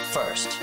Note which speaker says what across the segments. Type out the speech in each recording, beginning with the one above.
Speaker 1: first.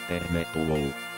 Speaker 2: Tervetuloa.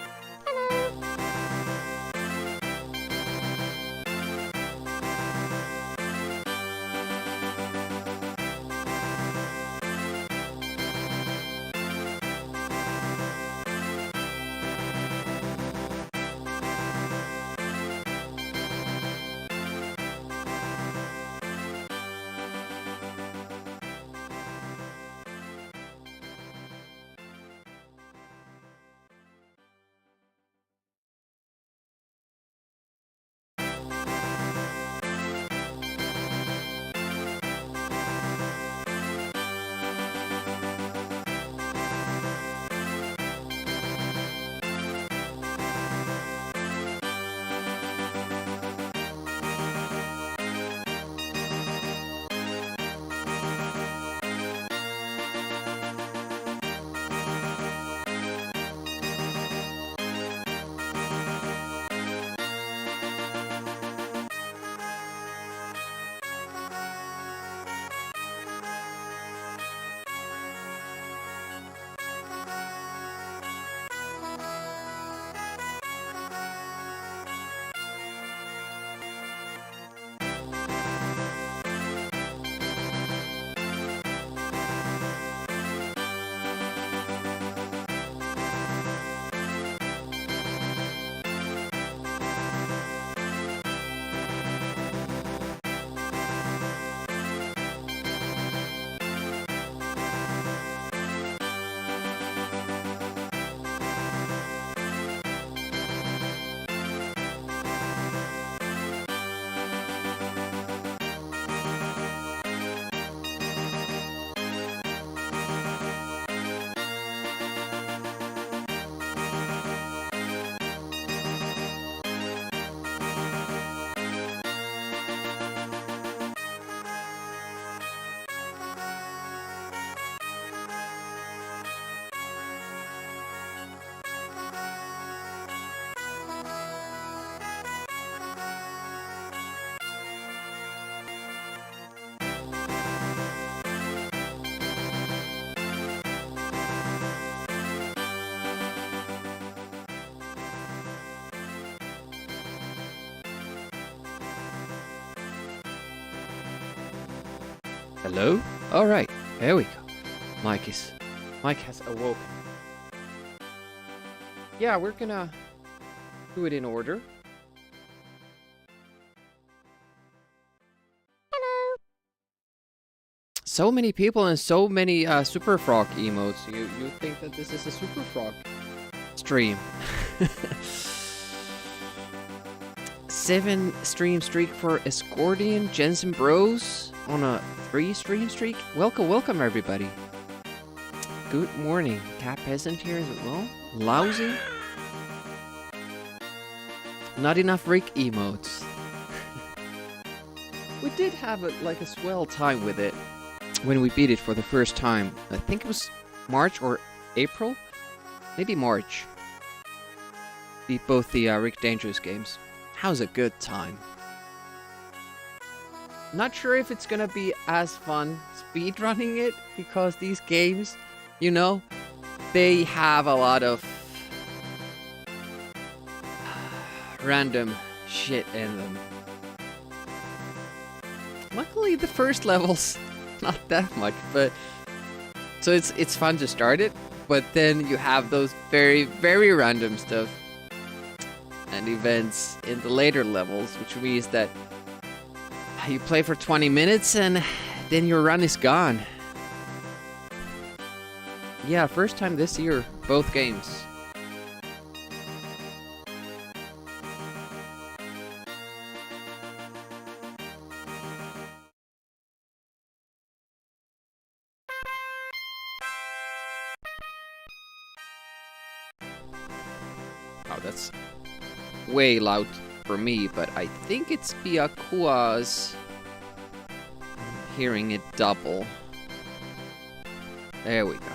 Speaker 1: Hello? Alright, there we go. Mike has awoken. Yeah, we're gonna do it in order.
Speaker 2: Hello.
Speaker 1: So many people and so many Super Frog emotes. You think that this is a Super Frog stream. 7 stream streak for Escordian Jensen Bros on a 3 stream streak. Welcome everybody. Good morning. Cat Peasant here as well. Lousy. Not enough Rick emotes. We did have a swell time with it when we beat it for the first time. I think it was March or April? Maybe March. Beat both the Rick Dangerous games. How's a good time? Not sure if it's gonna be as fun speedrunning it, because these games, you know, they have a lot of random shit in them. Luckily, the first level's not that much, but so it's fun to start it, but then you have those very, very random stuff and events in the later levels, which means that you play for 20 minutes and then your run is gone. Yeah, first time this year, both games. Oh, that's way loud for me, but I think it's because I'm hearing it double. There we go.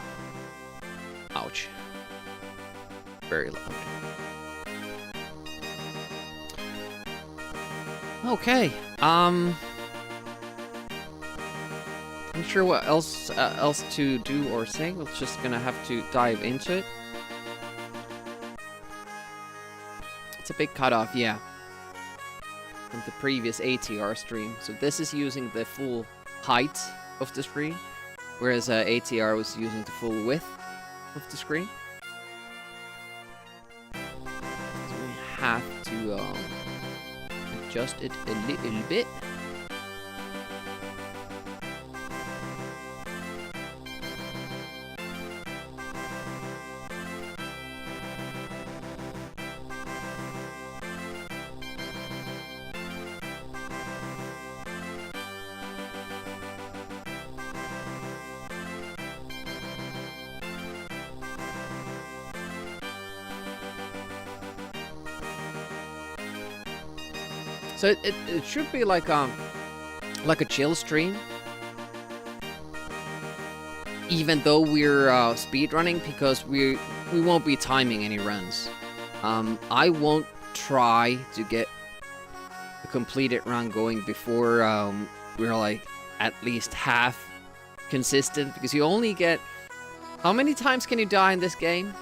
Speaker 1: Ouch. Very loud. Okay. I'm sure what else to do or say. We're just gonna have to dive into it. It's a big cutoff, yeah, from the previous ATR stream. So this is using the full height of the screen, whereas ATR was using the full width of the screen. So we have to adjust it a little bit. So it should be like a chill stream, even though we're speedrunning, because we won't be timing any runs. I won't try to get a completed run going before we're like at least half consistent, because you only get, how many times can you die in this game?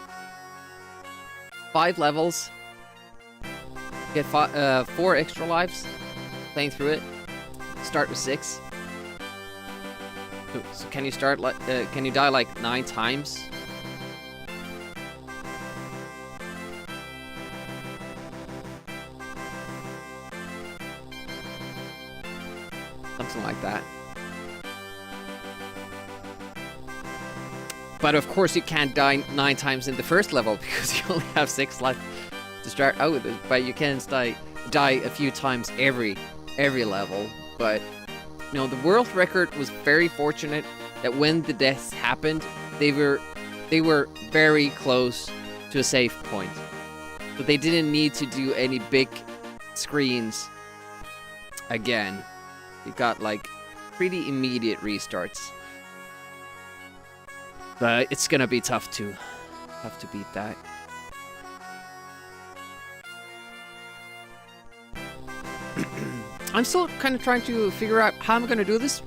Speaker 1: 5 levels. Get 4 extra lives playing through it. Start with 6. So can you start like can you die like 9 times? Something like that. But of course you can't die 9 times in the first level, because you only have 6 lives to start out with it, but you can die a few times every level. But you know, the world record was very fortunate that when the deaths happened, they were very close to a safe point, but they didn't need to do any big screens again. You got like pretty immediate restarts, but it's gonna be tough to beat that. I'm still kind of trying to figure out how I'm gonna do this.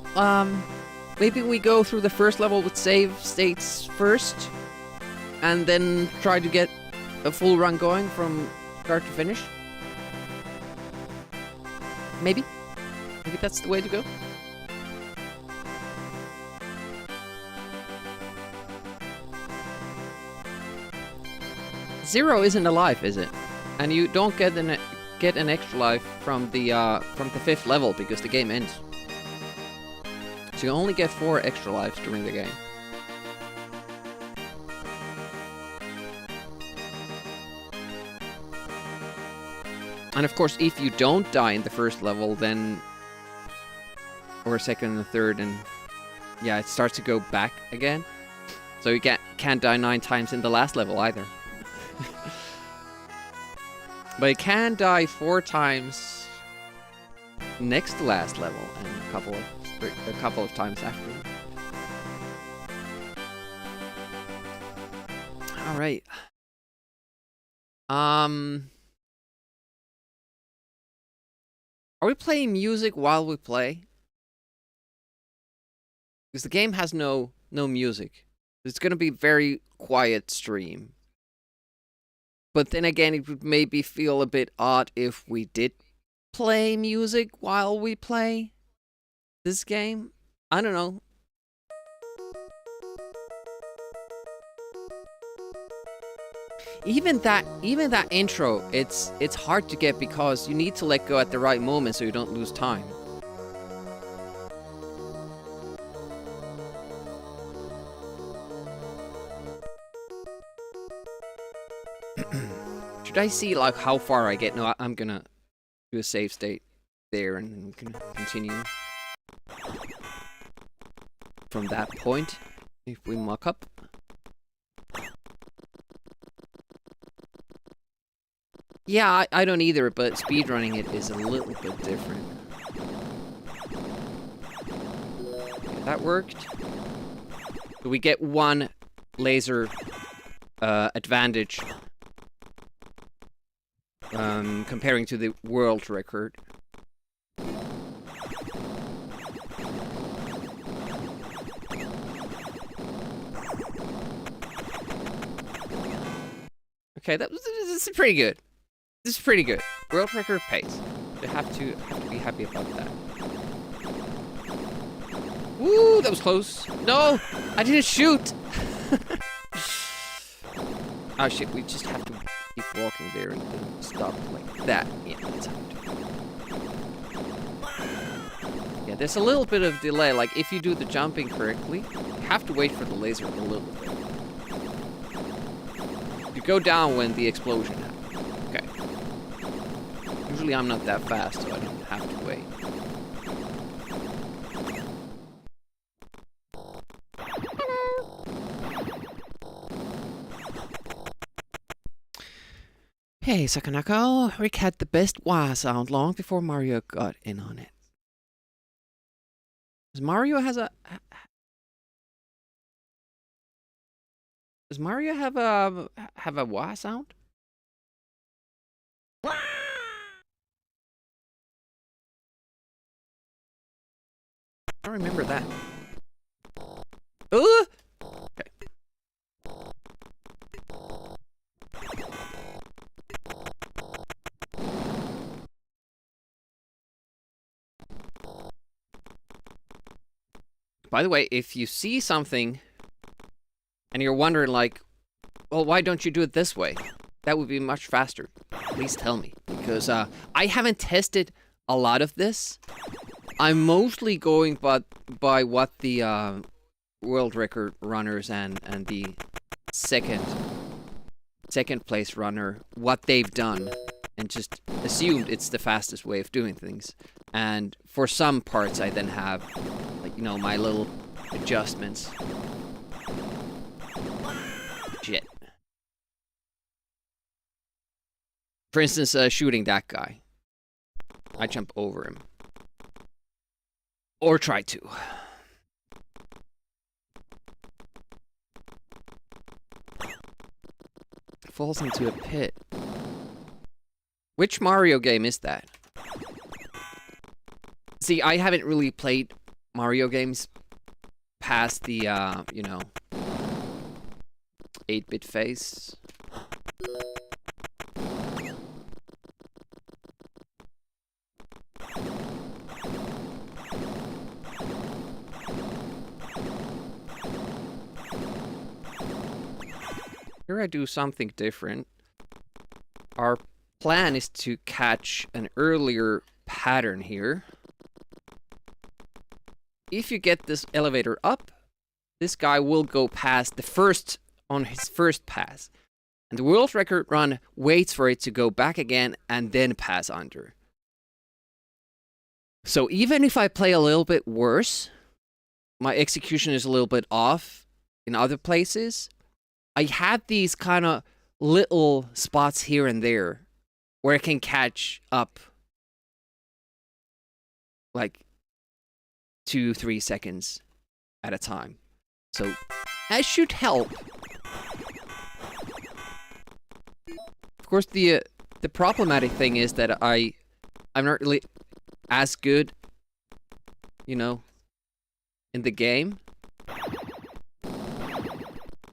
Speaker 1: Maybe we go through the first level with save states first, and then try to get a full run going from start to finish. Maybe that's the way to go. 0 isn't a life, is it? And you don't get an extra life from the 5th level because the game ends. So you only get 4 extra lives during the game. And of course, if you don't die in the 1st level, then... or 2nd and 3rd, and... yeah, it starts to go back again. So you can't die 9 times in the last level either. But you can die 4 times next to last level, and a couple of times after. All right. Are we playing music while we play? Because the game has no music. It's gonna be very quiet stream. But then again, it would maybe feel a bit odd if we did play music while we play this game. I don't know. Even that intro, it's hard to get because you need to let go at the right moment so you don't lose time. Should I see like how far I get? No, I'm gonna do a save state there and then we can continue from that point if we muck up. Yeah, I don't either, but speedrunning it is a little bit different. Okay, that worked. So we get 1 laser advantage comparing to the world record. Okay, this is pretty good. This is pretty good. World record pace. You have to be happy about that. Woo, that was close. No, I didn't shoot. Oh shit, we just have to keep walking there and then stop like that. Yeah, that's how to do it. Yeah, there's a little bit of delay. Like if you do the jumping correctly, you have to wait for the laser a little bit. You go down when the explosion happens. Okay. Usually I'm not that fast, so I don't have to wait. Hey, Sakanako, Rick had the best wah sound long before Mario got in on it. Does Mario have a wah sound? I don't remember that. Okay. By the way, if you see something and you're wondering like, well, why don't you do it this way? That would be much faster. Please tell me, because I haven't tested a lot of this. I'm mostly going by what the world record runners and the second place runner, what they've done, and just assumed it's the fastest way of doing things. And for some parts, I then have, like, you know, my little adjustments. Shit. For instance, shooting that guy. I jump over him. Or try to. Falls into a pit. Which Mario game is that? See, I haven't really played Mario games past the, you know, 8-bit phase. Here I do something different. our plan is to catch an earlier pattern here. If you get this elevator up, this guy will go past the first on his first pass. And the world record run waits for it to go back again and then pass under. So even if I play a little bit worse, my execution is a little bit off in other places, I have these kind of little spots here and there where I can catch up like 2-3 seconds at a time. So that should help. Of course, the problematic thing is that I'm not really as good, you know, in the game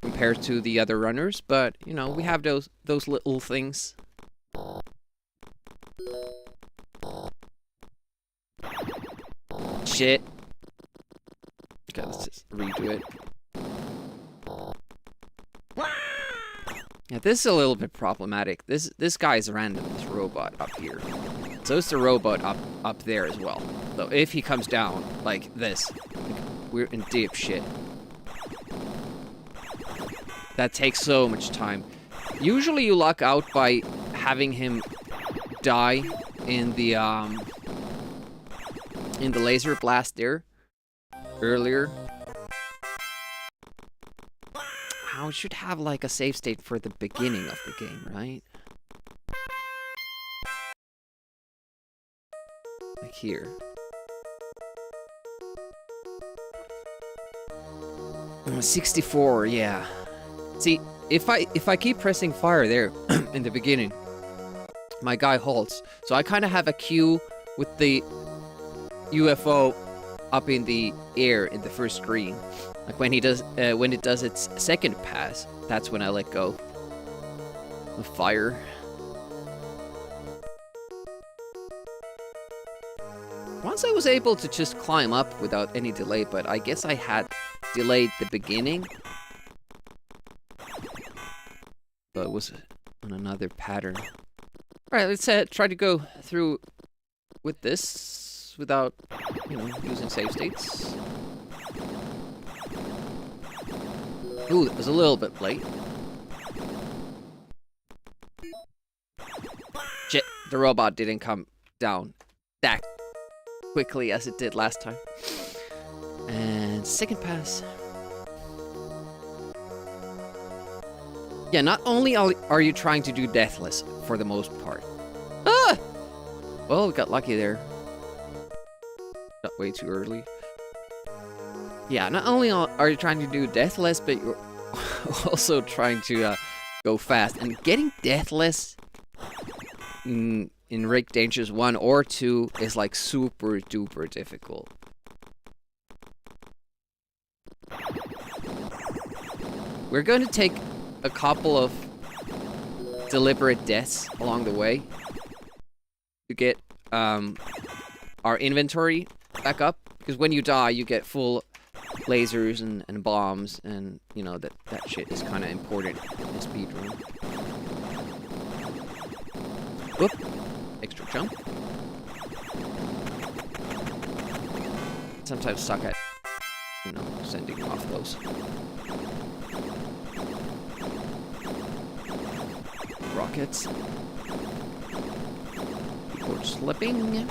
Speaker 1: compared to the other runners, but you know, we have those little things. Shit. Okay, let's just redo it. Yeah, this is a little bit problematic. This guy's random, this robot up here. So it's the robot up there as well. So if he comes down like this, we're in deep shit. That takes so much time. Usually you luck out by having him die in the laser blast there earlier. I should have like a save state for the beginning of the game, right? Like here. 64, yeah. See, if I keep pressing fire there in the beginning, my guy halts. So I kind of have a cue with the UFO up in the air in the first screen. Like when it does its second pass, that's when I let go of fire. Once I was able to just climb up without any delay, but I guess I had delayed the beginning. So it was on another pattern. Alright, let's try to go through with this without, you know, using save states. Ooh, it was a little bit late. Shit, the robot didn't come down that quickly as it did last time. And second pass. Yeah, not only are you trying to do deathless for the most part. Ah! Well, we got lucky there. Got way too early. Yeah, not only are you trying to do deathless, but you're also trying to go fast. And getting deathless in Rig Dangers 1 or 2 is like super duper difficult. We're going to take a couple of deliberate deaths along the way to get our inventory back up. Because when you die, you get full lasers and bombs, and you know that shit is kind of important in a speedrun. Whoop! Extra jump. Sometimes suck at, you know, sending off those. Rockets. People are slipping.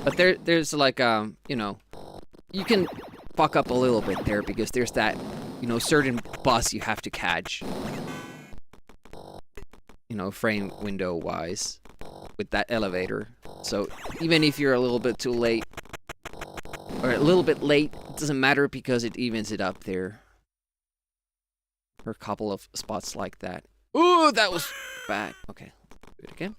Speaker 1: But there's like, you know, you can fuck up a little bit there because there's that, you know, certain bus you have to catch. You know, frame window wise with that elevator. So even if you're a little bit too late or a little bit late, it doesn't matter because it evens it up there. For a couple of spots like that. Ooh, that was bad. Okay, do it again.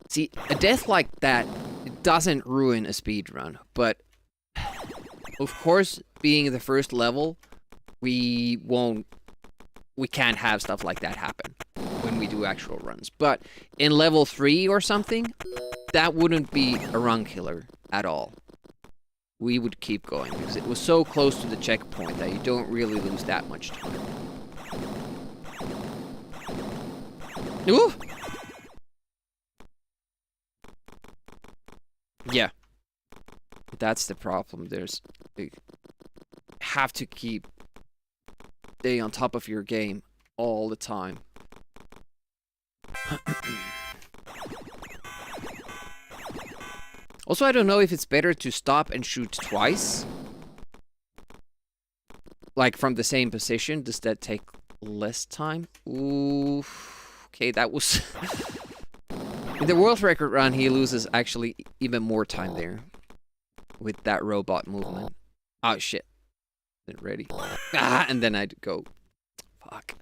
Speaker 1: See, a death like that, it doesn't ruin a speedrun, but of course, being the first level, we can't have stuff like that happen when we do actual runs. But in level 3 or something, that wouldn't be a run killer at all. We would keep going because it was so close to the checkpoint that you don't really lose that much time. Ooh! Yeah. That's the problem. You have to keep staying on top of your game all the time. Also, I don't know if it's better to stop and shoot twice. Like from the same position. Does that take less time? Ooh. Okay, that was... In the world record run, he loses actually even more time there. With that robot movement. Oh, shit. Isn't ready. Ah, and then I'd go. Fuck.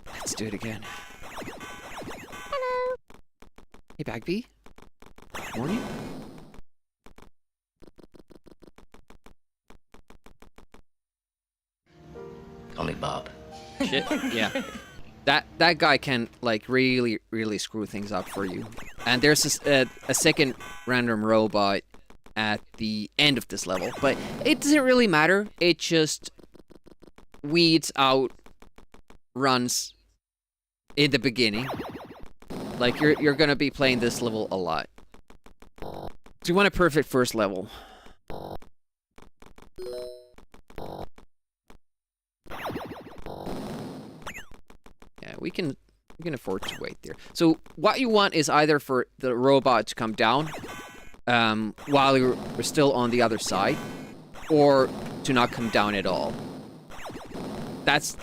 Speaker 1: Let's do it again. Hello. Hey, Bagby. Morning.
Speaker 2: Call me Bob.
Speaker 1: Shit, yeah. That guy can, like, really, really screw things up for you. And there's a second random robot at the end of this level. But it doesn't really matter. It just weeds out runs in the beginning. Like, you're gonna be playing this level a lot. So you want a perfect first level. Yeah, we can afford to wait there. So what you want is either for the robot to come down while we're still on the other side, or to not come down at all. That's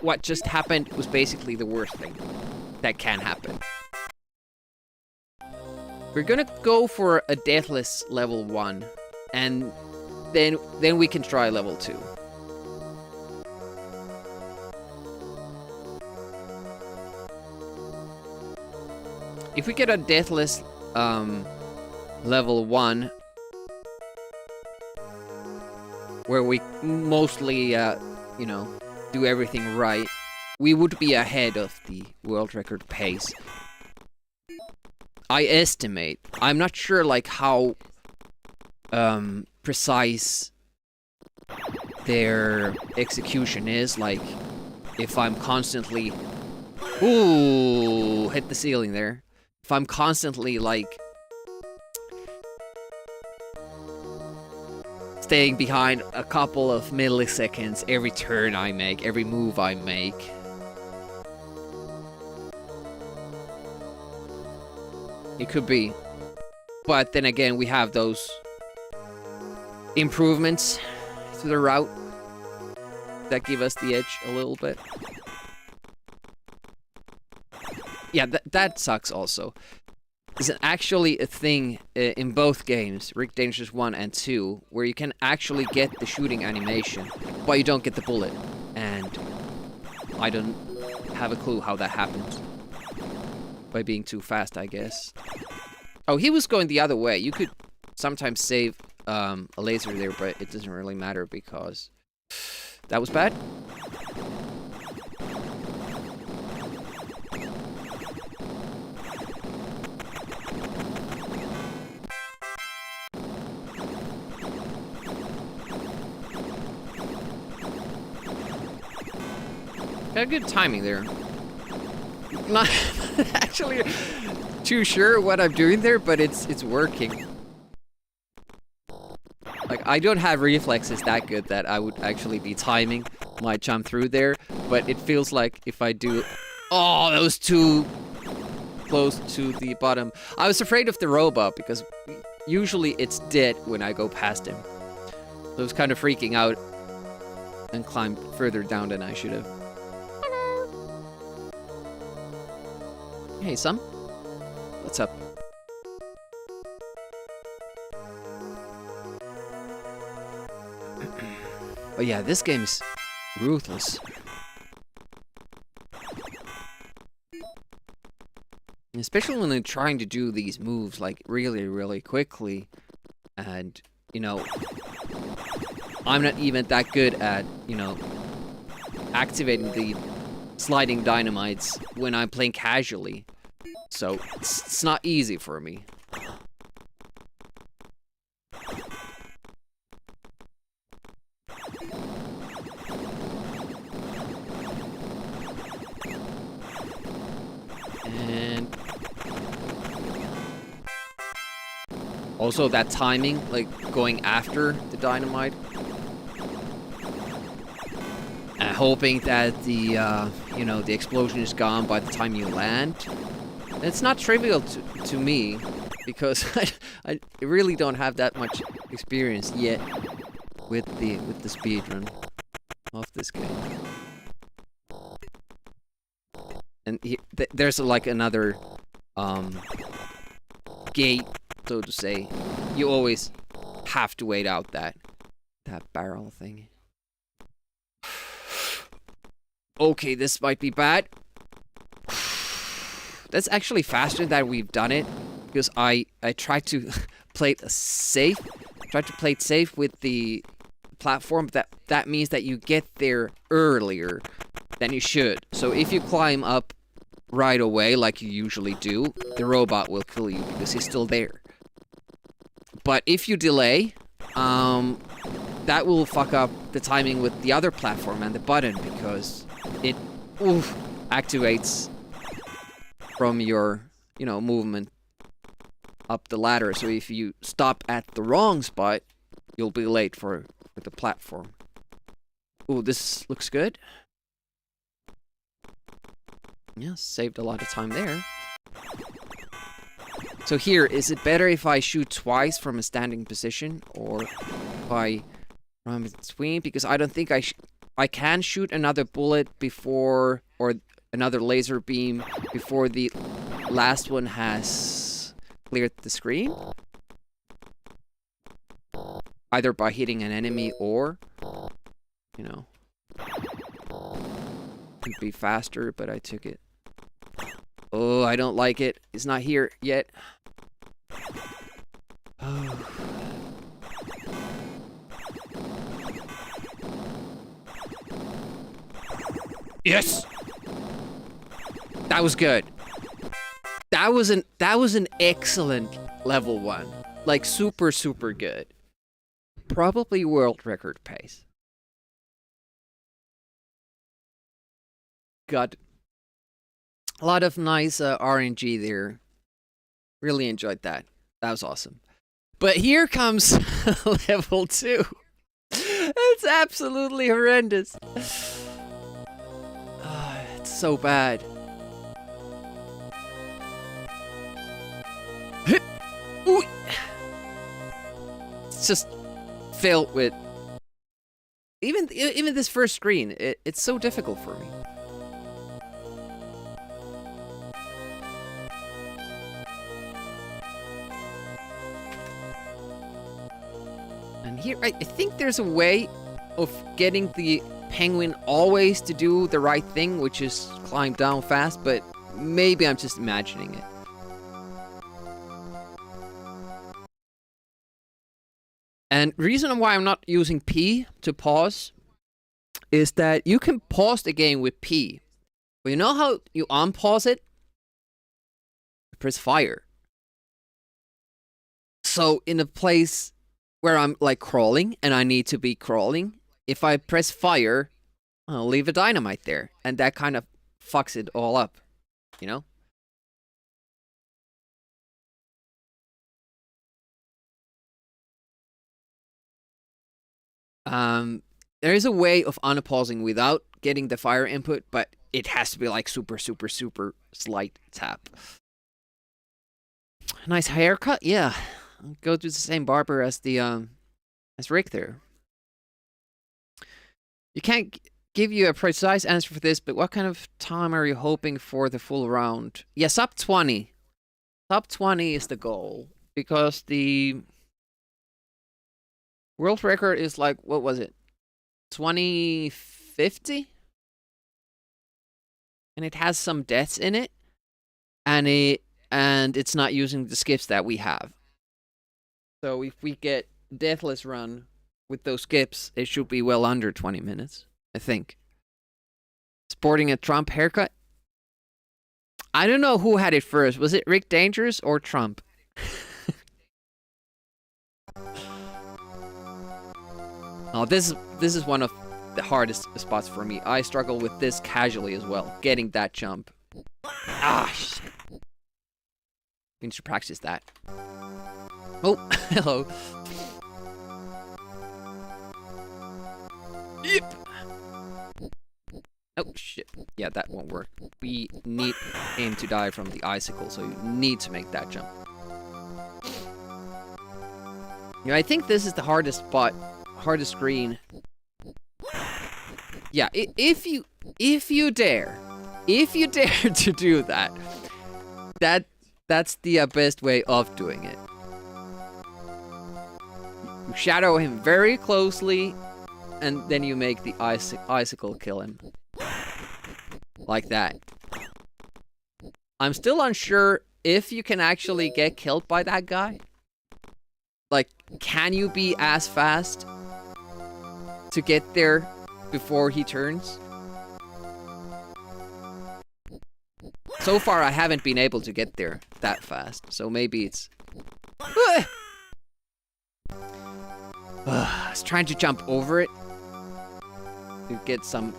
Speaker 1: what just happened was basically the worst thing that can happen. We're gonna go for a deathless level 1, and then we can try level 2. If we get a deathless level 1, where we mostly you know, do everything right, we would be ahead of the world record pace. I estimate. I'm not sure, like, how precise their execution is. Like, if I'm constantly... Ooh, hit the ceiling there. If I'm constantly, like, staying behind a couple of milliseconds every turn I make, every move I make. It could be. But then again, we have those improvements to the route that give us the edge a little bit. Yeah, that sucks also. There's actually a thing in both games, Rick Dangerous 1 and 2, where you can actually get the shooting animation, but you don't get the bullet. And I don't have a clue how that happens. By being too fast, I guess. Oh, he was going the other way. You could sometimes save a laser there, but it doesn't really matter because that was bad. Got good timing there. Not actually too sure what I'm doing there, but it's working. Like, I don't have reflexes that good that I would actually be timing my jump through there, but it feels like if I do... Oh, that was too close to the bottom. I was afraid of the robot because usually it's dead when I go past him. So I was kind of freaking out and climbed further down than I should have. Hey, Sam. What's up? Oh yeah, this game is ruthless. Especially when they're trying to do these moves, like, really, really quickly. And, you know, I'm not even that good at, you know, activating the sliding dynamites when I'm playing casually. So it's not easy for me. And also that timing, like going after the dynamite. And hoping that the, you know, the explosion is gone by the time you land. And it's not trivial to me, because I really don't have that much experience yet with the speedrun of this game. And there's like another gate, so to say. You always have to wait out that barrel thing. Okay, this might be bad. That's actually faster than we've done it, because I tried to play it safe. Tried to play it safe with the platform. That means that you get there earlier than you should. So if you climb up right away, like you usually do, the robot will kill you because he's still there. But if you delay, that will fuck up the timing with the other platform and the button, because it activates from your, you know, movement up the ladder. So if you stop at the wrong spot, you'll be late for the platform. Ooh, this looks good. Yeah, saved a lot of time there. So here, is it better if I shoot twice from a standing position, or if I run between? Because I don't think I can shoot another bullet before, or another laser beam before the last one has cleared the screen. Either by hitting an enemy or, you know, could be faster, but I took it. Oh, I don't like it. It's not here yet. Oh. Yes! That was good. That was an excellent level 1. Like super good. Probably world record pace. Got a lot of nice RNG there. Really enjoyed that. That was awesome. But here comes level 2. It's absolutely horrendous. It's so bad. Ooh. It's just filled with even this first screen. It's so difficult for me. And here, I think there's a way of getting the penguin always to do the right thing, which is climb down fast, but maybe I'm just imagining it. And reason why I'm not using P to pause is that you can pause the game with P. But you know how you unpause it? Press fire. So in a place where I'm like crawling and I need to be crawling, if I press fire, I'll leave a dynamite there. And that kind of fucks it all up, you know? There is a way of unpausing without getting the fire input, but it has to be like super slight tap. Nice haircut, yeah. Go to the same barber as the as Rick there. You can't give you a precise answer for this, but what kind of time are you hoping for the full round? Yeah, sub 20. Sub 20 is the goal, because the world record is like, what was it? 2050? And it has some deaths in it, and it's not using the skips that we have. So if we get deathless run with those skips, it should be well under 20 minutes, I think. Sporting a Trump haircut? I don't know who had it first. Was it Rick Dangerous or Trump? Oh, this is one of the hardest spots for me. I struggle with this casually as well. Getting that jump. Ah, shit. We need to practice that. Oh, hello. Yep. Oh, shit. Yeah, that won't work. We need him to die from the icicle, so you need to make that jump. Yeah, I think this is the hardest spot. Hardest screen. Yeah, if you dare to do that, that's the best way of doing it. You shadow him very closely, and then you make the icicle kill him. Like that. I'm still unsure if you can actually get killed by that guy. Like, can you be as fast to get there before he turns? So far, I haven't been able to get there that fast, so maybe it's... I was trying to jump over it to get some,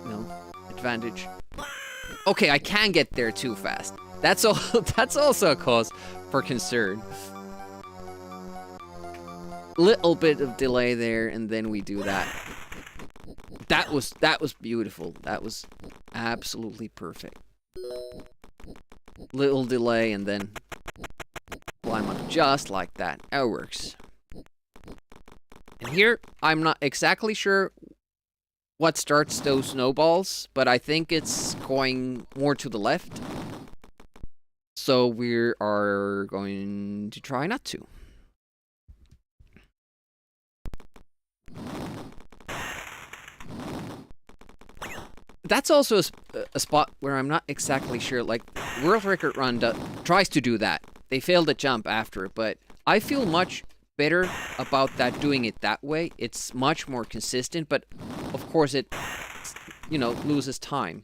Speaker 1: you know, advantage. Okay, I can get there too fast. That's all. That's also a cause for concern. Little bit of delay there, and then we do that. That was beautiful. That was absolutely perfect. Little delay, and then climb up just like that. That works. And here, I'm not exactly sure what starts those snowballs, but I think it's going more to the left. So we are going to try not to. That's also a spot where I'm not exactly sure. Like, World Record Run tries to do that. They fail to jump after it, but I feel much better about that, doing it that way. It's much more consistent, but of course it, you know, loses time.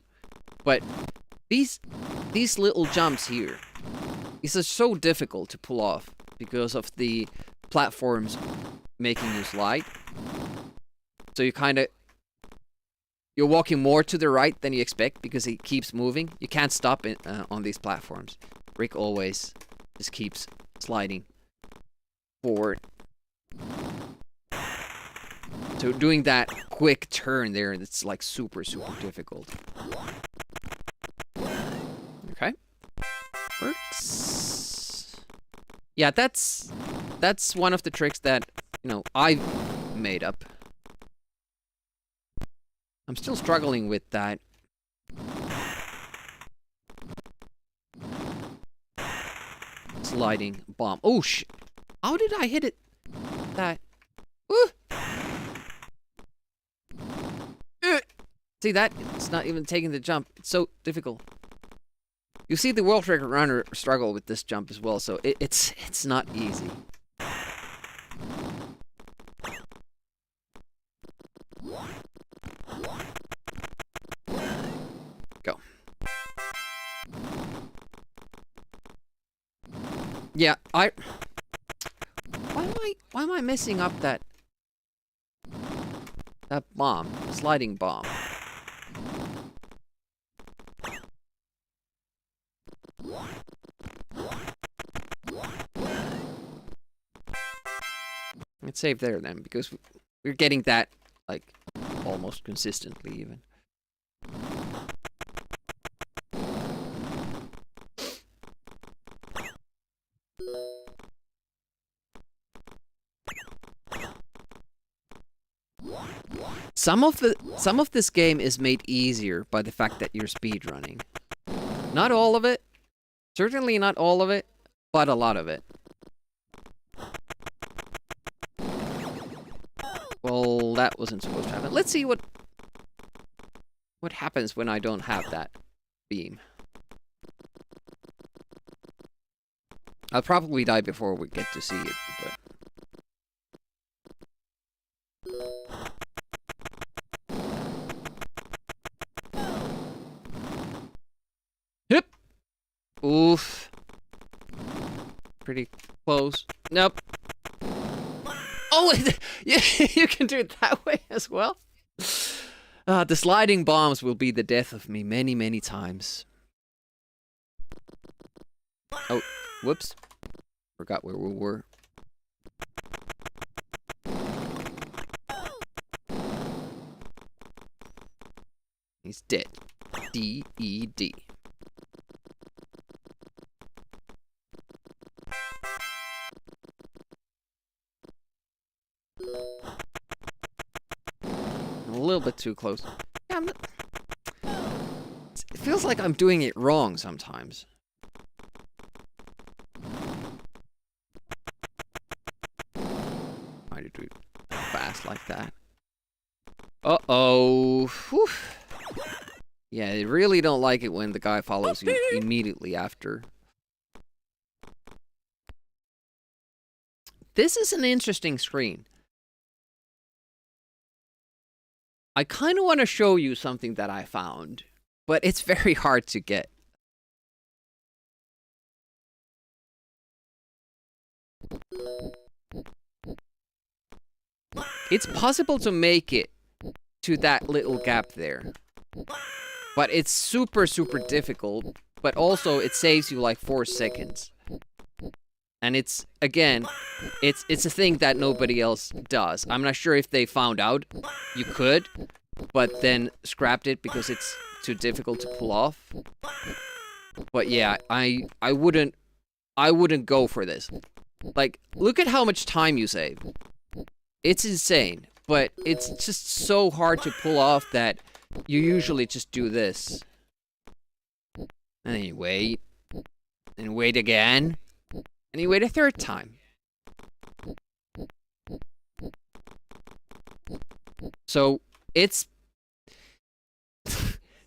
Speaker 1: But these little jumps here, these are so difficult to pull off because of the platforms making you slide. So you kind of, you're walking more to the right than you expect because it keeps moving. You can't stop it on these platforms. Rick always just keeps sliding forward. So doing that quick turn there, it's like super difficult. Okay. Works. Yeah, that's one of the tricks that, you know, I made up. I'm still struggling with that. Sliding bomb. Oh, shit. How did I hit it? That. See that? It's not even taking the jump. It's so difficult. You see the World Record runner struggle with this jump as well, so it's not easy. Go. Yeah, why am I messing up that bomb, the sliding bomb? Let's save there then, because we're getting that like almost consistently even. Some of this game is made easier by the fact that you're speedrunning. Not all of it. Certainly not all of it, but a lot of it. Well, that wasn't supposed to happen. Let's see what happens when I don't have that beam. I'll probably die before we get to see it, but... Yep. Oof. Pretty close. Nope. Oh, yeah, you can do it that way as well. The sliding bombs will be the death of me many, many times. Oh, whoops. Forgot where we were. He's dead. D-E-D. A little bit too close. Yeah, it feels like I'm doing it wrong sometimes. Why did we fast like that? Uh-oh. Whew. Yeah, I really don't like it when the guy follows you immediately after. This is an interesting screen. I kind of want to show you something that I found, but it's very hard to get. It's possible to make it to that little gap there, but it's super, super difficult, but also it saves you like 4 seconds. And it's, again, it's a thing that nobody else does. I'm not sure if they found out you could, but then scrapped it because it's too difficult to pull off. But yeah, I wouldn't go for this. Like, look at how much time you save. It's insane, but it's just so hard to pull off that you usually just do this. And then you wait, and wait again. And you wait a third time. So, it's...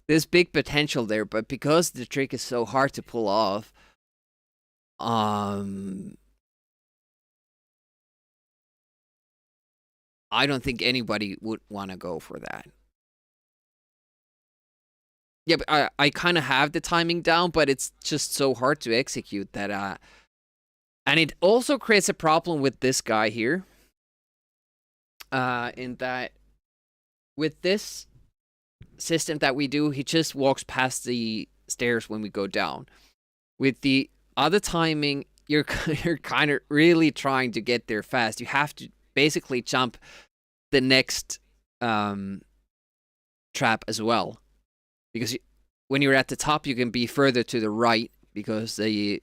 Speaker 1: there's big potential there, but because the trick is so hard to pull off, I don't think anybody would want to go for that. Yeah, but I kind of have the timing down, but it's just so hard to execute that, and it also creates a problem with this guy here. In that, with this system that we do, he just walks past the stairs when we go down. With the other timing, you're kind of really trying to get there fast. You have to basically jump the next trap as well. Because when you're at the top, you can be further to the right because the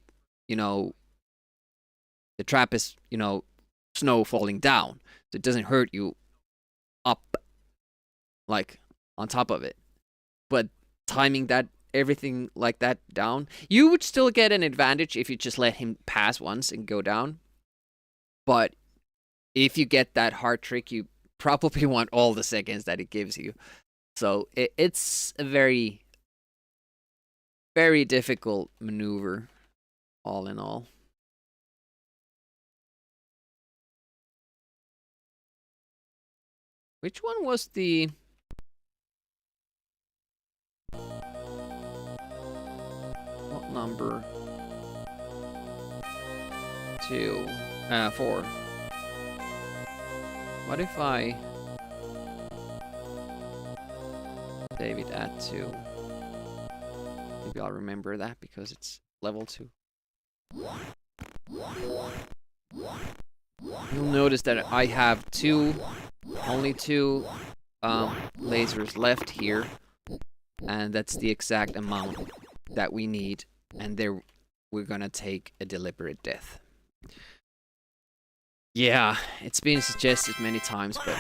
Speaker 1: trap is, snow falling down. So it doesn't hurt you up, like, on top of it. But timing that, everything like that down, you would still get an advantage if you just let him pass once and go down. But if you get that hard trick, you probably want all the seconds that it gives you. So it's a very, very difficult maneuver, all in all. Which one was the... what number? 2. 4. What if I... save it at 2? Maybe I'll remember that because it's level 2. You'll notice that I have only two lasers left here, and that's the exact amount that we need, and there we're gonna take a deliberate death. Yeah, it's been suggested many times, but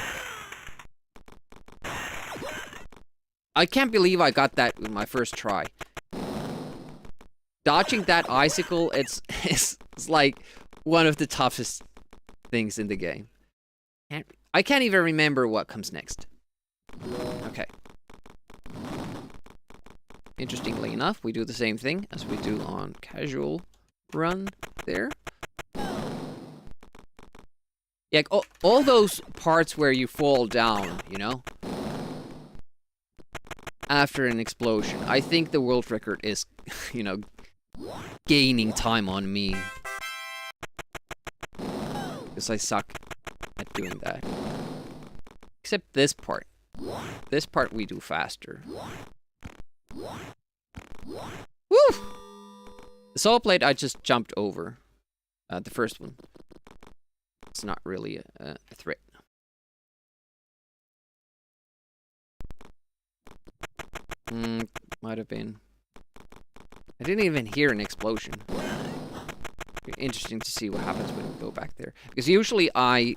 Speaker 1: I can't believe I got that with my first try. Dodging that icicle, it's like one of the toughest things in the game. I can't even remember what comes next. Okay. Interestingly enough, we do the same thing as we do on casual run there. Yeah, all those parts where you fall down, after an explosion. I think the world record is, gaining time on me. Because I suck at doing that. Except this part. This part we do faster. Woo! The saw blade I just jumped over. The first one. It's not really a threat. Might have been. I didn't even hear an explosion. Interesting to see what happens when we go back there. Because usually I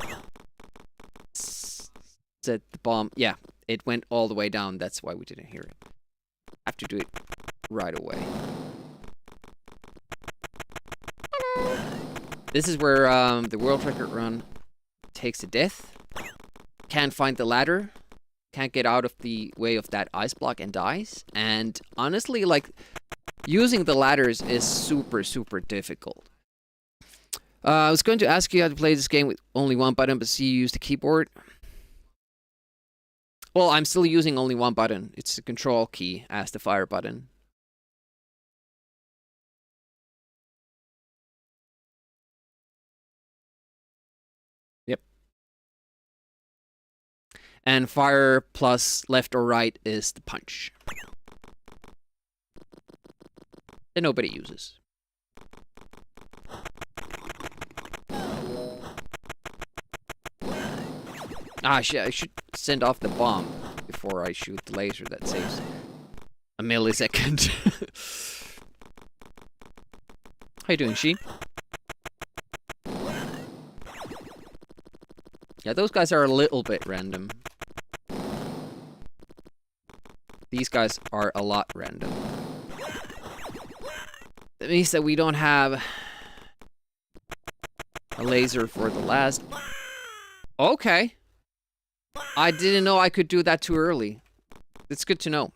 Speaker 1: set the bomb. Yeah, it went all the way down. That's why we didn't hear it. I have to do it right away. This is where the world record run takes a death. Can't find the ladder. Can't get out of the way of that ice block and dies. And honestly, like, using the ladders is super, super difficult. I was going to ask you how to play this game with only one button, but see you use the keyboard. Well, I'm still using only one button. It's the control key as the fire button. Yep. And fire plus left or right is the punch. That nobody uses. Ah, shit, I should send off the bomb before I shoot the laser. That saves a millisecond. How you doing, sheep? Yeah, those guys are a little bit random. These guys are a lot random. That means that we don't have a laser for the last... Okay. I didn't know I could do that too early. It's good to know.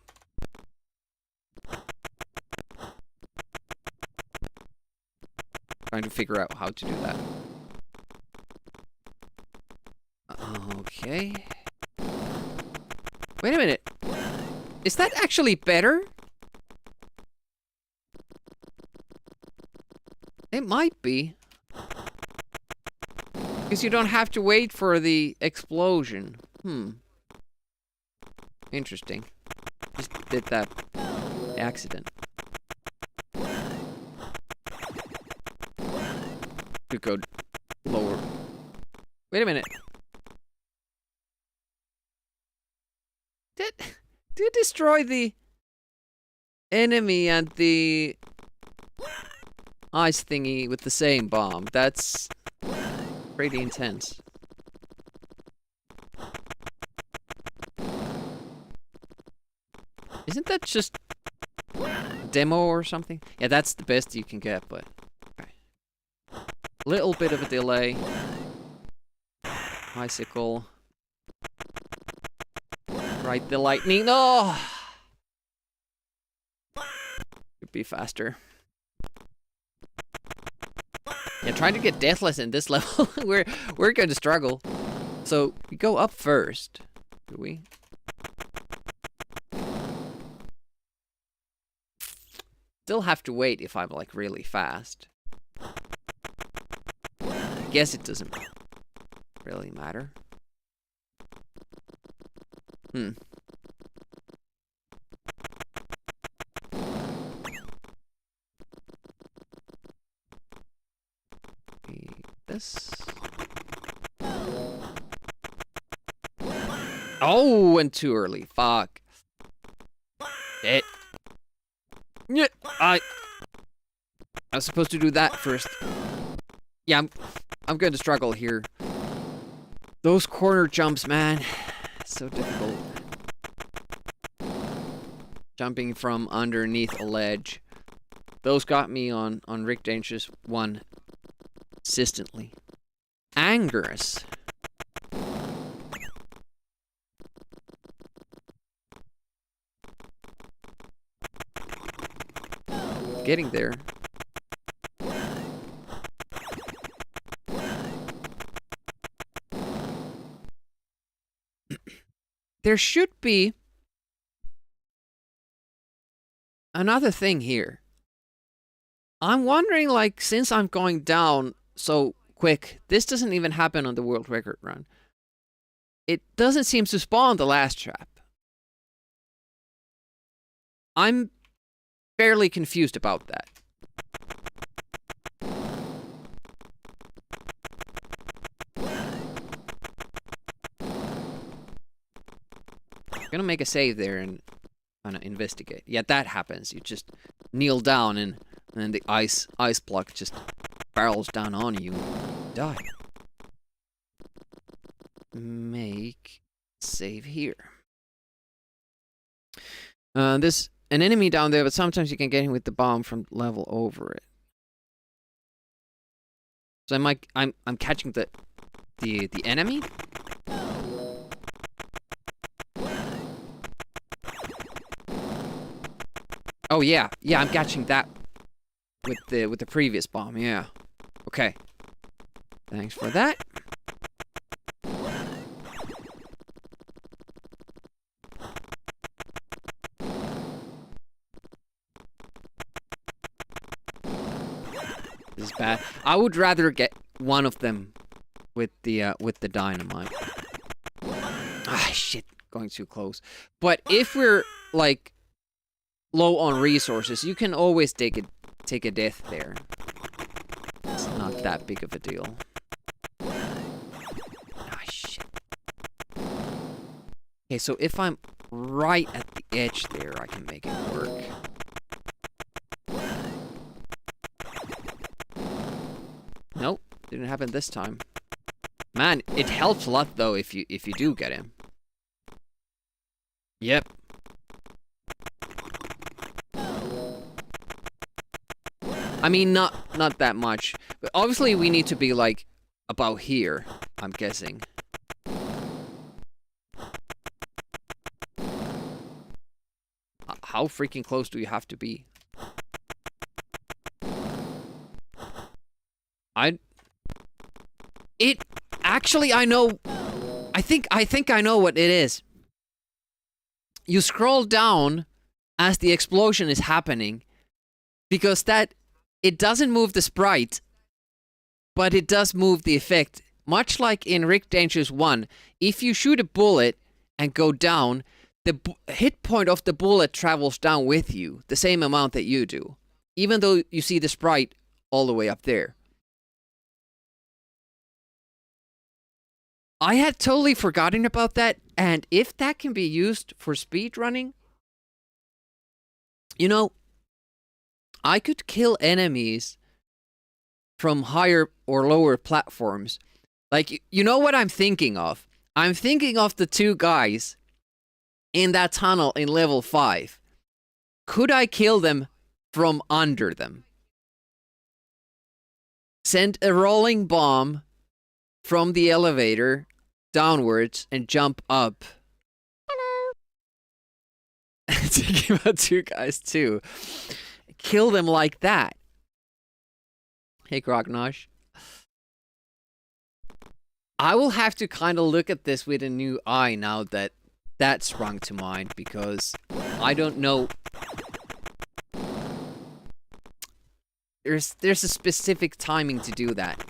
Speaker 1: Trying to figure out how to do that. Okay. Wait a minute. Is that actually better? It might be. Because you don't have to wait for the explosion. Interesting. Just did that accident. Could go lower. Wait a minute. Did destroy the enemy and the ice thingy with the same bomb? That's pretty intense. Isn't that just a demo or something? Yeah, that's the best you can get, but... Okay. Little bit of a delay. Icicle. Right, the lightning. No! Could be faster. Yeah, trying to get deathless in this level, we're going to struggle. So, we go up first. Do we? Still have to wait if I'm like really fast. I guess it doesn't really matter. This. Oh, went too early. Fuck. It. Yeah, I was supposed to do that first. Yeah, I'm going to struggle here. Those corner jumps, man. So difficult. Jumping from underneath a ledge. Those got me on Rick Dangerous 1 consistently. Angers. Getting there. There should be another thing here. I'm wondering, like, since I'm going down so quick, this doesn't even happen on the world record run. It doesn't seem to spawn the last trap. I'm fairly confused about that. I'm gonna make a save there and kind of investigate. Yeah, that happens. You just kneel down and then the ice block just barrels down on you and die. Make save here. There's an enemy down there, but sometimes you can get him with the bomb from level over it. So I'm catching the enemy. Oh yeah, I'm catching that with the previous bomb. Yeah. Okay. Thanks for that. This is bad. I would rather get one of them with the dynamite. Ah, shit, going too close. But if we're like low on resources, you can always take a death there. It's not that big of a deal. Ah, shit. Okay, so if I'm right at the edge there, I can make it work. Nope, didn't happen this time. Man, it helps a lot though if you do get him. Yep. I mean, not that much, but obviously we need to be like about here, I'm guessing. How freaking close do you have to be? Actually, I know. I think I know what it is. You scroll down as the explosion is happening, because it doesn't move the sprite, but it does move the effect. Much like in Rick Dangerous 1, if you shoot a bullet and go down, the hit point of the bullet travels down with you, the same amount that you do, even though you see the sprite all the way up there. I had totally forgotten about that, and if that can be used for speedrunning, you know, I could kill enemies from higher or lower platforms. Like, you know what I'm thinking of? I'm thinking of the two guys in that tunnel in level 5. Could I kill them from under them? Send a rolling bomb from the elevator downwards and jump up. Hello. Thinking about two guys too. Kill them like that. Hey, Grognosh. I will have to kind of look at this with a new eye now that that's sprung to mind, because I don't know. There's a specific timing to do that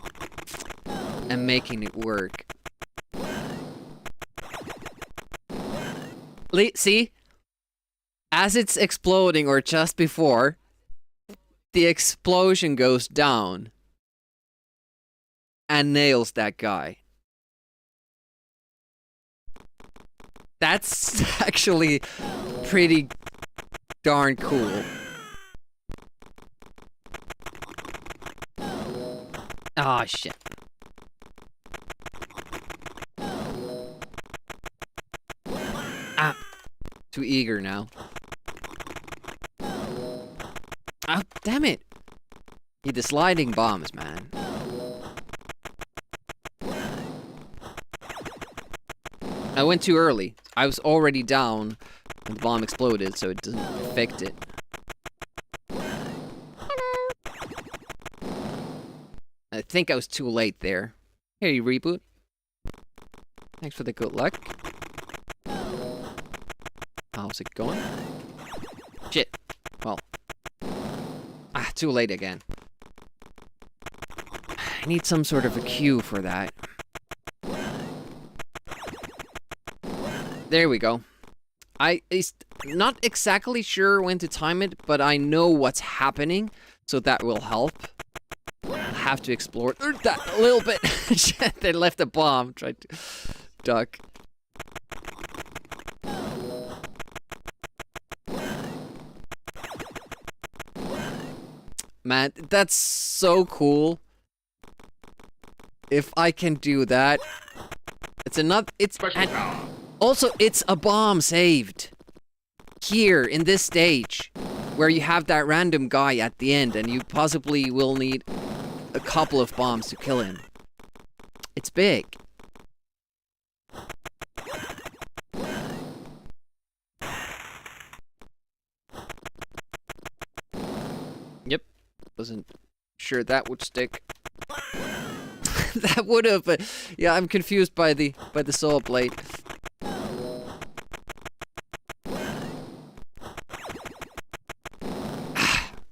Speaker 1: and making it work. See? As it's exploding, or just before, the explosion goes down and nails that guy. That's actually pretty darn cool. Ah, shit. Ah, too eager now. Ah, damn it. Yeah, the sliding bombs, man. I went too early. I was already down when the bomb exploded, so it doesn't affect it. Hello. I think I was too late there. Here, you reboot. Thanks for the good luck. How's it going? Shit. Well. Ah, too late again. I need some sort of a cue for that. There we go. It's not exactly sure when to time it, but I know what's happening, so that will help. I'll have to explore that a little bit. They left a bomb. Tried to duck. Man, that's so cool. If I can do that, it's another. Also, it's a bomb saved here in this stage, where you have that random guy at the end, and you possibly will need a couple of bombs to kill him. It's big. Yep, wasn't sure that would stick. That would have, but yeah, I'm confused by the saw blade.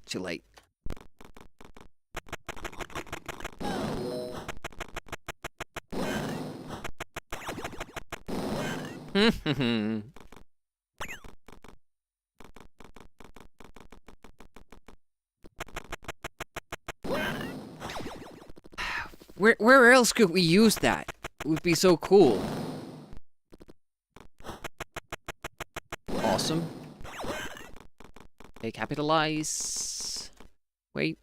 Speaker 1: Too late. Where else could we use that? It would be so cool. Awesome. Okay, capitalize. Wait.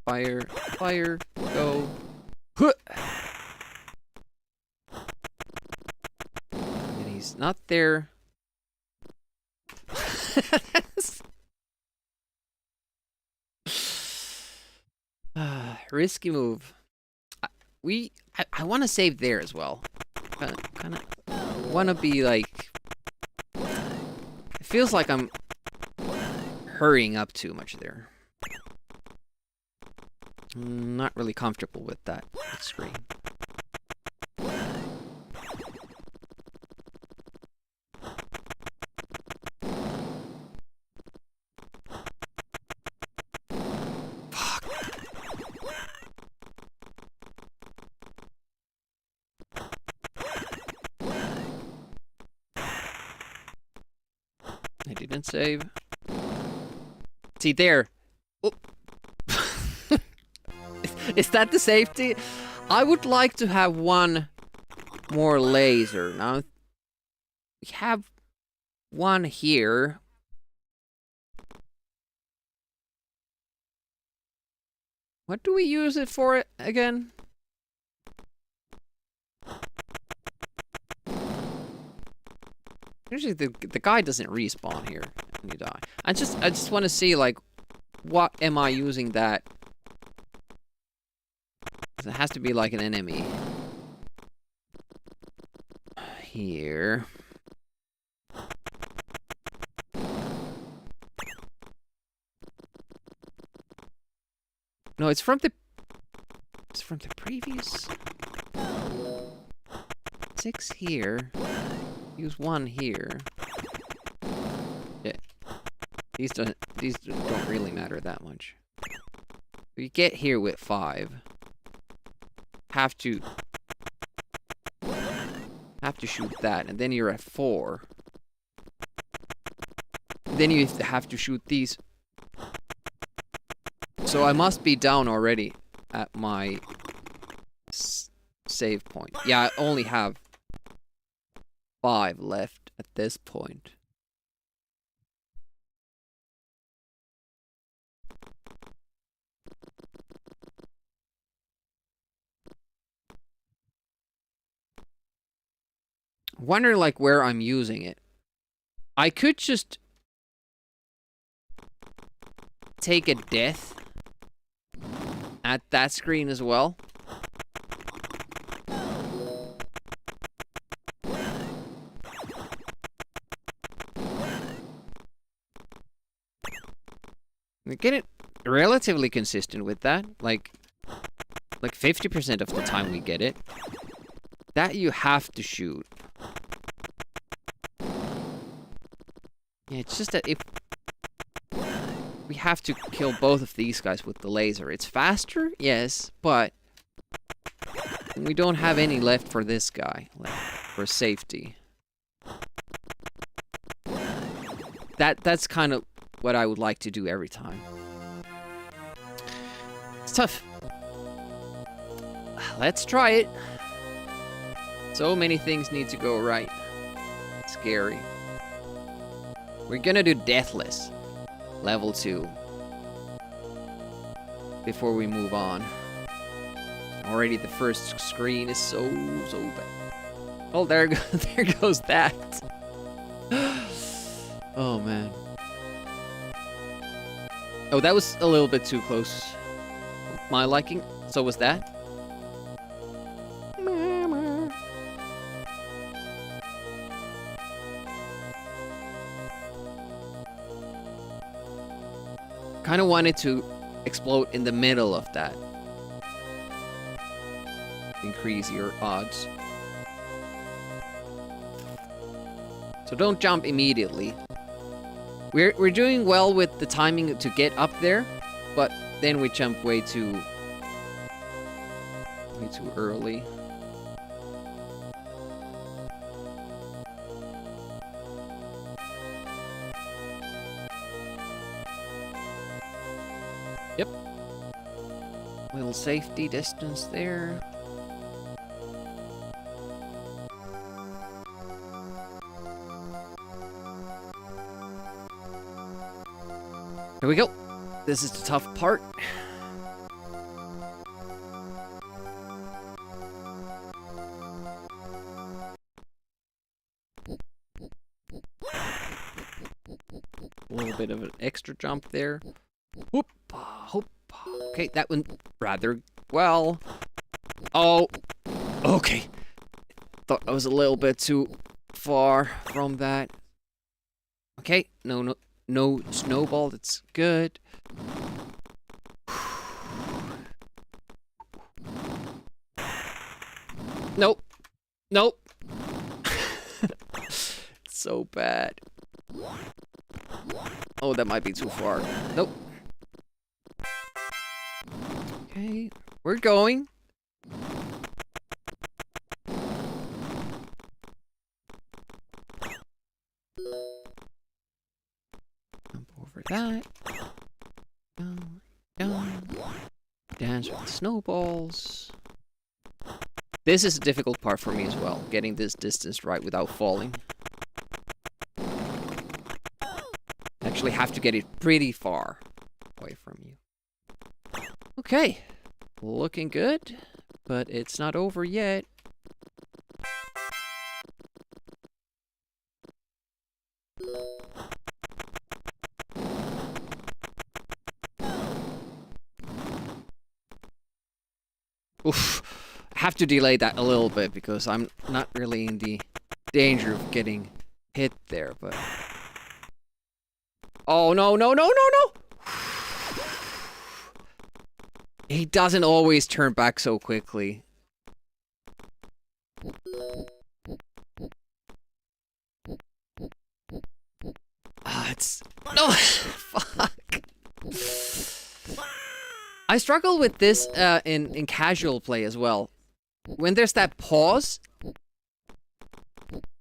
Speaker 1: Fire. Fire. Go. Huh. And he's not there. Risky move. I want to save there as well. Kind of want to be like. It feels like I'm hurrying up too much there. Not really comfortable with that screen. Fuck. I didn't save. See there. Oh. Is that the safety? I would like to have one more laser. Now, we have one here. What do we use it for again? Usually the guy doesn't respawn here when you die. I just want to see, like, what am I using that? It has to be like an enemy. Here. No, it's from the previous 6 here. Use 1 here. Yeah. These don't really matter that much. We get here with 5. Have to shoot that, and then you're at 4. Then you have to shoot these. So I must be down already at my save point. Yeah, I only have 5 left at this point. Wonder, like, where I'm using it. I could just take a death at that screen as well. We get it relatively consistent with that. Like 50% of the time we get it. That you have to shoot. Yeah, it's just that if we have to kill both of these guys with the laser. It's faster, yes, but we don't have any left for this guy, like, for safety. That's kind of what I would like to do every time. It's tough. Let's try it. So many things need to go right. Scary. We're gonna do Deathless. Level 2. Before we move on. Already the first screen is so bad. Oh, there goes that. Oh, man. Oh, that was a little bit too close. My liking. So was that. Kind of wanted to explode in the middle of that. Increase your odds. So don't jump immediately. We're doing well with the timing to get up there, but then we jump way too early. Yep. Little safety distance there. Here we go. This is the tough part. A little bit of an extra jump there. Whoop, whoop. Okay, that went rather well. Oh, okay. Thought I was a little bit too far from that. Okay, no snowball. That's good. Nope. Nope. So bad. Oh, that might be too far. Nope. Okay, we're going. Jump over that. Down, down. Dance with the snowballs. This is a difficult part for me as well, getting this distance right without falling. Actually have to get it pretty far away from you. Okay, looking good, but it's not over yet. Oof, I have to delay that a little bit because I'm not really in the danger of getting hit there, but... Oh, no. He doesn't always turn back so quickly. It's... No! Fuck! I struggle with this in casual play as well. When there's that pause,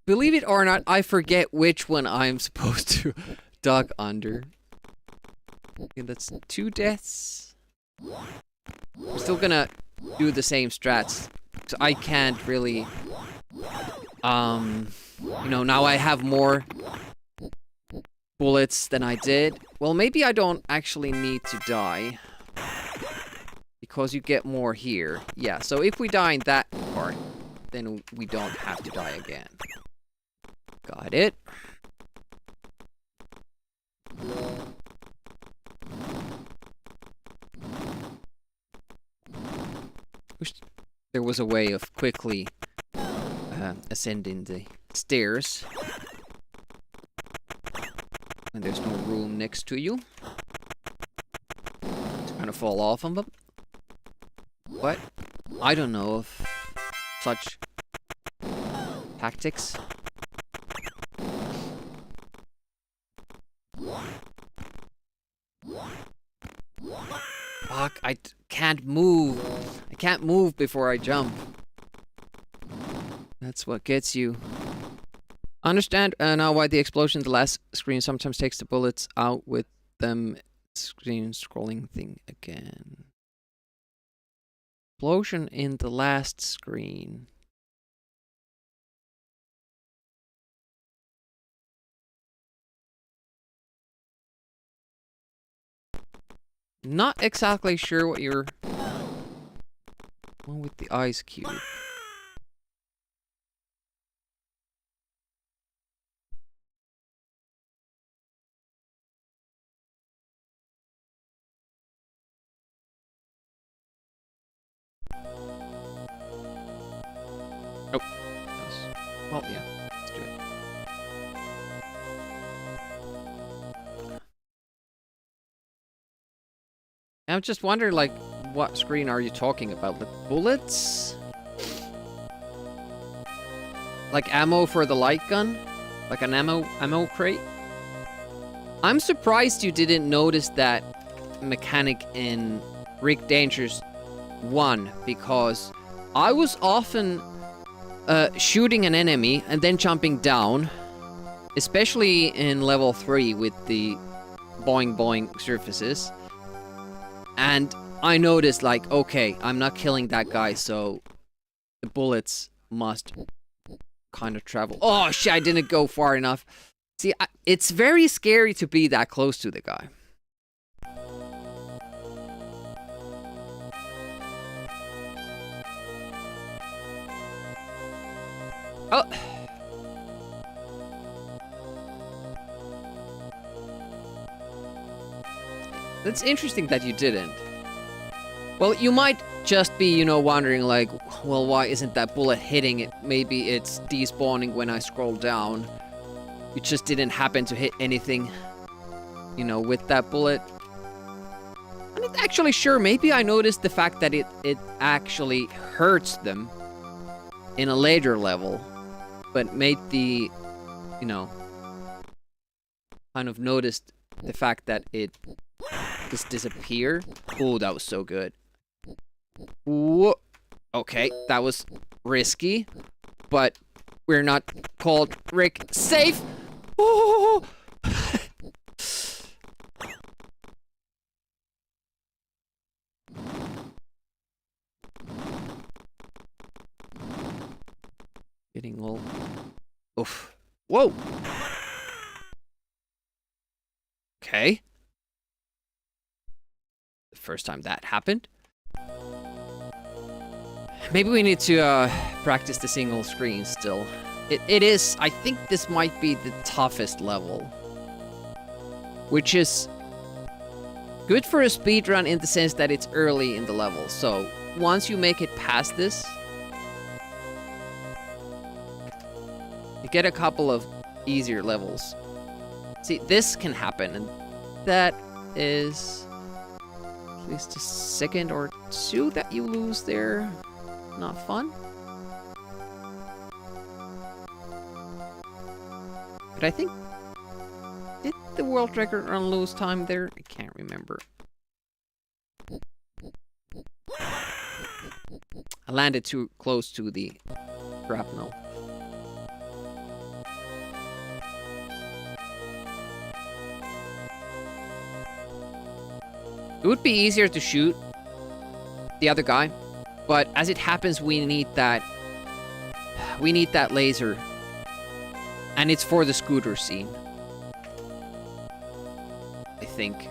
Speaker 1: believe it or not, I forget which one I'm supposed to duck under. Okay, that's 2 deaths. I'm still gonna do the same strats. So I can't really... You know, now I have more bullets than I did. Well, maybe I don't actually need to die. Because you get more here. Yeah, so if we die in that part, then we don't have to die again. Got it. Wish there was a way of quickly ascending the stairs when there's no room next to you. It's gonna fall off of them. But I don't know of such tactics. can't move. I can't move before I jump. That's what gets you. Understand now why the explosion in the last screen sometimes takes the bullets out with them. Screen scrolling thing again. Explosion in the last screen. Not exactly sure what you're... One with the ice cube. Oh. Well, yeah. Let's do it. I'm just wondering, like, what screen are you talking about? The bullets? Like ammo for the light gun? Like an ammo crate? I'm surprised you didn't notice that mechanic in Rick Dangerous 1, because I was often shooting an enemy and then jumping down, especially in level 3 with the boing boing surfaces. And I noticed, like, okay, I'm not killing that guy, so the bullets must kind of travel. Oh, shit, I didn't go far enough. See, it's very scary to be that close to the guy. Oh. That's interesting that you didn't. Well, you might just be, you know, wondering, like, well, why isn't that bullet hitting it? Maybe it's despawning when I scroll down. It just didn't happen to hit anything, you know, with that bullet. I'm not actually sure. Maybe I noticed the fact that it actually hurts them in a later level, but made the, you know, kind of noticed the fact that it just disappeared. Oh, that was so good. Whoa. Okay, that was risky, but we're not called Rick Safe. Oh. Getting low. Oof. Whoa. Okay. The first time that happened. Maybe we need to practice the single screen still. It is, I think this might be the toughest level. Which is good for a speedrun in the sense that it's early in the level. So once you make it past this, you get a couple of easier levels. See, this can happen, and that is at least a second or two that you lose there. Not fun. But I think... Did the world record run lose time there? I can't remember. I landed too close to the shrapnel. It would be easier to shoot the other guy, but as it happens, we need that laser, and it's for the scooter scene. I think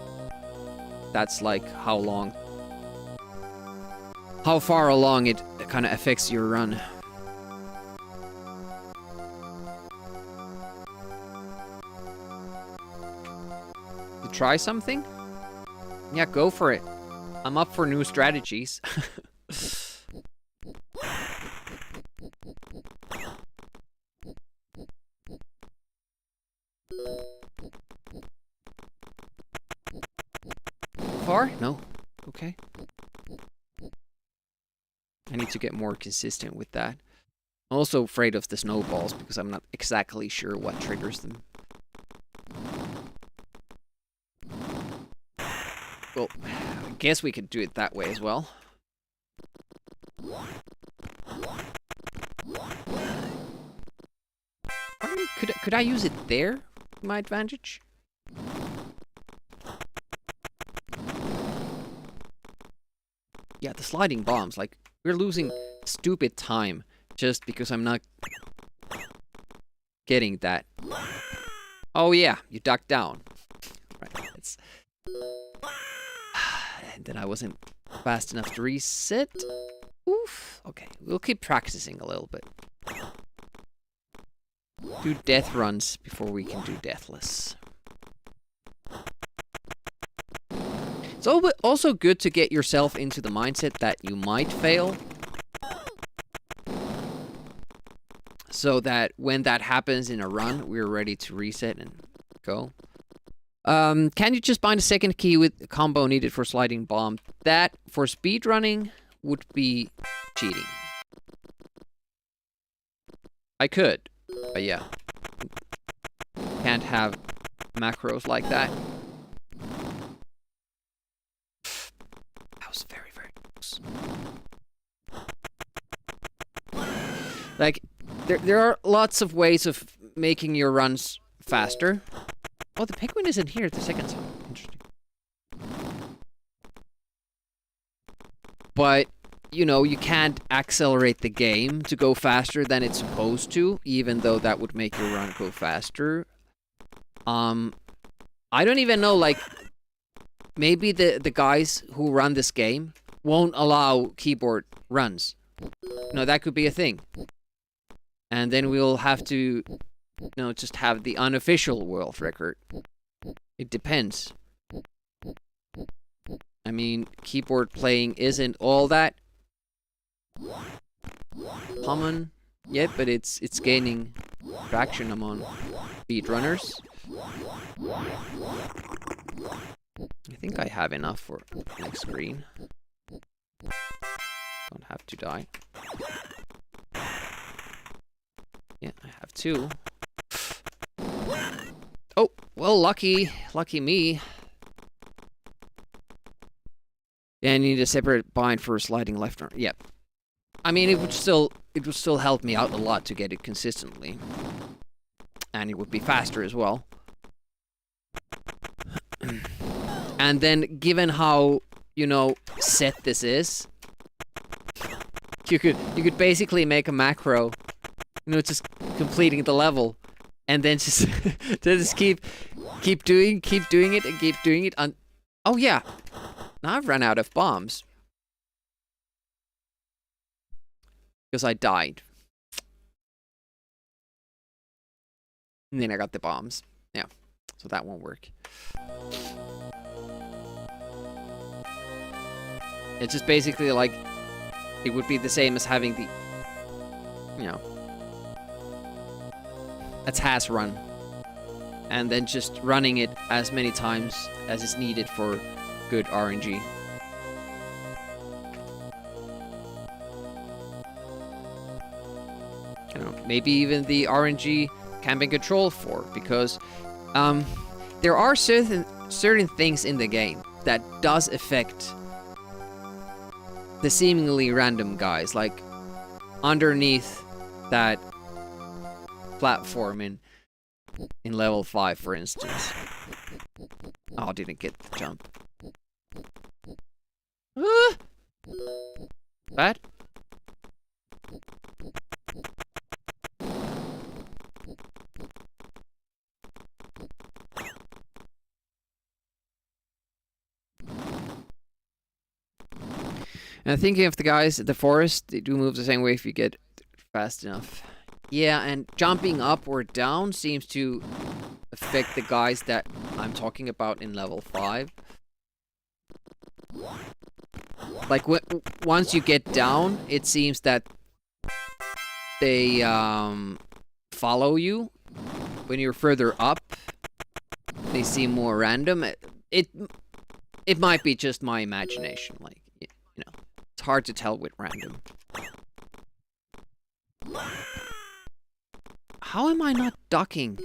Speaker 1: that's like how far along it kind of affects your run. To try something? Yeah, go for it. I'm up for new strategies. Far? No. Okay. I need to get more consistent with that. I'm also afraid of the snowballs because I'm not exactly sure what triggers them. Well, I guess we could do it that way as well. Could I use it there? To my advantage? Yeah, the sliding bombs. Like, we're losing stupid time just because I'm not getting that. Oh yeah, you ducked down. Right, it's... And then I wasn't fast enough to reset. Oof. Okay, we'll keep practicing a little bit. Do death runs before we can do deathless. It's also good to get yourself into the mindset that you might fail. So that when that happens in a run, we're ready to reset and go. Can you just bind a second key with the combo needed for sliding bomb? That, for speedrunning, would be cheating. I could, but yeah. Can't have macros like that. That was very, very close. Like, there are lots of ways of making your runs faster. Oh, the penguin isn't here the second time. Interesting. But, you know, you can't accelerate the game to go faster than it's supposed to, even though that would make your run go faster. I don't even know, like, maybe the guys who run this game won't allow keyboard runs. No, that could be a thing. And then we'll have to, you know, just have the unofficial world record. It depends. I mean, keyboard playing isn't all that common yet, but it's gaining traction among speedrunners. I think I have enough for the next screen. Don't have to die. Yeah, I have 2. Oh, well, lucky me. Yeah, I need a separate bind for sliding left arm. Yep. I mean, it would still help me out a lot to get it consistently. And it would be faster as well. And then, given how, you know, set this is, you could basically make a macro, you know, just completing the level, and then just just keep doing it and keep doing it. Oh yeah, now I've run out of bombs because I died, and then I got the bombs. Yeah, so that won't work. It's just basically like, it would be the same as having the, you know, a task run. And then just running it as many times as is needed for good RNG. I don't know, maybe even the RNG can be controlled for, because there are certain things in the game that does affect the seemingly random guys, like underneath that platform in level 5, for instance. Oh, I didn't get the jump. Bad? And thinking of the guys at the forest, they do move the same way if you get fast enough. Yeah, and jumping up or down seems to affect the guys that I'm talking about in level 5. Like, once you get down, it seems that they follow you. When you're further up, they seem more random. It might be just my imagination, like, you know. It's hard to tell with random. How am I not ducking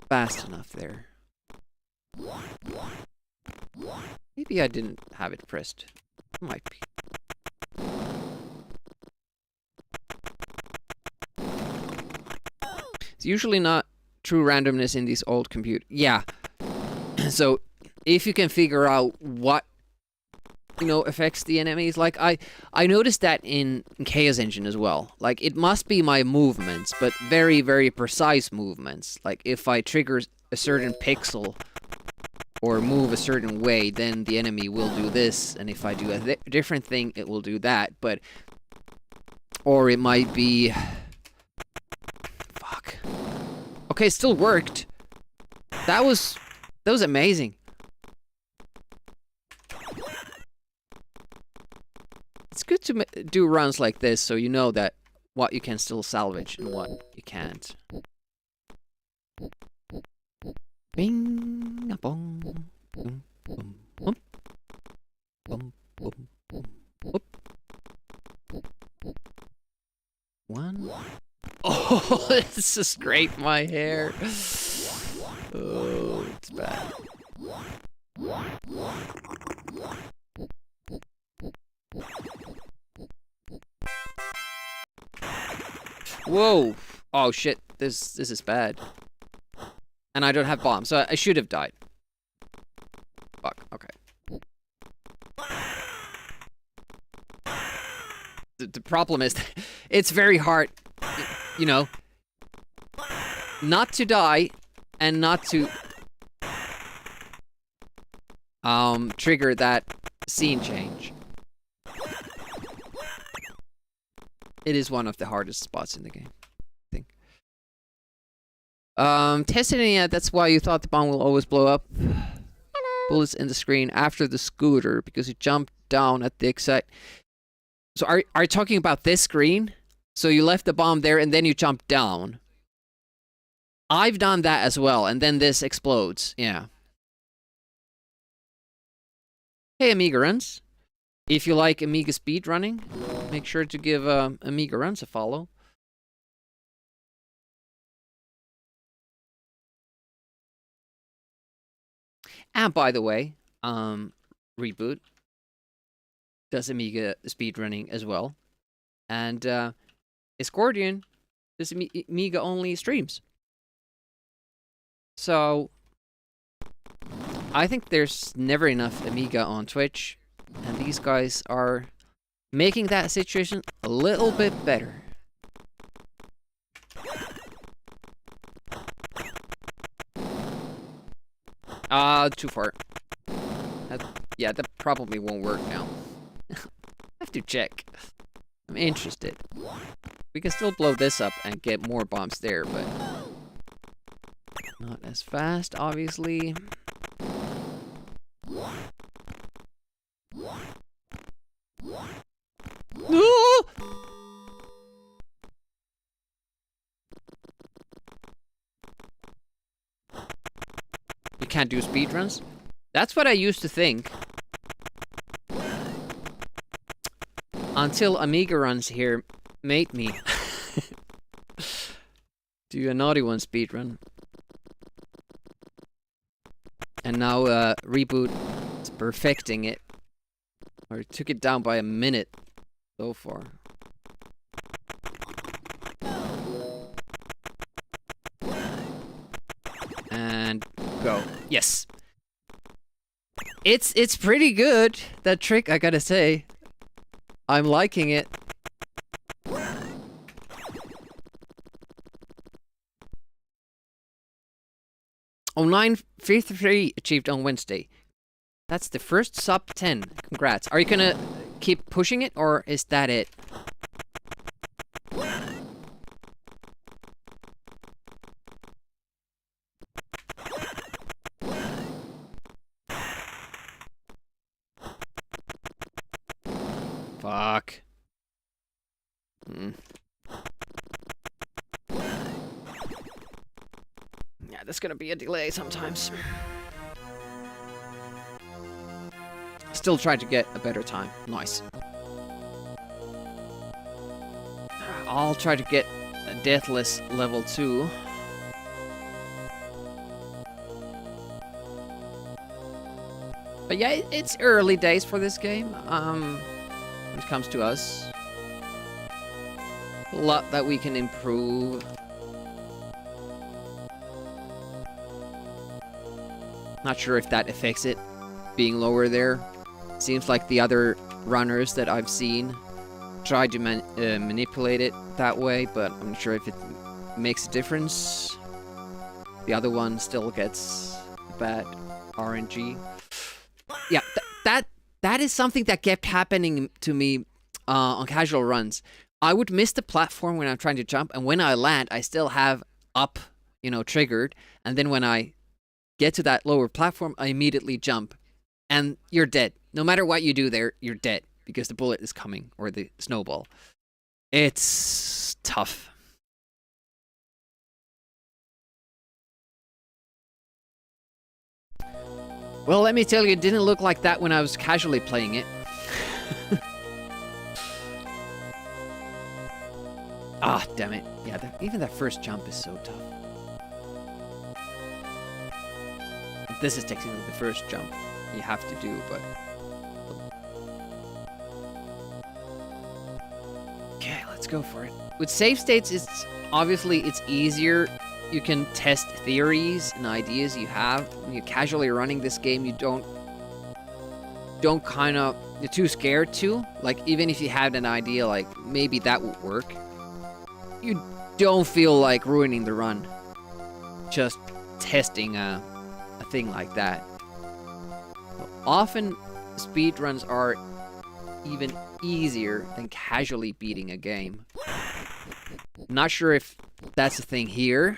Speaker 1: fast enough there? Maybe I didn't have it pressed. Might be. It's usually not true randomness in these old computers. Yeah. So if you can figure out what, you know, affects the enemies, like I noticed that in Chaos Engine as well. Like, it must be my movements, but very, very precise movements. Like, if I trigger a certain pixel or move a certain way, then the enemy will do this, and if I do a different thing, it will do that. But, or it might be, fuck. Okay, it still worked. That was amazing. It's good to do runs like this, so you know that what you can still salvage and what you can't. Bing a bong. Boom, boom, boom. Boom, boom, boom. Whoop. One. Oh, this just scraped my hair. Oh, it's bad. Whoa! Oh shit, this is bad. And I don't have bombs, so I should have died. Fuck, okay. The problem is, it's very hard, you know, not to die and not to trigger that scene change. It is one of the hardest spots in the game, I think. Testing it, that's why you thought the bomb will always blow up. Bullets in the screen after the scooter, because you jumped down at the exact... So are you talking about this screen? So you left the bomb there and then you jumped down. I've done that as well, and then this explodes, yeah. Hey, Amiga Runs. If you like Amiga speedrunning, make sure to give Amiga Runs a follow. And by the way, Reboot does Amiga speedrunning as well. And Escordian does Amiga only streams. So I think there's never enough Amiga on Twitch. And these guys are making that situation a little bit better. Too far. Yeah, that probably won't work now. I have to check. I'm interested. We can still blow this up and get more bombs there, but not as fast, obviously. No! You can't do speedruns? That's what I used to think. Until Amiga Runs here made me do a naughty one speedrun. And now Reboot is perfecting it. Or took it down by a minute so far. And go. Yes. It's pretty good, that trick, I gotta say. I'm liking it. Oh, 953 achieved on Wednesday. That's the first sub 10. Congrats. Are you gonna keep pushing it, or is that it? Fuck. Yeah, there's gonna be a delay sometimes. Still trying to get a better time. Nice. I'll try to get a Deathless level 2. But yeah, it's early days for this game. When it comes to us, a lot that we can improve. Not sure if that affects it being lower there. Seems like the other runners that I've seen try to manipulate it that way, but I'm not sure if it makes a difference. The other one still gets bad RNG. Yeah, that is something that kept happening to me on casual runs. I would miss the platform when I'm trying to jump, and when I land, I still have up, triggered, and then when I get to that lower platform, I immediately jump, and you're dead. No matter what you do there, you're dead, because the bullet is coming, or the snowball. It's tough. Well, let me tell you, it didn't look like that when I was casually playing it. Ah, damn it. Yeah, even that first jump is so tough. This is technically the first jump you have to do, but... Okay, let's go for it. With save states, it's easier. You can test theories and ideas you have. When you're casually running this game, you don't you're too scared to. Like, even if you had an idea, like, maybe that would work, you don't feel like ruining the run. Just testing a thing like that. Often, speedruns are even easier than casually beating a game. I'm not sure if that's the thing here.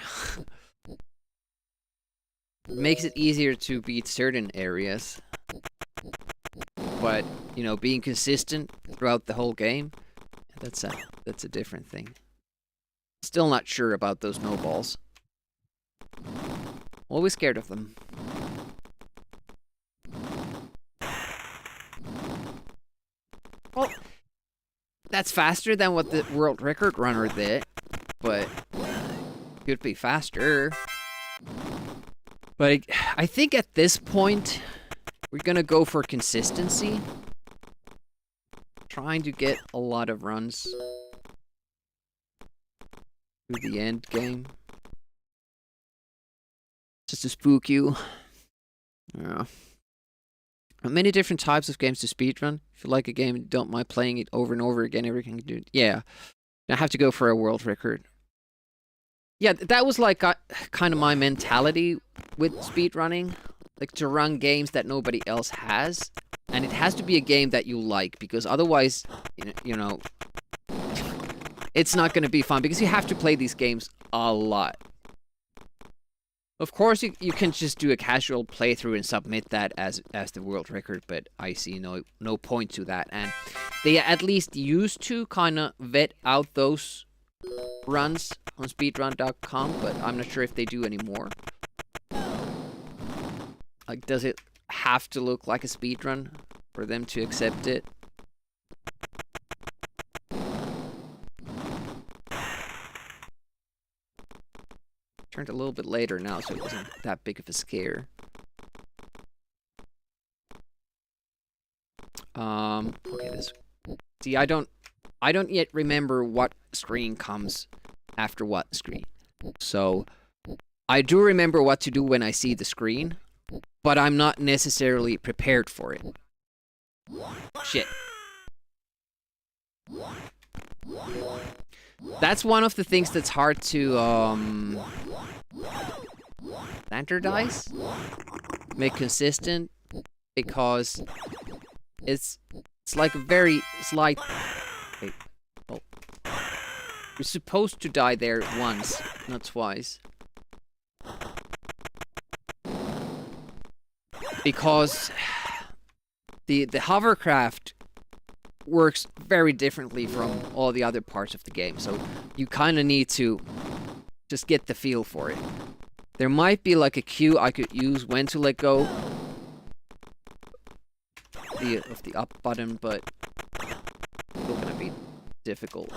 Speaker 1: Makes it easier to beat certain areas. But, being consistent throughout the whole game, that's a different thing. Still not sure about those snowballs. Always scared of them. Well, that's faster than what the world record runner did, but could be faster. But I think at this point, we're gonna go for consistency. Trying to get a lot of runs through the end game. Just to spook you. Yeah. Many different types of games to speedrun. If you like a game and don't mind playing it over and over again, everything you can do. Yeah. I have to go for a world record. Yeah, that was like kind of my mentality with speedrunning. Like, to run games that nobody else has. And it has to be a game that you like, because otherwise, it's not going to be fun, because you have to play these games a lot. Of course, you can just do a casual playthrough and submit that as the world record, but I see no point to that. And they at least used to kind of vet out those runs on speedrun.com, but I'm not sure if they do anymore. Like, does it have to look like a speedrun for them to accept it? Turned a little bit later now, so it wasn't that big of a scare. Okay, this. See, I don't yet remember what screen comes after what screen. So, I do remember what to do when I see the screen, but I'm not necessarily prepared for it. Shit. That's one of the things that's hard to, standardize, make consistent, because it's like a very slight... Wait, oh. You're supposed to die there once, not twice. Because the hovercraft works very differently from all the other parts of the game, so you kind of need to just get the feel for it. There might be like a cue I could use when to let go of the up button, but it's still gonna be difficult.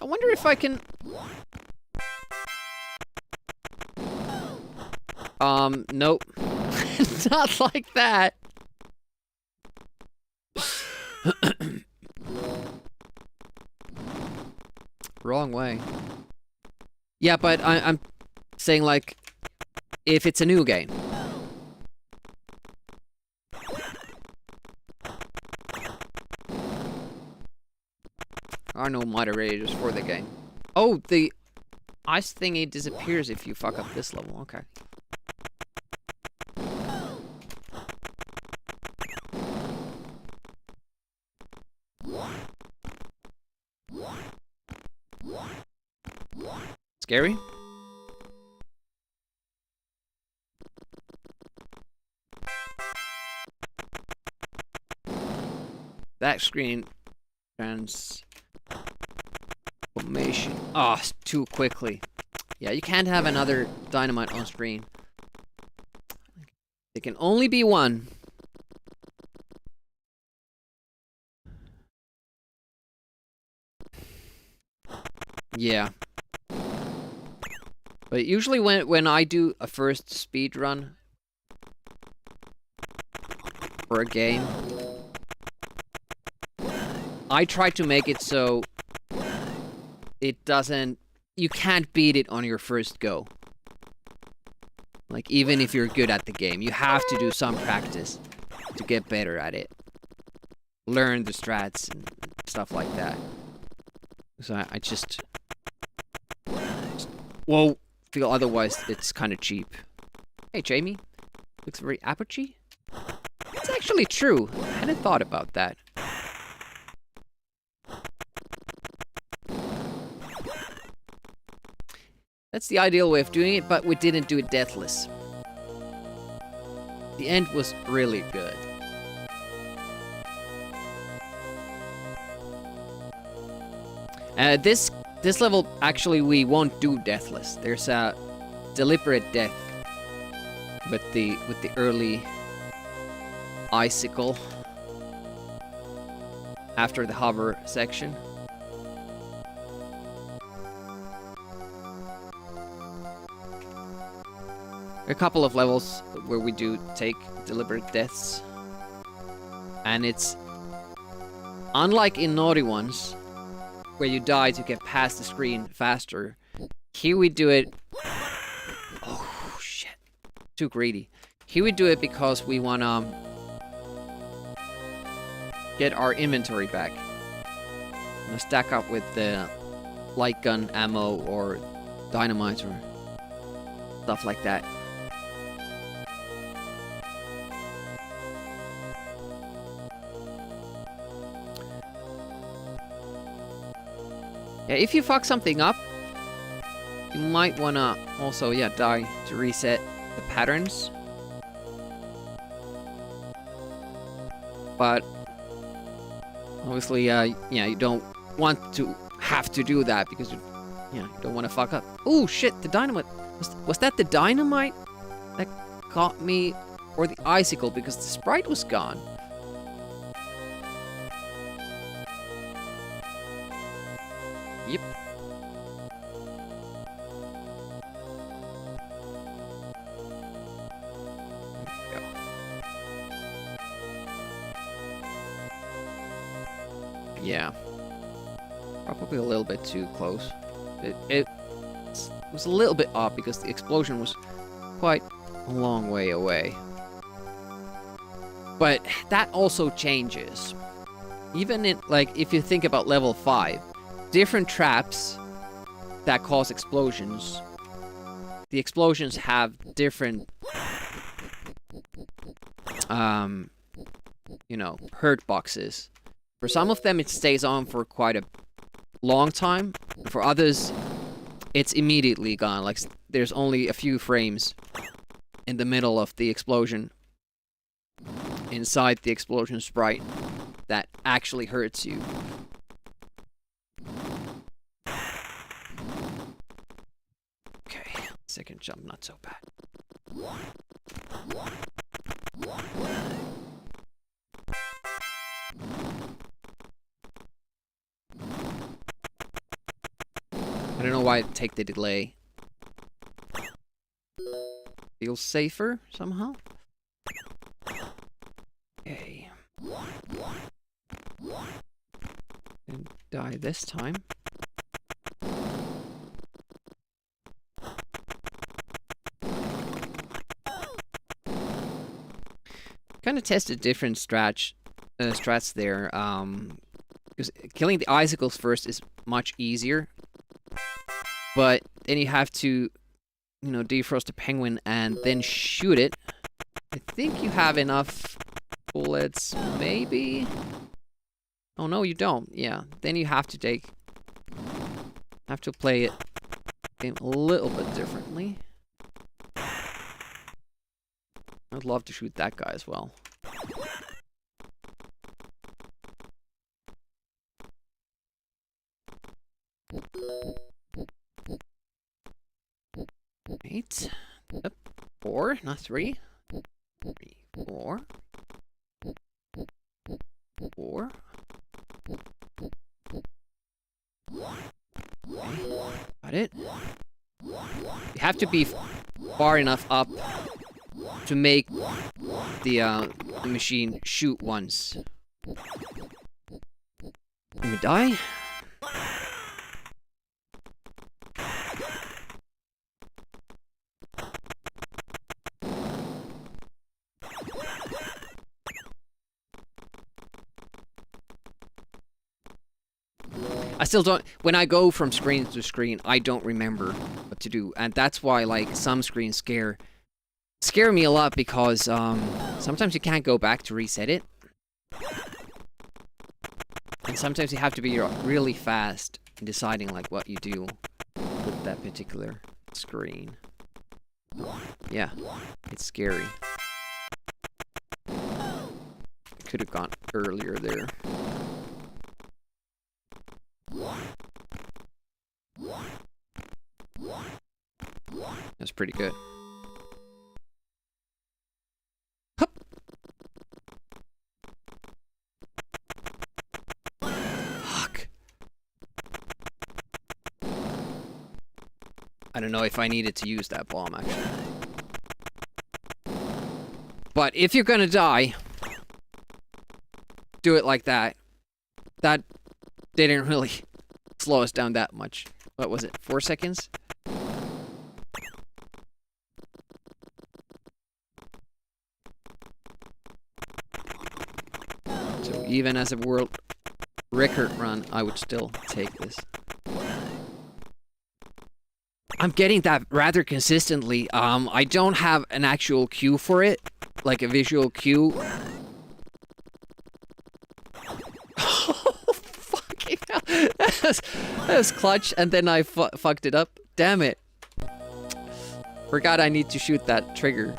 Speaker 1: I wonder if I can... Nope. Not like that. Wrong way. Yeah, but I'm saying, like, if it's a new game. There are no moderators for the game. Oh, the ice thingy disappears if you fuck up this level. Okay. Scary? That screen transformation. Ah, too quickly. Yeah, you can't have another dynamite on screen. It can only be one. Yeah. But usually when I do a first speed run for a game, I try to make it so it doesn't... You can't beat it on your first go. Like, even if you're good at the game, you have to do some practice to get better at it. Learn the strats and stuff like that. So I just whoa, feel otherwise it's kind of cheap. Hey, Jamie. Looks very apogee. It's actually true. I hadn't thought about that. That's the ideal way of doing it, but we didn't do it deathless. The end was really good. This level, actually, we won't do deathless. There's a deliberate death with the early icicle after the hover section. A couple of levels where we do take deliberate deaths, and it's unlike in Naughty Ones, where you die to get past the screen faster. Here we do it... Oh, shit. Too greedy. Here we do it because we want to get our inventory back. I'm gonna stack up with the light gun ammo or dynamite or stuff like that. Yeah, if you fuck something up, you might wanna also, yeah, die to reset the patterns. But obviously, yeah, you don't want to have to do that because you don't want to fuck up. Oh shit, the dynamite. Was that the dynamite that got me, or the icicle, because the sprite was gone? Yep. There we go. Yeah. Probably a little bit too close. It was a little bit off because the explosion was quite a long way away. But that also changes. Even in, like, if you think about level 5, different traps that cause explosions, the explosions have different, hurt boxes. For some of them, it stays on for quite a long time. For others, it's immediately gone. Like, there's only a few frames in the middle of the explosion, inside the explosion sprite, that actually hurts you. Okay, second jump, not so bad. I don't know why I take the delay. Feels safer somehow. Okay. And die this time. Kind of tested different strats there. Because killing the icicles first is much easier, but then you have to, you know, defrost a penguin and then shoot it. I think you have enough bullets, maybe. Oh no, you don't. Yeah, then you have to play it game a little bit differently. I'd love to shoot that guy as well. Eight. Yep. 4, not 3. 3, 4. 4. Okay. Got it. You have to be far enough up to make the machine shoot once. Let me die. I still don't, when I go from screen to screen, I don't remember what to do. And that's why, like, some screens scare me a lot, because sometimes you can't go back to reset it. And sometimes you have to be really fast in deciding, like, what you do with that particular screen. Yeah, it's scary. Could have gone earlier there. That's pretty good. Hup. Fuck. I don't know if I needed to use that bomb, actually. But if you're gonna die, do it like that. That didn't really slow us down that much. What was it, 4 seconds? So even as a world record run, I would still take this. I'm getting that rather consistently. I don't have an actual cue for it, like a visual cue. That was clutch, and then I fucked it up. Damn it. Forgot I need to shoot that trigger.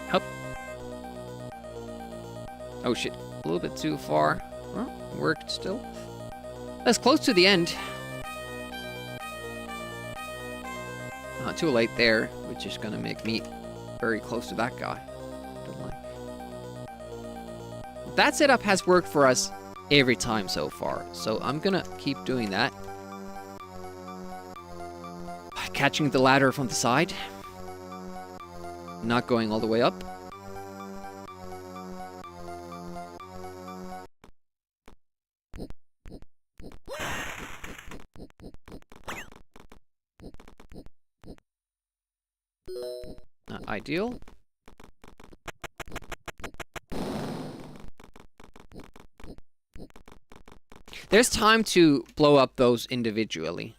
Speaker 1: Hup. Oh shit. A little bit too far. Well, worked still. That's close to the end. Not too late there, which is gonna make me very close to that guy. Don't like. That setup has worked for us every time so far, so I'm gonna keep doing that. Catching the ladder from the side. Not going all the way up. Not ideal. There's time to blow up those individually.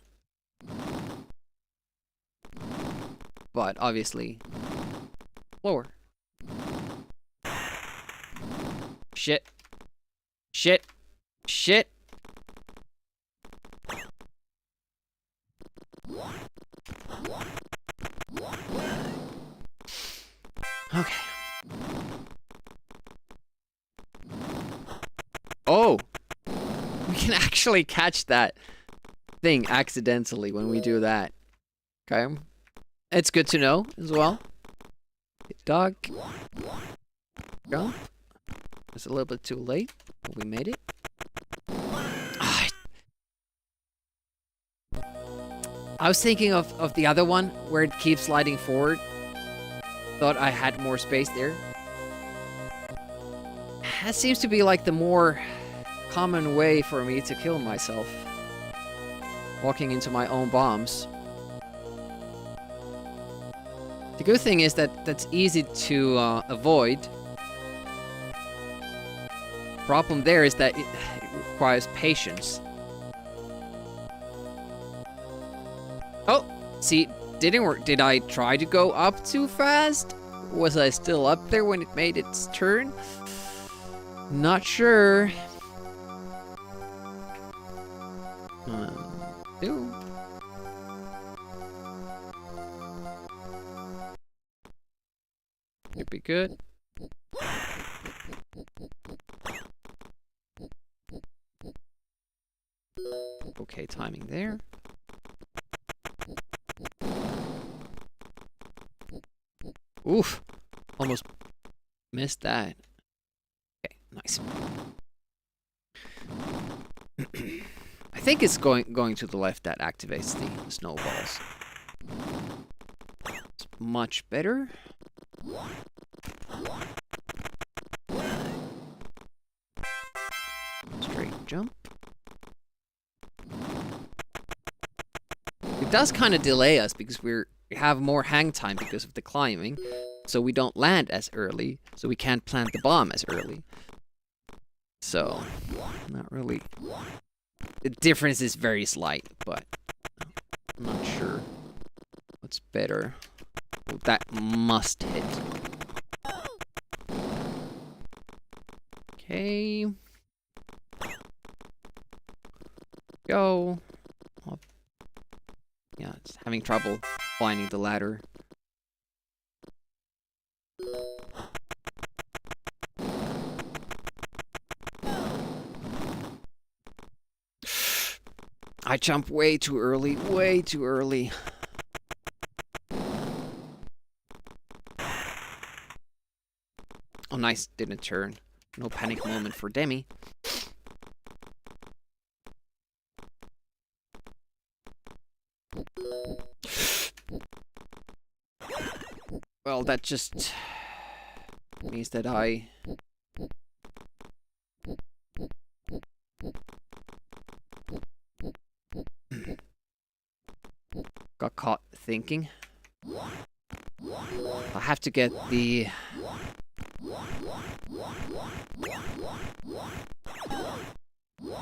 Speaker 1: But obviously, lower. Shit. Shit. Shit. Okay. Oh! We can actually catch that thing accidentally when we do that. Okay. It's good to know as well. Dog. Jump. It's a little bit too late, but we made it. I was thinking of the other one where it keeps sliding forward. Thought I had more space there. That seems to be like the more common way for me to kill myself. Walking into my own bombs. The good thing is that that's easy to avoid. Problem there is that it requires patience. Oh, see, didn't work. Did I try to go up too fast? Was I still up there when it made its turn? Not sure. Ew. Should be good. Okay, timing there. Oof. Almost missed that. Okay, nice. I think it's going to the left that activates the snowballs. It's much better. Straight jump. It does kind of delay us because we have more hang time because of the climbing, so we don't land as early, so we can't plant the bomb as early. So, not really. The difference is very slight, but I'm not sure what's better. Oh, that must hit. Okay. Go. Oh. Yeah, it's having trouble finding the ladder. I jumped way too early, way too early. Oh, nice, didn't turn. No panic moment for Demi. Well, that just means that I got caught thinking. I have to get the...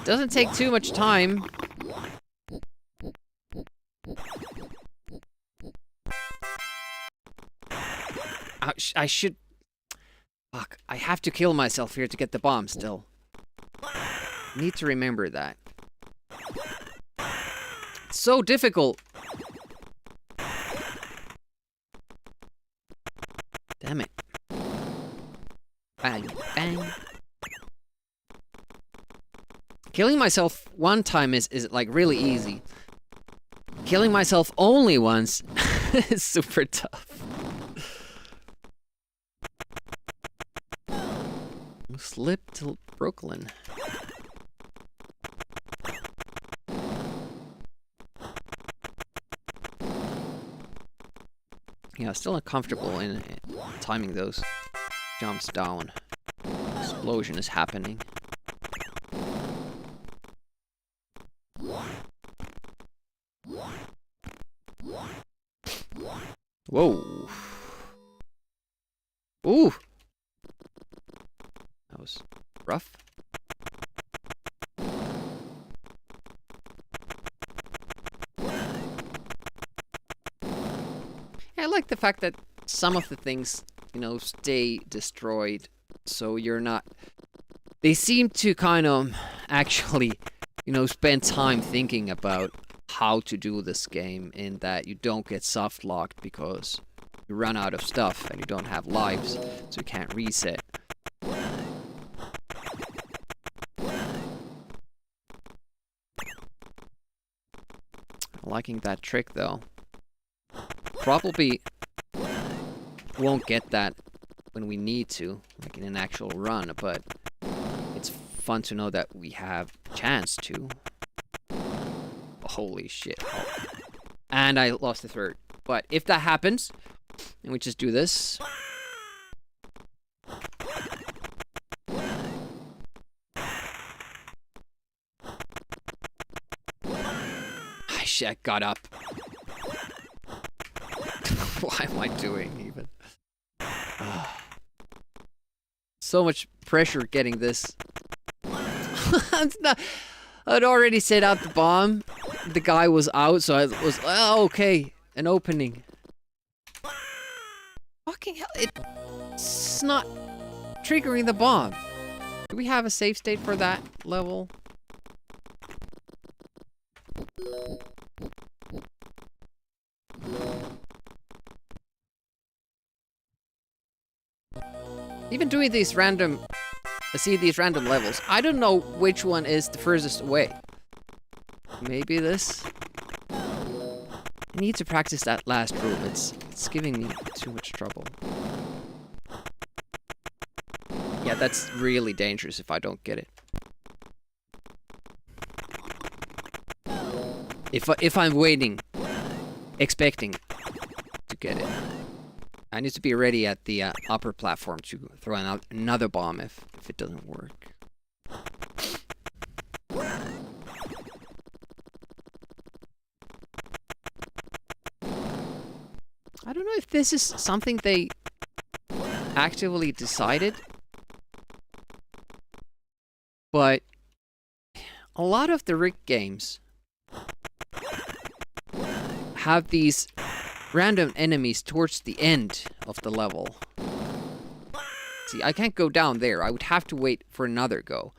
Speaker 1: Doesn't take too much time. I should... Fuck, I have to kill myself here to get the bomb still. Need to remember that. It's so difficult. Damn it. Bang, bang. Killing myself one time is like really easy. Killing myself only once is super tough. Slip to Brooklyn. Yeah, still uncomfortable in timing those jumps down. Explosion is happening. Whoa. Ooh. That was rough. I like the fact that some of the things, you know, stay destroyed, so you're not... They seem to kind of actually, you know, spend time thinking about how to do this game, in that you don't get soft locked because you run out of stuff and you don't have lives, so you can't reset. Liking that trick though. Probably won't get that when we need to, like in an actual run, but it's fun to know that we have a chance to. Holy shit. And I lost the third. But if that happens, and we just do this. I got up. Why am I doing even? So much pressure getting this. I'd already set out the bomb. The guy was out, so I was, oh, okay, an opening. Fucking hell, it's not triggering the bomb. Do we have a save state for that level? Even doing these random, these random levels, I don't know which one is the furthest away. Maybe this? I need to practice that last room. It's giving me too much trouble. Yeah, that's really dangerous if I don't get it. If I'm waiting, expecting to get it, I need to be ready at the upper platform to throw out another bomb if it doesn't work. I don't know if this is something they actively decided, but a lot of the Rick games have these random enemies towards the end of the level. See, I can't go down there. I would have to wait for another go.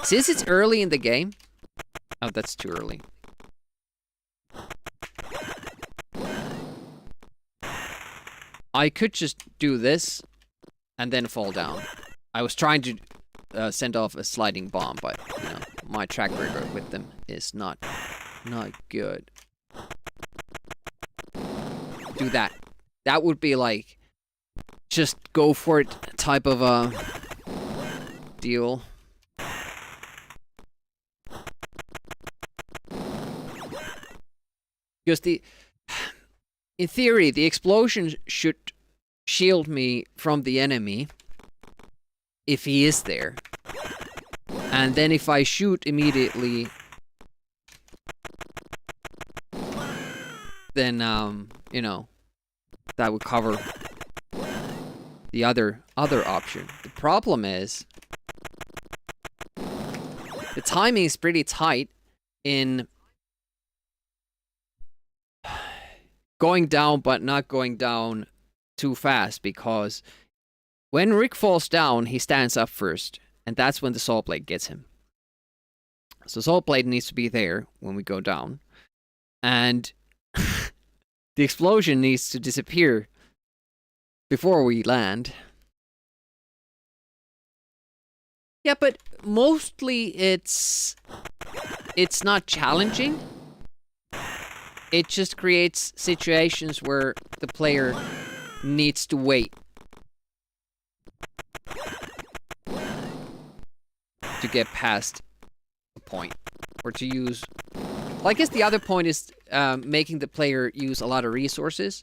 Speaker 1: Since it's early in the game... Oh, that's too early. I could just do this and then fall down. I was trying to send off a sliding bomb, but, you know, my track record with them is not good. Do that. That would be like just go for it type of a deal. Because in theory, the explosion should shield me from the enemy if he is there. And then if I shoot immediately, then, you know, that would cover the other option. The problem is the timing is pretty tight in going down but not going down too fast, because when Rick falls down, he stands up first, and that's when the saw blade gets him. So saw blade needs to be there when we go down, and the explosion needs to disappear before we land. Yeah, but mostly it's not challenging. It just creates situations where the player needs to wait to get past a point, or to use... Well, I guess the other point is making the player use a lot of resources.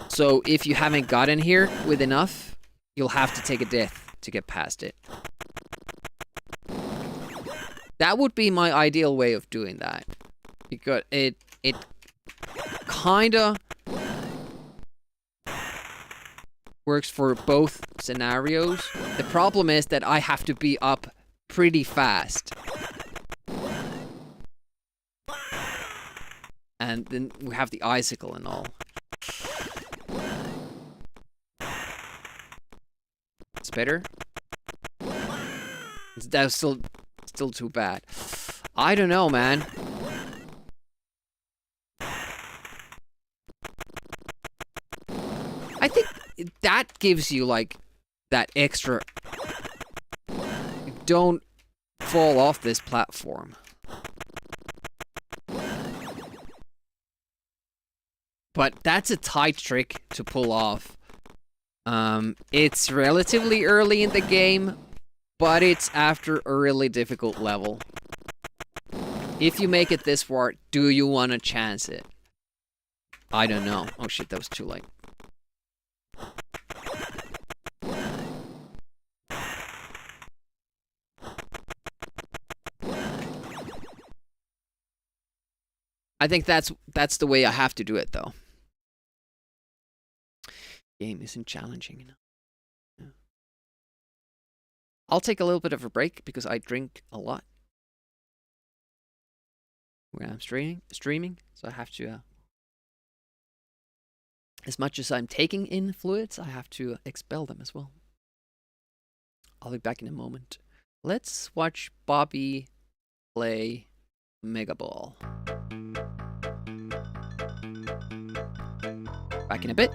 Speaker 1: So if you haven't gotten here with enough, you'll have to take a death to get past it. That would be my ideal way of doing that, because it kinda works for both scenarios. The problem is that I have to be up pretty fast. And then we have the icicle and all. It's better? That's still too bad. I don't know, man. I think that gives you, like, that extra... Don't fall off this platform. But that's a tight trick to pull off. It's relatively early in the game, but it's after a really difficult level. If you make it this far, do you want to chance it? I don't know. Oh shit, that was too late. I think that's the way I have to do it, though. Game isn't challenging enough. Yeah. I'll take a little bit of a break because I drink a lot when I'm streaming, so I have to. As much as I'm taking in fluids, I have to expel them as well. I'll be back in a moment. Let's watch Bobby play Mega Ball. Back in a bit.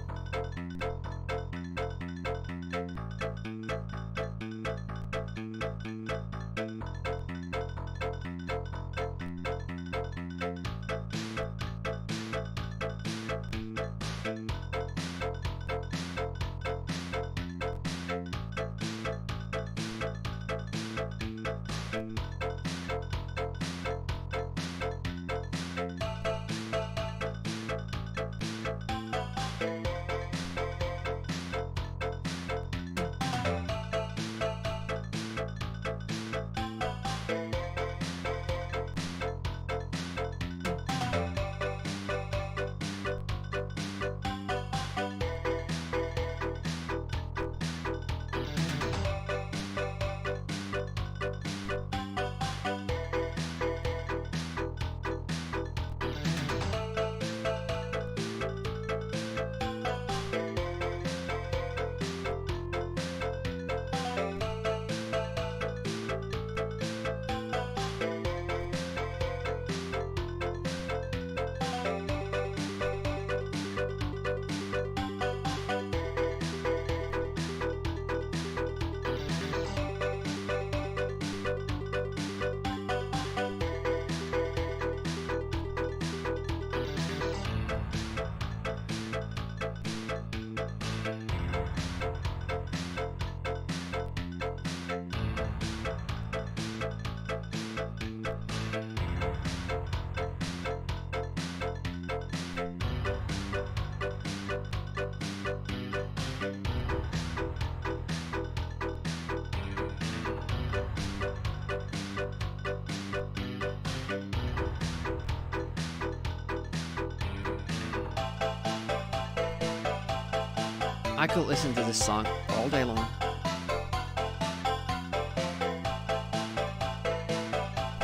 Speaker 1: I could listen to this song all day long.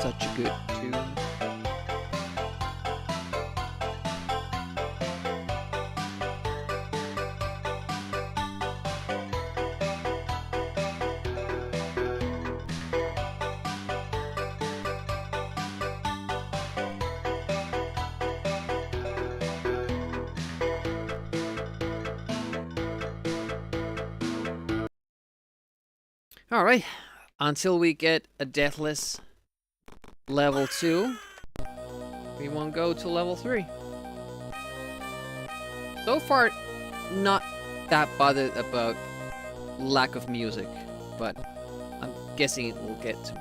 Speaker 1: Such a good tune. Alright, until we get a deathless level 2, we won't go to level 3. So far, not that bothered about lack of music, but I'm guessing it will get to me.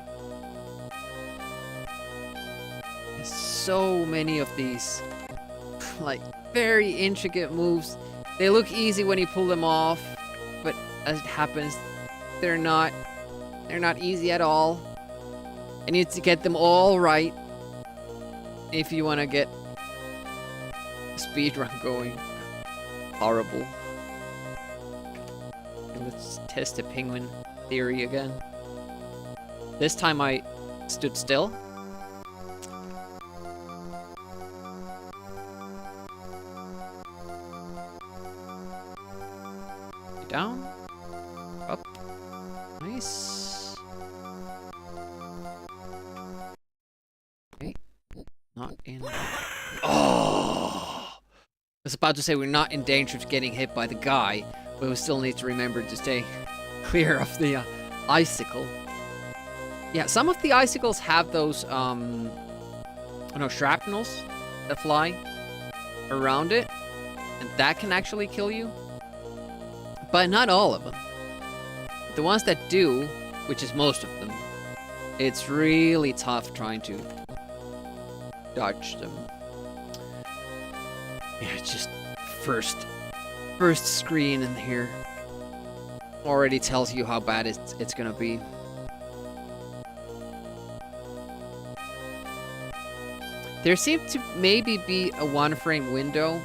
Speaker 1: There's so many of these, like, very intricate moves. They look easy when you pull them off, but as it happens, they're not easy at all. And you need to get them all right if you want to get a speedrun going. Horrible. And let's test the penguin theory again. This time I stood still. Down. Up. Nice. Okay. Not in. Oh! I was about to say we're not in danger of getting hit by the guy, but we still need to remember to stay clear of the icicle. Yeah, some of the icicles have those, shrapnels that fly around it, and that can actually kill you. But not all of them. The ones that do, which is most of them, it's really tough trying to dodge them. Yeah, it's just first screen in here already tells you how bad it's gonna be. There seemed to maybe be a 1-frame window,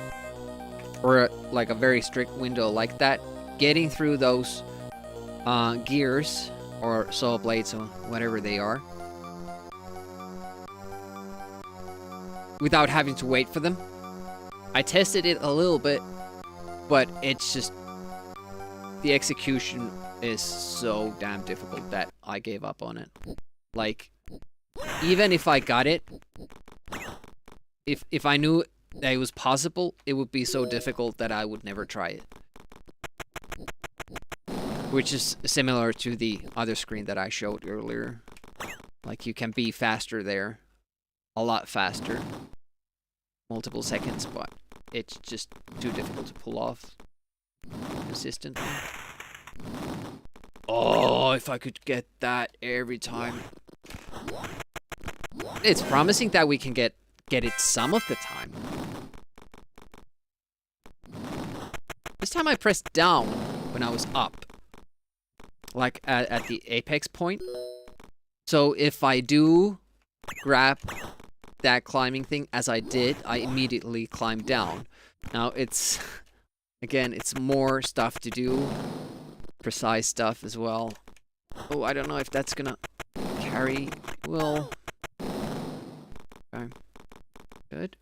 Speaker 1: or like a very strict window like that, getting through those gears or saw blades or whatever they are, without having to wait for them. I tested it a little bit, but it's just, the execution is so damn difficult that I gave up on it. Like, even if I got it, if I knew that it was possible, it would be so difficult that I would never try it. Which is similar to the other screen that I showed earlier. Like, you can be faster there. A lot faster. Multiple seconds, but it's just too difficult to pull off consistently. Oh, if I could get that every time. It's promising that we can get it some of the time. This time I pressed down when I was up. Like at the apex point. So if I do grab that climbing thing as I did, I immediately climb down. Now it's, again, it's more stuff to do. Precise stuff as well. Oh, I don't know if that's gonna carry. Well, okay. Good.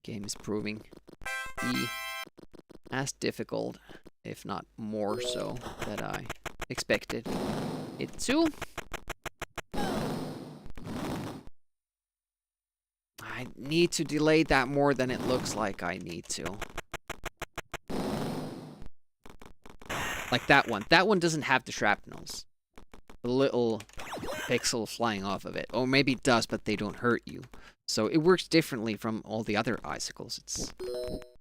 Speaker 1: Game is proving to be as difficult, if not more so, than I expected it to. I need to delay that more than it looks like I need to. Like that one. That one doesn't have the shrapnels. The little pixel flying off of it. Or maybe it does, but they don't hurt you. So it works differently from all the other icicles. It's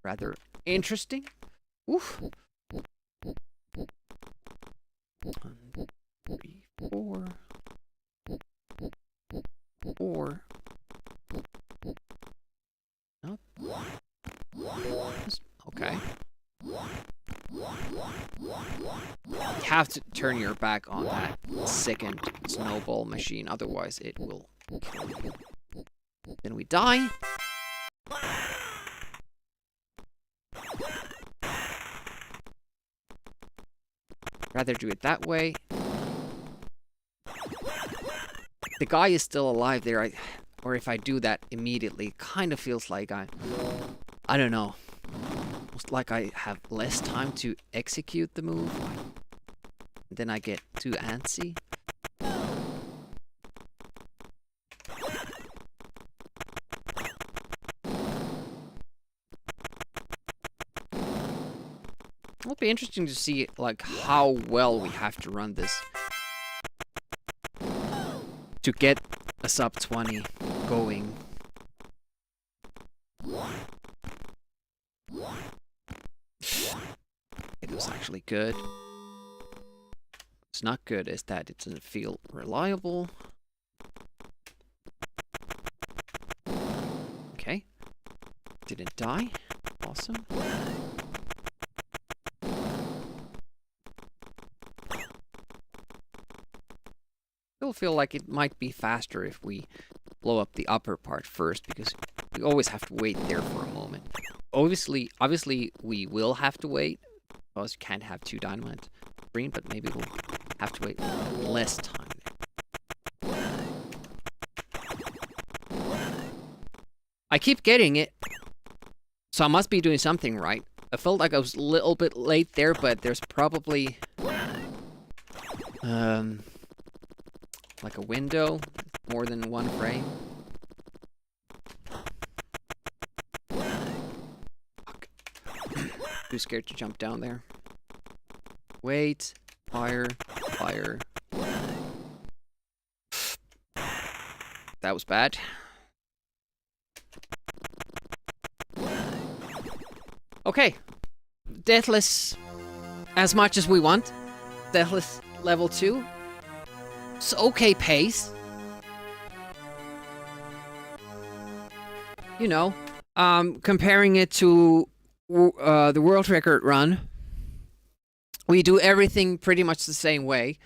Speaker 1: rather interesting. Oof. 1, 3, 4. 4. Nope. Okay. You have to turn your back on that second snowball machine, otherwise it will kill you. Then we die. Rather do it that way. The guy is still alive there, or if I do that immediately, kind of feels like I don't know. Almost like I have less time to execute the move. Then I get too antsy. It'll be interesting to see like how well we have to run this to get a sub 20 going. It was actually good. What's not good is that it doesn't feel reliable. Okay. Didn't die. Awesome. Still feel like it might be faster if we blow up the upper part first, because we always have to wait there for a moment. Obviously we will have to wait, because you can't have 2 dynamite green, but maybe we'll have to wait less time. I keep getting it, so I must be doing something right. I felt like I was a little bit late there, but there's probably like a window, more than 1 frame. Fuck. Too scared to jump down there. Wait, fire, fire. That was bad. Okay, Deathless as much as we want. Deathless level 2. It's okay pace. You know, comparing it to the world record run, we do everything pretty much the same way.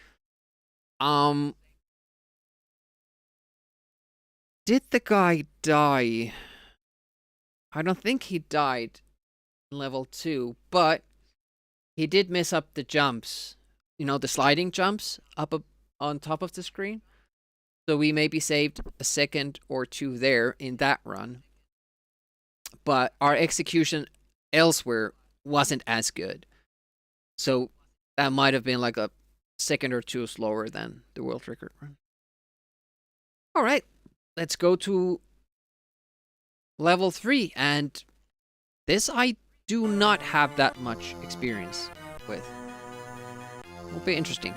Speaker 1: Did the guy die? I don't think he died in level 2, but he did mess up the jumps. You know, the sliding jumps up on top of the screen. So we maybe saved a second or two there in that run. But our execution elsewhere wasn't as good. So that might have been like a second or two slower than the world record run. All right, let's go to level 3. And this I do not have that much experience with. Will be interesting.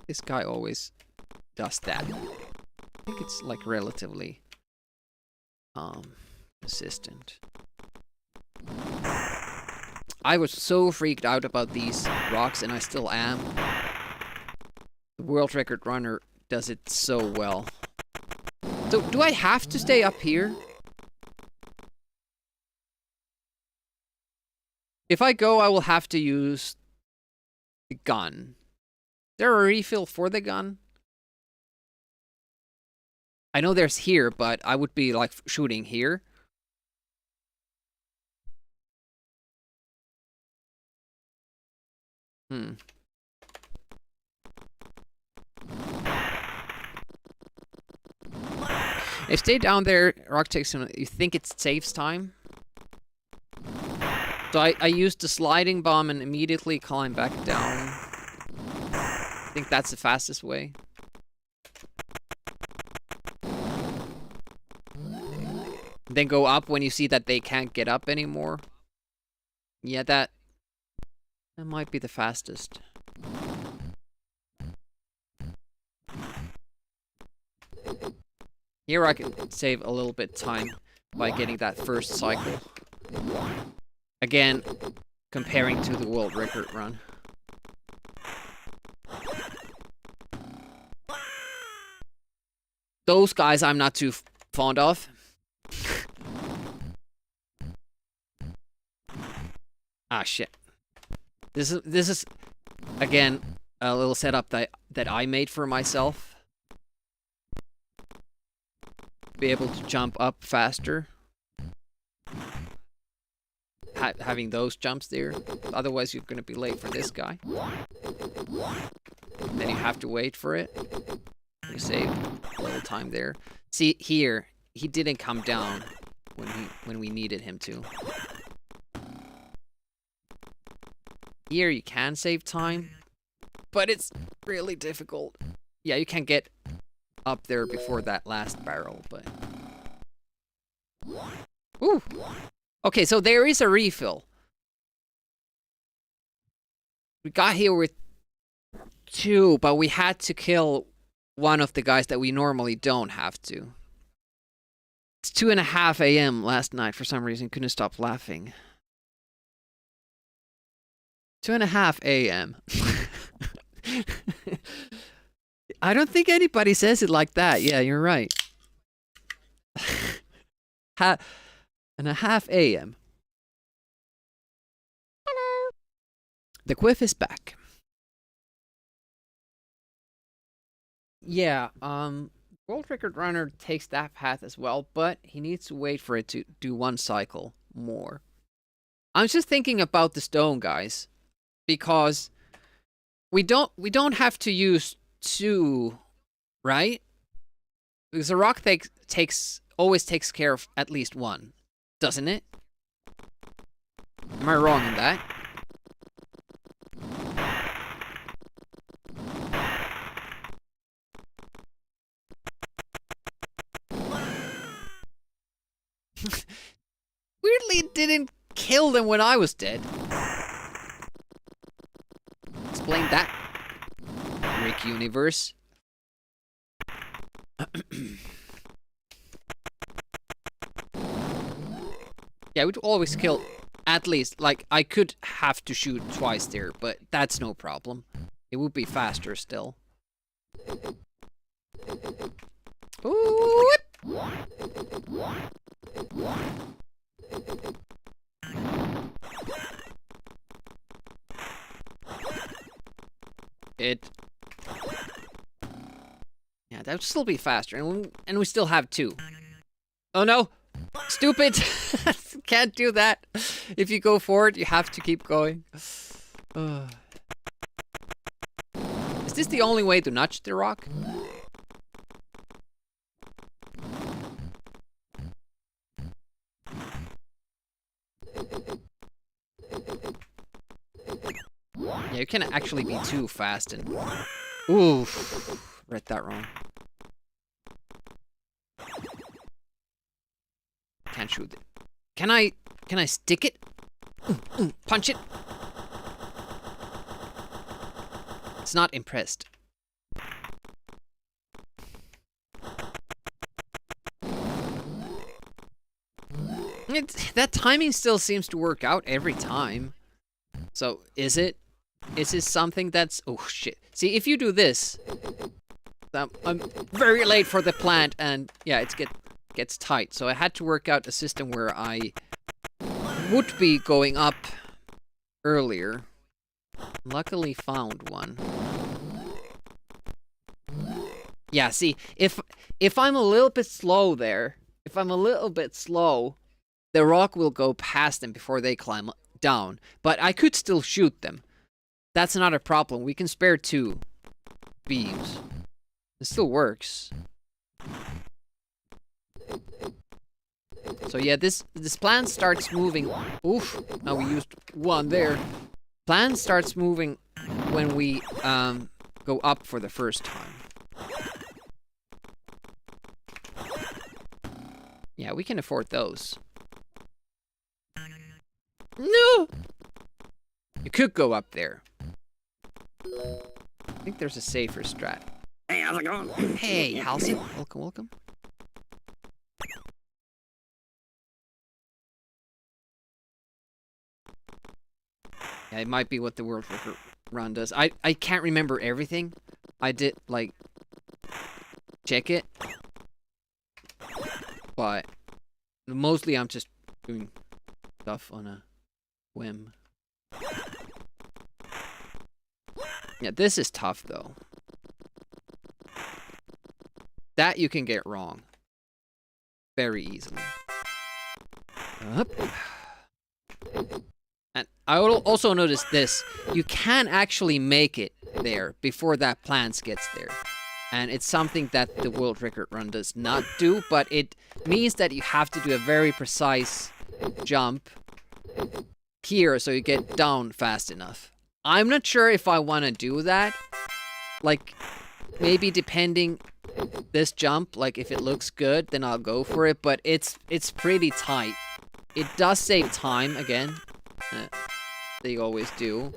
Speaker 1: This guy always does that. I think it's like relatively consistent. I was so freaked out about these rocks, and I still am. The world record runner does it so well. So, do I have to stay up here? If I go, I will have to use the gun. Is there a refill for the gun? I know there's here, but I would be like shooting here. If stay down there, rock takes him. You think it saves time? So I used the sliding bomb and immediately climb back down. I think that's the fastest way. Then go up when you see that they can't get up anymore. Yeah, that might be the fastest. Here I can save a little bit time by getting that first cycle. Again, comparing to the world record run. Those guys I'm not too fond of. Ah, shit. This is again a little setup that I made for myself. Be able to jump up faster. Having those jumps there. Otherwise you're gonna be late for this guy. And then you have to wait for it. You save a little time there. See here, he didn't come down when we needed him to. Here you can save time, but it's really difficult. Yeah, you can get up there before that last barrel, but... Ooh! Okay, so there is a refill. We got here with 2, but we had to kill one of the guys that we normally don't have to. It's 2:30 a.m. last night for some reason. Couldn't stop laughing. 2:30 a.m. I don't think anybody says it like that. Yeah, you're right. 2:30 a.m. Hello. The quiff is back. Yeah, World Record Runner takes that path as well, but he needs to wait for it to do one cycle more. I'm just thinking about the stone guys, because we don't have to use 2, right? Because the rock always takes care of at least 1, doesn't it? Am I wrong in that? Weirdly didn't kill them when I was dead. Explain that, Rick Universe. Yeah, we'd always kill at least, like, I could have to shoot twice there, but that's no problem. It would be faster still. Ooh, yeah, that would still be faster, and we still have 2. Oh no! Stupid! Can't do that. If you go forward, you have to keep going. Is this the only way to nudge the rock? Yeah, you can actually be too fast and... Oof. Read that wrong. Can't shoot it. Can I stick it? Punch it? It's not impressed. That timing still seems to work out every time. So, is it? Is this something that's... Oh, shit. See, if you do this... I'm very late for the plant, and yeah, it gets tight. So I had to work out a system where I would be going up earlier. Luckily found one. Yeah, see, if I'm a little bit slow there, the rock will go past them before they climb down. But I could still shoot them. That's not a problem. We can spare 2 beams. It still works. So yeah, this plan starts moving. Oof! Now we used 1 there. Plan starts moving when we go up for the first time. Yeah, we can afford those. No! You could go up there. I think there's a safer strat.
Speaker 3: Hey, how's it going?
Speaker 1: Hey, Halsey. Welcome, welcome. Yeah, it might be what the World Record run does. I can't remember everything. I did, like, check it. But mostly I'm just doing stuff on a whim. Yeah, this is tough, though. That you can get wrong. Very easily. Up. And I will also notice this. You can actually make it there before that plant gets there. And it's something that the world record run does not do, but it means that you have to do a very precise jump here so you get down fast enough. I'm not sure if I want to do that. Like, maybe depending this jump, like if it looks good, then I'll go for it, but it's pretty tight. It does save time again. They always do.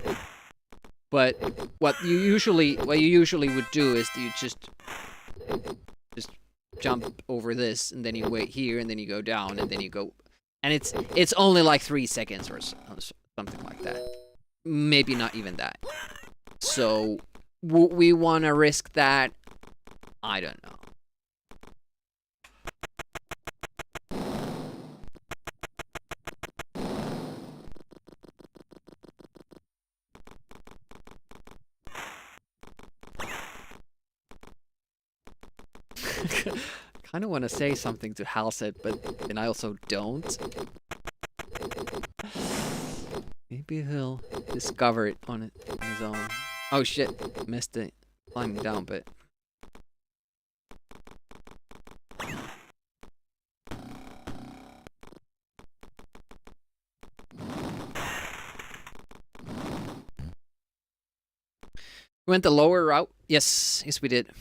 Speaker 1: But what you usually would do is you just jump over this, and then you wait here, and then you go down, and then you go, and it's only like 3 seconds or something like that. Maybe not even that. So we want to risk that? I don't know. Kind of want to say something to Halset, but then I also don't. Maybe he'll discover it on his own. Oh shit, missed it climbing down, but... We went the lower route. Yes, we did.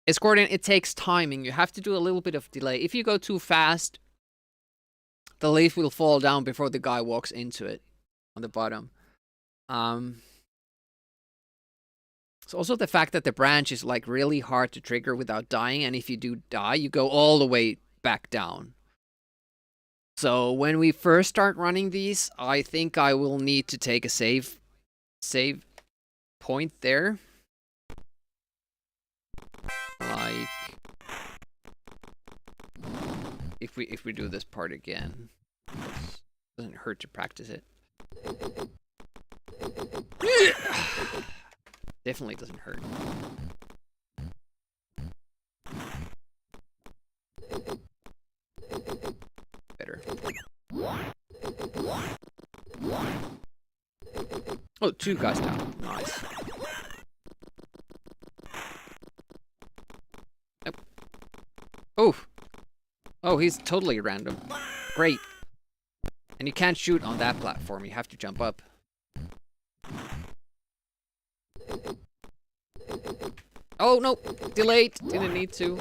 Speaker 1: Escorting, it takes timing. You have to do a little bit of delay. If you go too fast, the leaf will fall down before the guy walks into it on the bottom. It's also the fact that the branch is like really hard to trigger without dying, and if you do die, you go all the way back down. So when we first start running these, I think I will need to take a save point there. Like if we do this part again, it doesn't hurt to practice it. Definitely doesn't hurt. Better. Oh, 2 guys down. Nice. Oh. Oh, he's totally random. Great. And you can't shoot on that platform. You have to jump up. Oh, no. Delayed. Didn't need to.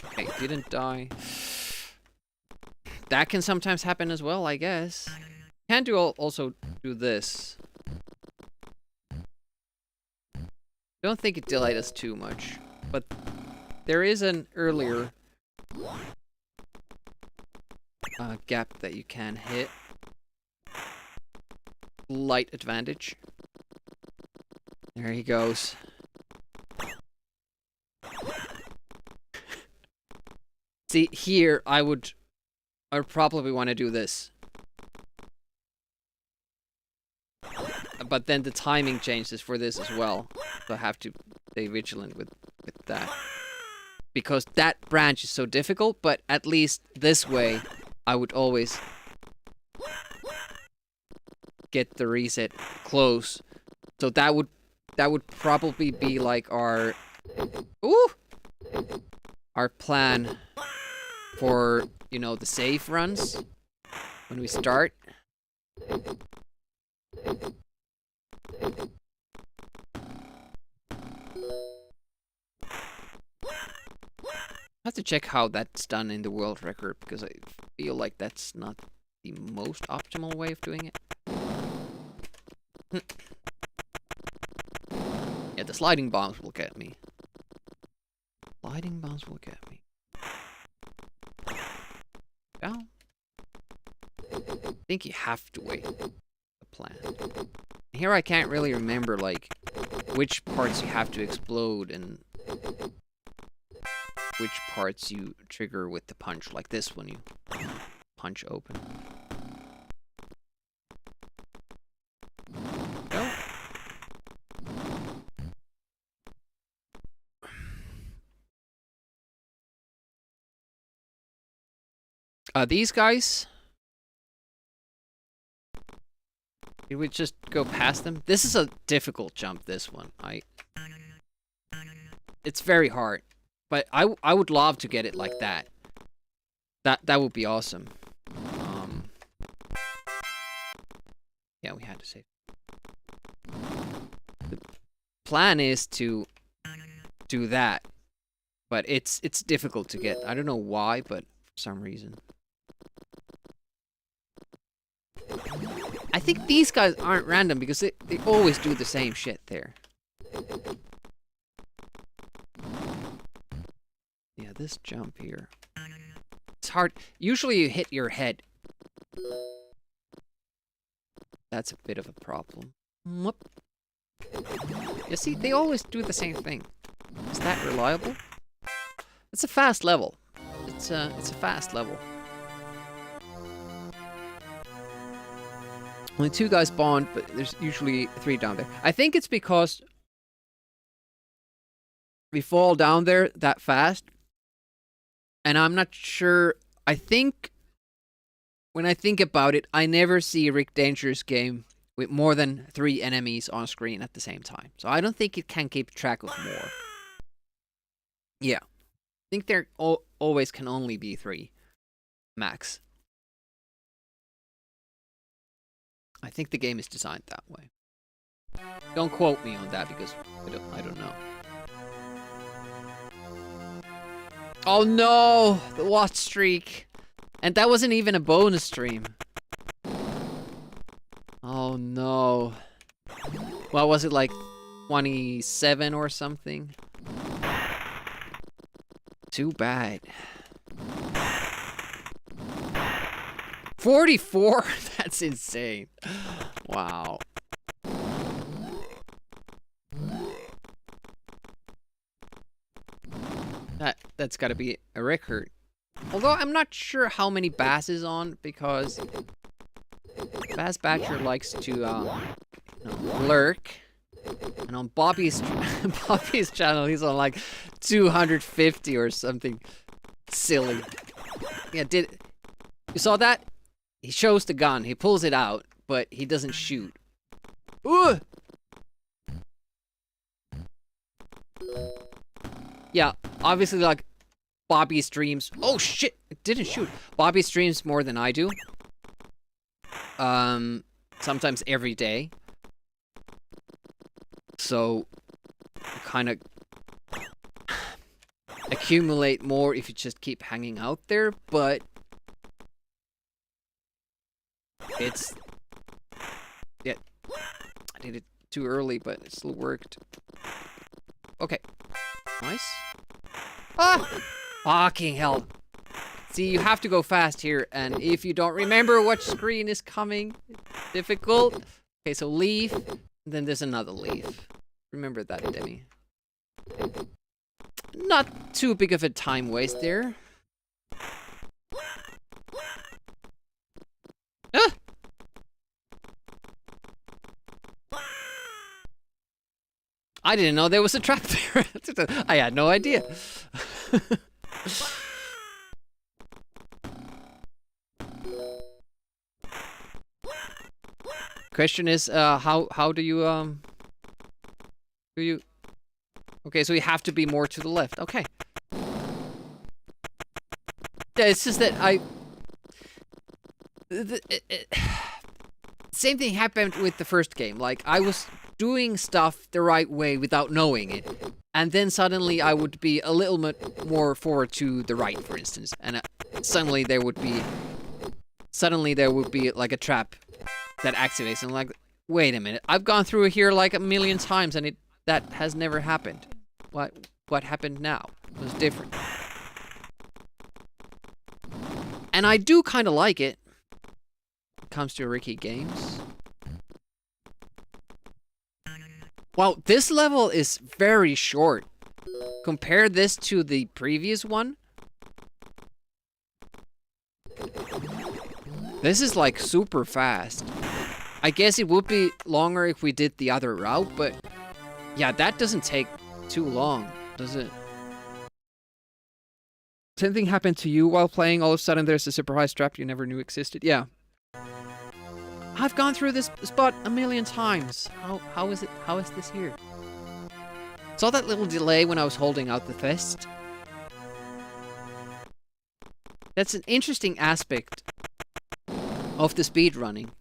Speaker 1: Okay, didn't die. That can sometimes happen as well, I guess. Can do also do this. Don't think it delayed us too much, but there is an earlier gap that you can hit. Light advantage. There he goes. See, here I would probably want to do this. But then the timing changes for this as well. So I have to stay vigilant with that. Because that branch is so difficult, but at least this way I would always get the reset close. So that would probably be like our plan for, you know, the safe runs when we start. I have to check how that's done in the world record, because I feel like that's not the most optimal way of doing it. Yeah, the sliding bombs will get me. Sliding bombs will get me. Yeah. I think you have to wait the plan. Here I can't really remember, like, which parts you have to explode and which parts you trigger with the punch. Like this one, you punch open. Go. These guys, did we just go past them? This is a difficult jump, this one. It's very hard. But I would love to get it like that. That would be awesome. Yeah, we had to save. The plan is to do that, but it's difficult to get. I don't know why, but for some reason. I think these guys aren't random because they always do the same shit there. Yeah, this jump here. It's hard. Usually you hit your head. That's a bit of a problem. Whoop. You see, they always do the same thing. Is that reliable? It's a fast level. It's a fast level. Only 2 guys spawned, but there's usually 3 down there. I think it's because we fall down there that fast. And I'm not sure. I think when I think about it, I never see a Rick Dangerous game with more than 3 enemies on screen at the same time. So I don't think it can keep track of more. Yeah. I think there always can only be 3 max. I think the game is designed that way. Don't quote me on that because I don't know. Oh no! The watch streak! And that wasn't even a bonus stream. Oh no. What was it, like 27 or something. Too bad. 44? That's insane. Wow. That's gotta be a record. Although I'm not sure how many Bass is on, because Bass Batcher likes to lurk. And on Bobby's Bobby's channel, he's on like 250 or something silly. Yeah, you saw that? He shows the gun, he pulls it out, but he doesn't shoot. Ooh! Yeah, obviously, like, Bobby streams. Oh shit! It didn't shoot. Bobby streams more than I do. Sometimes every day. So, you kind of accumulate more if you just keep hanging out there, but it's... Yeah, I did it too early, but it still worked. Okay. Nice. Ah! Fucking hell. See, you have to go fast here, and if you don't remember what screen is coming, it's difficult. Okay, so leaf, and then there's another leaf. Remember that, Demi. Not too big of a time waste there. Ah! I didn't know there was a trap there. I had no idea. Question is, how do you, okay, so you have to be more to the left. Okay. Yeah, it's just that same thing happened with the first game. Like, I was doing stuff the right way without knowing it. And then suddenly I would be a little bit more forward to the right, for instance. And suddenly there would be like a trap that activates. And I'm like, wait a minute, I've gone through here like a million times and that has never happened. What happened now? It was different. And I do kind of like it. When it comes to Ricky games. Wow, this level is very short. Compare this to the previous one. This is like super fast. I guess it would be longer if we did the other route, but yeah, that doesn't take too long, does it? Same thing happened to you while playing. All of a sudden there's a surprise trap you never knew existed. Yeah. I've gone through this spot a million times. How is this here? Saw that little delay when I was holding out the fist. That's an interesting aspect of the speedrunning.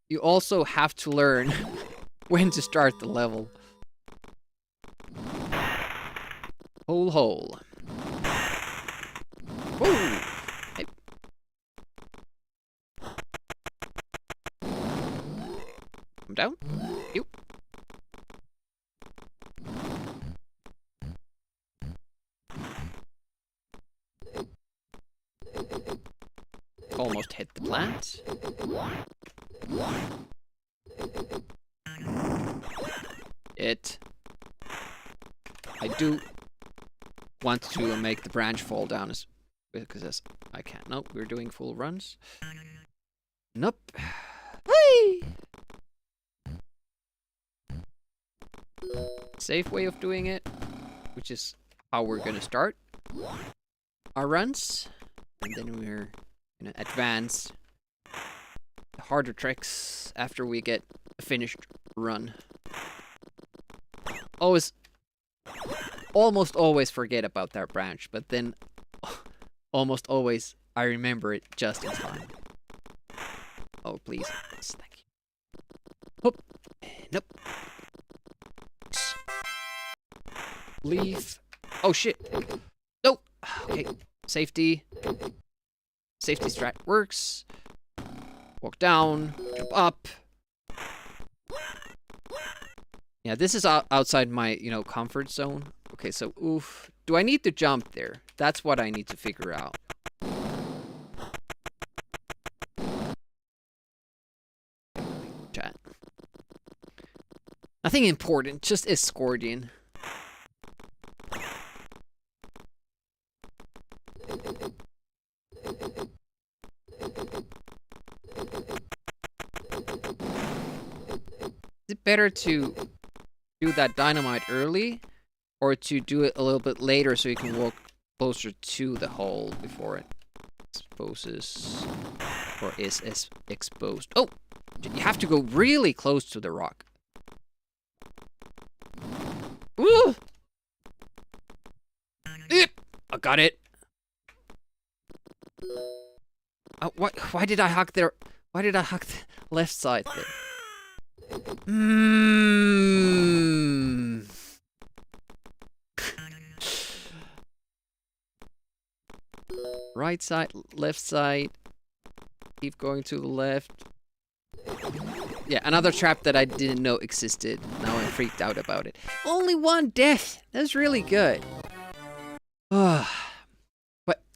Speaker 1: You also have to learn when to start the level. Hole. Whoa! Hey. Come down. You. Almost hit the plant. I do want to make the branch fall down because I can't. Nope, we're doing full runs. Nope. Hey! Safe way of doing it, which is how we're gonna start our runs, and then we're gonna advance the harder tricks after we get a finished run. Almost always forget about that branch, but then almost always I remember it just in time. Oh, please. Yes, thank you. Hoop. Nope. Leave. Oh, shit. Nope. Okay. Safety. Safety strat works. Walk down. Jump up. Yeah, this is outside my, comfort zone. Okay, so oof. Do I need to jump there? That's what I need to figure out. Chat. Nothing important, just escorting. Is it better to do that dynamite early, or to do it a little bit later so you can walk closer to the hole before it exposes, or is exposed? Oh! You have to go really close to the rock. Ooh! I got it. Why did I hack there? Why did I hack the left side there? Right side, left side. Keep going to the left. Yeah, another trap that I didn't know existed. Now I'm freaked out about it. Only one death. That's really good. But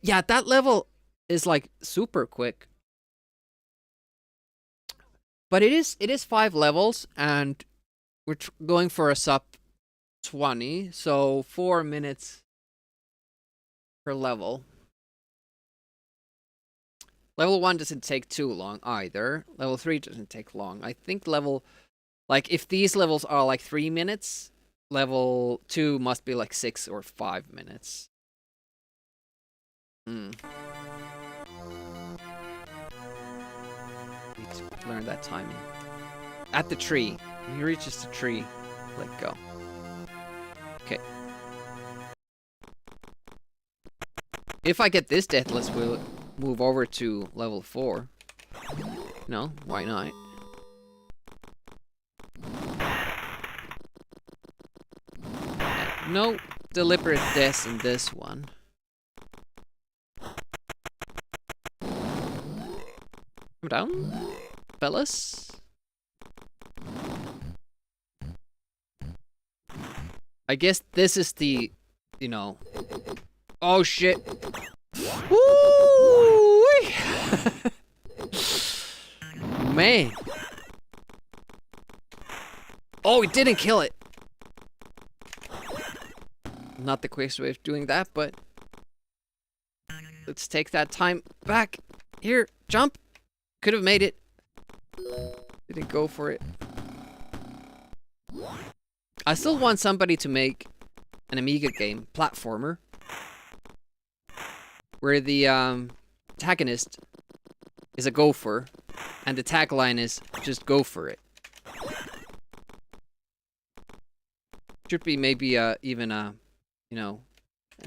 Speaker 1: yeah, that level is like super quick. But it is 5 levels, and we're going for a sub 20, so 4 minutes per level. Level 1 doesn't take too long either. Level 3 doesn't take long. I think if these levels are like 3 minutes, level 2 must be like 6 or 5 minutes. Need to learn that timing. At the tree. When he reaches the tree, let go. Okay. If I get this deathless, we'll move over to level 4. No, why not? No deliberate deaths in this one. Come down, fellas. I guess this is the, oh shit. Woo! Man. Oh, it didn't kill it. Not the quickest way of doing that, but let's take that time back. Here, jump. Could have made it. Didn't go for it. I still want somebody to make an Amiga game, platformer, where the antagonist is a gopher, and the tagline is just go for it. Should be maybe even a, an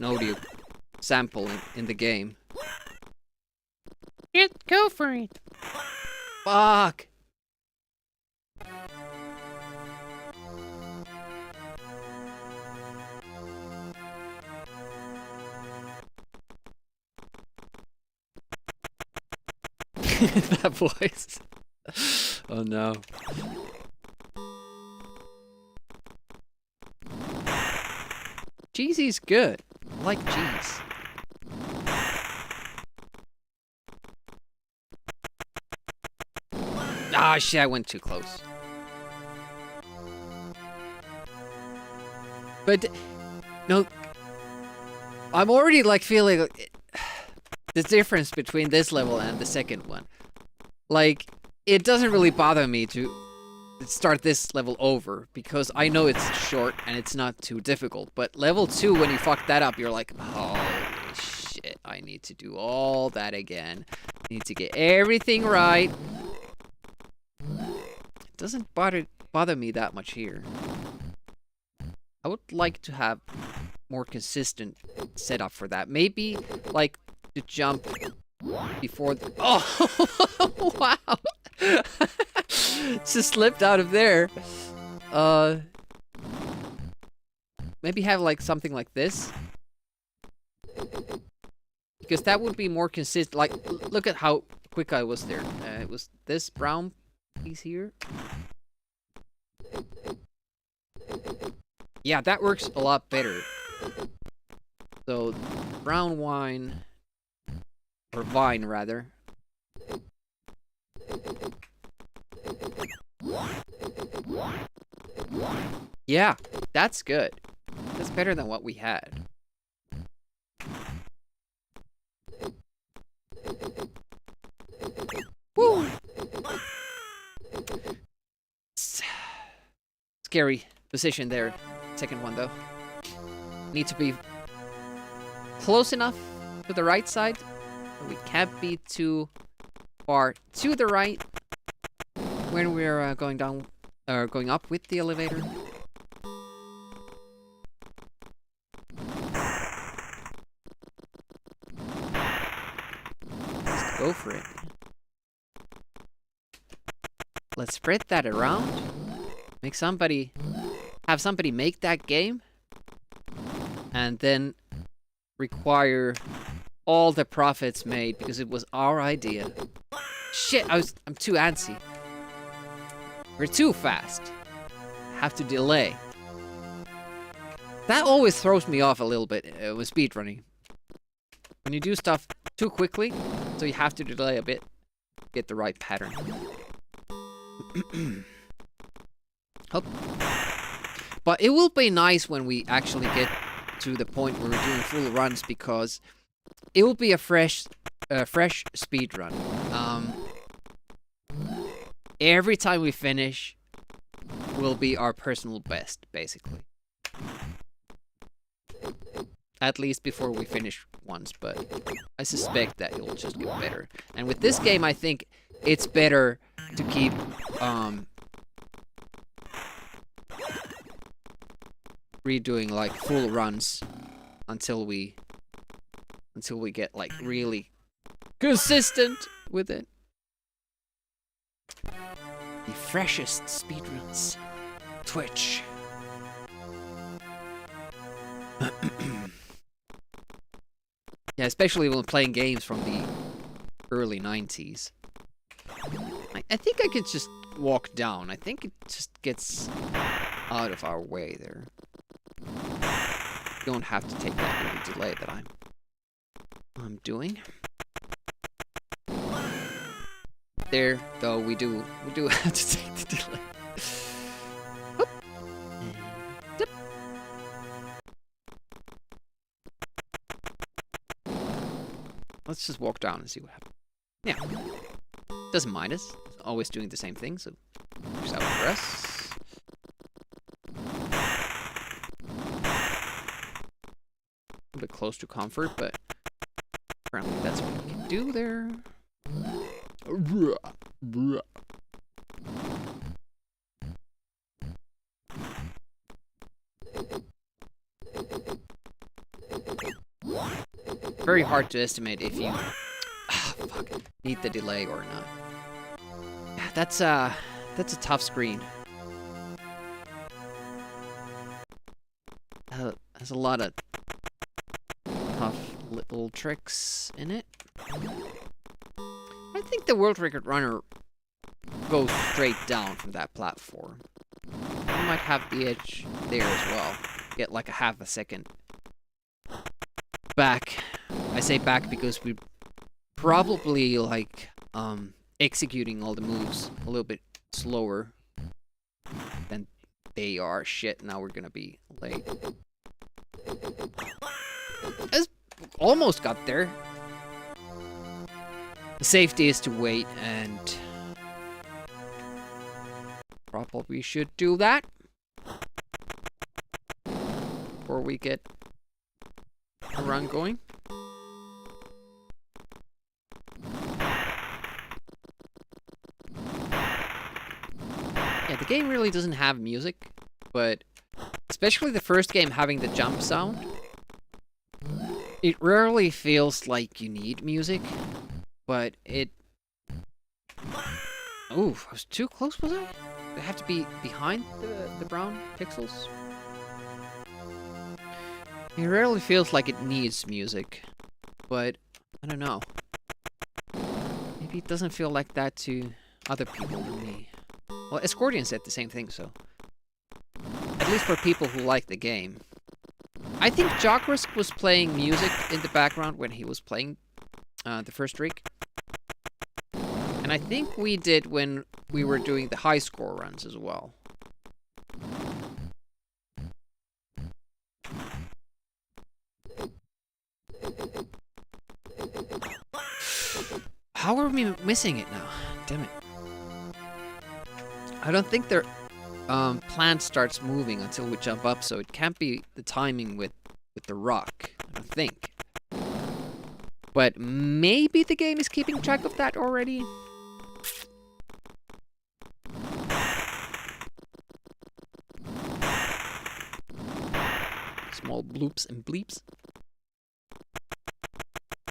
Speaker 1: audio sample in the game. Go for it. Fuck. That voice. Oh no. Cheesy's good. I like cheese. Ah, shit, I went too close. But, no, I'm already like feeling the difference between this level and the second one. Like, it doesn't really bother me to start this level over, because I know it's short and it's not too difficult. But level 2, when you fuck that up, you're like, holy shit, I need to do all that again. I need to get everything right. It doesn't bother me that much here. I would like to have more consistent setup for that. Maybe, like, to jump before the... Oh! Wow! Just slipped out of there. Maybe have, like, something like this. Because that would be more consistent. Like, look at how quick I was there. It was this brown piece here. Yeah, that works a lot better. So, brown wine, or vine rather. Yeah, that's good. That's better than what we had. Woo! Scary position there. Second one though. Need to be close enough to the right side. But we can't be too far to the right when we're going down or going up with the elevator. Just go for it. Let's spread that around. Have somebody make that game, and then require all the profits made because it was our idea. Shit, I'm too antsy. We're too fast. Have to delay. That always throws me off a little bit with speedrunning. When you do stuff too quickly, so you have to delay a bit, get the right pattern. Hop. But it will be nice when we actually get to the point where we're doing full runs, because it will be a fresh speed run. Every time we finish will be our personal best, basically. At least before we finish once, but I suspect that it will just get better. And with this game, I think it's better to keep redoing like full runs until we get like really consistent with it. The freshest speedruns. Twitch. Yeah, especially when playing games from the early 90s. I think I could just walk down. I think it just gets out of our way there. Don't have to take that little delay that I'm doing. There, though, we do have to take the delay. Oop. Dip. Let's just walk down and see what happens. Yeah. Doesn't mind us. It's always doing the same thing, so works out for us. A bit close to comfort, but apparently that's what we can do there. Very hard to estimate if you need the delay or not. Yeah, that's a tough screen. Has a lot of tough little tricks in it. I think the world record runner goes straight down from that platform. You might have the edge there as well. Get like a half a second back. I say back because we probably like executing all the moves a little bit slower than they are. Shit, now we're gonna be late. Almost got there. The safety is to wait, and probably should do that before we get a run going. Yeah, the game really doesn't have music, but especially the first game having the jump sound, it rarely feels like you need music, but it... Ooh, I was too close, was I? Did I have to be behind the brown pixels? It rarely feels like it needs music, but I don't know. Maybe it doesn't feel like that to other people than me. Well, Escordian said the same thing, so... At least for people who like the game. I think Jokrisk was playing music in the background when he was playing the first streak. And I think we did when we were doing the high score runs as well. How are we missing it now? Damn it. I don't think their plant starts moving until we jump up, so it can't be the timing with the rock, I don't think. But maybe the game is keeping track of that already? Small bloops and bleeps.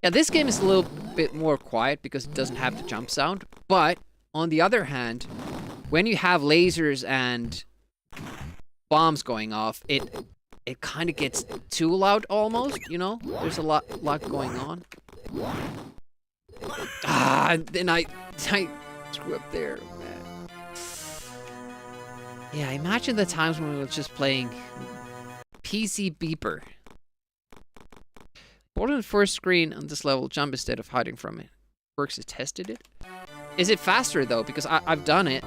Speaker 1: Yeah, this game is a little bit more quiet because it doesn't have the jump sound. But, on the other hand, when you have lasers and bombs going off, it kind of gets too loud almost, you know? There's a lot going on. And then I screw up there, man. Yeah, imagine the times when we were just playing PC Beeper. Bottom first screen on this level, jump instead of hiding from it. Works has tested it. Is it faster though? Because I've done it.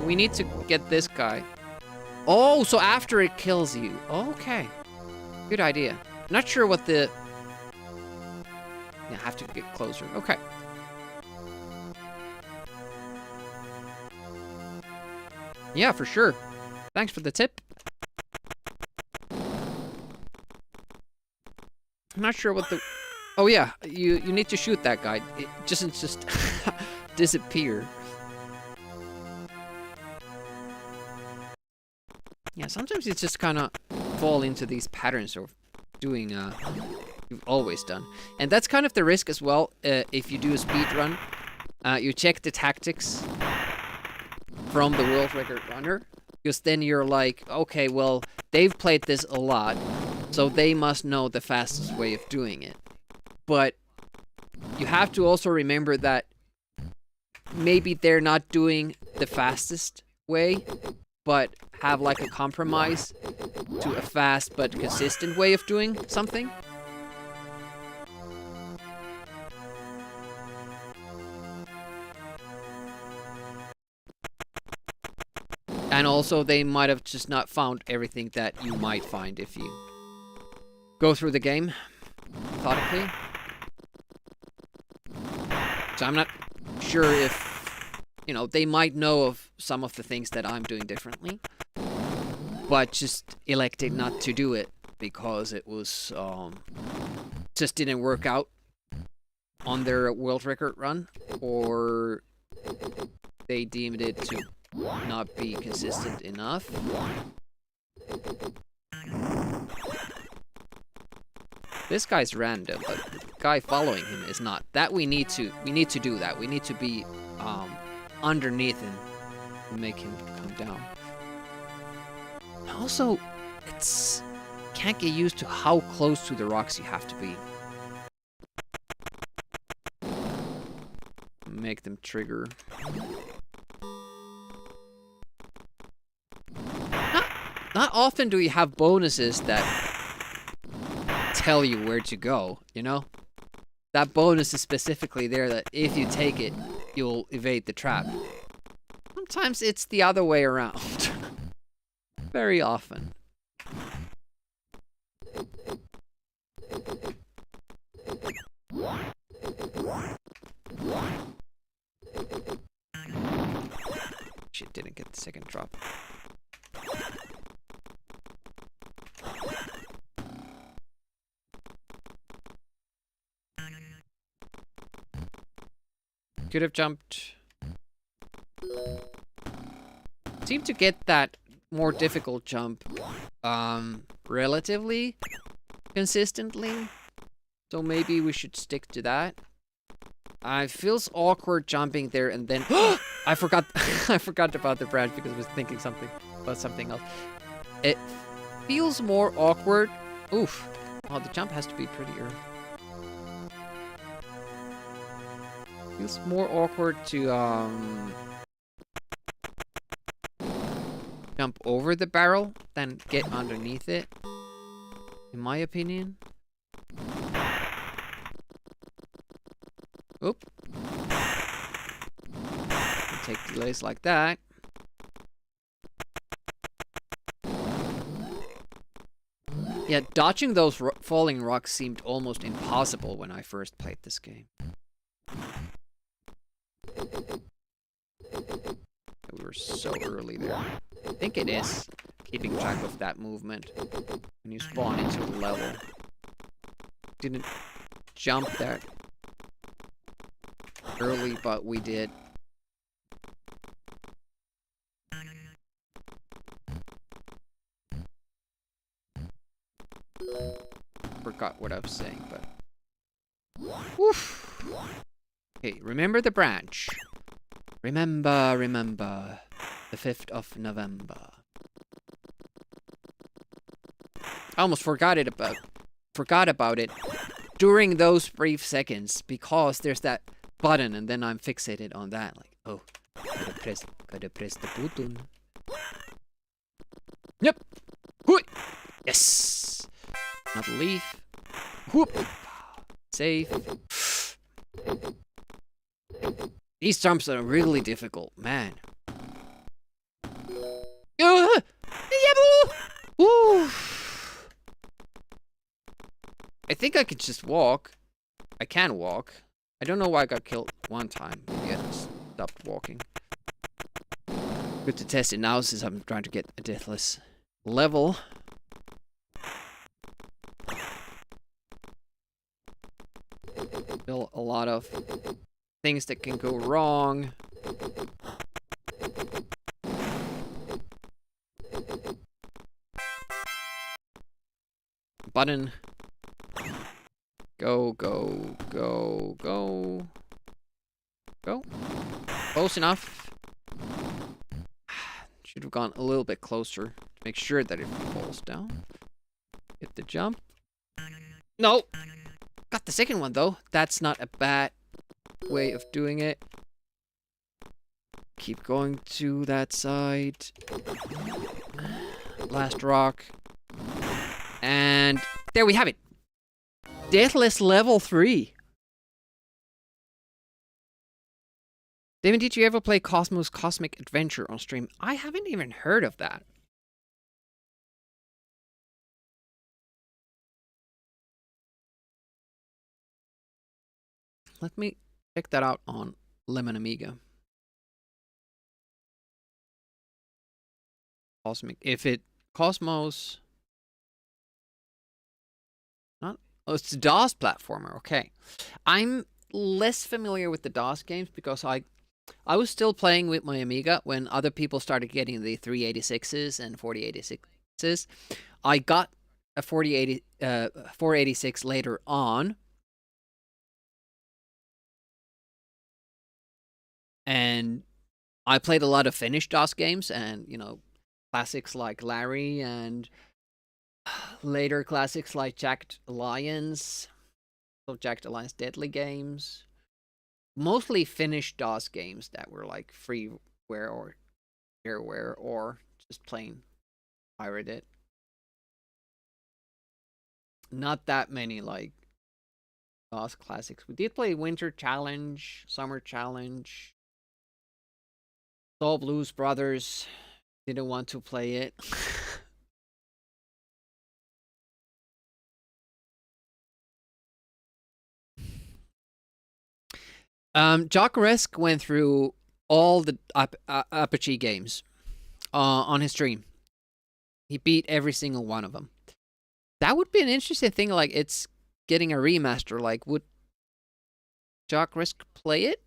Speaker 1: We need to get this guy. Oh, so after it kills you. Okay. Good idea. Not sure what the... Yeah, I have to get closer. Okay. Yeah, for sure. Thanks for the tip. I'm not sure what the... Oh yeah, you need to shoot that guy. It doesn't just disappear. Yeah, sometimes it's just kind of fall into these patterns of doing you've always done. And that's kind of the risk as well, if you do a speed run. You check the tactics from the world record runner, because then you're like, okay, well, they've played this a lot, so they must know the fastest way of doing it. But you have to also remember that maybe they're not doing the fastest way, but have like a compromise to a fast but consistent way of doing something. And also they might have just not found everything that you might find if you go through the game methodically. So I'm not sure if, you know, they might know of some of the things that I'm doing differently, but just elected not to do it because it was, just didn't work out on their world record run, or they deemed it to not be consistent enough. This guy's random, but the guy following him is not. That we need to do that. We need to be underneath him and make him come down. Also, it's can't get used to how close to the rocks you have to be. Make them trigger. Not often do you have bonuses that tell you where to go, you know? That bonus is specifically there that if you take it, you'll evade the trap. Sometimes it's the other way around. Very often. Shit, didn't get the second drop. Could have jumped. Seem to get that more difficult jump relatively consistently. So maybe we should stick to that. It feels awkward jumping there and then I forgot I forgot about the branch because I was thinking about something else. It feels more awkward. Oof. Oh, the jump has to be pretty early. Feels more awkward to jump over the barrel than get underneath it, in my opinion. Oop. Take delays like that. Yeah, dodging those falling rocks seemed almost impossible when I first played this game. We were so early there. I think it is keeping track of that movement when you spawn into a level. Didn't jump that early, but we did. Forgot what I was saying, but... Woof! Okay, remember the branch. Remember, remember. The 5th of November. I almost forgot about it during those brief seconds because there's that button and then I'm fixated on that. Like, oh, gotta press the button. Yep. Hui. Yes. Not leave. Whoop. Save. These jumps are really difficult, man. Woo. I think I could just walk. I can walk. I don't know why I got killed one time. Yet I stopped walking. Good to test it now since I'm trying to get a deathless level. Still a lot of things that can go wrong. Button. Go, go, go, go. Go. Close enough. Should have gone a little bit closer to make sure that it falls down. Hit the jump. No! Got the second one though. That's not a bad way of doing it. Keep going to that side. Last rock. And there we have it. Deathless level 3. David, did you ever play Cosmos Cosmic Adventure on stream? I haven't even heard of that. Let me check that out on Lemon Amiga. Cosmic. If it... Cosmos... Not... Oh, it's a DOS platformer. Okay. I'm less familiar with the DOS games because I was still playing with my Amiga when other people started getting the 386s and 4086s. I got a 486 later on. And I played a lot of Finnish DOS games and, you know, classics like Larry and later classics like Jacked Alliance. So Jacked Alliance Deadly games. Mostly Finnish DOS games that were like freeware or shareware or just plain pirated. Not that many like DOS classics. We did play Winter Challenge, Summer Challenge. Soul Blues Brothers. Didn't want to play it. Jokeresk went through all the Apache games on his stream. He beat every single one of them. That would be an interesting thing, like it's getting a remaster. Like, would Jokeresk play it?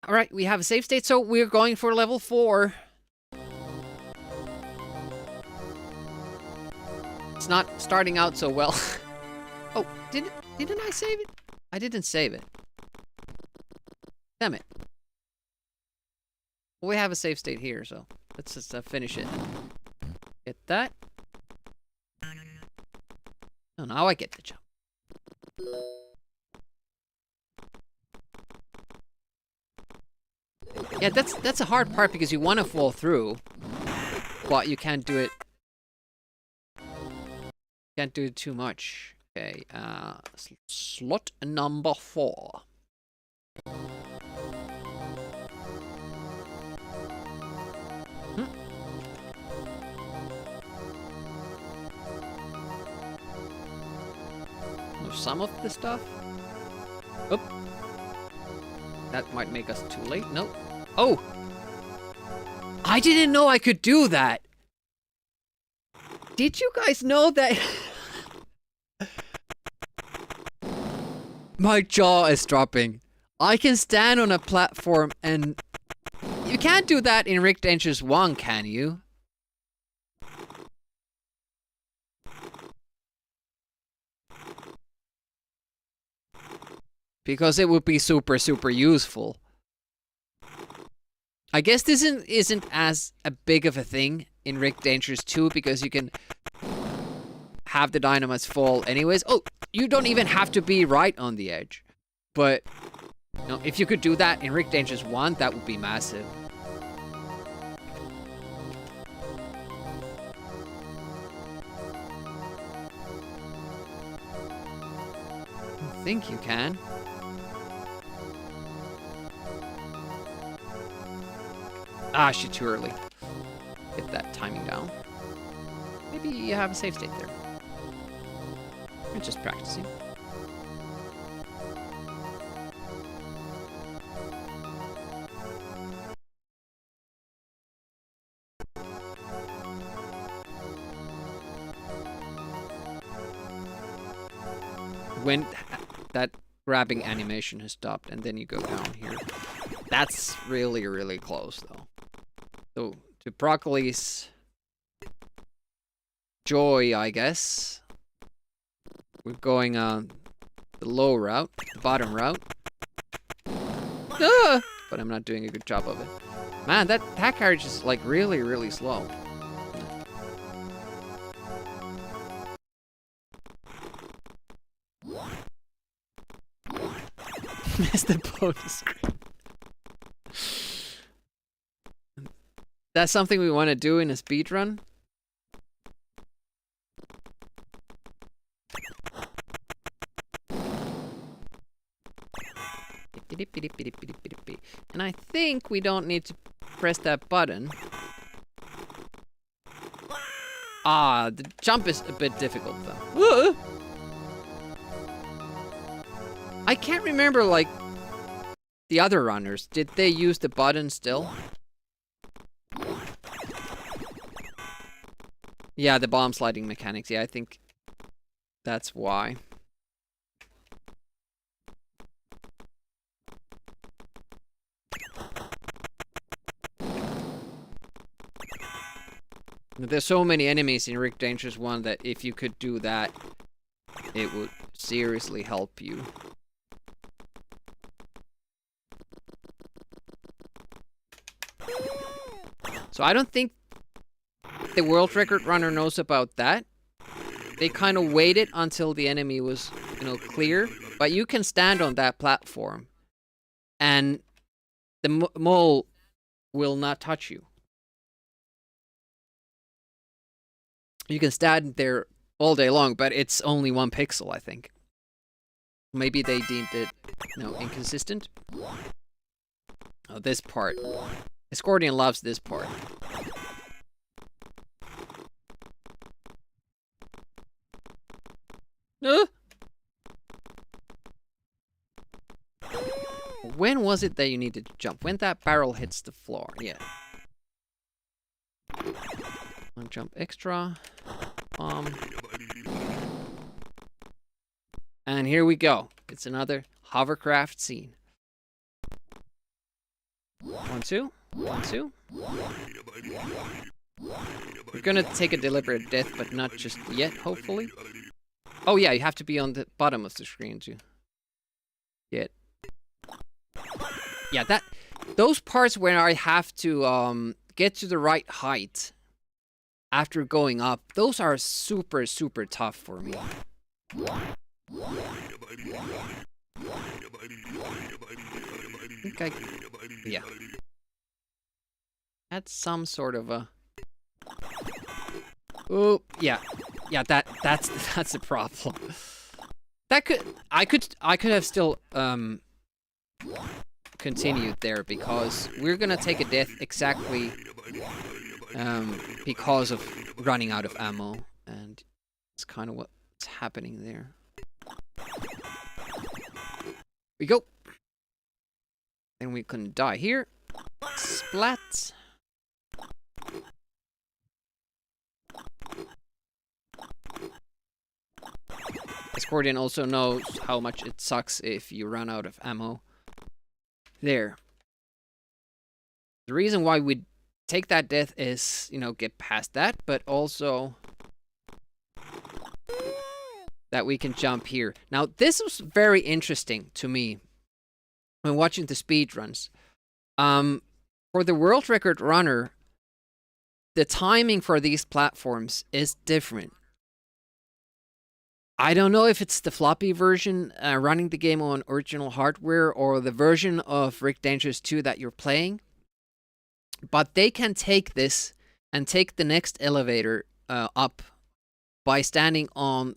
Speaker 1: Alright, we have a save state, so we're going for level 4. It's not starting out so well. Oh, didn't I save it? I didn't save it. Damn it. Well, we have a save state here, so let's just finish it. Get that. Oh, now I get the jump. Yeah, that's a hard part because you want to fall through, but you can't do it. Can't do it too much. Okay, slot number 4. Some of the stuff. Oop. That might make us too late. Nope. Oh! I didn't know I could do that! Did you guys know that? My jaw is dropping. I can stand on a platform and... You can't do that in Rick Dangerous 1, can you? Because it would be super, super useful. I guess this isn't as a big of a thing in Rick Dangerous 2 because you can have the dynamites fall anyways. Oh, you don't even have to be right on the edge. But, you know, if you could do that in Rick Dangerous 1, that would be massive. I think you can. Ah, shit, too early. Get that timing down. Maybe you have a save state there. I'm just practicing. When that grabbing animation has stopped and then you go down here. That's really, really close though. So, to Broccoli's joy, I guess, we're going on the low route, the bottom route. Ah! But I'm not doing a good job of it. Man, that carriage is like really, really slow. Missed the bonus screen. That's something we want to do in a speedrun. And I think we don't need to press that button. Ah, the jump is a bit difficult though. I can't remember, like, the other runners. Did they use the button still? Yeah, the bomb sliding mechanics. Yeah, I think that's why. There's so many enemies in Rick Dangerous 1 that if you could do that, it would seriously help you. So I don't think the world record runner knows about that. They kind of waited until the enemy was, you know, clear. But you can stand on that platform and the mole will not touch you. You can stand there all day long, but it's only 1 pixel, I think. Maybe they deemed it, you know, inconsistent. Oh, this part. Escordian loves this part. When was it that you needed to jump? When that barrel hits the floor, yeah. 1 jump extra. And here we go. It's another hovercraft scene. 1, 2. 1, 2. We're gonna take a deliberate death, but not just yet, hopefully. Oh yeah, you have to be on the bottom of the screen to get. Yeah, those parts where I have to get to the right height after going up, those are super, super tough for me. Okay. Yeah. had some sort of a... Oh, yeah. Yeah, that's the problem. That I could have still continued there, because we're gonna take a death exactly because of running out of ammo, and it's kind of what's happening there. We go. And we couldn't die here. Splat. Scorpion also knows how much it sucks if you run out of ammo. There. The reason why we take that death is, you know, get past that, but also that we can jump here. Now, this was very interesting to me when watching the speedruns. For the world record runner, the timing for these platforms is different. I don't know if it's the floppy version running the game on original hardware or the version of Rick Dangerous 2 that you're playing, but they can take this and take the next elevator up by standing on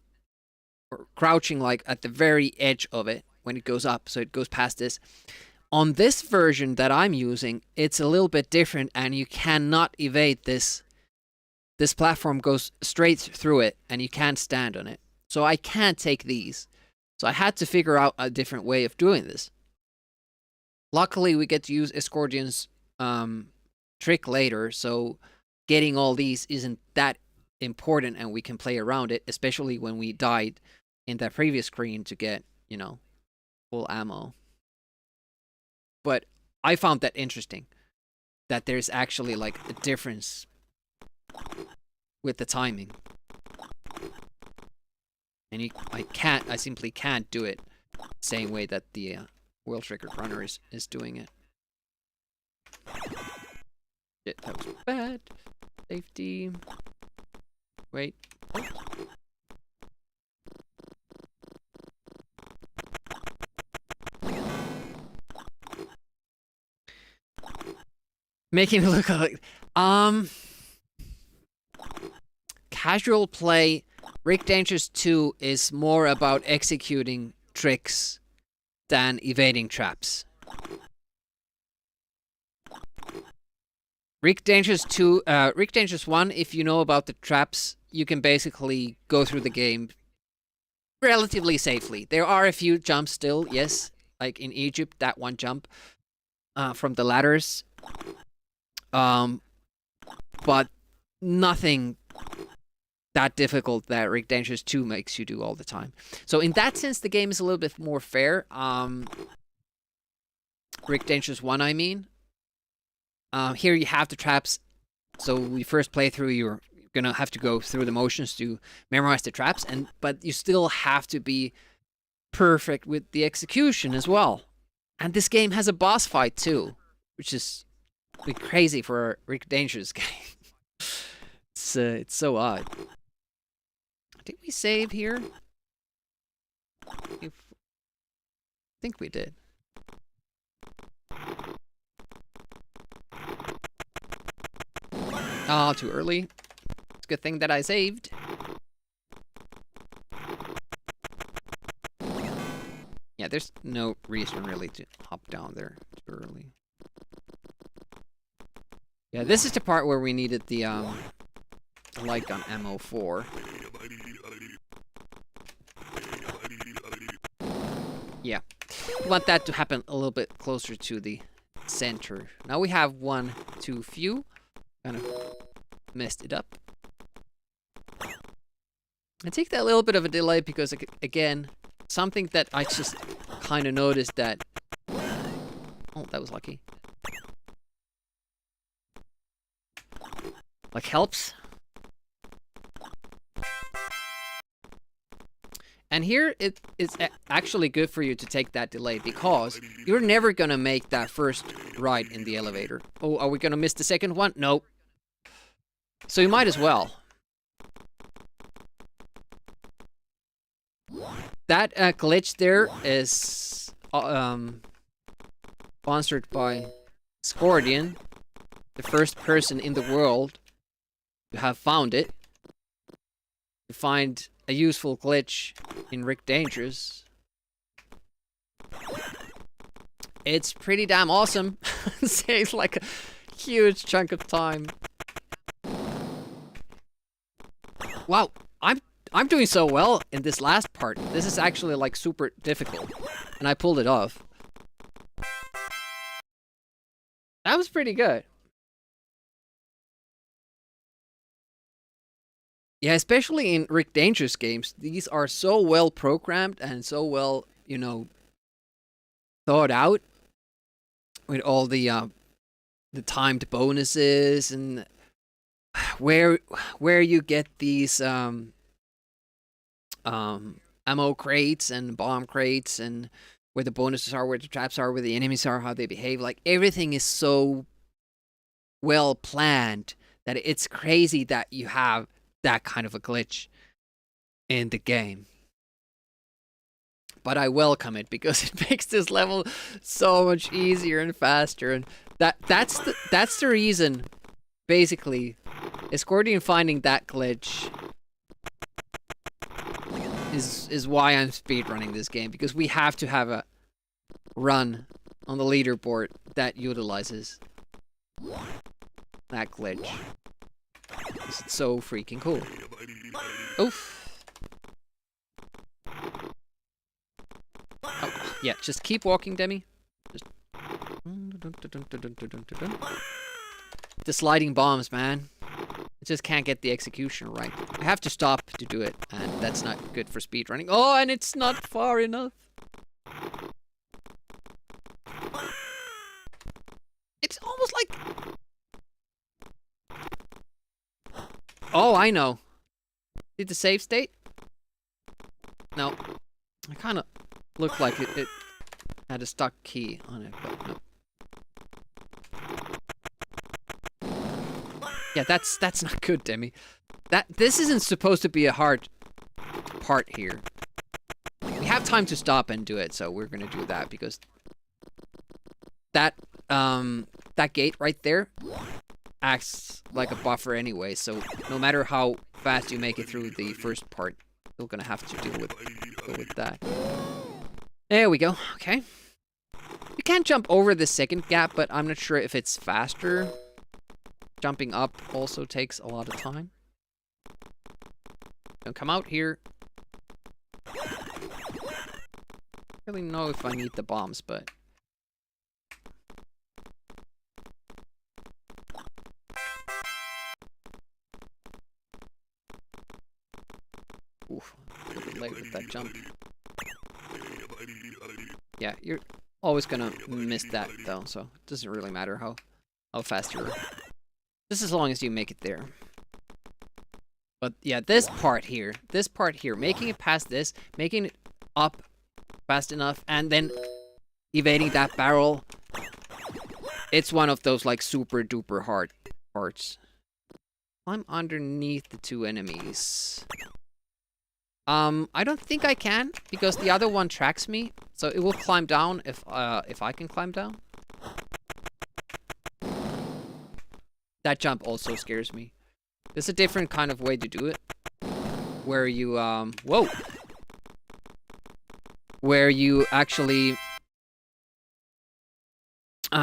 Speaker 1: or crouching like at the very edge of it when it goes up, so it goes past this. On this version that I'm using, it's a little bit different, and you cannot evade this. This platform goes straight through it, and you can't stand on it. So I can't take these. So I had to figure out a different way of doing this. Luckily, we get to use Escortion's trick later, so getting all these isn't that important, and we can play around it, especially when we died in that previous screen to get, you know, full ammo. But I found that interesting, that there's actually like a difference with the timing. And I simply can't do it the same way that the world record runner is doing it. Shit, that was bad. Safety. Wait. Making it look like... Casual play... Rick Dangerous 2 is more about executing tricks than evading traps. Rick Dangerous 1, if you know about the traps, you can basically go through the game relatively safely. There are a few jumps still, yes, like in Egypt, that one jump from the ladders. But nothing that difficult that Rick Dangerous 2 makes you do all the time. So in that sense, the game is a little bit more fair. Rick Dangerous 1, I mean. Here you have the traps. So we first play through, you're gonna have to go through the motions to memorize the traps, but you still have to be perfect with the execution as well. And this game has a boss fight too, which is crazy for a Rick Dangerous game. It's so odd. Did we save here? I think we did. Oh, too early. It's a good thing that I saved. Yeah, there's no reason really to hop down there too early. Yeah, this is the part where we needed the light gun ammo for. Yeah, we want that to happen a little bit closer to the center. Now we have one too few. Kind of messed it up. I take that little bit of a delay because, again, something that I just kind of noticed that... Oh, that was lucky. Like, helps. And here, it's actually good for you to take that delay because you're never gonna make that first ride in the elevator. Oh, are we gonna miss the second one? Nope. So you might as well. That glitch there is sponsored by Scorpion. the first person in the world to have found it, to find a useful glitch in Rick Dangerous. It's pretty damn awesome. Saves like a huge chunk of time. Wow, I'm doing so well in this last part. This is actually like super difficult, and I pulled it off. That was pretty good. Yeah, especially in Rick Dangerous games, these are so well programmed and so well, you know, thought out with all the timed bonuses and where you get these ammo crates and bomb crates, and where the bonuses are, where the traps are, where the enemies are, how they behave. Like, everything is so well planned that it's crazy that you have that kind of a glitch in the game. But I welcome it because it makes this level so much easier and faster, and that's the reason, basically, Escorting and finding that glitch is why I'm speedrunning this game, because we have to have a run on the leaderboard that utilizes that glitch. It's so freaking cool. Oof. Oh, yeah, just keep walking, Demi. Just... The sliding bombs, man. I just can't get the execution right. I have to stop to do it, and that's not good for speedrunning. Oh, and it's not far enough. It's almost like... Oh, I know. Did the save state? No. I kind of looked like it had a stuck key on it, but no. Yeah, that's not good, Demi. This isn't supposed to be a hard part here. We have time to stop and do it, so we're gonna do that, because that gate right there acts like a buffer anyway, so no matter how fast you make it through the first part, you're gonna have to go with that. There we go. Okay. You can jump over the second gap, but I'm not sure if it's faster. Jumping up also takes a lot of time. Don't come out here. I don't really know if I need the bombs, but... Oof, a little bit late with that jump. Yeah, you're always gonna miss that though, so it doesn't really matter how fast you're... Just as long as you make it there. But yeah, this part here, making it past this, making it up fast enough, and then evading that barrel, it's one of those like super duper hard parts. I'm underneath the two enemies. I don't think I can, because the other one tracks me, so it will climb down if I can climb down. That jump also scares me. There's a different kind of way to do it, where you whoa, where you actually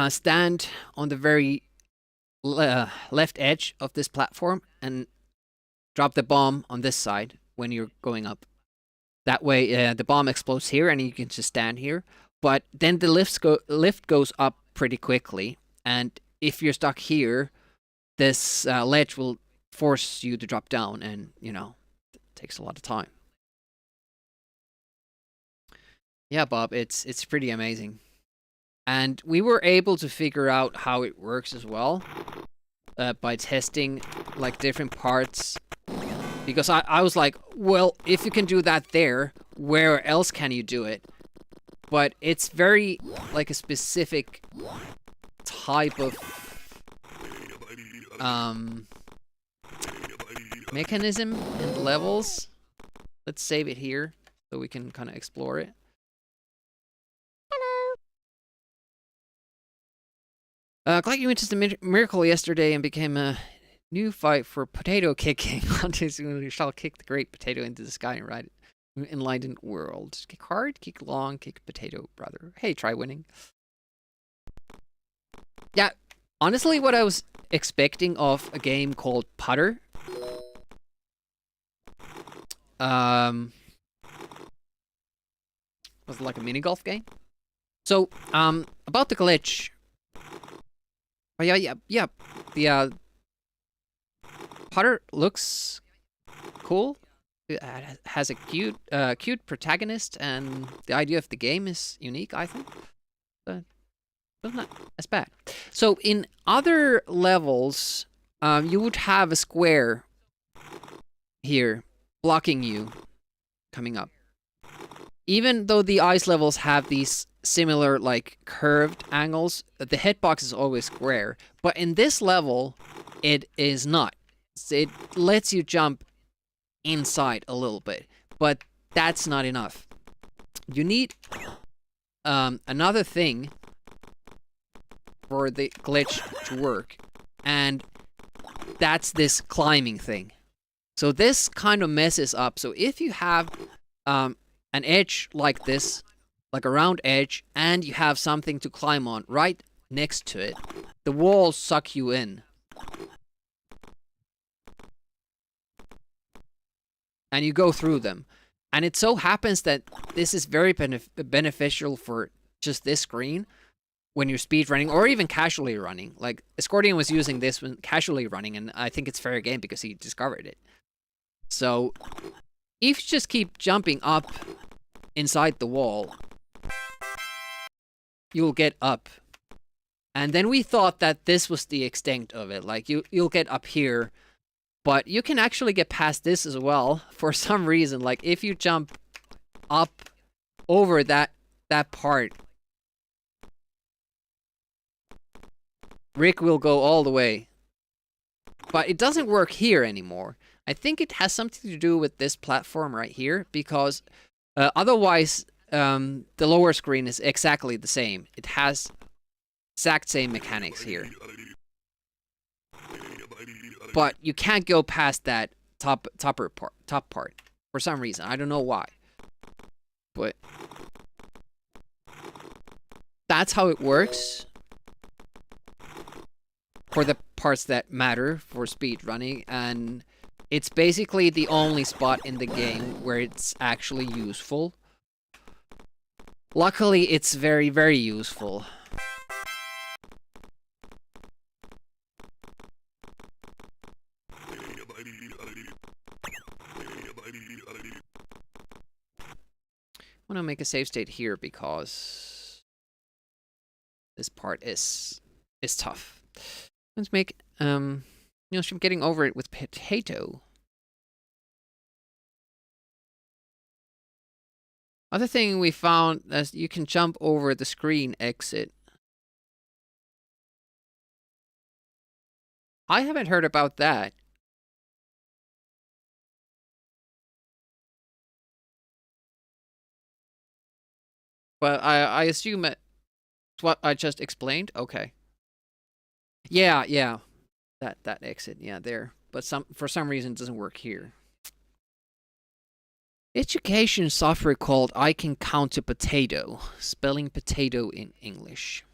Speaker 1: stand on the very left edge of this platform and drop the bomb on this side when you're going up. That way, the bomb explodes here, and you can just stand here. But then the lift goes up pretty quickly, and if you're stuck here, this ledge will force you to drop down, and, you know, it takes a lot of time. Yeah, Bob, it's pretty amazing. And we were able to figure out how it works as well by testing, like, different parts. Because I was like, well, if you can do that there, where else can you do it? But it's very, like, a specific type of mechanism and levels. Let's save it here so we can kind of explore it. Glad you went to the miracle yesterday and became a new fight for potato kicking. You shall kick the great potato into the sky and ride it. Enlightened world. Kick hard, kick long, kick potato, brother. Hey, try winning. Yeah, honestly, what I was expecting of a game called Putter. Was it like a mini golf game? So, about the glitch. Oh yeah. The Putter looks cool. It has a cute protagonist, and the idea of the game is unique, I think. But it's not as bad. So in other levels, you would have a square here blocking you coming up. Even though the ice levels have these similar, like, curved angles, the hitbox is always square. But in this level, it is not. It lets you jump inside a little bit, but that's not enough. You need another thing for the glitch to work, and that's this climbing thing. So this kind of messes up. So if you have an edge like this, like a round edge, and you have something to climb on right next to it, the walls suck you in. And you go through them. And it so happens that this is very beneficial for just this screen when you're speedrunning or even casually running. Like, Escordian was using this when casually running, and I think it's fair game because he discovered it. So, if you just keep jumping up inside the wall, you'll get up. And then we thought that this was the extent of it. Like, you'll get up here, but you can actually get past this as well for some reason. Like, if you jump up over that part, Rick will go all the way. But it doesn't work here anymore. I think it has something to do with this platform right here, because otherwise the lower screen is exactly the same. It has exact same mechanics here. But you can't go past that top part for some reason. I don't know why. But that's how it works for the parts that matter for speed running, and it's basically the only spot in the game where it's actually useful. Luckily, it's very, very useful. I want to make a save state here because this part is tough. Let's make from getting over it with potato. Other thing we found is you can jump over the screen exit. I haven't heard about that. But I assume it's what I just explained. Okay. Yeah. That exit, yeah, there. But for some reason it doesn't work here. Education software called I Can Count a Potato. Spelling potato in English.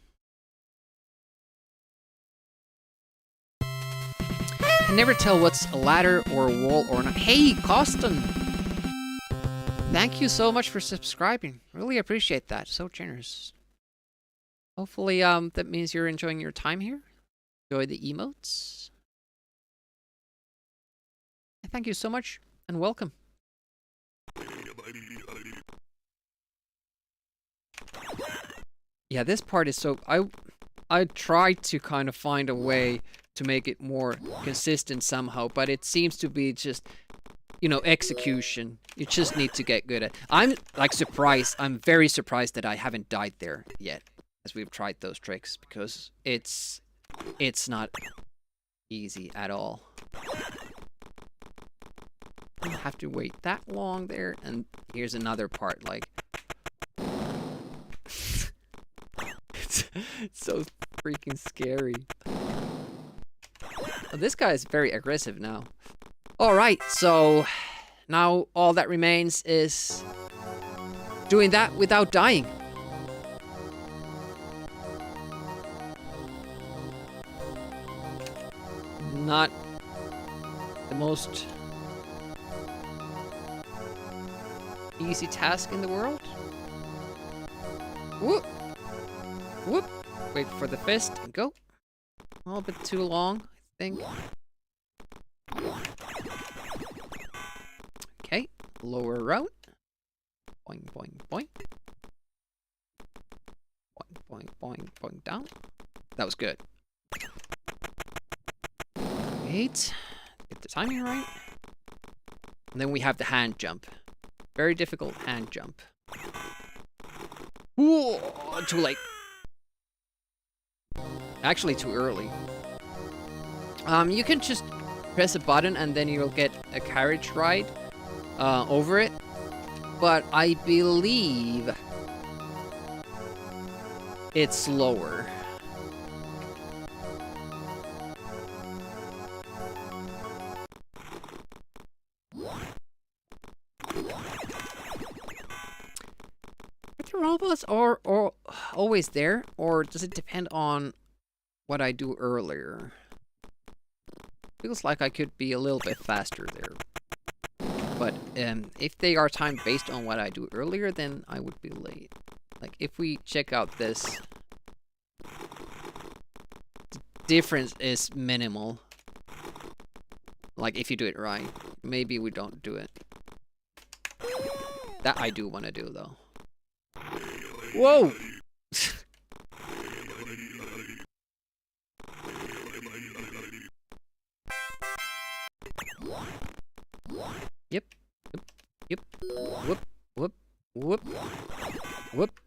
Speaker 1: Can never tell what's a ladder or a wall or not. Hey, Costin! Thank you so much for subscribing. Really appreciate that. So generous. Hopefully, that means you're enjoying your time here. Enjoy the emotes. Thank you so much, and welcome. Yeah, this part is so... I tried to kind of find a way to make it more consistent somehow, but it seems to be just, execution. You just need to get good at... I'm, surprised. I'm very surprised that I haven't died there yet, as we've tried those tricks, because it's not easy at all. I don't have to wait that long there, and here's another part, like... it's so freaking scary. Oh, this guy is very aggressive now. Alright, so now all that remains is doing that without dying. Not the most easy task in the world. Whoop! Whoop! Wait for the fist and go. A little bit too long, I think. Okay, lower route. Boing, boing, boing. Boing, boing, boing, boing, down. That was good. Wait. Get the timing right. And then we have the hand jump. Very difficult hand jump. Ooh, too late. Actually, too early. You can just press a button and then you'll get a carriage ride over it. But I believe it's slower. Are the robots are always there, or does it depend on what I do earlier? Feels like I could be a little bit faster there. But if they are timed based on what I do earlier, then I would be late. Like, if we check out this, the difference is minimal. Like, if you do it right. Maybe we don't do it. That I do want to do, though. Whoa! Yep. Yep. Whoop. Whoop. Whoop. Whoop.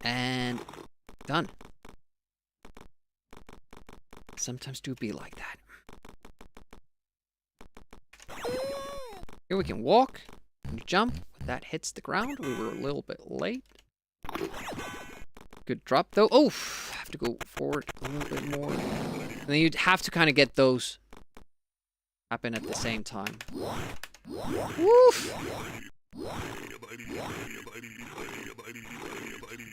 Speaker 1: And done. Sometimes do be like that. Here we can walk and jump. When that hits the ground, we were a little bit late. Good drop though. Oh, have to go forward a little bit more. And then you'd have to kind of get those happen at the same time. Woof!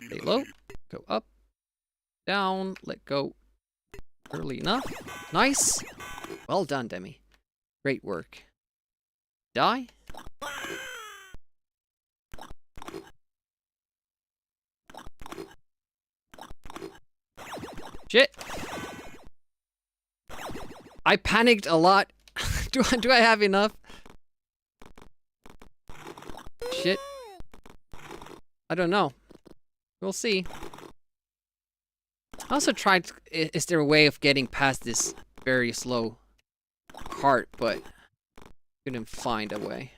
Speaker 1: Stay low. Go up. Down. Let go. Early enough. Nice. Well done, Demi. Great work. Die. Shit. I panicked a lot. Do I have enough? Shit. I don't know. We'll see. I also tried, is there a way of getting past this very slow cart, but couldn't find a way.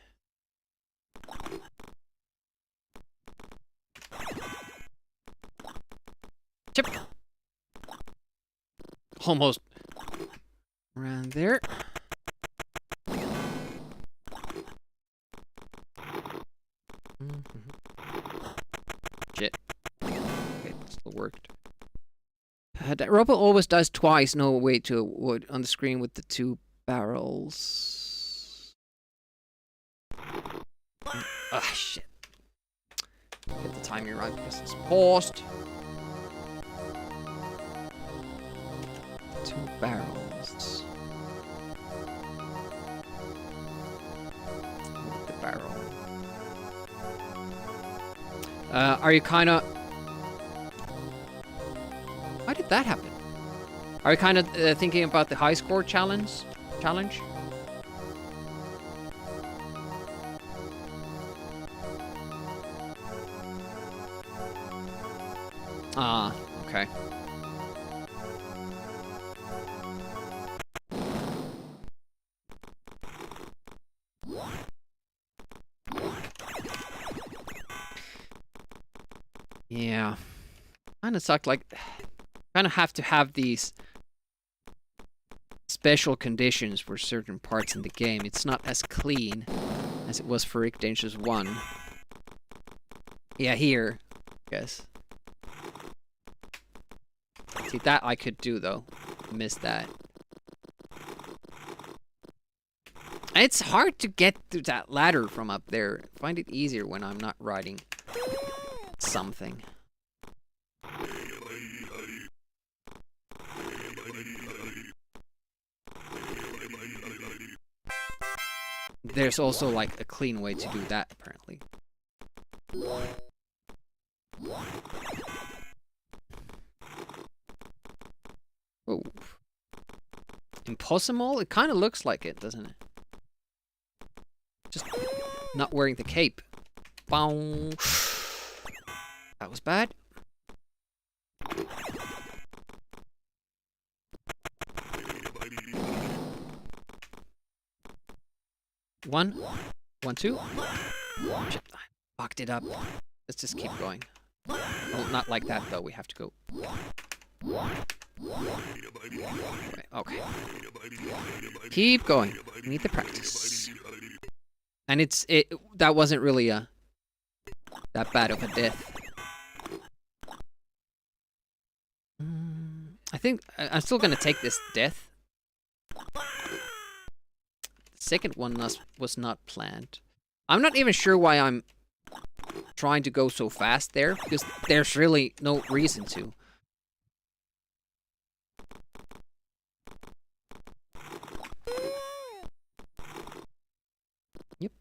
Speaker 1: Chip. Almost around there. Shit. Okay, that still worked. That robot always does twice. No way to wood on the screen with the two barrels. Ah, shit. Get the timing right because it's paused. Two barrels. With the barrel. Are you kind of... Why did that happen? Are you kind of thinking about the high score challenge? Ah, okay. Yeah. Kinda sucked, like... Kinda have to have these... special conditions for certain parts in the game. It's not as clean as it was for Rick Dangerous 1. Yeah, here. I guess. See, that I could do, though. Missed that. It's hard to get to that ladder from up there. I find it easier when I'm not riding something. There's also like a clean way to do that, apparently. Oh. Impossible? It kind of looks like it, doesn't it? Just not wearing the cape. Bow. That was bad. One, two. Shit, I fucked it up. Let's just keep going. Well, not like that though. We have to go. Okay. Keep going. We need the practice. And that wasn't really that bad of a death. I think I'm still gonna take this death. The second one was not planned. I'm not even sure why I'm trying to go so fast there, because there's really no reason to. Yep.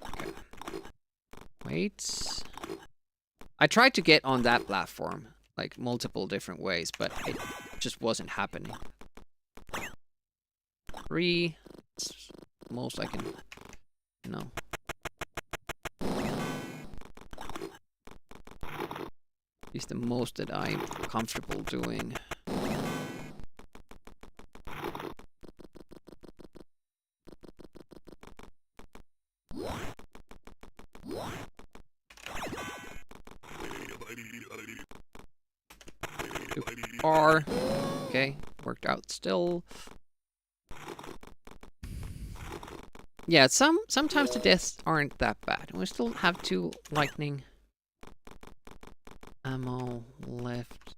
Speaker 1: Okay. Wait. I tried to get on that platform, like multiple different ways, but it just wasn't happening. 3. It's the most I can, you know. At least the most that I'm comfortable doing. Too far. Okay, worked out still. Yeah, sometimes the deaths aren't that bad. We still have 2 lightning ammo left.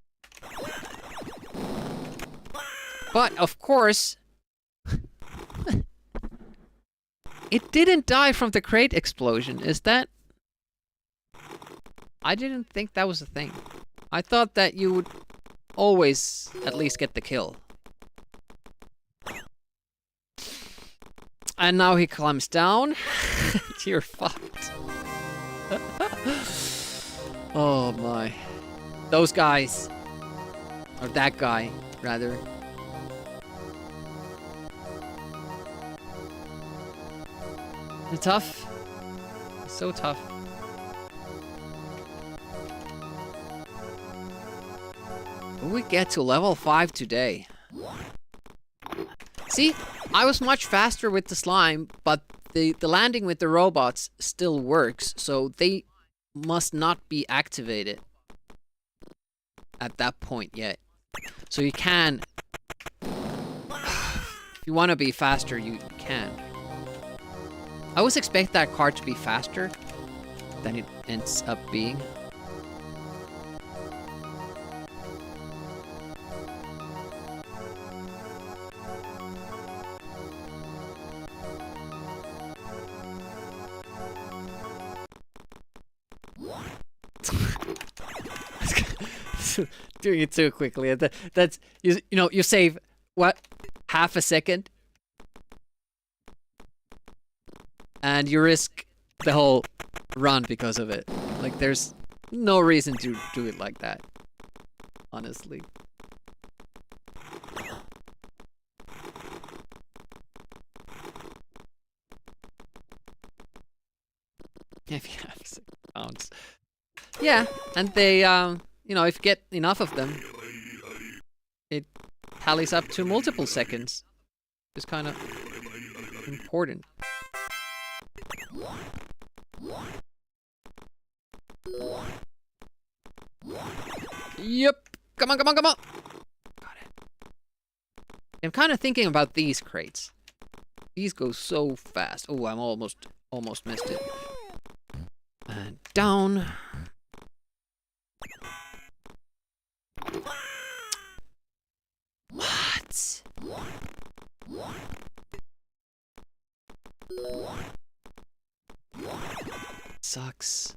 Speaker 1: But of course, it didn't die from the crate explosion. Is that? I didn't think that was a thing. I thought that you would always at least get the kill. And now he climbs down. You're fucked. Oh my. Those guys. Or that guy, rather. They're tough. So tough. Will we get to level 5 today? See, I was much faster with the slime, but the landing with the robots still works, so they must not be activated at that point yet. So you can, if you want to be faster, you can. I always expect that car to be faster than it ends up being. Doing it too quickly. That's you know, you save what, half a second, and you risk the whole run because of it. Like, there's no reason to do it like that, honestly. If you have 6 pounds. Yeah, and they you know, if you get enough of them, it tallies up to multiple seconds. It's kind of important. Yep. Come on. Got it. I'm kind of thinking about these crates. These go so fast. Oh, I'm almost missed it. And down. What? Sucks.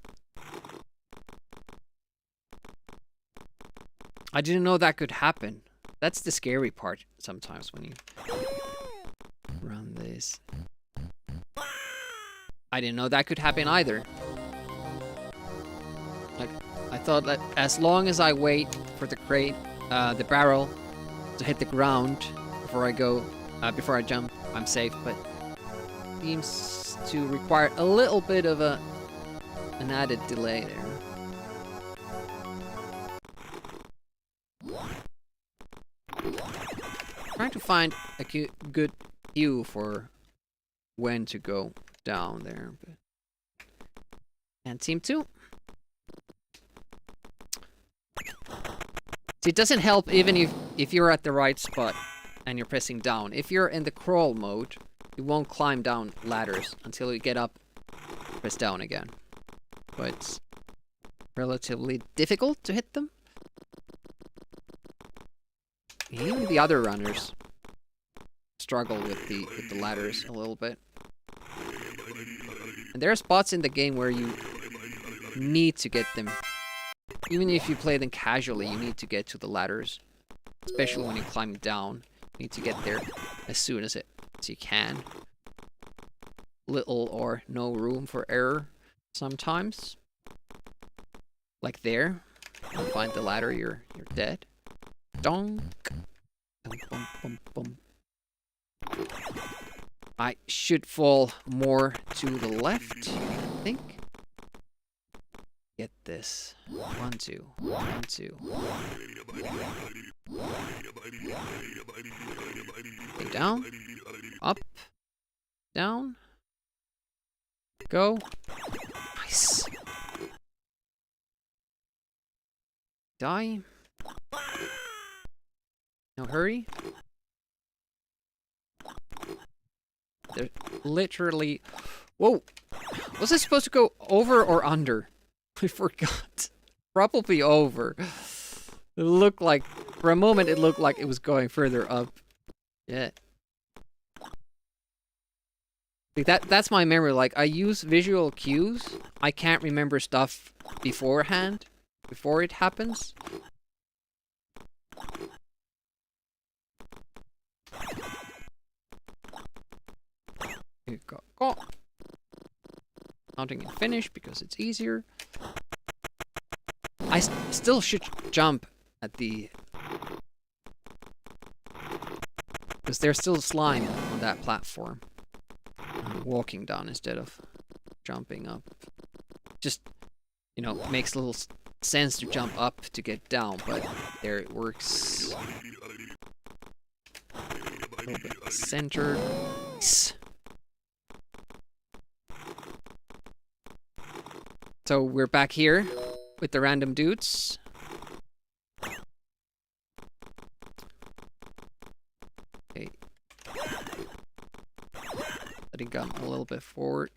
Speaker 1: I didn't know that could happen. That's the scary part sometimes when you run this. I didn't know that could happen either. Like, I thought that as long as I wait for the crate, the barrel to hit the ground before I go, before I jump, I'm safe. But seems to require a little bit of an added delay there. Trying to find a good cue for when to go down there, but and team 2. See, it doesn't help even if you're at the right spot and you're pressing down. If you're in the crawl mode, you won't climb down ladders until you get up, press down again. But it's relatively difficult to hit them. Even the other runners struggle with the ladders a little bit. And there are spots in the game where you need to get them. Even if you play them casually, you need to get to the ladders. Especially when you're climbing down. You need to get there as soon as you can. Little or no room for error sometimes. Like there. You find the ladder, you're dead. Donk. Bum, bum, bum, bum. I should fall more to the left, I think. Get this. 1, 2. 1, 2. Okay, down. Up. Down. Go. Nice. Die. No hurry. They're literally... Whoa! Was I supposed to go over or under? I forgot. Probably over. It looked like... For a moment it looked like it was going further up. Yeah. Like that's my memory. Like, I use visual cues. I can't remember stuff beforehand. Before it happens. Here we go. Counting and finish because it's easier. I still should jump at the... Because there's still slime on that platform. I'm walking down instead of jumping up. Just, you know, makes little sense to jump up to get down, but there it works. A little bit centered. So we're back here with the random dudes. Okay. Letting go a little bit forward.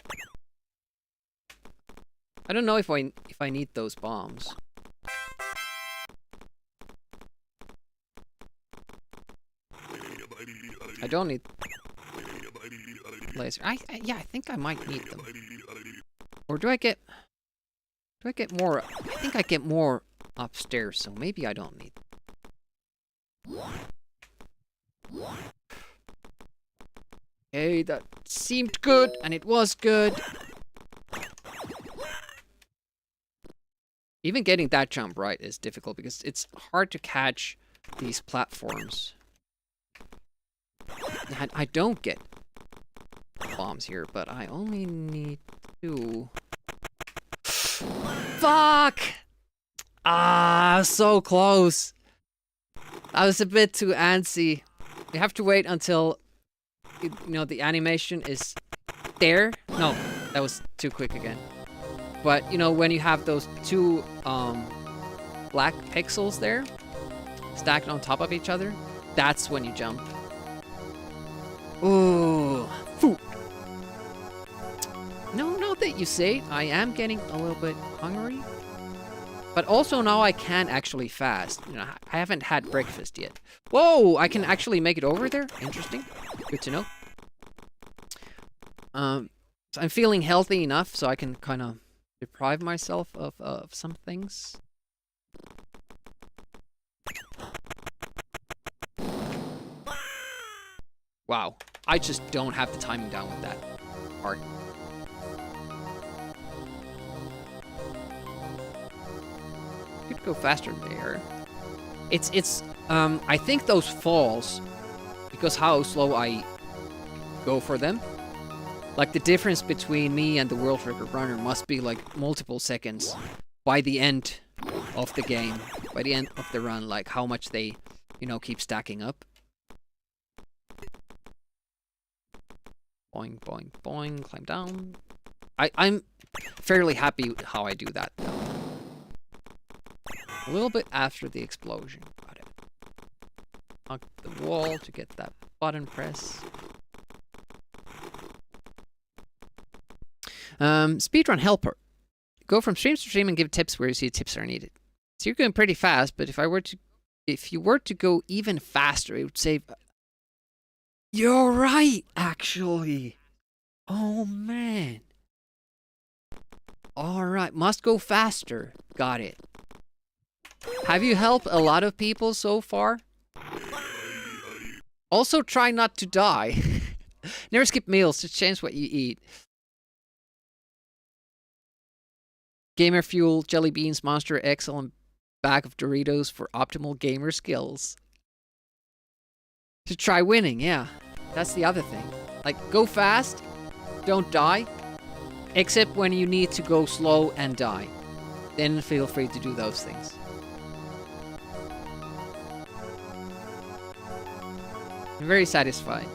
Speaker 1: I don't know if I need those bombs. I don't need laser. Yeah, I think I might need them. Or do I get more? I think I get more upstairs, so maybe I don't need them. Okay, that seemed good, and it was good. Even getting that jump right is difficult because it's hard to catch these platforms. And I don't get bombs here, but I only need 2. Fuck! Ah, so close. I was a bit too antsy. You have to wait until, you know, the animation is there. No, that was too quick again. But, you know, when you have those 2 black pixels there, stacked on top of each other, that's when you jump. Ooh. Foo. No, that you say it, I am getting a little bit hungry. But also now I can actually fast. You know, I haven't had breakfast yet. Whoa, I can actually make it over there? Interesting. Good to know. So I'm feeling healthy enough so I can kind of deprive myself of some things. Wow, I just don't have the timing down with that part. Could go faster there. It's I think those falls, because how slow I go for them, like the difference between me and the world record runner must be like multiple seconds by the end of the game, by the end of the run, like how much they, you know, keep stacking up. Boing, boing, boing, climb down. I'm fairly happy with how I do that, though. A little bit after the explosion. Got it. Hug the wall to get that button press. Speedrun helper. Go from stream to stream and give tips where you see tips are needed. So you're going pretty fast, but if you were to go even faster, it would save. You're right, actually. Oh man. All right, must go faster. Got it. Have you helped a lot of people so far? Also, try not to die. Never skip meals to change what you eat. Gamer fuel, jelly beans, Monster XL, and bag of Doritos for optimal gamer skills. To try winning, yeah. That's the other thing. Like, go fast, don't die, except when you need to go slow and die. Then feel free to do those things. I'm very satisfied.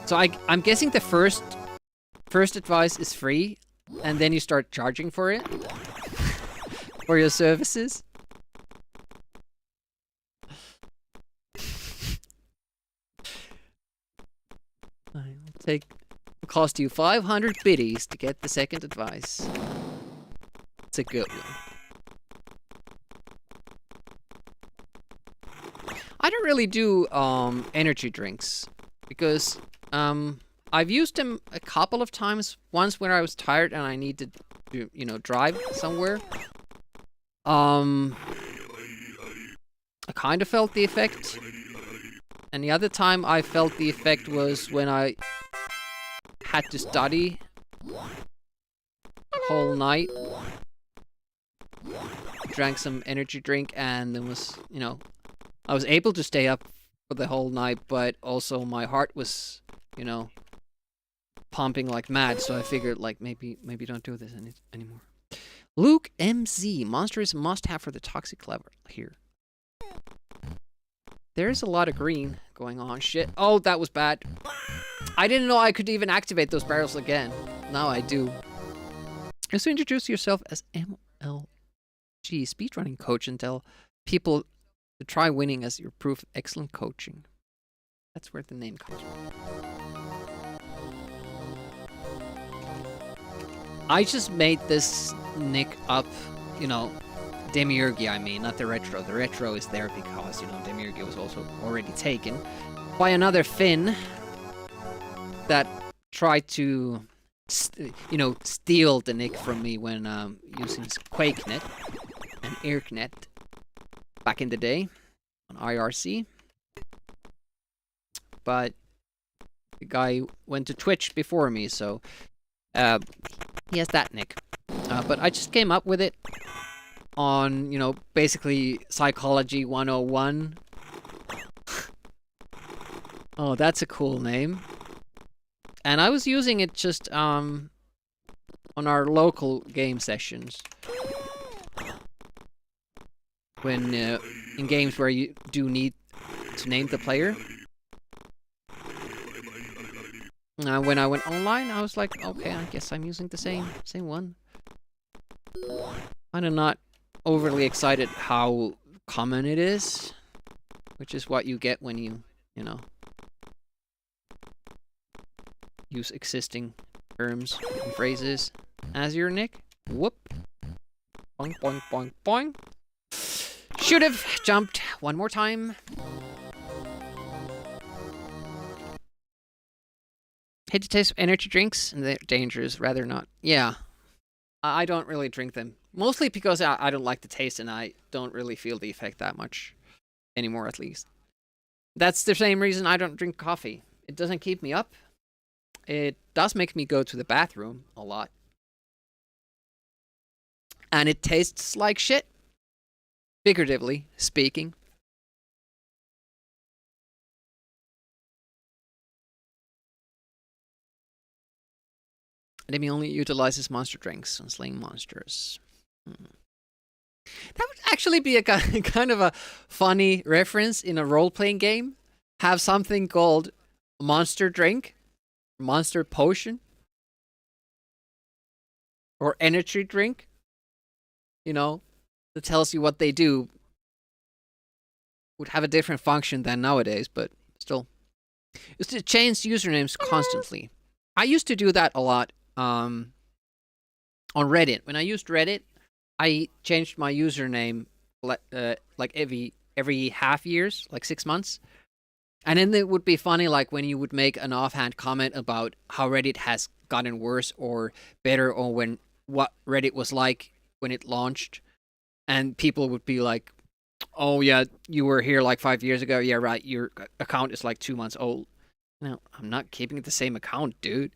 Speaker 1: So I'm guessing the first advice is free, and then you start charging for it? For your services? It'll cost you 500 biddies to get the second advice. It's a good one. I don't really do energy drinks because I've used them a couple of times. Once when I was tired and I needed to, you know, drive somewhere. I kind of felt the effect. And the other time I felt the effect was when I had to study the whole night. Drank some energy drink and it was, you know, I was able to stay up for the whole night, but also my heart was, you know, pumping like mad, so I figured like maybe don't do this anymore. Luke MZ, monster is a must-have for the toxic lever here. There's a lot of green going on. Shit. Oh, that was bad. I didn't know I could even activate those barrels again. Now I do. So introduce yourself as MLG speedrunning coach and tell people to try winning as your proof of excellent coaching. That's where the name comes from. I just made this nick up, you know, Demiurgy, I mean, not the retro. The retro is there because, you know, Demiurgy was also already taken by another Finn that tried to, you know, steal the nick from me when using his QuakeNet and EarkNet back in the day on IRC. But the guy went to Twitch before me, so he has that nick. But I just came up with it on, you know, basically Psychology 101. Oh, that's a cool name. And I was using it just on our local game sessions. When in games where you do need to name the player. When I went online, I was like, okay, I guess I'm using the same one. I'm not overly excited how common it is, which is what you get when you know, use existing terms and phrases as your nick. Whoop. Boing, boing, boing, boing. Should have jumped one more time. Hate to taste energy drinks, and they're dangerous. Rather not. Yeah. I don't really drink them. Mostly because I don't like the taste, and I don't really feel the effect that much. Anymore, at least. That's the same reason I don't drink coffee. It doesn't keep me up. It does make me go to the bathroom a lot. And it tastes like shit. Figuratively speaking. Enemy only utilizes monster drinks when slaying monsters. That would actually be a kind of a funny reference in a role-playing game. Have something called monster drink, monster potion, or energy drink. You know, that tells you what they do. Would have a different function than nowadays, but still. It's to change usernames constantly. I used to do that a lot on Reddit. When I used Reddit, I changed my username like every half years, like 6 months. And then it would be funny, like when you would make an offhand comment about how Reddit has gotten worse or better, or when what Reddit was like when it launched, and people would be like, "Oh yeah, you were here like 5 years ago. Yeah, right. Your account is like 2 months old." No, I'm not keeping the same account, dude.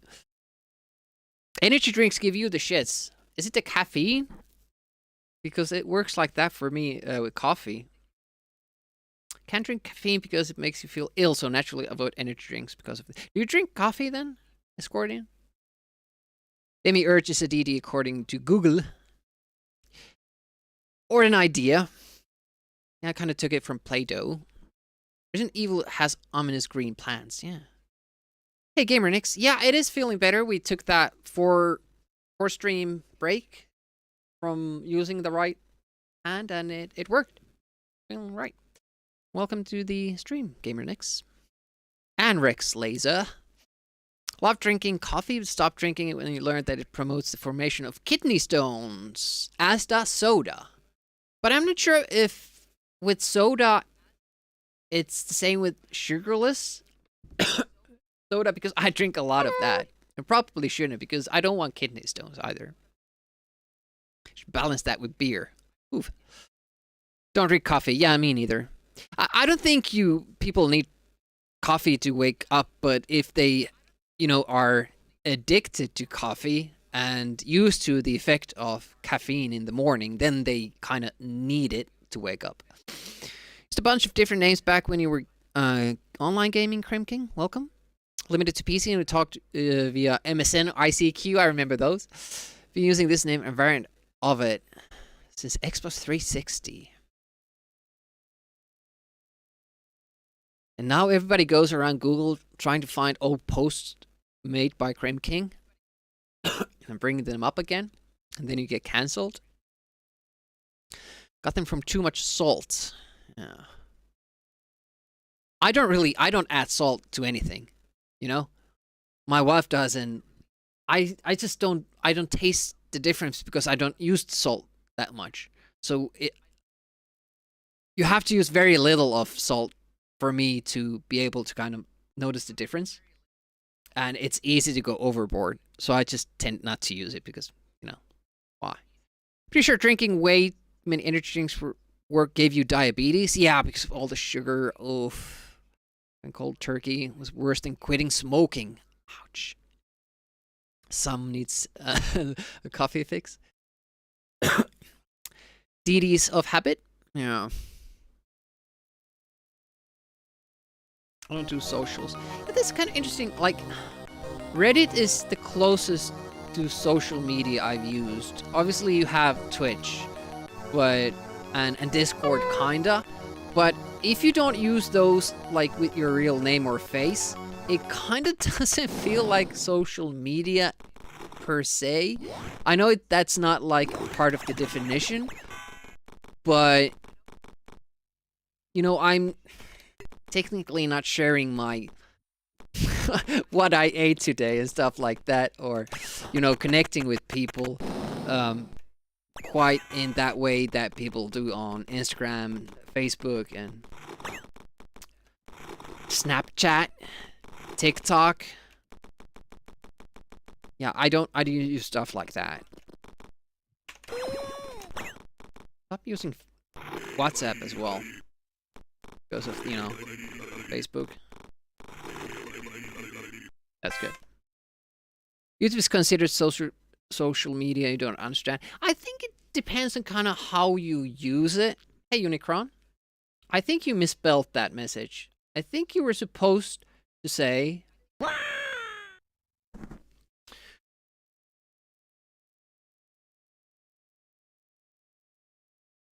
Speaker 1: Energy drinks give you the shits. Is it the caffeine? Because it works like that for me with coffee. Can't drink caffeine because it makes you feel ill, so naturally avoid energy drinks because of it. Do you drink coffee then, Escortian? Demi-urge is a DD according to Google. Or an idea. Yeah, I kind of took it from Play-Doh. Resident Evil has ominous green plants, yeah. Hey, Gamer Nix. Yeah, it is feeling better. We took that four-stream break from using the right hand, and it worked. Feeling right. Welcome to the stream, Gamer Nix. And Rex Laser. Love drinking coffee, but stop drinking it when you learned that it promotes the formation of kidney stones, as does soda. But I'm not sure if with soda it's the same with sugarless soda, because I drink a lot of that. I probably shouldn't, because I don't want kidney stones either. Should balance that with beer. Oof. Don't drink coffee. Yeah, me neither. I don't think people need coffee to wake up, but if they, are addicted to coffee and used to the effect of caffeine in the morning, then they kind of need it to wake up. Just a bunch of different names back when you were online gaming, Crim King. Welcome. Limited to PC, and we talked via MSN, ICQ. I remember those. Been using this name and variant of it since Xbox 360. And now everybody goes around Google trying to find old posts made by Crim King and bringing them up again. And then you get cancelled. Got them from too much salt. Yeah. I don't add salt to anything. My wife does, and I don't taste the difference because I don't use salt that much. So you have to use very little of salt for me to be able to kind of notice the difference. And it's easy to go overboard. So I just tend not to use it because, why? Pretty sure drinking way many energy drinks for work gave you diabetes. Yeah, because of all the sugar. Oof. And cold turkey was worse than quitting smoking. Ouch. Some needs a coffee fix. DDs of habit. Yeah. I don't do socials. But that's kind of interesting. Like, Reddit is the closest to social media I've used. Obviously, you have Twitch, but and Discord, kinda. But if you don't use those like with your real name or face, it kind of doesn't feel like social media per se. I know that's not like part of the definition, but I'm technically not sharing my what I ate today and stuff like that, or connecting with people quite in that way that people do on Instagram, Facebook, and Snapchat, TikTok. Yeah, I do use stuff like that. Stop using WhatsApp as well because of Facebook. That's good. YouTube is considered social media. You don't understand. I think it depends on kind of how you use it. Hey, Unicron. I think you misspelled that message. I think you were supposed to say.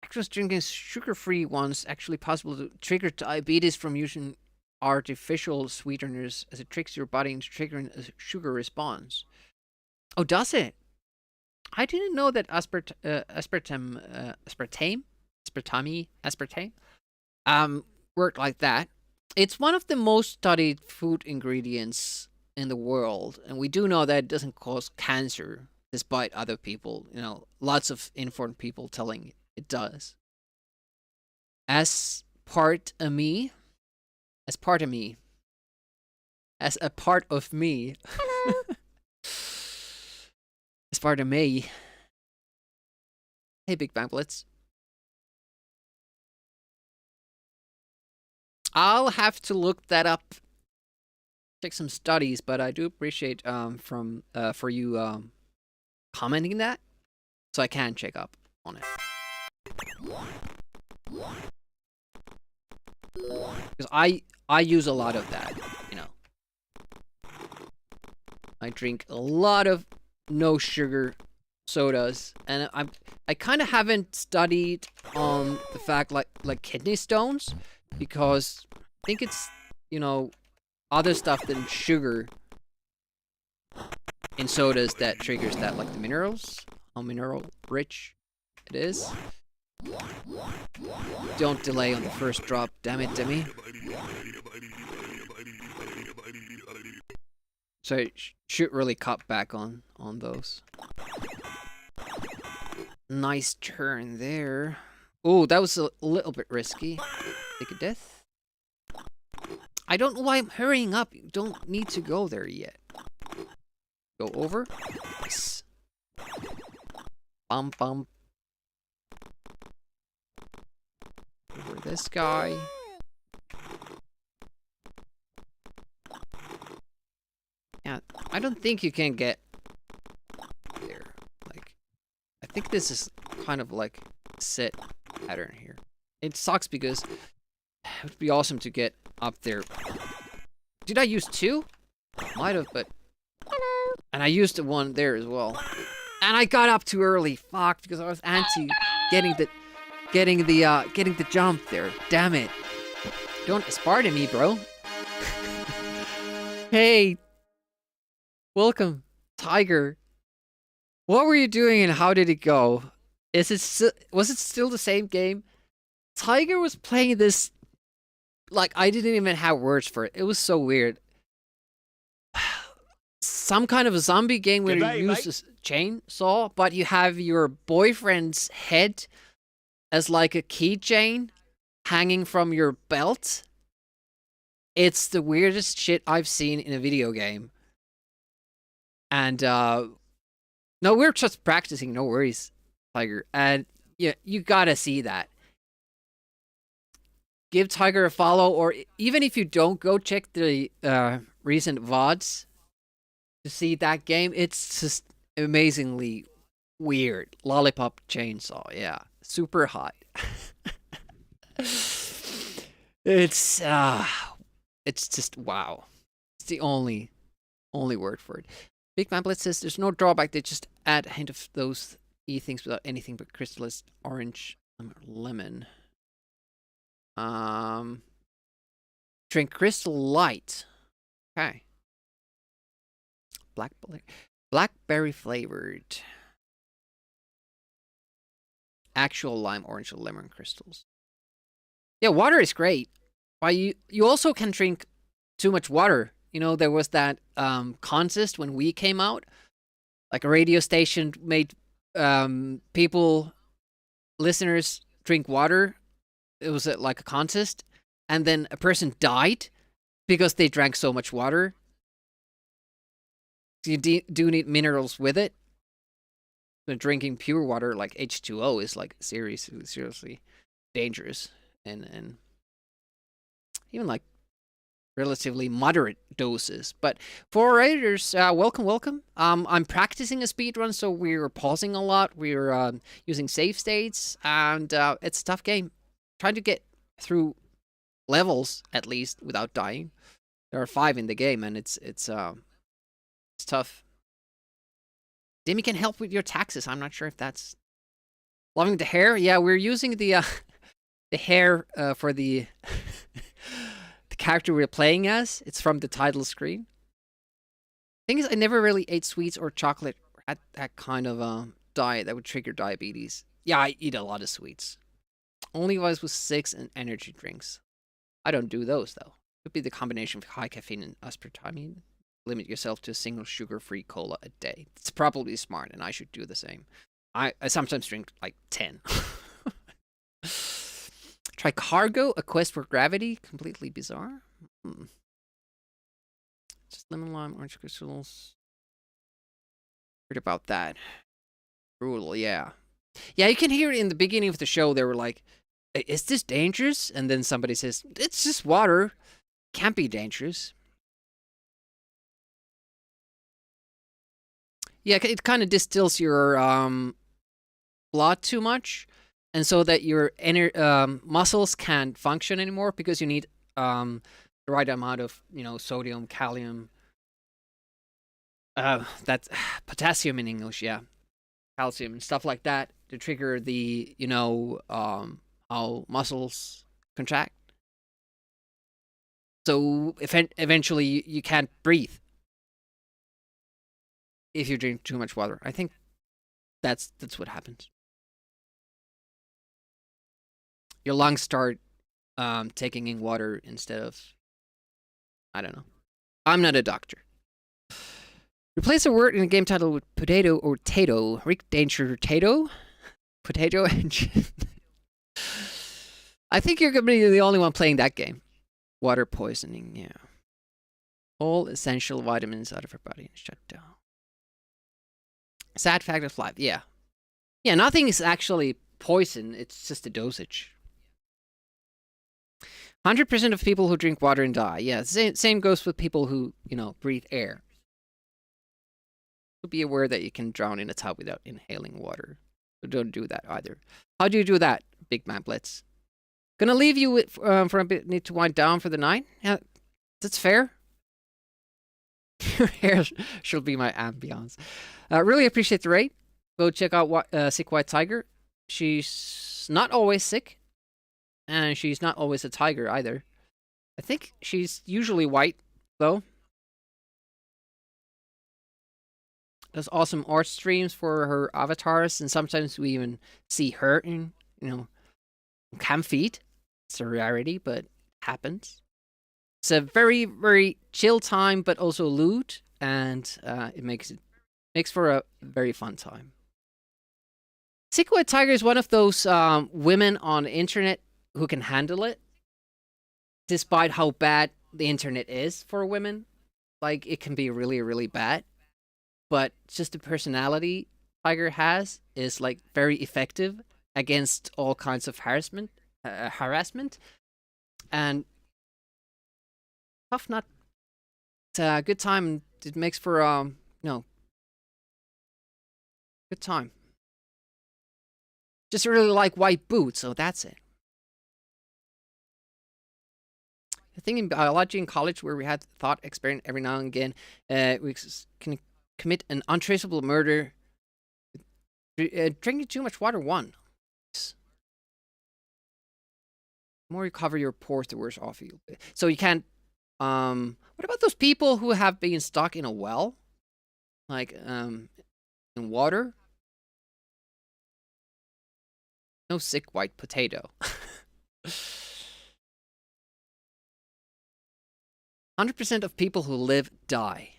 Speaker 1: Actress drinking sugar-free ones actually possible to trigger diabetes from using artificial sweeteners, as it tricks your body into triggering a sugar response. Oh, does it? I didn't know that aspartame worked like that. It's one of the most studied food ingredients in the world, and we do know that it doesn't cause cancer, despite other people, lots of informed people telling it does. As a part of me. Hello. As part of me. Hey, Big Bang Blitz. I'll have to look that up. Check some studies, but I do appreciate for you commenting that, so I can check up on it. Because I use a lot of that, I drink a lot of no sugar sodas, and I kind of haven't studied on the fact like kidney stones, because I think it's other stuff than sugar in sodas that triggers that, like the minerals, how mineral rich it is. Don't delay on the first drop, damn it, Demi. So I should really cut back on those. Nice turn there. Oh, that was a little bit risky. Take a death. I don't know why I'm hurrying up. You don't need to go there yet. Go over. Nice. Bum bum. Over this guy. Yeah, I don't think you can get there. Like, I think this is kind of like set pattern here. It sucks because it would be awesome to get up there. Did I use two? Might have, but hello. And I used the one there as well. And I got up too early. Fuck, because I was anti getting the jump there. Damn it. Don't aspire to me, bro. Hey. Welcome, Tiger. What were you doing and how did it go? Was it still the same game? Tiger was playing this like I didn't even have words for it. It was so weird. Some kind of a zombie game where you use a chainsaw, but you have your boyfriend's head as like a keychain hanging from your belt. It's the weirdest shit I've seen in a video game. And no, we're just practicing, no worries, Tiger. And yeah, you gotta see that. Give Tiger a follow, or even if you don't, go check the recent VODs to see that game. It's just amazingly weird. Lollipop chainsaw, yeah. Super hot. It's just wow. It's the only word for it. Big Man Blitz says there's no drawback. They just add a hint of those things without anything but crystallized orange lemon. Drink Crystal Light. Okay. Blackberry flavored. Actual lime, orange, or lemon crystals. Yeah, water is great. But you also can drink too much water You know, there was that contest when we came out. Like a radio station made people, listeners, drink water. It was like a contest, and then a person died because they drank so much water. You do need minerals with it. But drinking pure water like H2O is like seriously dangerous, and even like relatively moderate doses. But for raiders, welcome, welcome. I'm practicing a speed run, so we're pausing a lot. We're using save states, and it's a tough game. Trying to get through levels at least without dying. There are 5 in the game, and it's tough. Demi can help with your taxes. I'm not sure if that's loving the hair. Yeah, we're using the hair for the the character we're playing as. It's from the title screen. Thing is, I never really ate sweets or chocolate at that kind of diet that would trigger diabetes. Yeah, I eat a lot of sweets. Only if I was 6 and energy drinks. I don't do those though. Could be the combination of high caffeine and aspartame. Limit yourself to a single sugar-free cola a day. It's probably smart, and I should do the same. I sometimes drink like 10. Try Cargo, a quest for gravity. Completely bizarre. Just lemon, lime, orange crystals. Heard about that. Brutal, yeah. Yeah, you can hear it in the beginning of the show. They were like, is this dangerous? And then somebody says, it's just water. Can't be dangerous. Yeah, it kind of distills your blood too much, and so that your muscles can't function anymore because you need the right amount of sodium, calcium, that's potassium in English, yeah, calcium and stuff like that to trigger the how muscles contract. So eventually you can't breathe if you drink too much water. I think that's what happens. Your lungs start taking in water instead of, I don't know. I'm not a doctor. Replace a word in a game title with potato or tato. Rick Danger Tato? Potato engine. I think you're going to be the only one playing that game. Water poisoning, yeah. All essential vitamins out of her body and shut down. Sad fact of life, yeah. Yeah, nothing is actually poison, it's just a dosage. 100% of people who drink water and die. Yeah, same goes with people who, breathe air. So be aware that you can drown in a tub without inhaling water. So don't do that either. How do you do that, Big Man Blitz? Gonna leave you with, for a bit, need to wind down for the night. Yeah, that's fair. Your hair should be my ambiance. Really appreciate the raid. Go check out Sick White Tiger. She's not always sick. And she's not always a tiger either. I think she's usually white, though. Does awesome art streams for her avatars, and sometimes we even see her in, cam feed. It's a rarity, but it happens. It's a very, very chill time, but also loot, and it makes for a very fun time. Sick White Tiger is one of those women on the internet who can handle it, despite how bad the internet is for women. Like, it can be really, really bad, but just the personality Tiger has is like very effective against all kinds of harassment, and tough nut. It's a good time. It makes for good time. Just really like white boots, so that's it. The thing in biology in college where we had thought experiment every now and again, we can commit an untraceable murder. Drinking too much water, one. The more you cover your pores, the worse off you'll be. So you can't. What about those people who have been stuck in a well, like in water? No sick white potato. 100% of people who live die.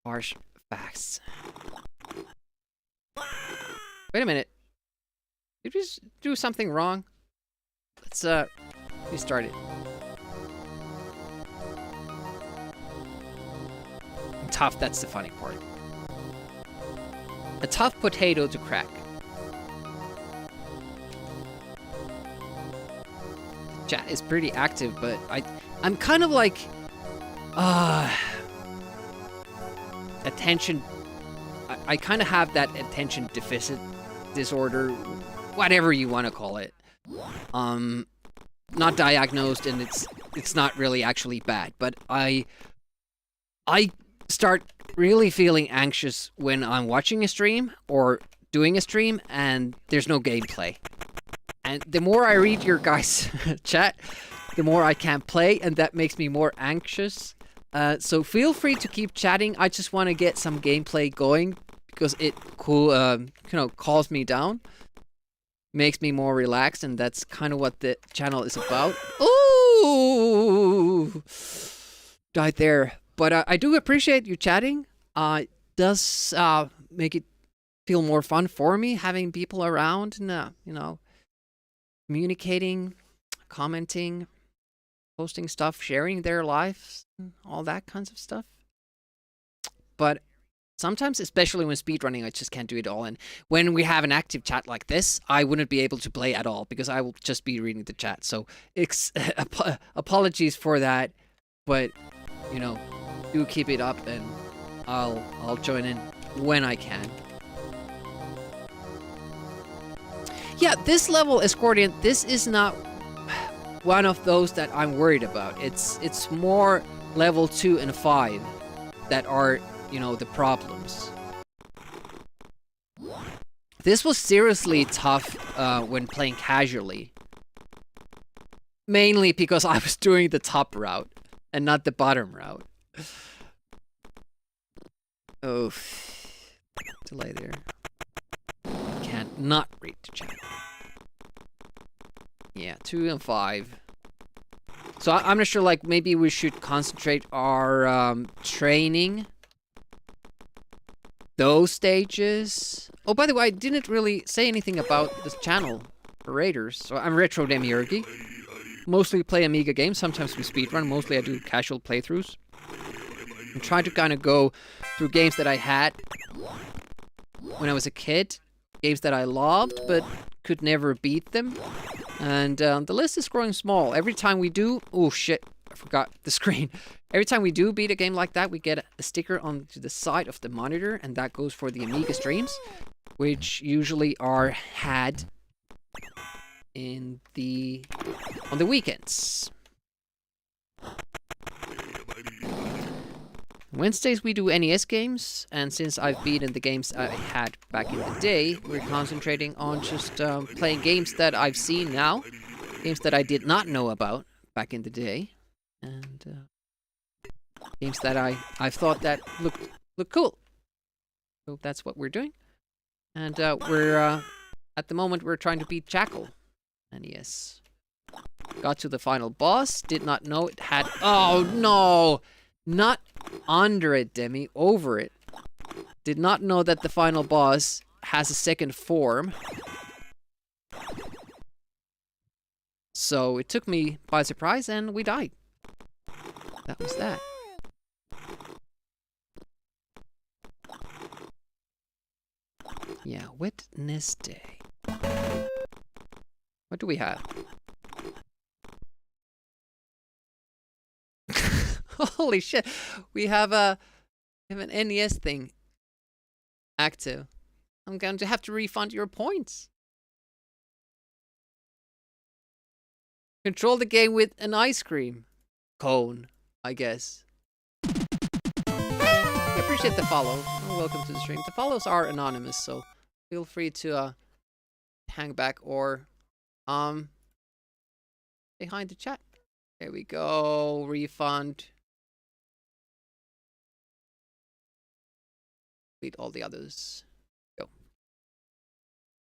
Speaker 1: Harsh facts. Wait a minute. Did we just do something wrong? Let's restart it. Tough, that's the funny part. A tough potato to crack. Chat is pretty active, but I'm kind of like attention. I kind of have that attention deficit disorder, whatever you want to call it. Not diagnosed, and it's not really actually bad, but I start really feeling anxious when I'm watching a stream or doing a stream and there's no gameplay. And the more I read your guys' chat, the more I can't play, and that makes me more anxious. So feel free to keep chatting. I just want to get some gameplay going because it calms me down, makes me more relaxed, and that's kind of what the channel is about. Ooh, died there. But I do appreciate you chatting. It does make it feel more fun for me having people around and communicating, commenting, posting stuff, sharing their lives, all that kinds of stuff. But sometimes, especially when speedrunning, I just can't do it all. And when we have an active chat like this, I wouldn't be able to play at all because I will just be reading the chat. So apologies for that, but do keep it up, and I'll join in when I can. Yeah, this level, Escordian, this is not one of those that I'm worried about. It's more level 2 and 5 that are, the problems. This was seriously tough when playing casually. Mainly because I was doing the top route and not the bottom route. Oh, delay there. Can't not read the chat. Yeah, 2 and 5. So I'm not sure, like, maybe we should concentrate our training. Those stages. Oh, by the way, I didn't really say anything about this channel for Raiders. So I'm Retro Demiurgy. Mostly play Amiga games, sometimes we speedrun. Mostly I do casual playthroughs. I'm trying to kind of go through games that I had when I was a kid. Games that I loved, but could never beat them. And the list is growing small. Every time we do... Oh, shit. I forgot the screen. Every time we do beat a game like that, we get a sticker onto the side of the monitor, and that goes for the Amiga streams, which usually are had on the weekends. Wednesdays we do NES games, and since I've beaten the games I had back in the day, we're concentrating on just playing games that I've seen now, games that I did not know about back in the day, and games that I thought that look cool. So that's what we're doing, and we're at the moment we're trying to beat Jackal, NES. Got to the final boss. Did not know it had. Oh no! Not under it, Demi, over it. Did not know that the final boss has a second form. So it took me by surprise and we died. That was that. Yeah, Wednesday. What do we have? Holy shit! We have an NES thing active. I'm going to have to refund your points. Control the game with an ice cream cone, I guess. I appreciate the follow. Welcome to the stream. The follows are anonymous, so feel free to hang back or say hi in the chat. There we go. Refund. Delete all the others. Go.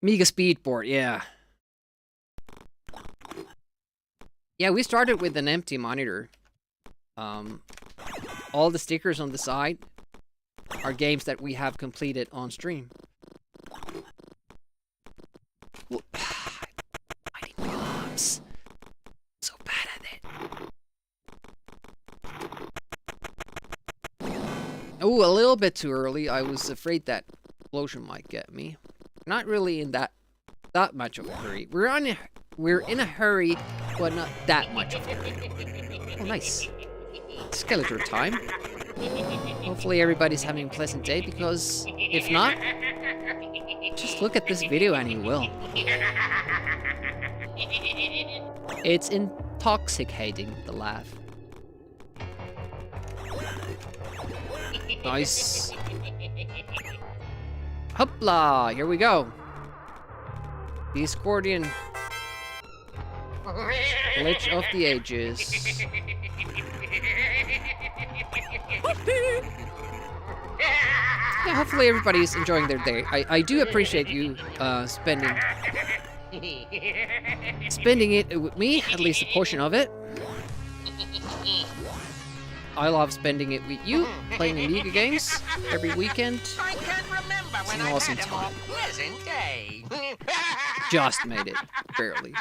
Speaker 1: Amiga Speedboard, yeah. Yeah, we started with an empty monitor. All the stickers on the side are games that we have completed on stream. Fighting bombs. So bad at it. Oh, a little bit too early. I was afraid that explosion might get me. Not really in that much of a hurry. We're in a hurry, but not that much of a hurry. Oh, nice. Skeletor time. Hopefully everybody's having a pleasant day, because if not, just look at this video and you will. It's intoxicating, the laugh. Nice. Hoopla! Here we go. The Scorpion glitch of the ages. Yeah, hopefully everybody's enjoying their day. I do appreciate you spending it with me, at least a portion of it. I love spending it with you, playing Amiga games every weekend.
Speaker 3: I can't remember
Speaker 1: It's
Speaker 3: when
Speaker 1: an
Speaker 3: I
Speaker 1: awesome
Speaker 3: had a more
Speaker 1: time.
Speaker 3: pleasant day.
Speaker 1: Just made it, barely.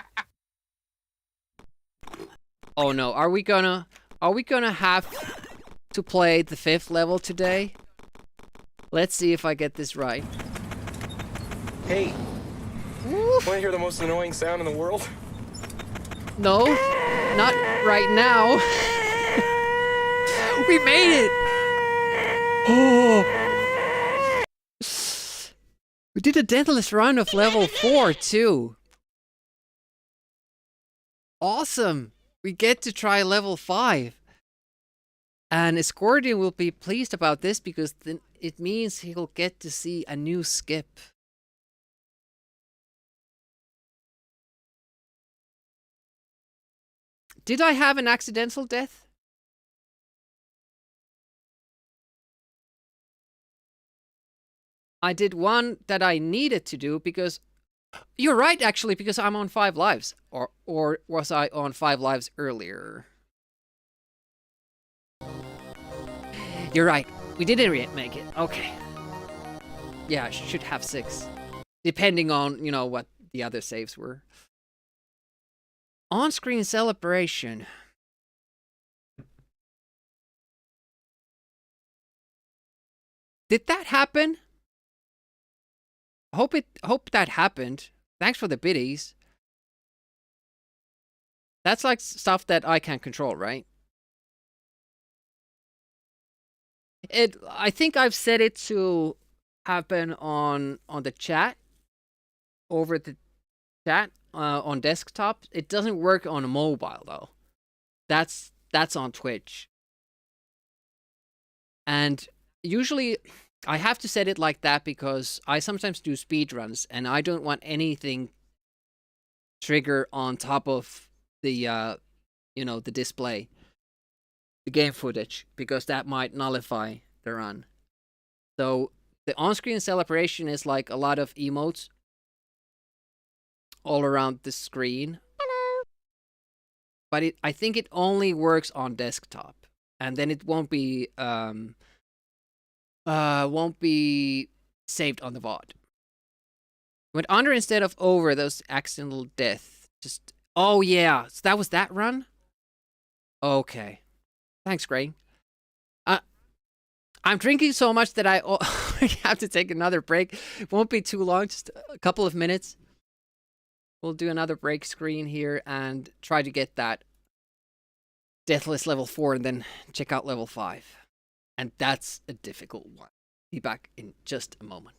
Speaker 1: Oh no, are we gonna have to play the 5th level today? Let's see if I get this right.
Speaker 4: Hey, want to hear the most annoying sound in the world?
Speaker 1: No, not right now. We made it! Oh! We did a deathless run of level 4 too. Awesome! We get to try level 5. And Escordian will be pleased about this, because then it means he'll get to see a new skip. Did I have an accidental death? I did one that I needed to do, because you're right, actually, because I'm on 5 lives. Or was I on 5 lives earlier? You're right. We didn't make it. Okay. Yeah, I should have 6. Depending on, you know, what the other saves were. On-screen celebration. Did that happen? Hope that happened. Thanks for the biddies. That's like stuff that I can't control, right? I think I've set it to happen on the chat, over the chat on desktop. It doesn't work on a mobile though. That's on Twitch. And usually I have to set it like that because I sometimes do speedruns and I don't want anything trigger on top of the you know, the display, the game footage, because that might nullify the run. So the on-screen celebration is like a lot of emotes all around the screen. Hello. But I think it only works on desktop, and then it won't be saved on the VOD. Went under instead of over. Those accidental death. Just, oh yeah, so that was that run. Okay, thanks, Gray. I'm drinking so much that I have to take another break. It won't be too long, just a couple of minutes. We'll do another break screen here and try to get that Deathless level 4 and then check out level 5. And that's a difficult one. Be back in just a moment.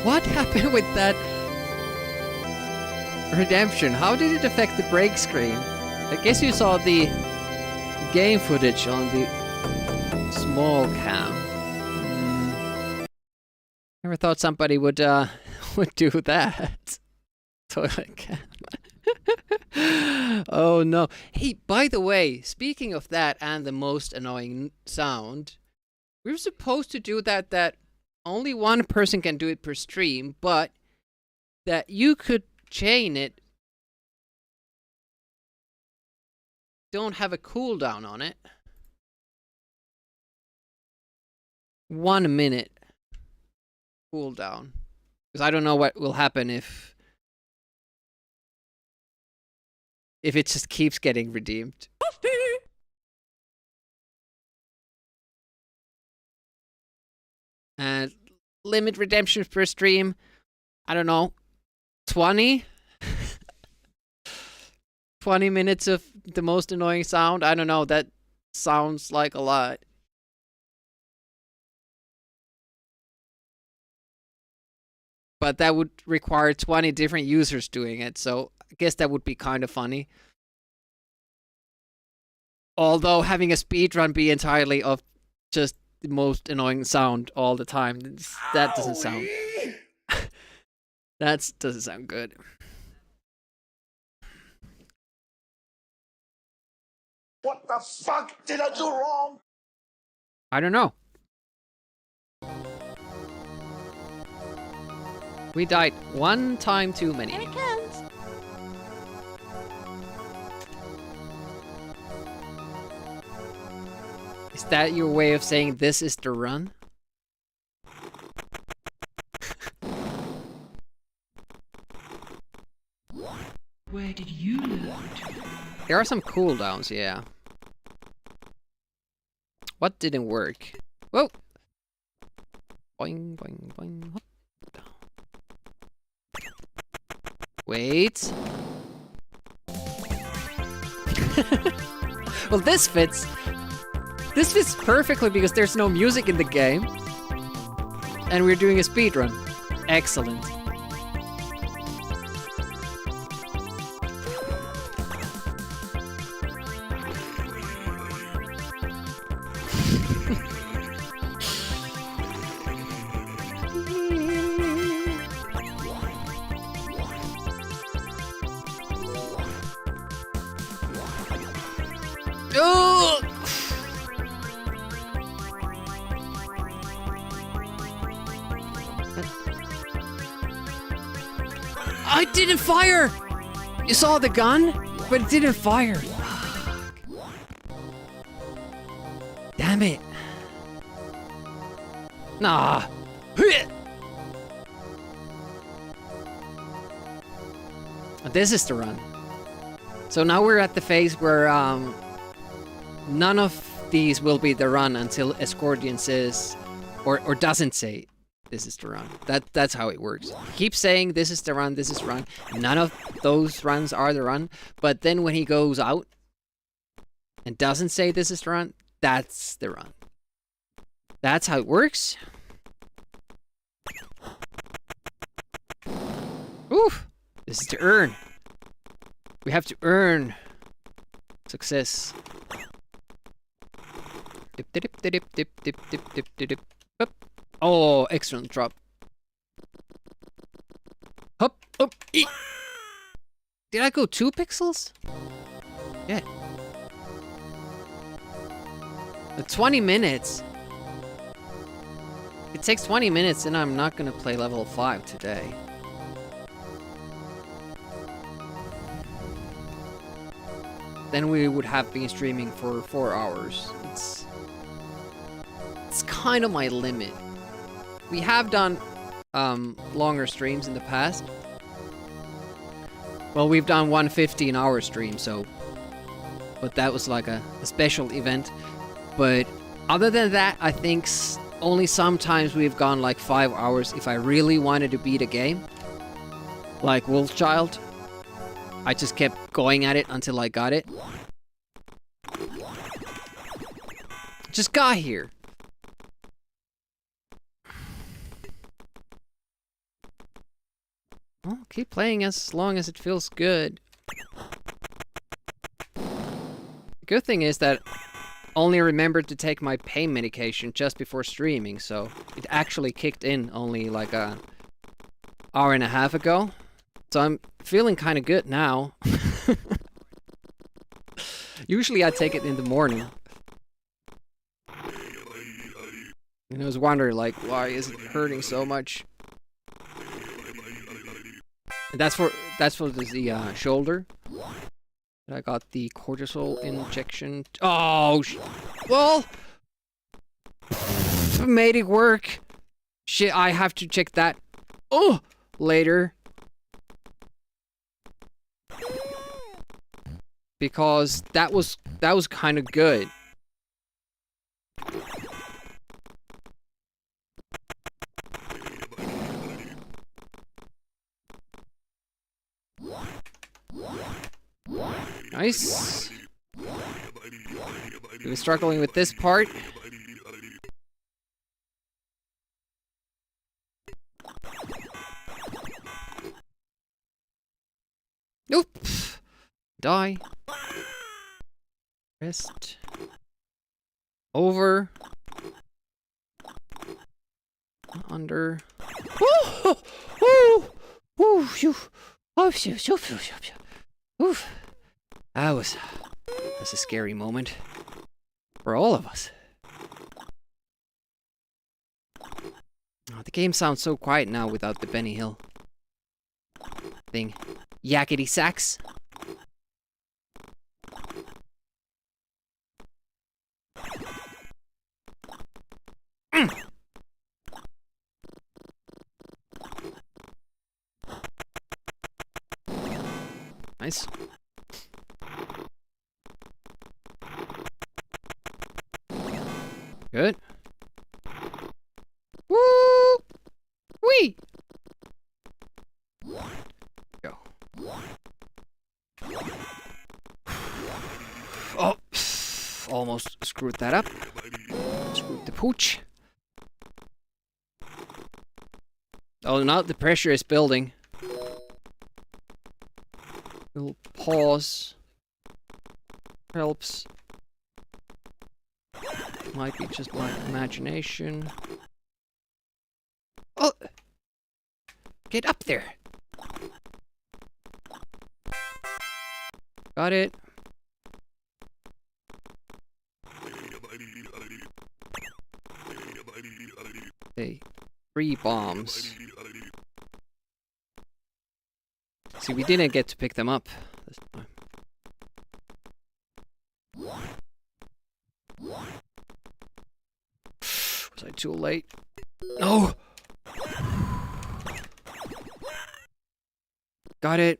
Speaker 1: What happened with that redemption? How did it affect the break screen? I guess you saw the game footage on the small cam. Never thought somebody would would do that. Toilet cam. Oh no. Hey, by the way, speaking of that and the most annoying sound, we were supposed to do that only one person can do it per stream, but that you could chain it. Don't have a cooldown on it. 1 minute cooldown. Because I don't know what will happen if it just keeps getting redeemed. And limit redemptions per stream, I don't know, 20? 20 minutes of the most annoying sound? I don't know, that sounds like a lot. But that would require 20 different users doing it, so I guess that would be kind of funny. Although having a speedrun be entirely of just the most annoying sound all the time, that doesn't sound... that doesn't sound good.
Speaker 5: What the fuck did I do wrong?
Speaker 1: I don't know. We died one time too many.
Speaker 6: And it counts.
Speaker 1: Is that your way of saying this is the run?
Speaker 6: Where did you learn?
Speaker 1: There are some cooldowns, yeah. What didn't work? Whoa! Boing, boing, boing. Hop. Wait. Well, this fits. This fits perfectly because there's no music in the game. And we're doing a speedrun. Excellent. Oh! I didn't fire! You saw the gun, but it didn't fire. Damn it. Nah. This is the run. So now we're at the phase where none of these will be the run until Escordian says or doesn't say this is the run. That's how it works. Keep saying this is the run, this is run. None of those runs are the run, but then when he goes out and doesn't say this is the run, that's the run. That's how it works. Oof. This is to earn. We have to earn success. Dip, dip, dip, dip, dip, dip, dip, dip, dip, dip. Up. Oh, excellent drop. Hop, up, eat. Did I go 2 pixels? Yeah. 20 minutes. It takes 20 minutes and I'm not gonna play level 5 today. Then we would have been streaming for 4 hours. It's kind of my limit. We have done longer streams in the past. Well, we've done one 15-hour stream, so... But that was like a special event. But other than that, I think only sometimes we've gone like 5 hours if I really wanted to beat a game. Like Wolfchild. I just kept going at it until I got it. Just got here. Well, keep playing as long as it feels good. The good thing is that I only remembered to take my pain medication just before streaming, so it actually kicked in only like a hour and a half ago. So I'm feeling kind of good now. Usually I take it in the morning. And I was wondering, like, why is it hurting so much? And that's for the shoulder. I got the cortisol injection. Oh, well, made it work. Shit, I have to check that. Oh, later. Because that was kind of good. Nice. He was struggling with this part. Nope. Die. Rest. Over. Under. Woo! Woo! Woo! Phew. Oh, phew, phew, phew, phew, phew. Oof. That was a scary moment. For all of us. Oh, the game sounds so quiet now without the Benny Hill thing. Yakety sax. Nice. Good. Woo! Wee! Go. Oh! Almost screwed that up. Screwed the pooch. Oh, now the pressure is building. Little pause. Helps. Might be just my imagination. Oh! Get up there! Got it. Hey, 3 bombs. See, we didn't get to pick them up this time. Was I too late? No! Got it.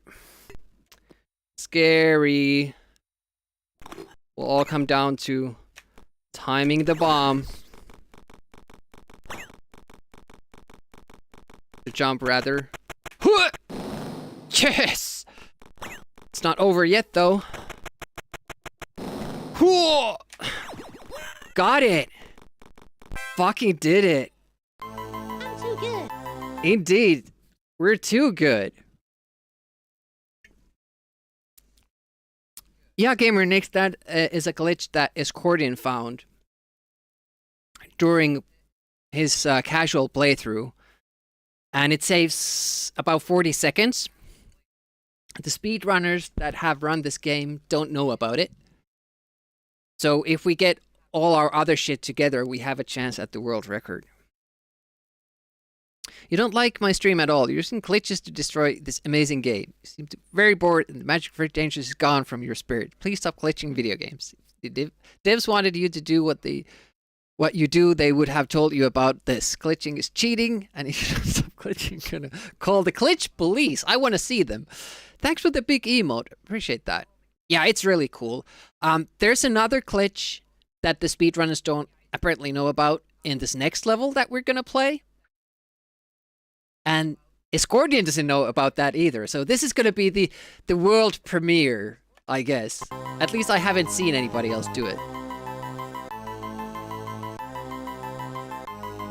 Speaker 1: Scary. Will all come down to timing the bomb. The jump, rather. Yes! It's not over yet, though. Got it! Fucking did it.
Speaker 7: I'm too good.
Speaker 1: Indeed. We're too good. Yeah, Gamer Nix, that is a glitch that Escordian found during his casual playthrough. And it saves about 40 seconds. The speedrunners that have run this game don't know about it. So if we get all our other shit together, we have a chance at the world record. You don't like my stream at all. You're using glitches to destroy this amazing game. You seem very bored and the magic for dangerous is gone from your spirit. Please stop glitching video games. The devs wanted you to do what you do, they would have told you about this. Glitching is cheating, and if you don't stop glitching, you're gonna call the glitch police. I want to see them. Thanks for the big emote. Appreciate that. Yeah, it's really cool. There's another glitch that the speedrunners don't apparently know about in this next level that we're gonna play. And Escordian doesn't know about that either. So this is gonna be the world premiere, I guess. At least I haven't seen anybody else do it.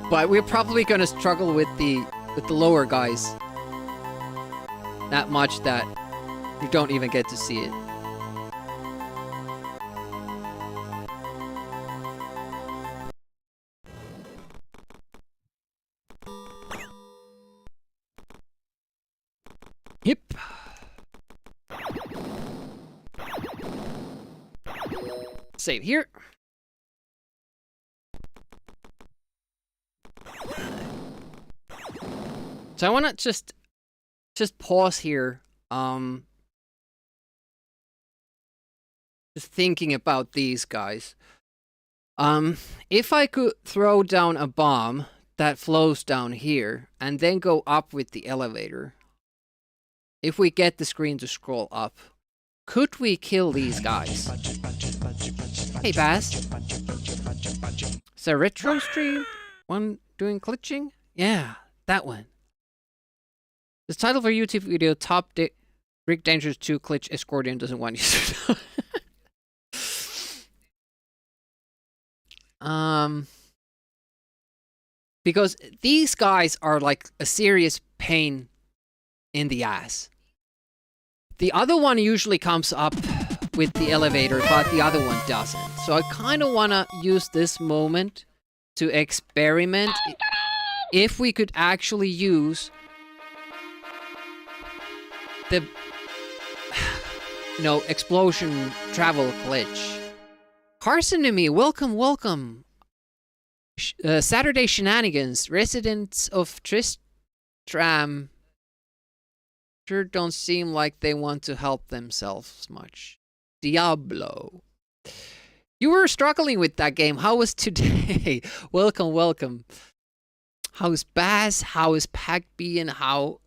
Speaker 1: But we're probably gonna struggle with the lower guys. that much that you don't even get to see it. Yep. Save here. So I want to just pause here. Just thinking about these guys. If I could throw down a bomb that flows down here and then go up with the elevator, if we get the screen to scroll up, could we kill these guys? Hey, Bass. Is a retro stream? One doing glitching? Yeah, that one. The title for YouTube video, Top Rick Dangerous 2 Glitch Escortian doesn't want you to know. Because these guys are like a serious pain in the ass. The other one usually comes up with the elevator, but the other one doesn't. So I kind of want to use this moment to experiment if we could actually use the explosion travel glitch. Carson to me, welcome. Saturday Shenanigans, residents of Tristram sure don't seem like they want to help themselves much. Diablo. You were struggling with that game. How was today? welcome. How's Baz? How is Packby? And how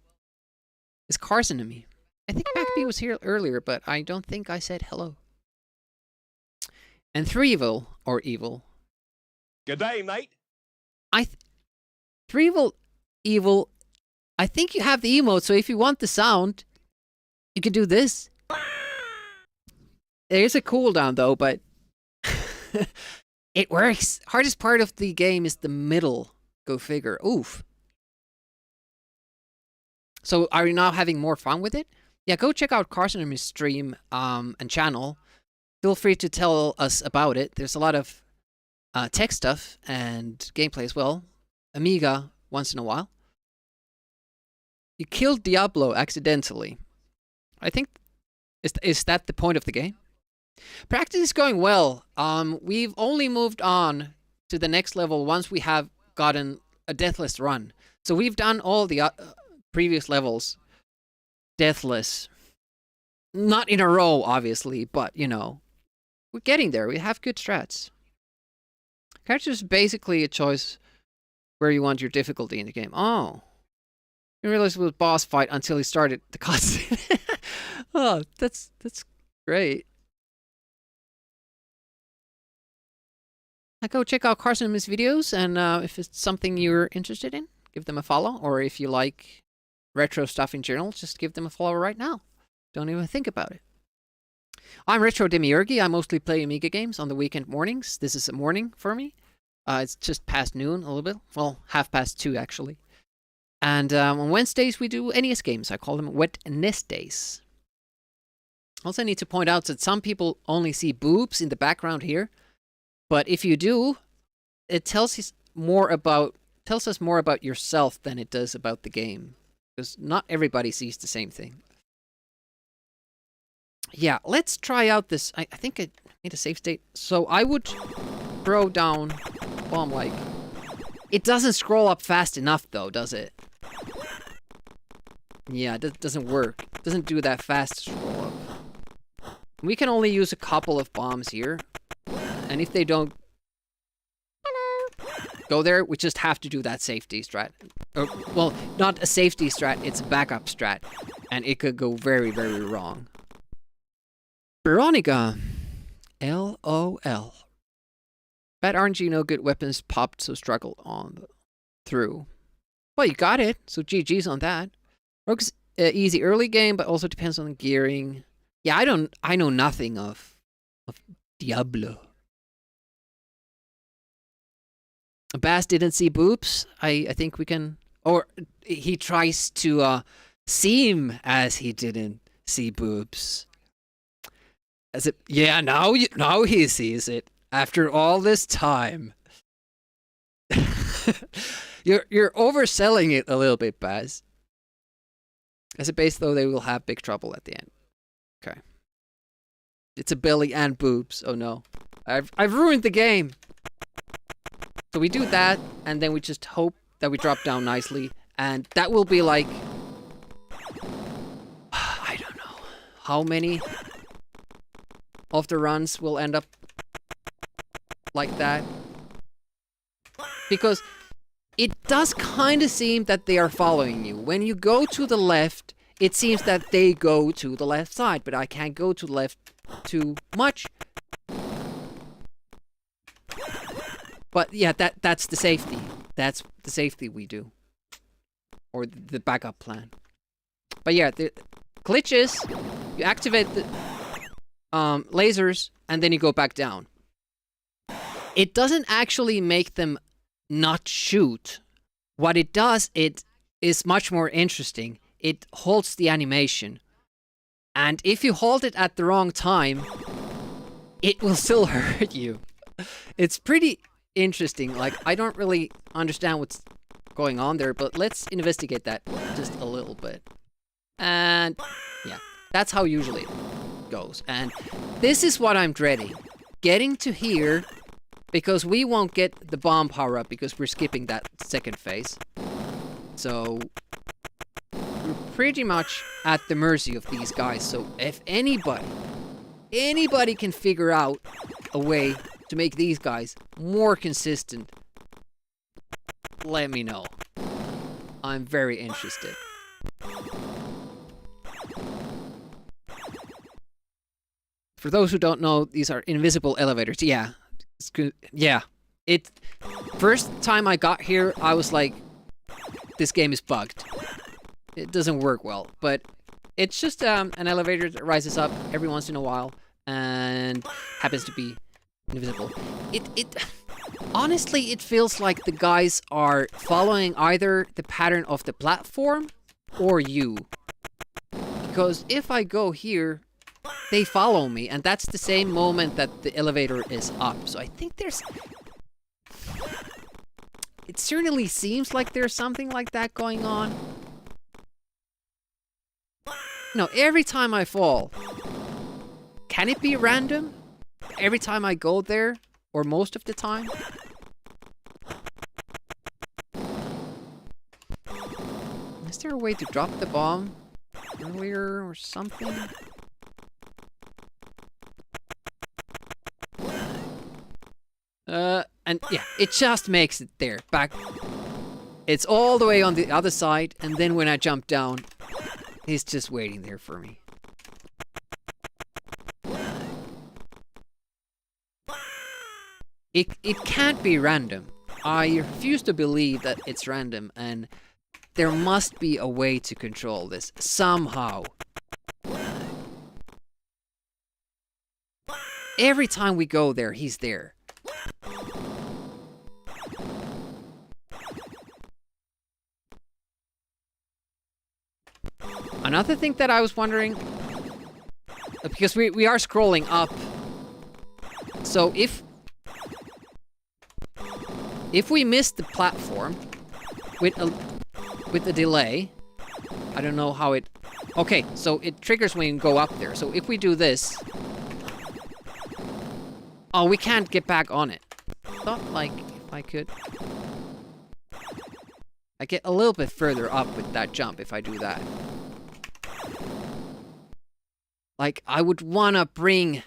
Speaker 1: is Carson to me? I think Packby was here earlier, but I don't think I said hello. And Threevil, or Evil.
Speaker 5: Good day, mate.
Speaker 1: Threevil, Evil, I think you have the emote, so if you want the sound, you can do this. There's a cooldown though, but it works. Hardest part of the game is the middle. Go figure. Oof. So are you now having more fun with it? Yeah, go check out Carson and his stream and channel. Feel free to tell us about it. There's a lot of tech stuff and gameplay as well. Amiga once in a while. You killed Diablo accidentally. I think is that the point of the game? Practice is going well. We've only moved on to the next level once we have gotten a deathless run. So we've done all the previous levels deathless. Not in a row, obviously, but, you know, we're getting there. We have good strats. Character is basically a choice where you want your difficulty in the game. Oh. I didn't realize it was a boss fight until he started the cutscene. Oh, that's great. Go check out Carson and his videos, and if it's something you're interested in, give them a follow. Or if you like retro stuff in general, just give them a follow right now. Don't even think about it. I'm Retro Demiurgy. I mostly play Amiga games on the weekend mornings. This is a morning for me. It's just past noon a little bit. Well, 2:30 actually. And on Wednesdays we do NES games. I call them Wednesdays. Also, I need to point out that some people only see boobs in the background here. But if you do, it tells us more about yourself than it does about the game. Because not everybody sees the same thing. Yeah, let's try out this. I think I need a save state. So I would throw down bomb like. It doesn't scroll up fast enough though, does it? Yeah, it doesn't work. It doesn't do that fast scroll up. We can only use a couple of bombs here. And if they don't go there, we just have to do that safety strat. Or, well, not a safety strat, it's a backup strat. And it could go very, very wrong. Veronica. LOL. Bad RNG, no good weapons popped, so struggled on through. Well, you got it, so GG's on that. Rogue's easy early game, but also depends on the gearing. Yeah, I know nothing of Diablo. Bass didn't see boobs. I think we can, or he tries to seem as he didn't see boobs. As it, yeah, now he sees it after all this time. You're overselling it a little bit, Baz. As a base, though, they will have big trouble at the end. Okay. It's a belly and boobs. Oh no, I've ruined the game. So we do that, and then we just hope that we drop down nicely, and that will be like, I don't know how many of the runs will end up like that, because it does kind of seem that they are following you. When you go to the left, it seems that they go to the left side, but I can't go to the left too much. But yeah, that's the safety. That's the safety we do. Or the backup plan. But yeah, the glitches, you activate the lasers, and then you go back down. It doesn't actually make them not shoot. What it does, it is much more interesting. It holds the animation. And if you hold it at the wrong time, it will still hurt you. It's pretty interesting. Like, I don't really understand what's going on there, but let's investigate that just a little bit. And yeah, that's how usually it goes. And this is what I'm dreading. Getting to here, because we won't get the bomb power up because we're skipping that second phase. So we're pretty much at the mercy of these guys. So if anybody can figure out a way to make these guys more consistent, let me know. I'm very interested. For those who don't know, these are invisible elevators. Yeah. It's good. Yeah. First time I got here, I was like, this game is bugged. It doesn't work well. But it's just an elevator that rises up every once in a while and happens to be invisible. Honestly, it feels like the guys are following either the pattern of the platform or you. Because if I go here, they follow me, and that's the same moment that the elevator is up. So I think it certainly seems like there's something like that going on. No, every time I fall, can it be random? Every time I go there, or most of the time? Is there a way to drop the bomb earlier or something? And yeah, it just makes it there. Back. It's all the way on the other side, and then when I jump down, he's just waiting there for me. It can't be random. I refuse to believe that it's random, and there must be a way to control this somehow. Every time we go there, he's there. Another thing that I was wondering, because we are scrolling up, so if we miss the platform with a delay, I don't know how it. Okay, so it triggers when you go up there. So if we do this, oh, we can't get back on it. I thought like if I could, I get a little bit further up with that jump if I do that. Like, I would wanna bring,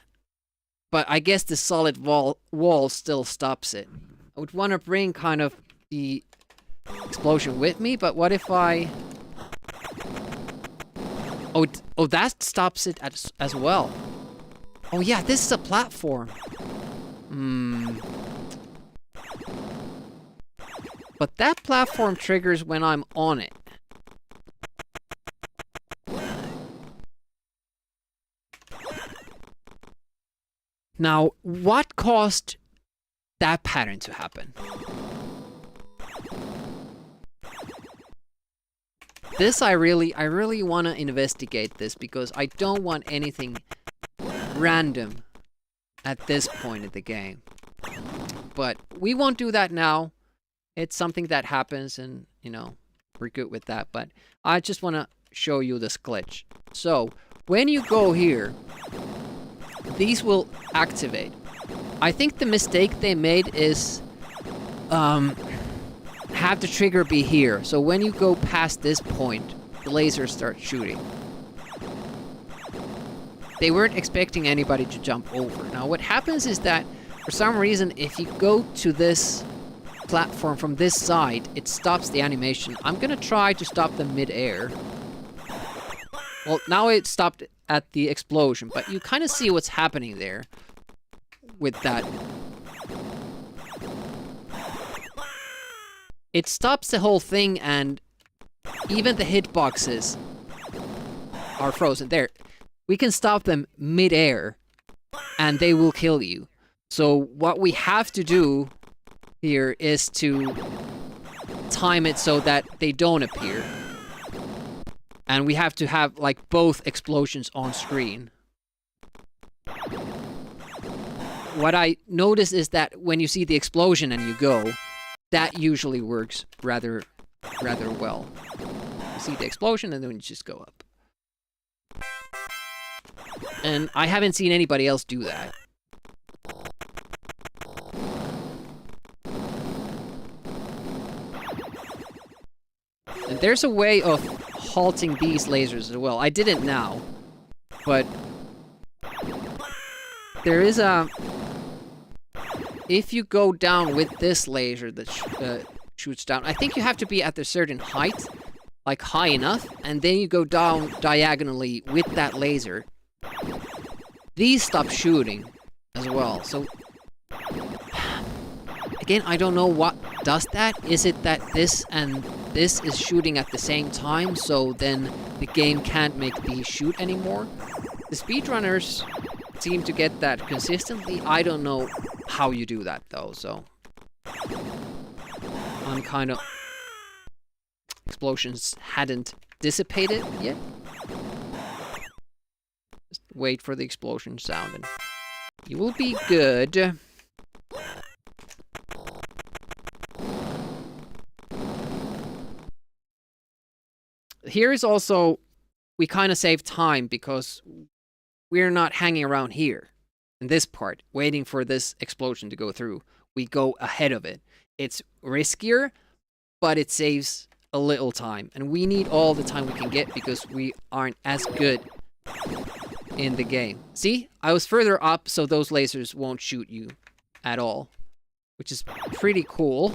Speaker 1: but I guess the solid wall still stops it. I would wanna bring kind of the explosion with me, but what if I... Oh, that stops it as well. Oh yeah, this is a platform. But that platform triggers when I'm on it. Now, what caused that pattern to happen? This I really want to investigate this because I don't want anything random at this point in the game. But we won't do that now. It's something that happens and, you know, we're good with that. But I just want to show you this glitch. So, when you go here, these will activate. I think the mistake they made is have the trigger be here. So when you go past this point, the lasers start shooting. They weren't expecting anybody to jump over. Now what happens is that for some reason if you go to this platform from this side, it stops the animation. I'm gonna try to stop them mid-air. Well, now it stopped at the explosion, but you kind of see what's happening there with that. It stops the whole thing and even the hitboxes are frozen. There, we can stop them mid-air and they will kill you. So what we have to do here is to time it so that they don't appear. And we have to have like both explosions on screen. What I notice is that when you see the explosion and you go, that usually works rather well. You see the explosion and then you just go up. And I haven't seen anybody else do that. And there's a way of halting these lasers as well. I didn't now, but there is a... If you go down with this laser that shoots down, I think you have to be at a certain height, like high enough, and then you go down diagonally with that laser. These stop shooting as well, so... Again, I don't know what does that. Is it that this and this is shooting at the same time, so then the game can't make these shoot anymore? The speedrunners seem to get that consistently. I don't know how you do that though, so I'm kind of... Explosions hadn't dissipated yet. Just wait for the explosion sound and you will be good. Here is also, we kind of save time because we're not hanging around here in this part, waiting for this explosion to go through. We go ahead of it. It's riskier, but it saves a little time. And we need all the time we can get because we aren't as good in the game. See, I was further up so those lasers won't shoot you at all, which is pretty cool.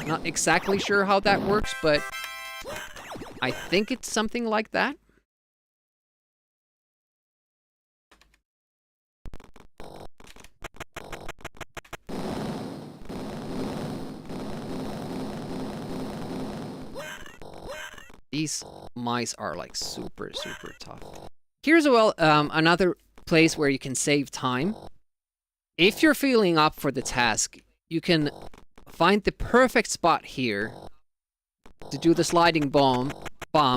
Speaker 1: Not exactly sure how that works, but I think it's something like that. These mice are like super tough. Here's another place where you can save time. If you're feeling up for the task, you can find the perfect spot here to do the sliding bomb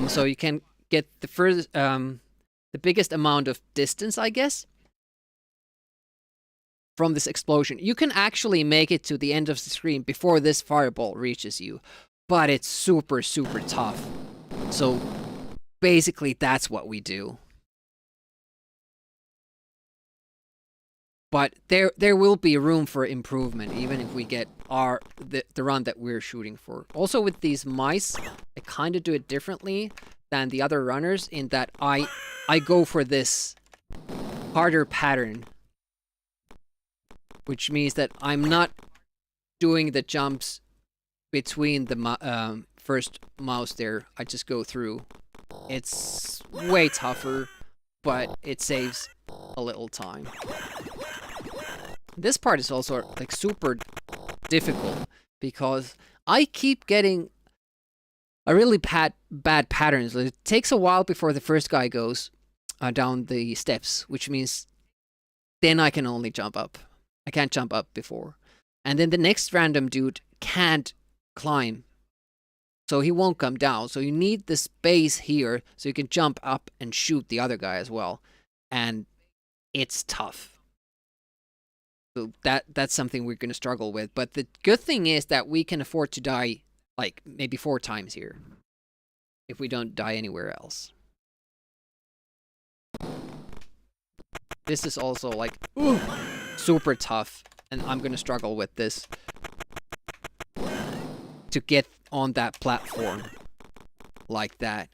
Speaker 1: so you can get the first the biggest amount of distance, I guess, from this explosion. You can actually make it to the end of the screen before this fireball reaches you, but it's super tough. So basically that's what we do. But there will be room for improvement, even if we get the run that we're shooting for. Also with these mice, I kind of do it differently than the other runners in that I go for this harder pattern. Which means that I'm not doing the jumps between the first mouse there. I just go through. It's way tougher, but it saves a little time. This part is also like super difficult because I keep getting a really bad patterns. It takes a while before the first guy goes down the steps, which means then I can only jump up. I can't jump up before. And then the next random dude can't climb So he won't come down. So you need the space here so you can jump up and shoot the other guy as well. And it's tough. So that's something we're going to struggle with. But the good thing is that we can afford to die like maybe 4 times here if we don't die anywhere else. This is also like super tough, and I'm going to struggle with this to get on that platform like that.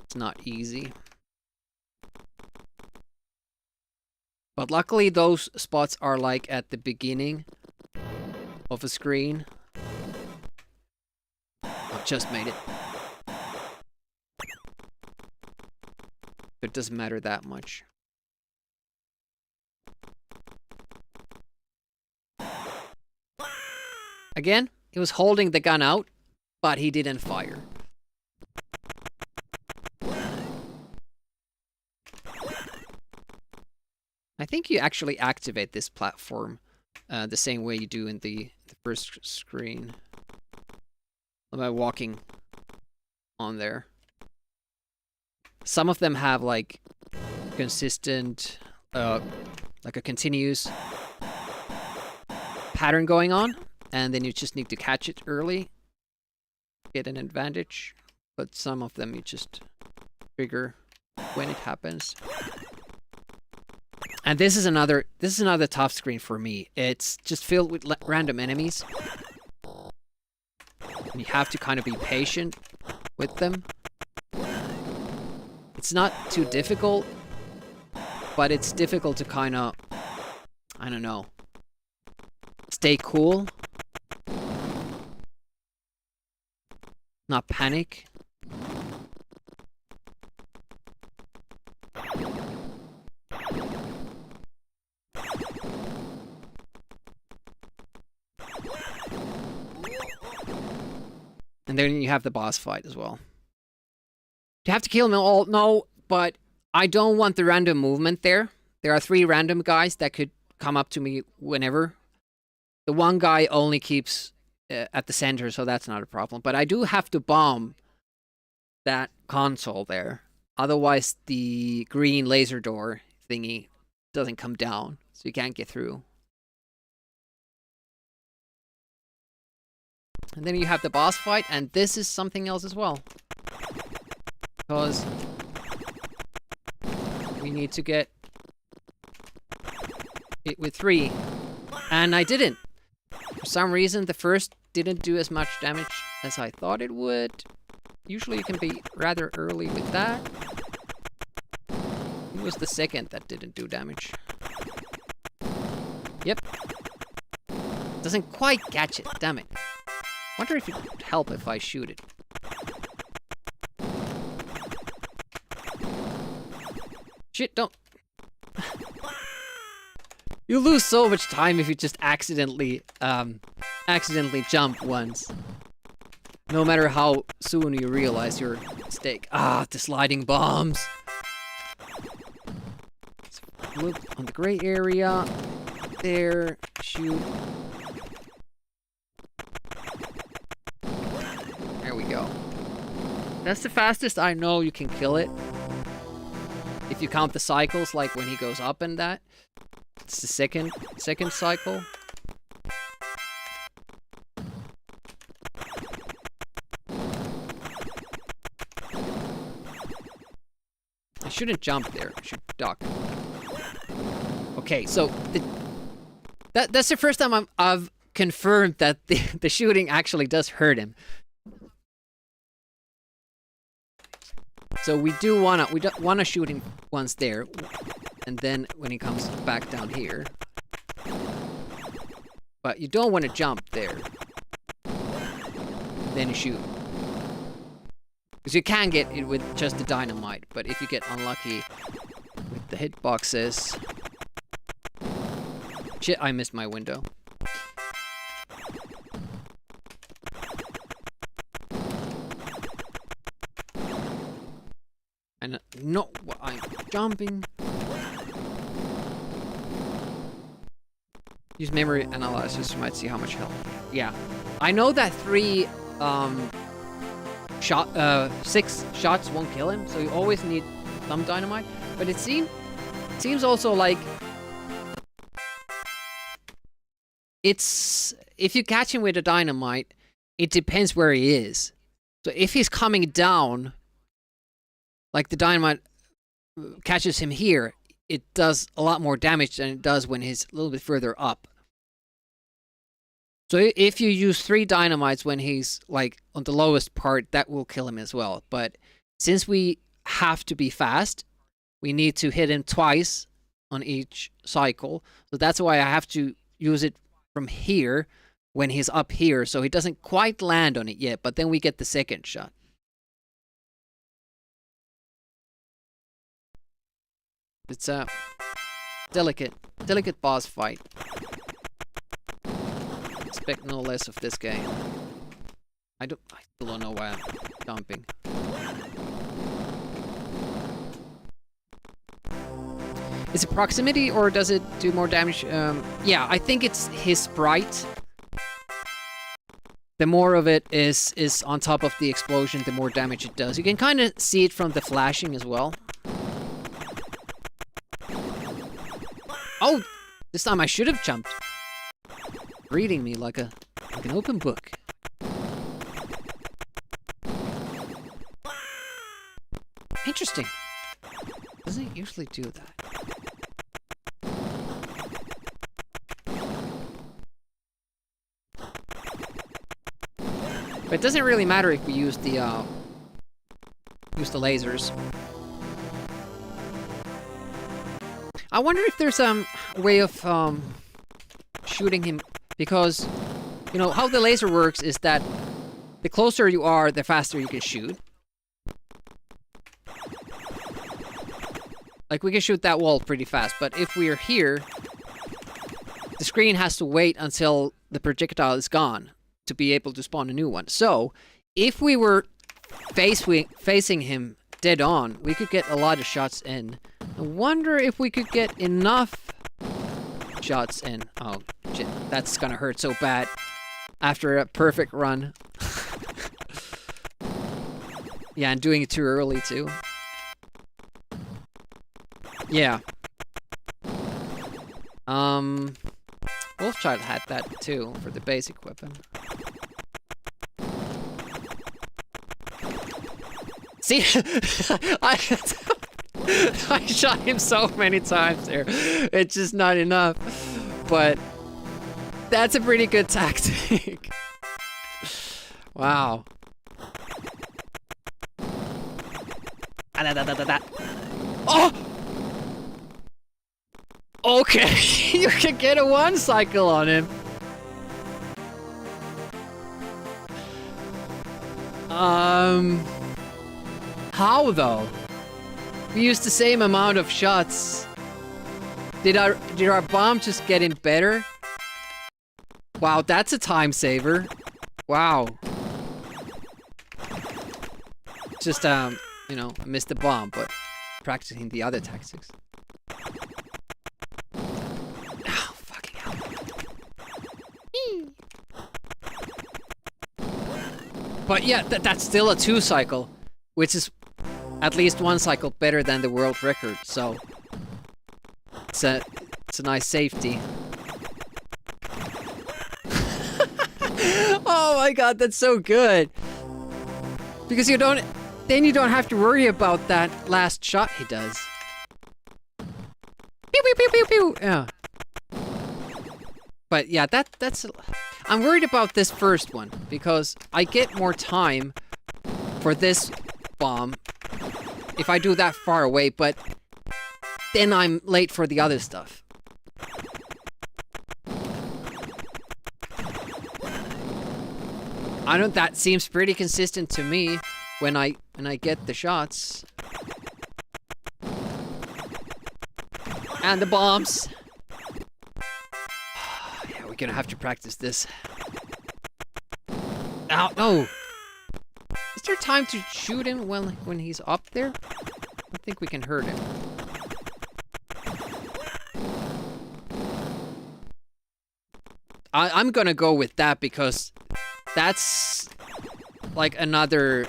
Speaker 1: It's not easy. But luckily those spots are like at the beginning of a screen. I just made it. It doesn't matter that much. Again, he was holding the gun out, but he didn't fire. I think you actually activate this platform the same way you do in the first screen. By walking on there. Some of them have like consistent, like a continuous pattern going on, and then you just need to catch it early, get an advantage. But some of them you just trigger when it happens. And this is another tough screen for me. It's just filled with random enemies. And you have to kind of be patient with them. It's not too difficult, but it's difficult to kind of, I don't know, stay cool, not panic. And then you have the boss fight as well. Do you have to kill them all? No, but I don't want the random movement there. There are 3 random guys that could come up to me whenever. The one guy only keeps at the center, so that's not a problem. But I do have to bomb that console there. Otherwise, the green laser door thingy doesn't come down, so you can't get through. And then you have the boss fight, and this is something else as well. Because we need to get it with 3. And I didn't. For some reason, the first didn't do as much damage as I thought it would. Usually you can be rather early with that. It was the second that didn't do damage. Yep. Doesn't quite catch it, damn it. Wonder if it would help if I shoot it. Shit, don't. You lose so much time if you just accidentally jump once. No matter how soon you realize your mistake. Ah, the sliding bombs. Let's look on the gray area. There, shoot. There we go. That's the fastest I know you can kill it. If you count the cycles, like when he goes up and that. It's the second cycle. I shouldn't jump there. I should duck. Okay, so that's the first time I've confirmed that the shooting actually does hurt him. So we don't wanna shoot him once there, and then when he comes back down here. But you don't want to jump there. Then you shoot. Because you can get it with just the dynamite, but if you get unlucky with the hitboxes... Shit, I missed my window. And no, I'm jumping. use memory analysis, you might see how much health. Yeah. I know that 6 shots won't kill him, so you always need some dynamite. But it seems also like it's if you catch him with a dynamite, it depends where he is. So if he's coming down, like the dynamite catches him here, it does a lot more damage than it does when he's a little bit further up. So if you use 3 dynamites when he's like on the lowest part, that will kill him as well. But since we have to be fast, we need to hit him twice on each cycle. So that's why I have to use it from here when he's up here, so he doesn't quite land on it yet, but then we get the second shot. It's a delicate boss fight. Expect no less of this game. I still don't know why I'm jumping. Is it proximity or does it do more damage? Yeah, I think it's his sprite. The more of it is on top of the explosion, the more damage it does. You can kind of see it from the flashing as well. Oh! This time I should have jumped. Reading me like an open book. Interesting. Doesn't it usually do that? But it doesn't really matter if we use the lasers. I wonder if there's a way of shooting him, because you know how the laser works is that the closer you are, the faster you can shoot. Like we can shoot that wall pretty fast, but if we're here, the screen has to wait until the projectile is gone to be able to spawn a new one. So, if we were facing him dead on, we could get a lot of shots in. I wonder if we could get enough shots in. Oh, shit. That's gonna hurt so bad after a perfect run. Yeah, and doing it too early, too. Yeah. Wolfchild had that, too, for the basic weapon. See? I shot him so many times there. It's just not enough. But that's a pretty good tactic. Wow. Oh! Okay, you can get a 1 cycle on him. How though? We used the same amount of shots. Did our bomb just get in better? Wow, that's a time saver. Wow. Just you know, I missed the bomb, but practicing the other tactics. Oh, fucking hell. But yeah, that's still a 2 cycle, which is at least 1 cycle better than the world record, so it's a nice safety. Oh my god, that's so good. Because you don't have to worry about that last shot he does. Pew pew pew pew pew. Yeah. But yeah, that's I'm worried about this first one because I get more time for this bomb if I do that far away, but then I'm late for the other stuff. That seems pretty consistent to me when I get the shots. And the bombs. Yeah, we're gonna have to practice this. Ow, no! Is there time to shoot him when he's up there? I think we can hurt him. I'm gonna go with that because that's like another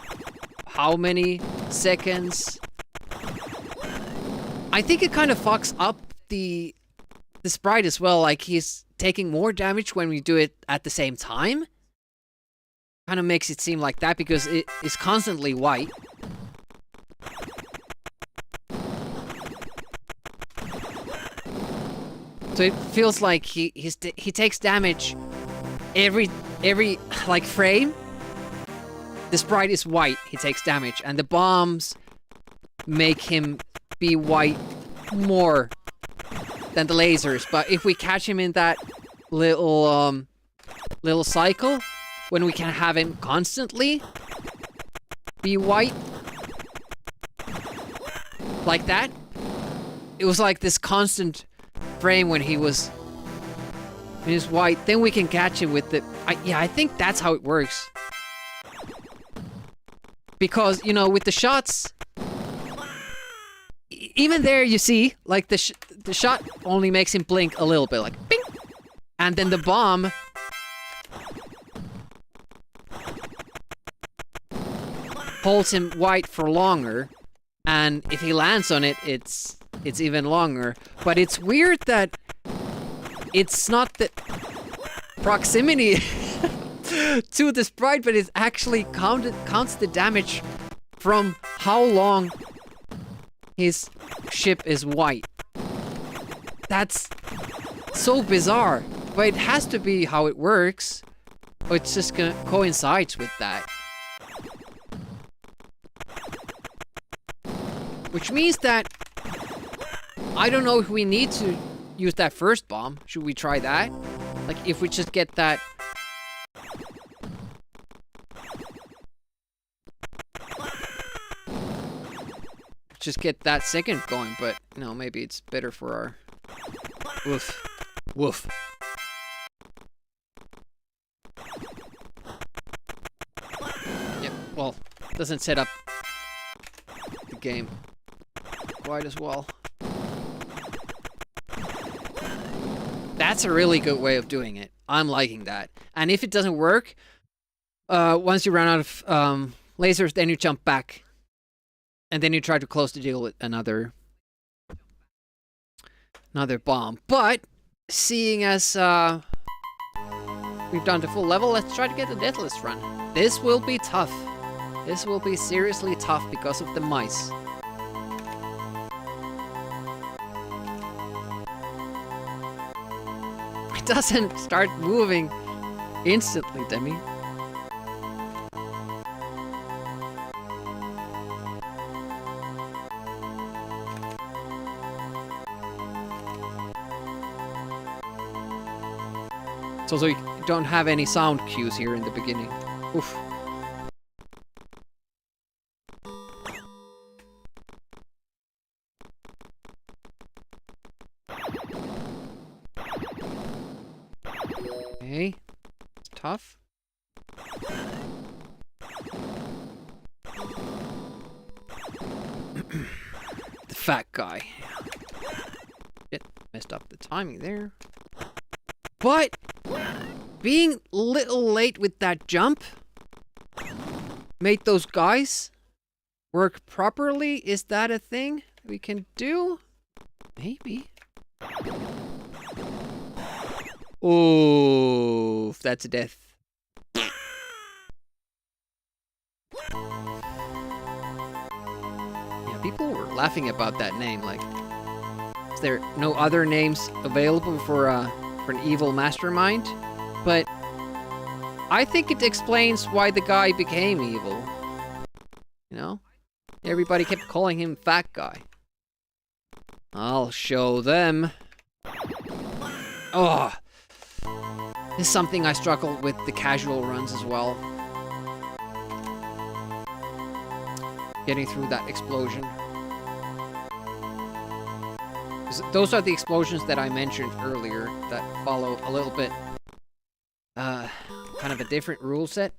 Speaker 1: how many seconds? I think it kind of fucks up the sprite as well. Like he's taking more damage when we do it at the same time. Kind of makes it seem like that because it is constantly white. So it feels like he takes damage every like frame. The sprite is white, he takes damage, and the bombs make him be white more than the lasers. But if we catch him in that little cycle, when we can have him constantly be white like that, it was like this constant frame when he was white, then we can catch him with the... yeah, I think that's how it works. Because, you know, with the shots... even there, you see, like, the shot only makes him blink a little bit, like, bing! And then the bomb... holds him white for longer, and if he lands on it, it's even longer. But it's weird that it's not the proximity to the sprite, but it actually counts the damage from how long his ship is white. That's so bizarre, but it has to be how it works, or it's just gonna coincides with that. Which means that I don't know if we need to use that first bomb. Should we try that? Like, if we just get that... just get that second going, but, you know, maybe it's better for our... Woof. Woof. Yep, well, doesn't set up the game quite as well. That's a really good way of doing it. I'm liking that. And if it doesn't work, once you run out of lasers, then you jump back. And then you try to close the deal with another bomb. But, seeing as we've done the full level, let's try to get the deathless run. This will be tough. This will be seriously tough because of the mice. It doesn't start moving instantly, Demi. So you don't have any sound cues here in the beginning. Oof. Okay. It's tough. The fat guy. It messed up the timing there. But being a little late with that jump made those guys work properly. Is that a thing we can do? Maybe. Oh, that's a death. Yeah, people were laughing about that name. Like, is there no other names available for an evil mastermind? But I think it explains why the guy became evil. You know? Everybody kept calling him Fat Guy. I'll show them. Oh! This is something I struggle with the casual runs as well. Getting through that explosion. 'Cause those are the explosions that I mentioned earlier that follow a little bit kind of a different rule set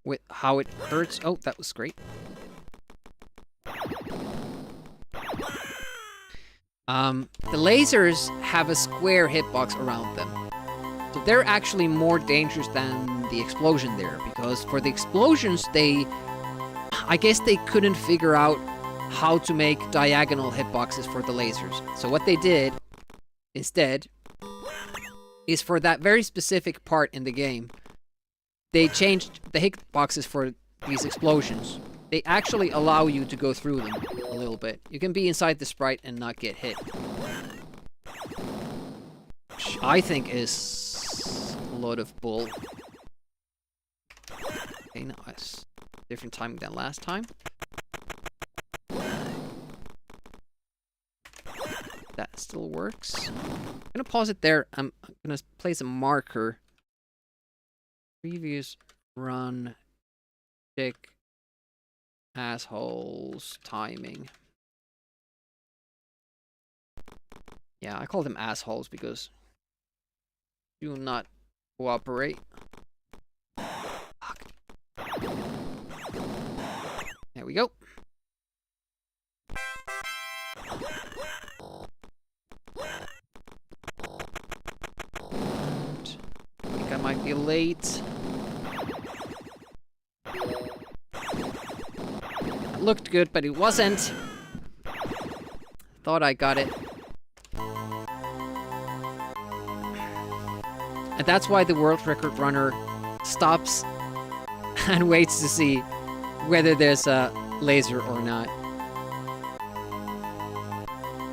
Speaker 1: with how it hurts. Oh, that was great. The lasers have a square hitbox around them. So they're actually more dangerous than the explosion there, because for the explosions, I guess they couldn't figure out how to make diagonal hitboxes for the lasers. So what they did instead is for that very specific part in the game, they changed the hitboxes for these explosions. They actually allow you to go through them a little bit. You can be inside the sprite and not get hit. Which I think is a load of bull. Okay, now it's different timing than last time. That still works. I'm gonna pause it there. I'm gonna place a marker. Previous run. Check assholes timing. Yeah, I call them assholes because do not cooperate. Fuck. There we go. I think I might be late. It looked good, but it wasn't. Thought I got it. And that's why the world record runner stops and waits to see whether there's a laser or not.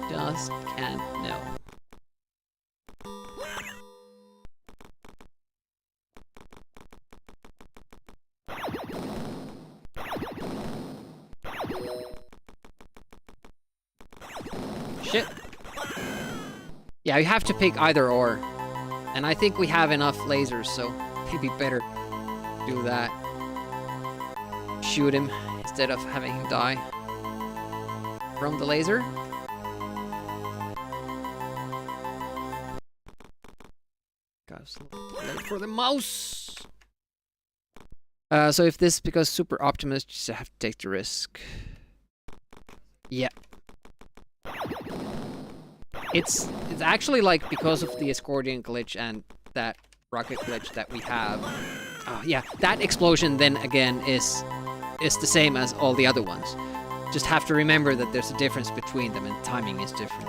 Speaker 1: Just can't know. Shit. Yeah, you have to pick either or. And I think we have enough lasers, so maybe better do that. Shoot him instead of having him die from the laser. Guys, late for the mouse. So if this because super optimist, you just have to take the risk. Yeah. It's actually like because of the accordion glitch and that rocket glitch that we have. Oh yeah, that explosion then again is the same as all the other ones. Just have to remember that there's a difference between them and timing is different.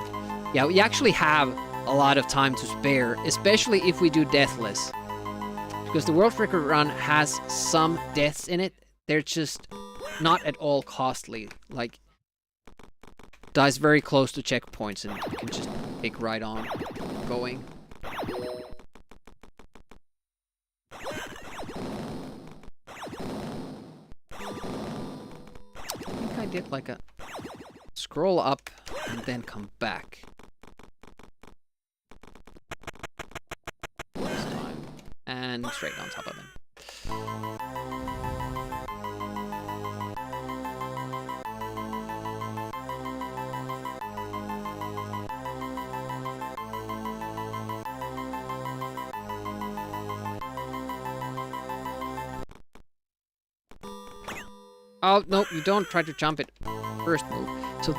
Speaker 1: Yeah, we actually have a lot of time to spare, especially if we do deathless. Because the world record run has some deaths in it. They're just not at all costly. Like, dies very close to checkpoints and you can just pick right on going. I think I did like a scroll up and then come back. This time. And straight on top of him. Oh, no, you don't try to jump it. First move. So,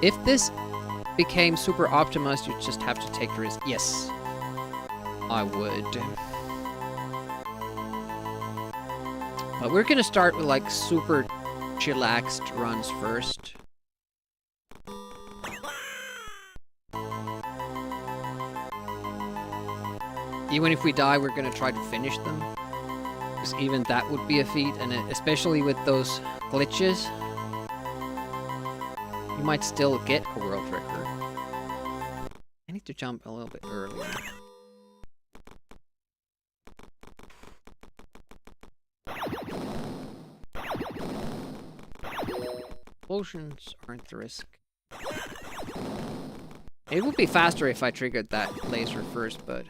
Speaker 1: if this became super optimized, you just have to take the risk. Yes. I would. But we're gonna start with, like, super chillaxed runs first. Even if we die, we're gonna try to finish them. Because even that would be a feat, and especially with those glitches, you might still get a world record. I need to jump a little bit earlier. Explosions aren't the risk. It would be faster if I triggered that laser first, but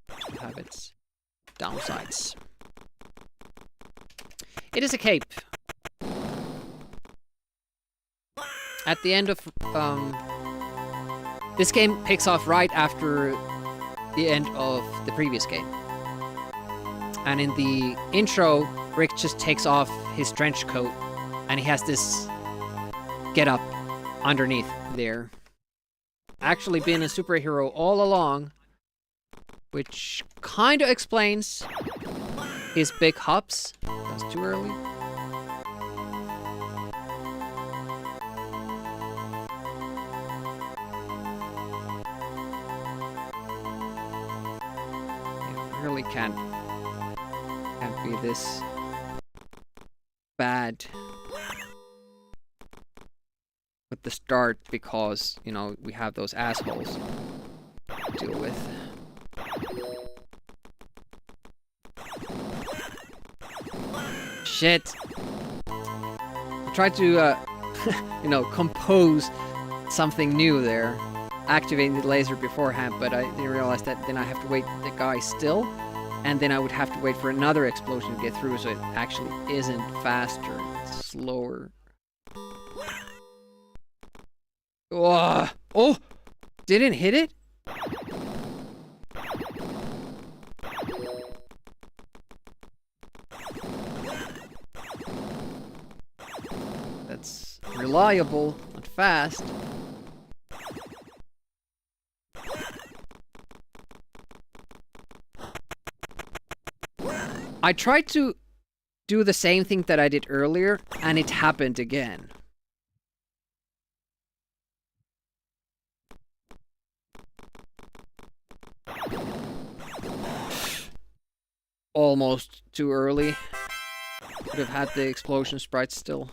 Speaker 1: to have its downsides. It is a cape. At the end of this game picks off right after the end of the previous game. And in the intro, Rick just takes off his trench coat and he has this get up underneath there. Actually been a superhero all along, which kind of explains his big hops. That's too early. Yeah, really can't be this bad with the start because, you know, we have those assholes to deal with. Shit. I tried to, you know, compose something new there. Activating the laser beforehand, but I didn't realize that then I have to wait the guy still. And then I would have to wait for another explosion to get through, so it actually isn't faster. It's slower. Oh! Oh! Didn't hit it? That's reliable, not fast. I tried to do the same thing that I did earlier, and it happened again. Almost too early. Could have had the explosion sprite still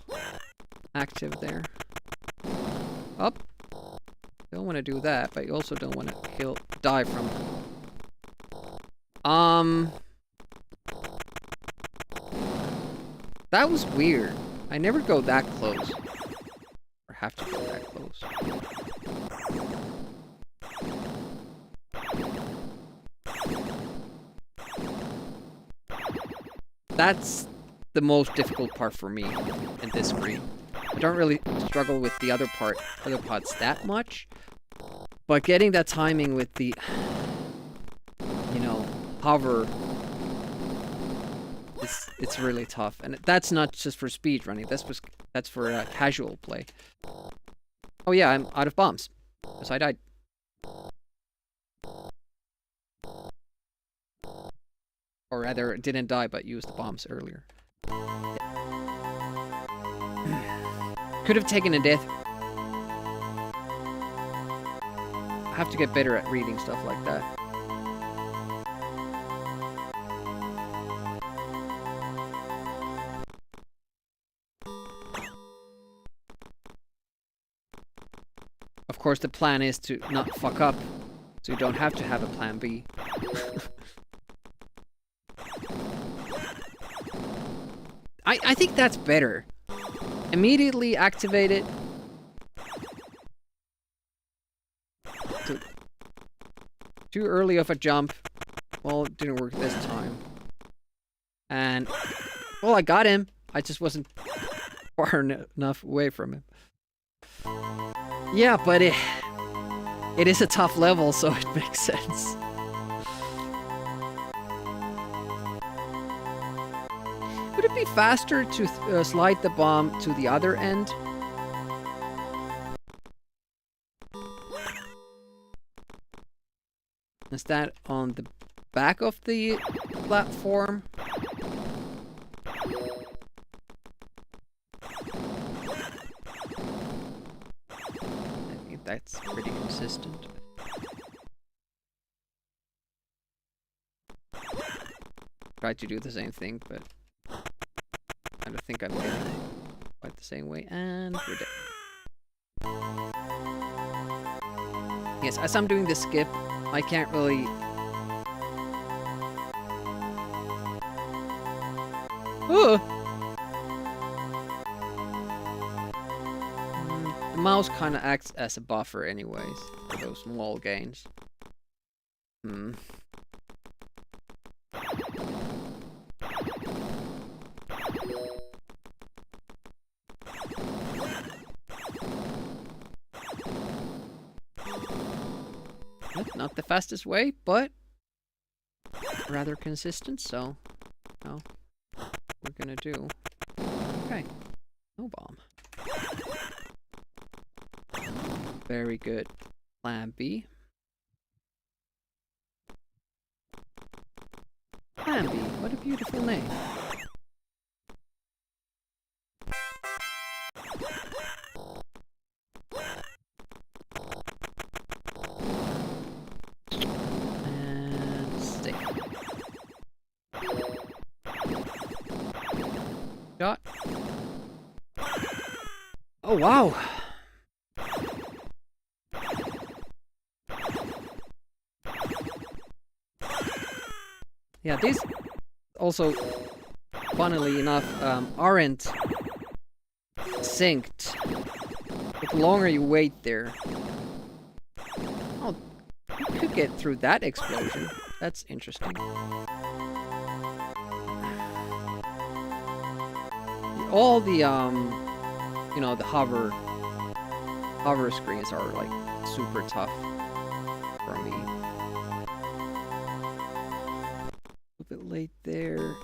Speaker 1: active there. Up. Don't want to do that, but you also don't want to die from it. That was weird. I never go that close. Or have to go that close. That's the most difficult part for me in this screen. I don't really struggle with the other parts that much. But getting that timing with the, you know, hover, it's really tough. And that's not just for speedrunning, that's for casual play. Oh yeah, I'm out of bombs. Because I died. Or rather, didn't die, but used the bombs earlier. Could have taken a death. I have to get better at reading stuff like that. Of course, the plan is to not fuck up, so you don't have to have a plan B. I think that's better. Immediately activate it. Too early of a jump. Well, it didn't work this time. And, well, I got him. I just wasn't far enough away from him. Yeah, but it is a tough level, so it makes sense. Would it be faster to slide the bomb to the other end? Is that on the back of the platform? I think that's pretty consistent. Tried to do the same thing, but I don't think I'm getting it quite the same way, and we're dead. Yes, as I'm doing the skip, I can't really... Ooh! The mouse kind of acts as a buffer anyways, for those small gains. Not the fastest way, but rather consistent, so no, we're gonna do. Okay, no bomb. Very good. Plan B. Plan B, what a beautiful name. And stay. Shot. Oh wow! Yeah, these also, funnily enough, aren't synced. But the longer you wait there... Oh, you could get through that explosion. That's interesting. All the, you know, the hover screens are, like, super tough for me. A bit late there.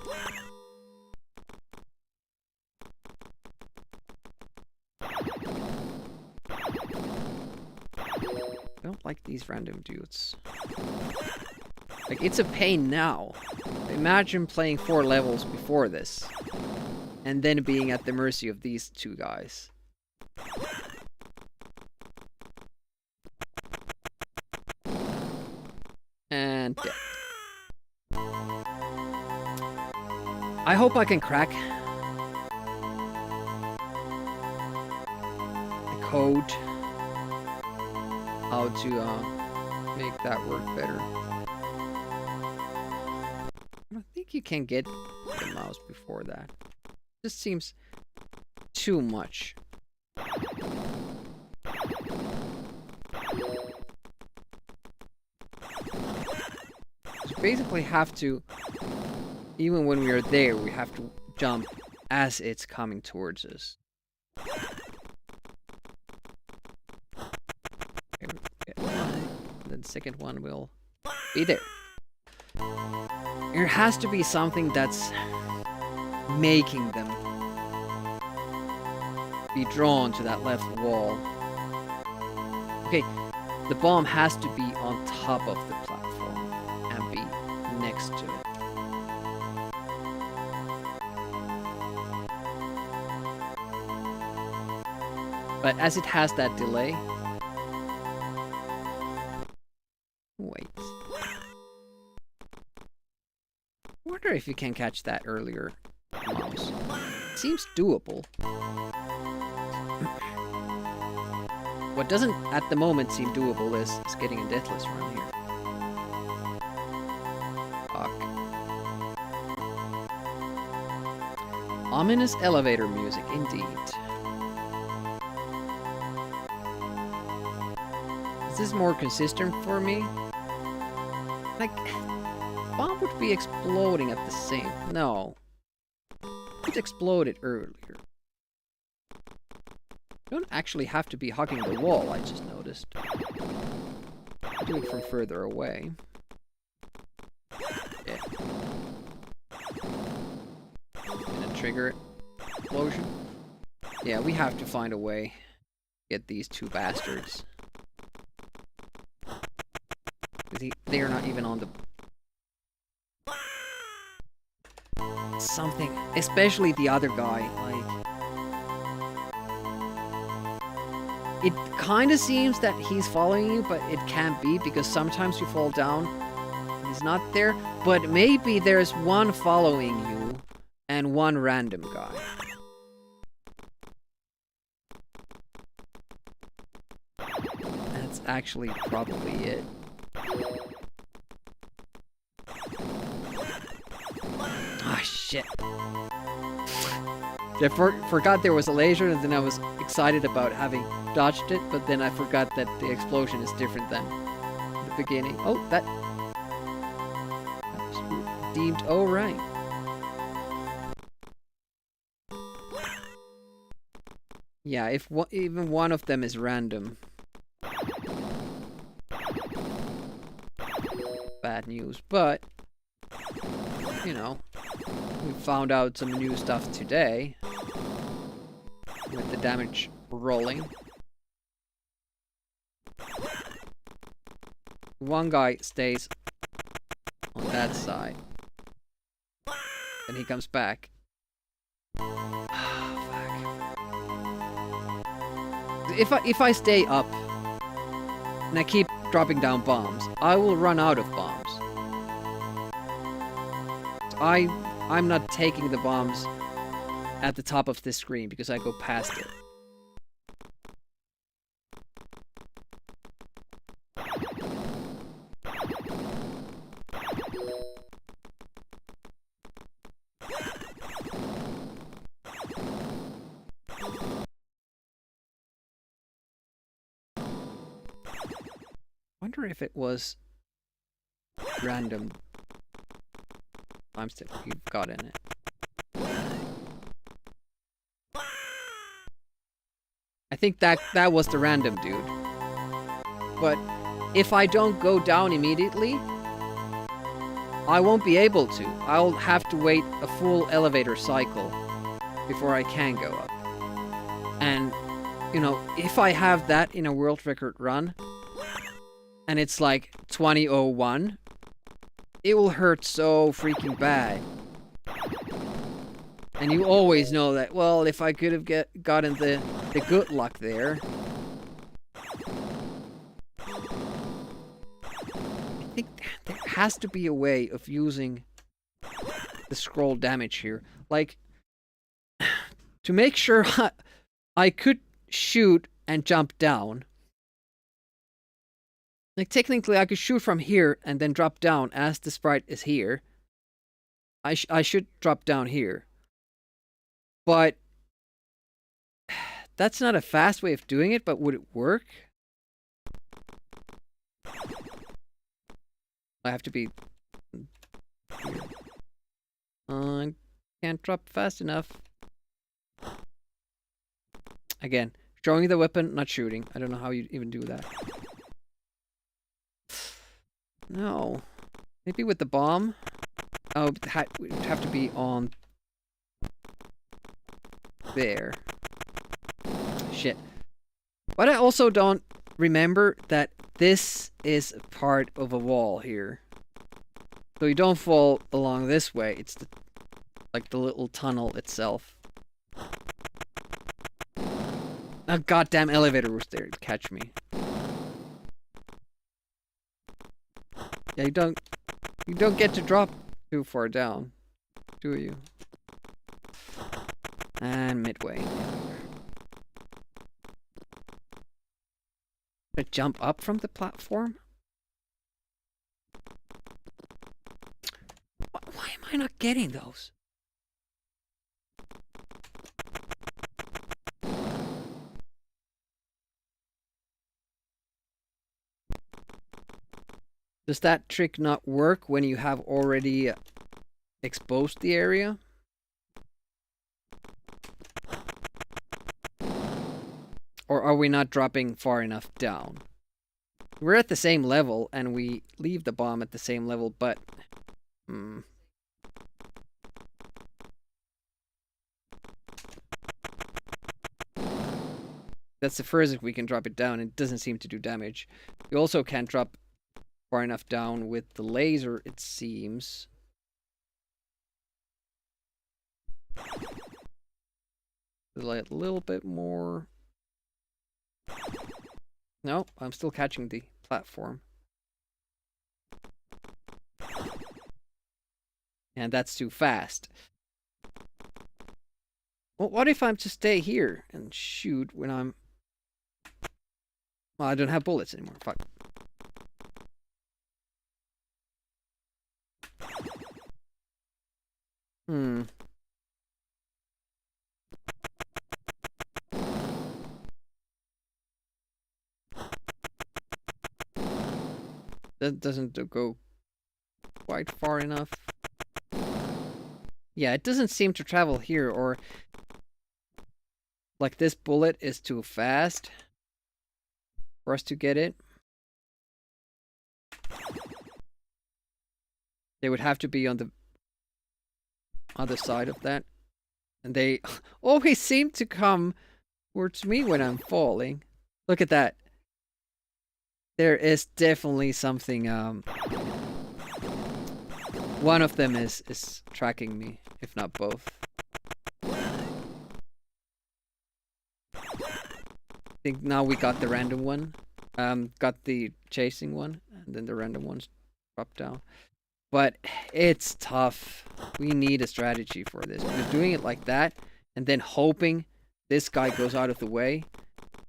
Speaker 1: I don't like these random dudes. Like, it's a pain now. Imagine playing 4 levels before this. And then being at the mercy of these 2 guys. And dead. I hope I can crack the code. How to make that work better. I think you can get the mouse before that. This seems too much. You basically have to, even when we are there, we have to jump as it's coming towards us. The second one will be there. There has to be something that's making them be drawn to that left wall. Okay, the bomb has to be on top of the platform and be next to it. But as it has that delay... Wait. I wonder if you can catch that earlier, mouse. Seems doable. What doesn't at the moment seem doable is getting a deathless run here. Fuck. Ominous elevator music, indeed. Is this more consistent for me? Like, bomb would be exploding at the same... No. It exploded earlier. You don't actually have to be hugging the wall, I just noticed. Do it from further away. Yeah. Gonna trigger it. Explosion. Yeah, we have to find a way to get these 2 bastards. They are not even on the... Something. Especially the other guy, like... It kind of seems that he's following you, but it can't be, because sometimes you fall down, he's not there, but maybe there's one following you, and one random guy. That's actually probably it. Ah, shit. I forgot there was a laser, and then I was excited about having dodged it, but then I forgot that the explosion is different than the beginning. Oh, that was deemed alright. Yeah, if even one of them is random. Bad news, but, you know, we found out some new stuff today. With the damage rolling. One guy stays on that side. And he comes back. If I stay up and I keep dropping down bombs, I will run out of bombs. I'm not taking the bombs at the top of this screen because I go past it. Wonder if it was random time step you've got in it. I think that was the random dude. But if I don't go down immediately, I won't be able to. I'll have to wait a full elevator cycle before I can go up. And, you know, if I have that in a world record run, and it's like 20:01, it will hurt so freaking bad. And you always know that, well, if I could have gotten the good luck there. I think there has to be a way of using the scroll damage here. Like, to make sure I could shoot and jump down. Like, technically, I could shoot from here and then drop down as the sprite is here. I should drop down here. But that's not a fast way of doing it, but would it work? I have to be here. I can't drop fast enough. Again, showing the weapon, not shooting. I don't know how you even do that. No. Maybe with the bomb? Oh, it would have to be on there. Shit. But I also don't remember that this is part of a wall here. So you don't fall along this way. It's like the little tunnel itself. A goddamn elevator was there to catch me. Yeah, you don't get to drop too far down, do you? And midway. To jump up from the platform? Why am I not getting those? Does that trick not work when you have already exposed the area? Or are we not dropping far enough down? We're at the same level and we leave the bomb at the same level, but... That's the furthest we can drop it down. It doesn't seem to do damage. We also can't drop far enough down with the laser, it seems. Like a little bit more. No, I'm still catching the platform. And that's too fast. Well, what if I'm to stay here and shoot when I'm... Well, I don't have bullets anymore. Fuck. That doesn't go quite far enough. Yeah, it doesn't seem to travel here, or... Like, this bullet is too fast for us to get it. They would have to be on the other side of that. And they always seem to come towards me when I'm falling. Look at that. There is definitely something, one of them is tracking me, if not both. I think now we got the random one. Got the chasing one, and then the random ones drop down. But it's tough. We need a strategy for this. Because doing it like that, and then hoping this guy goes out of the way.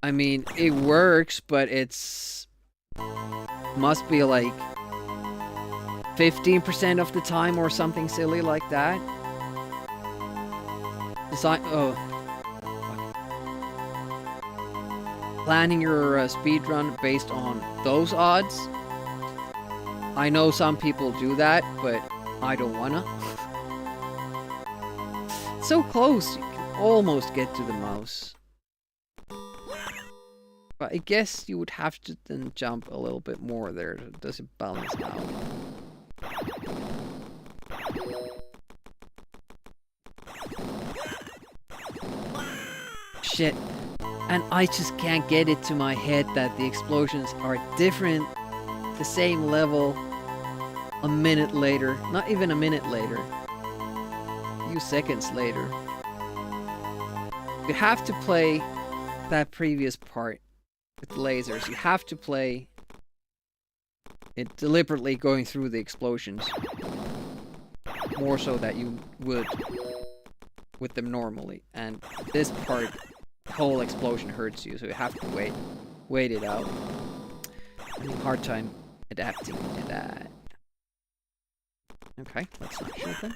Speaker 1: I mean, it works, but it's... must be like 15% of the time or something silly like that. Planning your speedrun based on those odds. I know some people do that, but I don't wanna. So close, you can almost get to the mouse. But I guess you would have to then jump a little bit more there. Does it balance out? Shit. And I just can't get it to my head that the explosions are different, the same level, a minute later. Not even a minute later. A few seconds later. You have to play that previous part with lasers. You have to play it deliberately going through the explosions. More so that you would with them normally. And this part, the whole explosion hurts you, so you have to wait it out. I have a hard time adapting to that. Okay, let's not shoot them.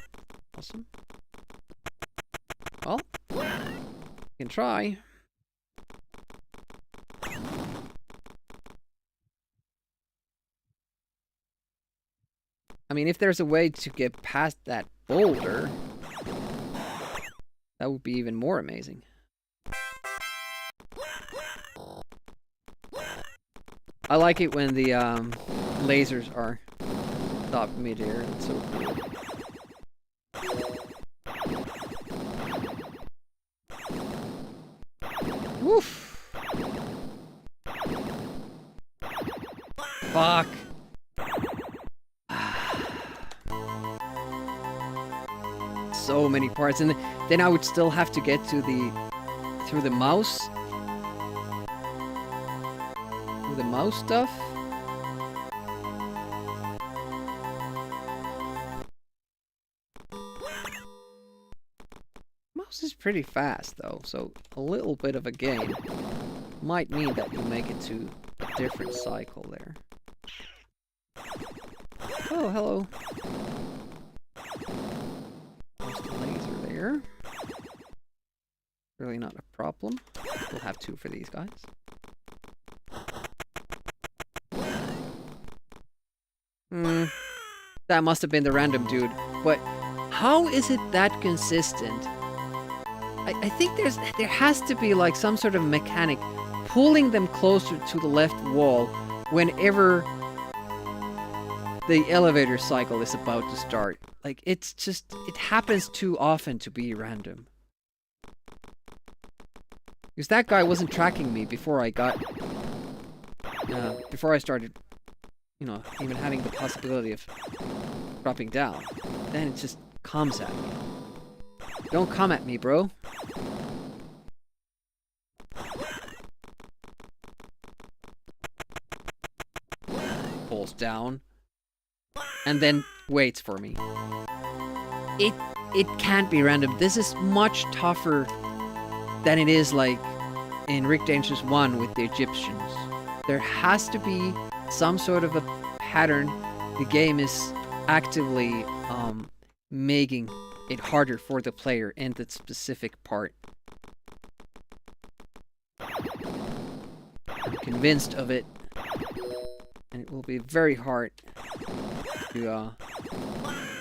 Speaker 1: Awesome. Well, you can try. I mean, if there's a way to get past that boulder, that would be even more amazing. I like it when the lasers are stopped mid-air. It's so cool. Woof! Fuck! So many parts, and then I would still have to get to through the mouse stuff. Mouse is pretty fast though, so a little bit of a game might mean that you make it to a different cycle there. Oh, hello. There's the laser there. Really not a problem. We'll have two for these guys. That must have been the random dude. But how is it that consistent? I think there has to be like some sort of mechanic pulling them closer to the left wall whenever the elevator cycle is about to start. Like, it's just, it happens too often to be random. Because that guy wasn't tracking me before I started, you know, even having the possibility of dropping down. Then it just comes at me. Don't come at me, bro. Pulls down. And then waits for me. It can't be random. This is much tougher than it is like in Rick Dangerous 1 with the Egyptians. There has to be some sort of a pattern. The game is actively making it harder for the player in that specific part. I'm convinced of it, and it will be very hard to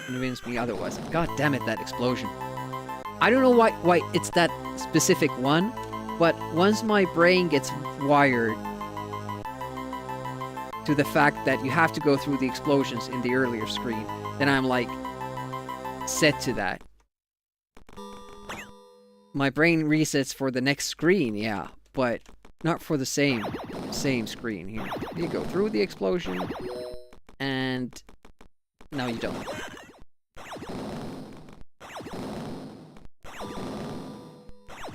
Speaker 1: convince me otherwise. God damn it, that explosion. I don't know why it's that specific one, but once my brain gets wired to the fact that you have to go through the explosions in the earlier screen, then I'm like set to that. My brain resets for the next screen, yeah, but not for the same same screen here. You go through the explosion, and now you don't.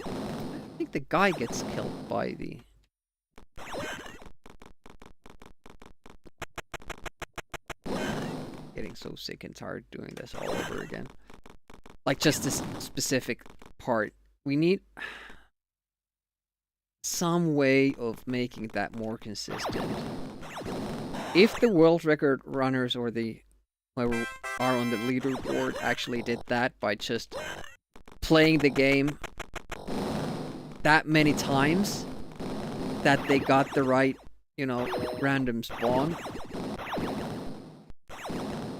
Speaker 1: I think the guy gets killed by the... Getting so sick and tired doing this all over again. Like, just this specific part. We need some way of making that more consistent. If the world record runners or the whoever are on the leaderboard actually did that by just playing the game that many times that they got the right, you know, random spawn,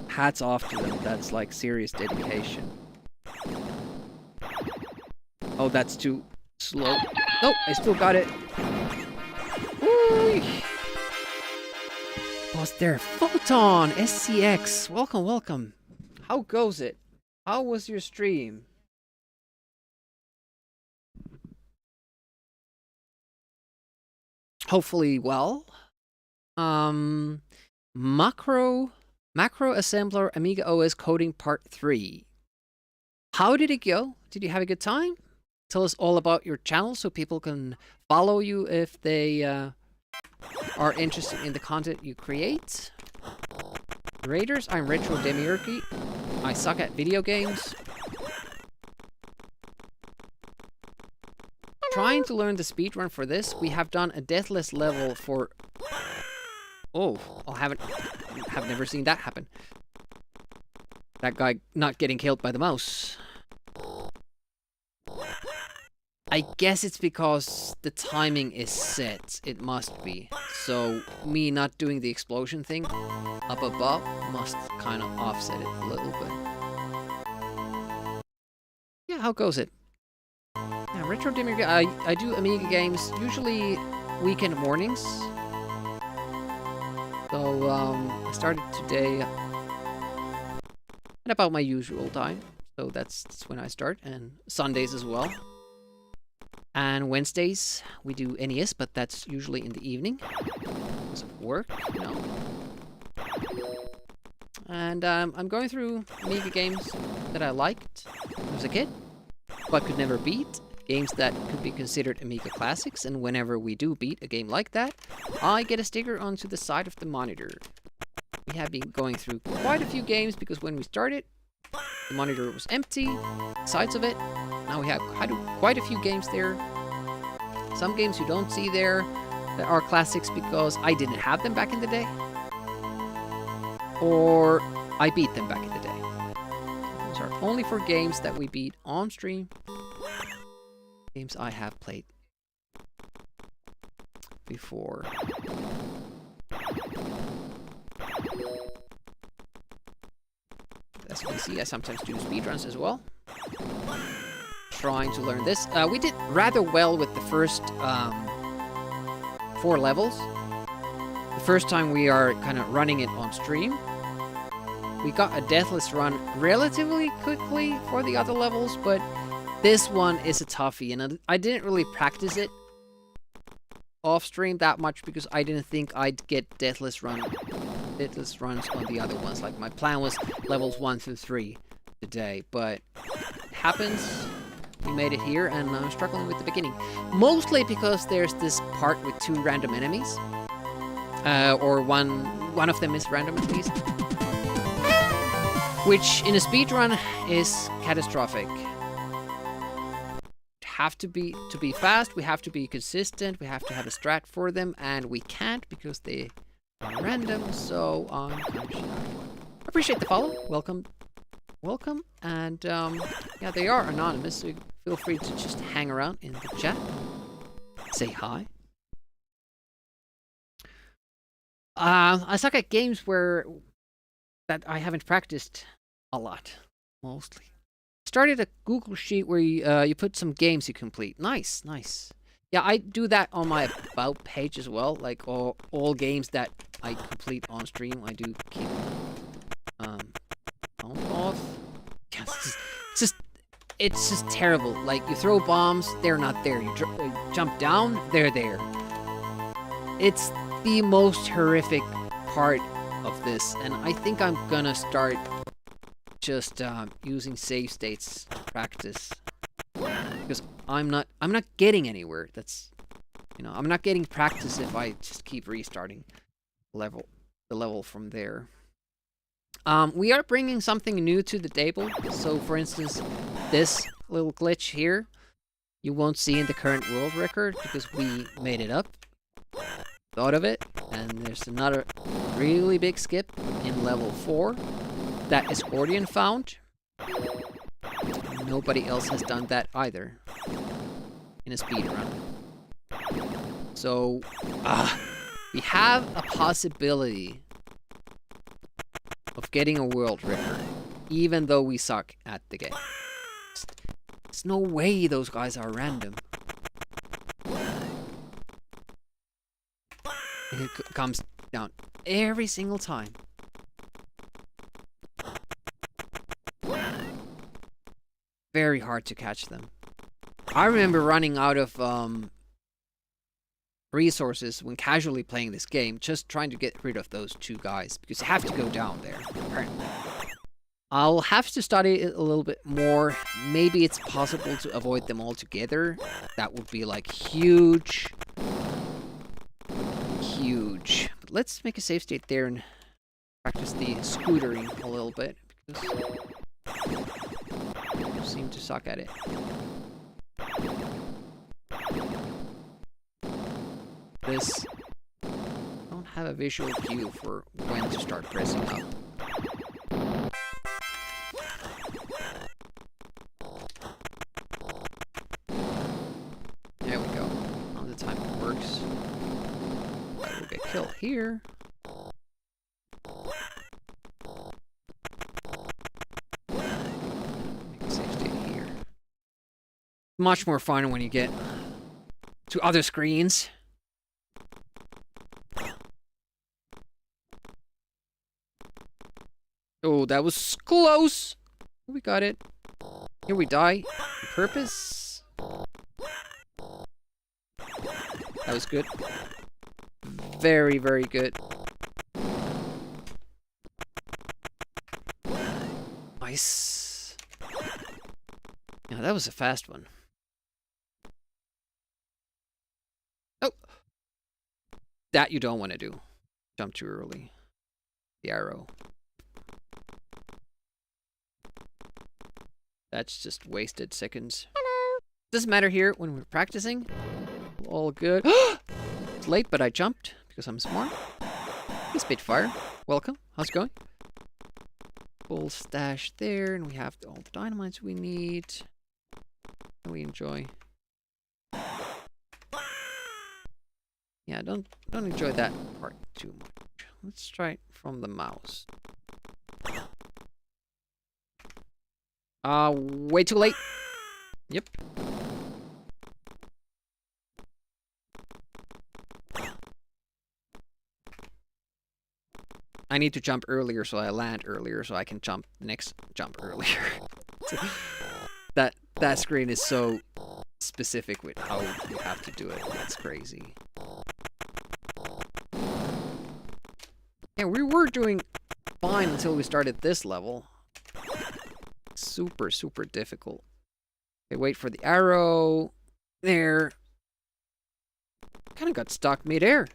Speaker 1: hats off to them. That's like serious dedication. Oh, that's too slow. No, I still got it. Woo! Was there Photon SCX? Welcome, welcome. How goes it? How was your stream? Hopefully well. Macro Assembler Amiga OS Coding Part 3. How did it go? Did you have a good time? Tell us all about your channel so people can follow you if they are interested in the content you create. Raiders, I'm Retro Demiurgy. I suck at video games. Trying to learn the speedrun for this. We have done a deathless level for... Oh, I have never seen that happen. That guy not getting killed by the mouse. I guess it's because the timing is set. It must be. So me not doing the explosion thing up above must kind of offset it a little bit. Yeah, how goes it? Yeah, Retro Dimmer. I do Amiga games usually weekend mornings. So I started today at about my usual time. So that's when I start, and Sundays as well. And Wednesdays, we do NES, but that's usually in the evening. Because of work, you know. And I'm going through Amiga games that I liked when I was a kid, but could never beat. Games that could be considered Amiga classics, and whenever we do beat a game like that, I get a sticker onto the side of the monitor. We have been going through quite a few games, because when we started, the monitor was empty, sides of it. Now we have quite a few games there. Some games you don't see there that are classics because I didn't have them back in the day. Or I beat them back in the day. Those are only for games that we beat on stream. Games I have played before. As you can see, I sometimes do speedruns as well. Trying to learn this. We did rather well with the first 4 levels. The first time we are kind of running it on stream. We got a deathless run relatively quickly for the other levels, but this one is a toughie, and I didn't really practice it off stream that much because I didn't think I'd get deathless runs on the other ones. Like, my plan was levels 1 through 3 today, but it happens. We made it here, and I'm struggling with the beginning. Mostly because there's this part with 2 random enemies. Or one of them is random at least. Which, in a speedrun, is catastrophic. To be fast, we have to be consistent, we have to have a strat for them, and we can't because they are random, so I'm kind of shy. Appreciate the follow. Welcome, and yeah, they are anonymous, so feel free to just hang around in the chat, say hi. I suck at games that I haven't practiced a lot, mostly. Started a Google sheet where you put some games you complete. Nice. Yeah, I do that on my About page as well, like all games that I complete on stream. I do keep off. Yeah, it's just terrible. Like, you throw bombs, they're not there. You jump down, they're there. It's the most horrific part of this, and I think I'm gonna start just using save states to practice, because I'm not getting anywhere. That's, you know, I'm not getting practice if I just keep restarting the level from there. We are bringing something new to the table. So, for instance, this little glitch here, you won't see in the current world record because we made it up, thought of it, and there's another really big skip in level 4 that Escordian found. Nobody else has done that either in a speedrun. So, we have a possibility of getting a world record, even though we suck at the game. There's no way those guys are random. And it comes down every single time. Very hard to catch them. I remember running out of resources when casually playing this game, just trying to get rid of those two guys, because you have to go down there, apparently. I'll have to study it a little bit more. Maybe it's possible to avoid them altogether. That would be like huge. Huge. But let's make a save state there and practice the scootering a little bit, because I seem to suck at it. This, I don't have a visual cue for when to start pressing up. There we go. On the time it works. I will get killed here. Make a safe state here. Much more fun when you get to other screens. Oh, that was close. We got it. Here we die. On purpose. That was good. Very, very good. Nice. Yeah, that was a fast one. Oh! That you don't want to do. Jump too early. The arrow. That's just wasted seconds. Hello. Doesn't matter here when we're practicing. All good. It's late, but I jumped because I'm smart. Hey, Spitfire. Welcome. How's it going? Full stash there, and we have all the dynamites we need. And we enjoy. Yeah, don't enjoy that part too much. Let's try it from the mouse. Way too late. Yep. I need to jump earlier so I land earlier so I can jump the next jump earlier. That screen is so specific with how you have to do it. That's crazy. Yeah, we were doing fine until we started this level. Super, super difficult. Okay, wait for the arrow. There. Kind of got stuck mid-air.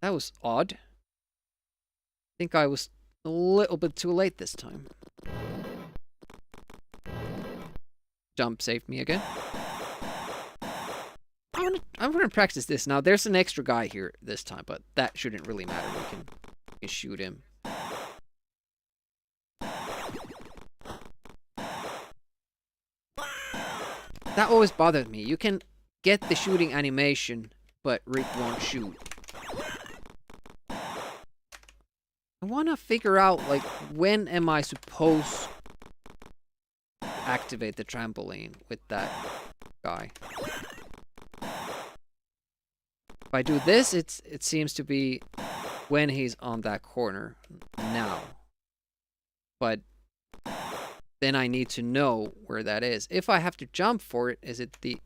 Speaker 1: That was odd. I think I was a little bit too late this time. Jump saved me again. I'm gonna practice this. Now, there's an extra guy here this time, but that shouldn't really matter. We can shoot him. That always bothered me. You can get the shooting animation, but Rick won't shoot. I want to figure out, like, when am I supposed to activate the trampoline with that guy? If I do this, it seems to be when he's on that corner now. But then I need to know where that is. If I have to jump for it, is it the...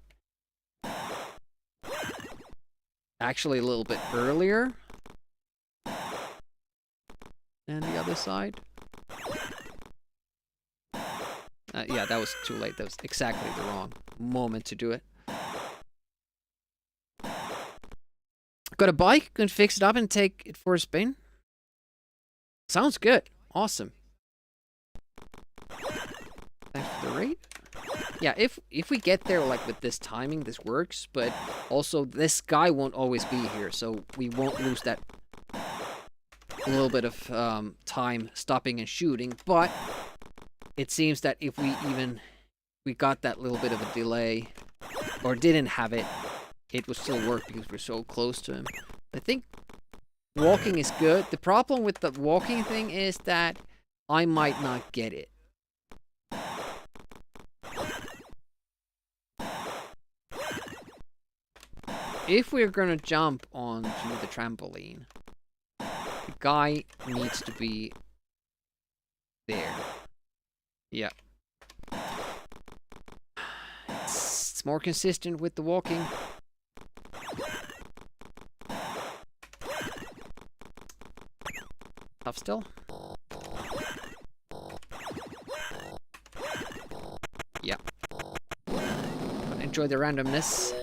Speaker 1: actually a little bit earlier than the other side. Yeah, that was too late. That was exactly the wrong moment to do it. Got a bike? Gonna fix it up and take it for a spin? Sounds good. Awesome. Thanks for the rate. Yeah, if we get there like with this timing, this works. But also, this guy won't always be here, so we won't lose that little bit of time stopping and shooting. But it seems that if we got that little bit of a delay, or didn't have it, it would still work because we're so close to him. I think walking is good. The problem with the walking thing is that I might not get it. If we're gonna jump onto the trampoline, the guy needs to be there. Yeah. It's more consistent with the walking. Tough still. Yeah. But enjoy the randomness.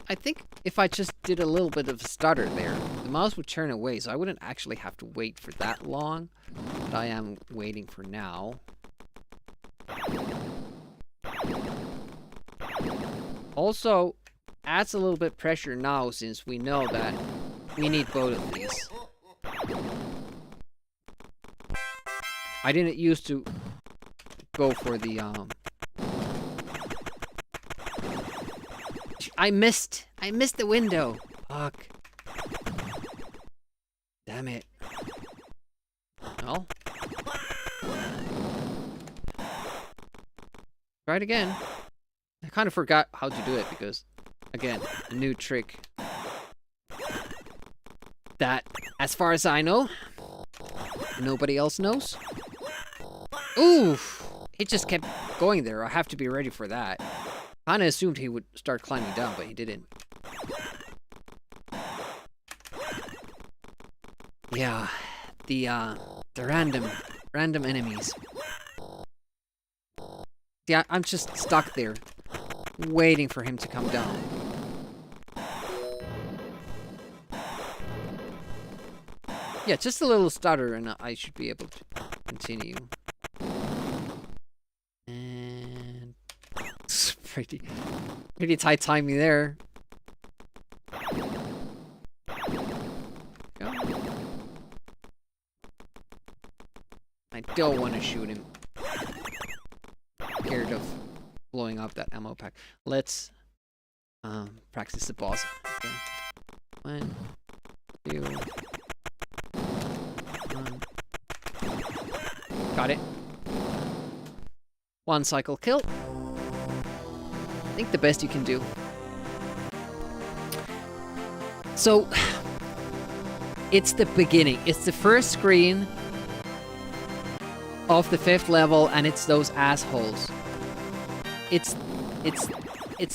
Speaker 1: I think if I just did a little bit of a stutter there, the mouse would turn away, so I wouldn't actually have to wait for that long. But I am waiting for now. Also, adds a little bit pressure now since we know that we need both of these. I didn't used to go for the I missed the window. Fuck. Damn it. Well. Try it again. I kind of forgot how to do it because, again, a new trick that, as far as I know, nobody else knows. Oof! It just kept going there. I have to be ready for that. Kinda assumed he would start climbing down, but he didn't. Yeah, the random enemies. Yeah, I'm just stuck there, waiting for him to come down. Yeah, just a little stutter and I should be able to continue. And it's pretty tight timing there. Go. I don't want to shoot him. Scared of blowing up that ammo pack. Let's practice the boss. Okay. 1, 2, 1. Got it. 1 cycle kill. I think the best you can do. So, it's the beginning. It's the first screen of the 5th level, and it's those assholes. It's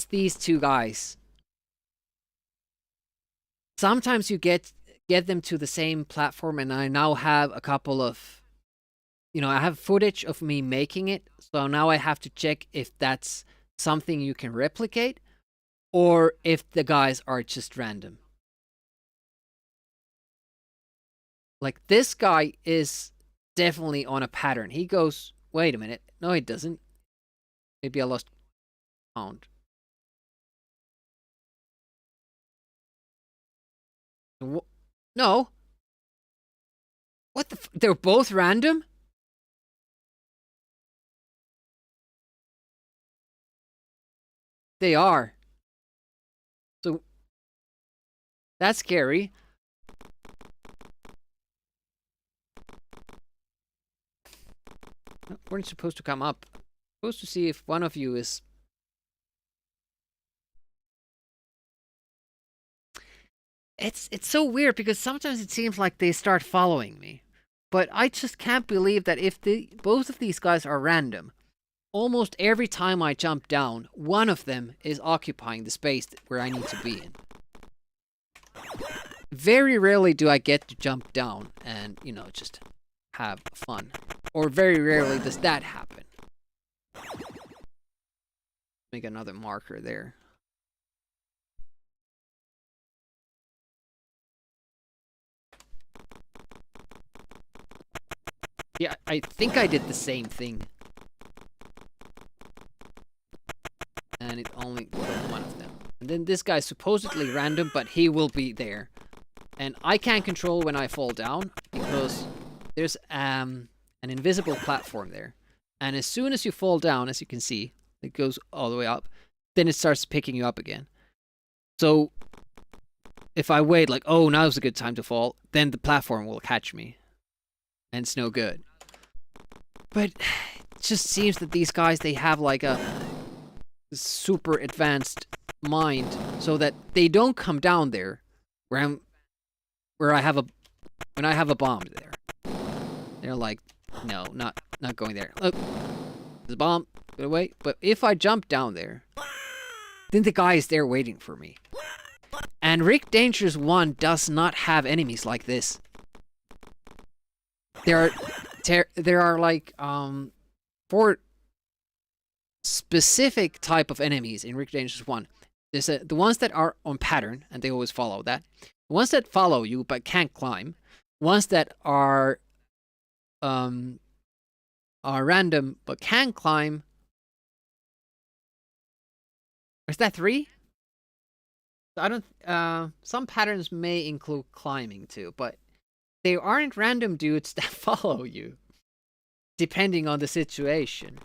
Speaker 1: these two guys. Sometimes you get them to the same platform, and I now have a couple of, I have footage of me making it, so now I have to check if that's something you can replicate, or if the guys are just random. Like, this guy is definitely on a pattern. He goes, wait a minute. No, he doesn't. Maybe I lost count. No. What the they're both random? They are. So, that's scary. We're supposed to come up. Supposed to see if one of you is... It's so weird because sometimes it seems like they start following me. But I just can't believe that if both of these guys are random, almost every time I jump down, one of them is occupying the space where I need to be in. Very rarely do I get to jump down and, you know, just have fun. Or very rarely does that happen. Make another marker there. Yeah, I think I did the same thing. And it only killed one of them. And then this guy's supposedly random, but he will be there. And I can't control when I fall down because there's an invisible platform there. And as soon as you fall down, as you can see, it goes all the way up, then it starts picking you up again. So if I wait like, oh, now's a good time to fall, then the platform will catch me. And it's no good. But it just seems that these guys, they have like a super advanced mind so that they don't come down there when I have a bomb there. They're like, no, not going there. Look, there's a bomb, get away. But if I jump down there, then the guy is there waiting for me. And Rick Dangerous 1 does not have enemies like this. There are like 4 specific type of enemies in Rick Dangerous 1. There's the ones that are on pattern and they always follow that. The ones that follow you but can't climb. Ones that are random but can climb. Is that 3? I don't. Some patterns may include climbing too, but they aren't random dudes that follow you, depending on the situation.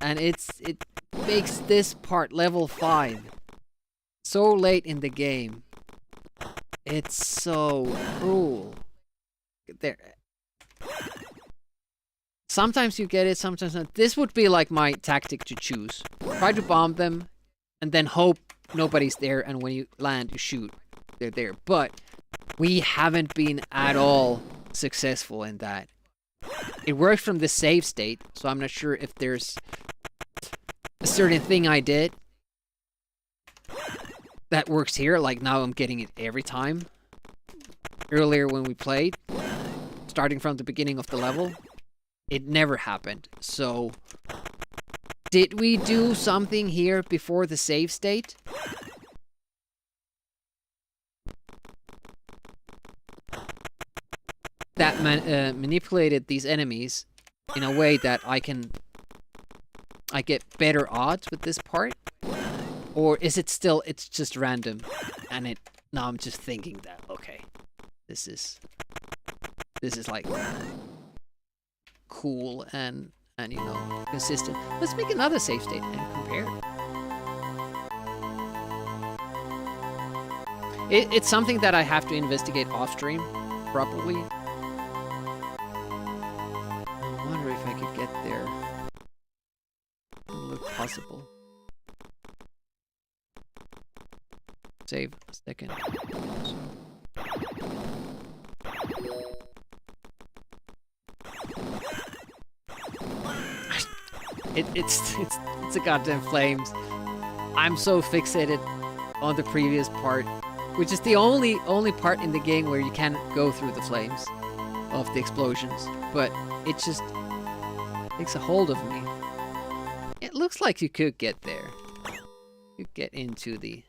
Speaker 1: And it makes this part level 5 so late in the game. It's so cruel. There. Sometimes you get it, sometimes not. This would be like my tactic to choose. Try to bomb them, and then hope nobody's there, and when you land, you shoot. They're there. But we haven't been at all successful in that. It works from the save state, so I'm not sure if there's a certain thing I did that works here. Like now I'm getting it every time. Earlier when we played, starting from the beginning of the level, it never happened. So, did we do something here before the save state? That manipulated these enemies in a way that I get better odds with this part? Or is it still, it's just random, and now I'm just thinking that, okay, this is like cool and you know, consistent. Let's make another save state and compare. It's something that I have to investigate off stream, probably. I wonder if I could get there. It would look possible. Save a second. It's a goddamn flames. I'm so fixated on the previous part, which is the only part in the game where you can go through the flames of the explosions, but it just takes a hold of me. It looks like you could get there. You get into the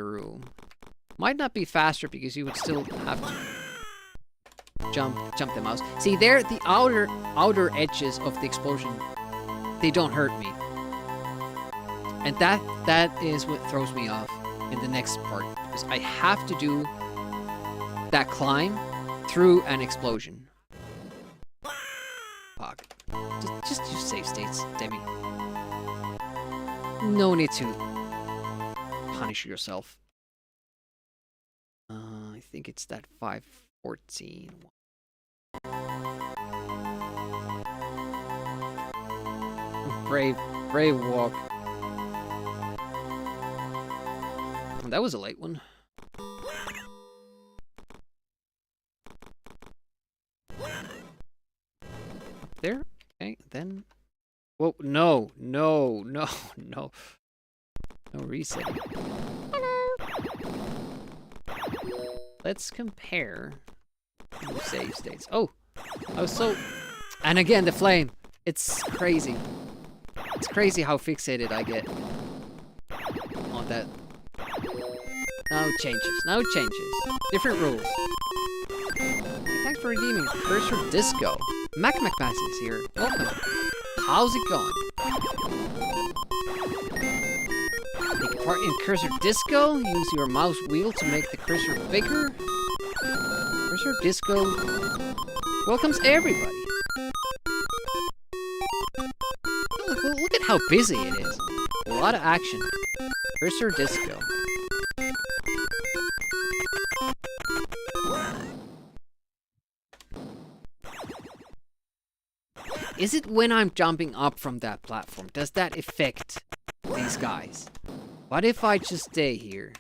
Speaker 1: room. Might not be faster because you would still have to jump the mouse. See there, the outer edges of the explosion, they don't hurt me. And that is what throws me off in the next part, because I have to do that climb through an explosion. Fuck. Just use save states, Demi. No need to punish yourself. I think it's that 514 one. Brave walk. That was a late one. Up there? Okay. Okay, then... Whoa, no, no, no, no. No resetting. Let's compare the save states. Oh, I was so... And again, the flame. It's crazy. It's crazy how fixated I get on that. No changes, no changes. Different rules. Thanks for redeeming Cursor Disco. Mac is here. Welcome. How's it going? Take part in Cursor Disco. Use your mouse wheel to make the cursor bigger. Cursor Disco welcomes everybody. Look at how busy it is. A lot of action. Cursor Disco. Is it when I'm jumping up from that platform? Does that affect these guys? What if I just stay here?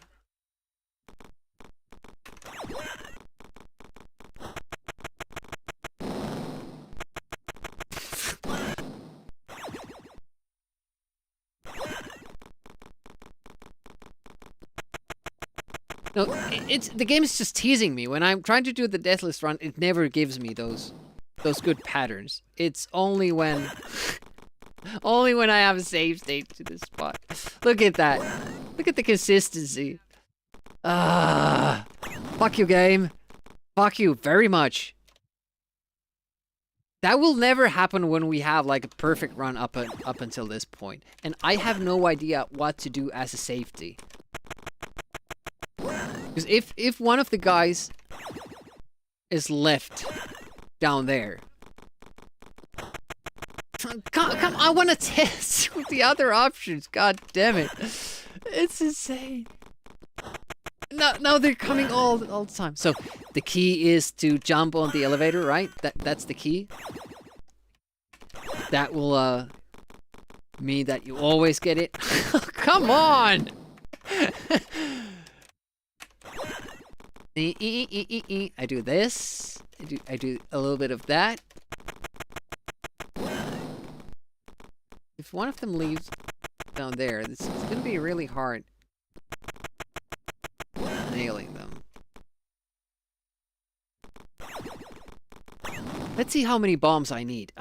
Speaker 1: No, the game is just teasing me. When I'm trying to do the deathless run, it never gives me those good patterns. It's only when I have a save state to this spot. Look at that. Look at the consistency. Fuck you, game. Fuck you very much. That will never happen when we have like a perfect run up until this point. And I have no idea what to do as a safety. Because if one of the guys is left down there, come, I want to test with the other options. God damn it, it's insane. No, they're coming all the time. So the key is to jump on the elevator, right? That's the key. That will mean that you always get it. Come on. I do this. I do a little bit of that. If one of them leaves down there, it's gonna be really hard nailing them. Let's see how many bombs I need.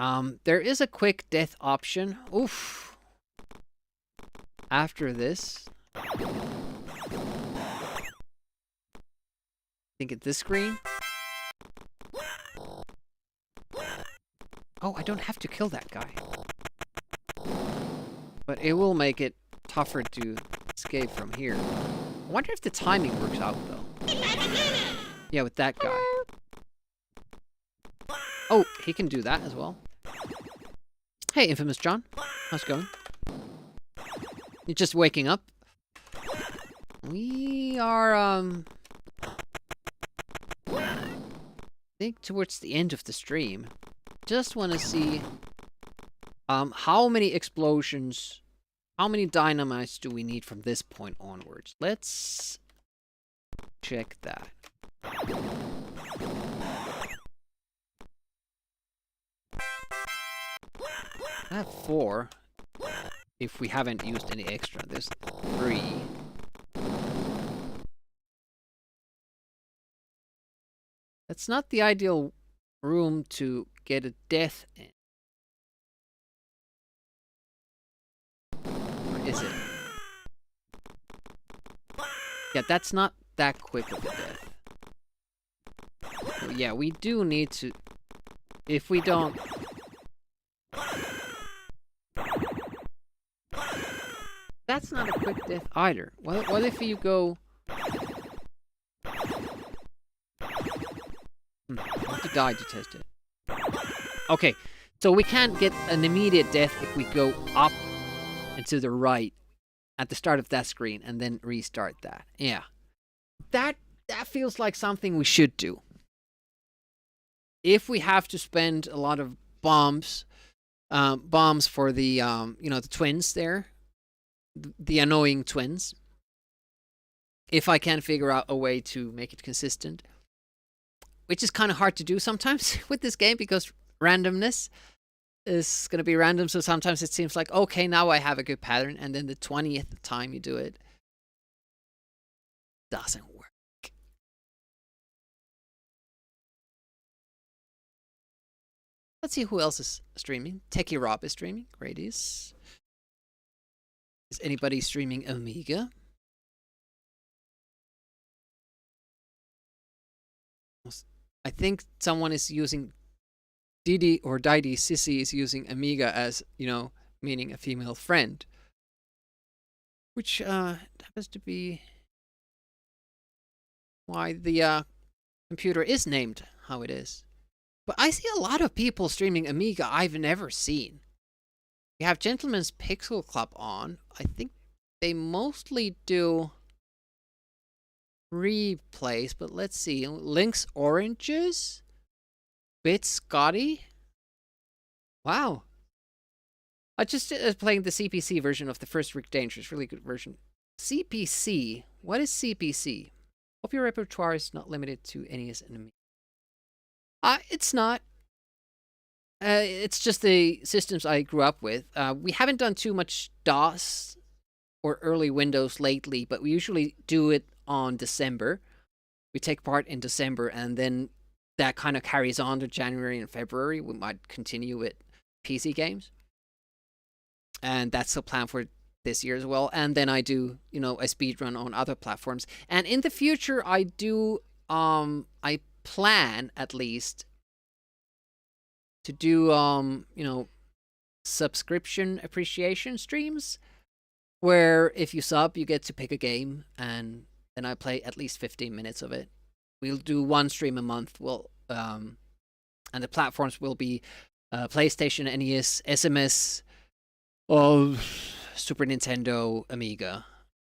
Speaker 1: There is a quick death option. Oof. After this. I think it's this screen. Oh, I don't have to kill that guy. But it will make it tougher to escape from here. I wonder if the timing works out, though. Yeah, with that guy. Oh, he can do that as well. Hey, Infamous John. How's it going? You're just waking up? We are, I think towards the end of the stream. Just want to see how many explosions, how many dynamites do we need from this point onwards. Let's check that. I have 4 if we haven't used any extra. There's 3. That's not the ideal room to get a death in. Or is it? Yeah, that's not that quick of a death. So yeah, we do need to... If we don't... That's not a quick death either. What if you go... I have to die to test it. Okay, so we can't get an immediate death if we go up and to the right at the start of that screen and then restart that. Yeah. That feels like something we should do. If we have to spend a lot of bombs for the, the twins there, the annoying twins, if I can figure out a way to make it consistent, which is kind of hard to do sometimes with this game because randomness. is going to be random, so sometimes it seems like, okay, now I have a good pattern, and then the 20th time you do it, doesn't work. Let's see who else is streaming. Techie Rob is streaming. Great. Is anybody streaming Amiga? I think someone is using Didi or Didi Sissy is using Amiga as, meaning a female friend. Which happens to be why the computer is named how it is. But I see a lot of people streaming Amiga I've never seen. You have Gentleman's Pixel Club on. I think they mostly do replays, but let's see. Link's Oranges? Bit Scotty? Wow. I just playing the CPC version of the first Rick Dangerous. Really good version. CPC? What is CPC? Hope your repertoire is not limited to NES and Amiga. It's not. It's just the systems I grew up with. We haven't done too much DOS or early Windows lately, but we usually do it on December. We take part in December, and then that kind of carries on to January and February. We might continue with PC games. And that's the plan for this year as well. And then I do, a speedrun on other platforms. And in the future, I do, I plan at least to do, subscription appreciation streams where if you sub, you get to pick a game, and then I play at least 15 minutes of it. We'll do one stream a month. And the platforms will be PlayStation, NES, SMS, Super Nintendo, Amiga,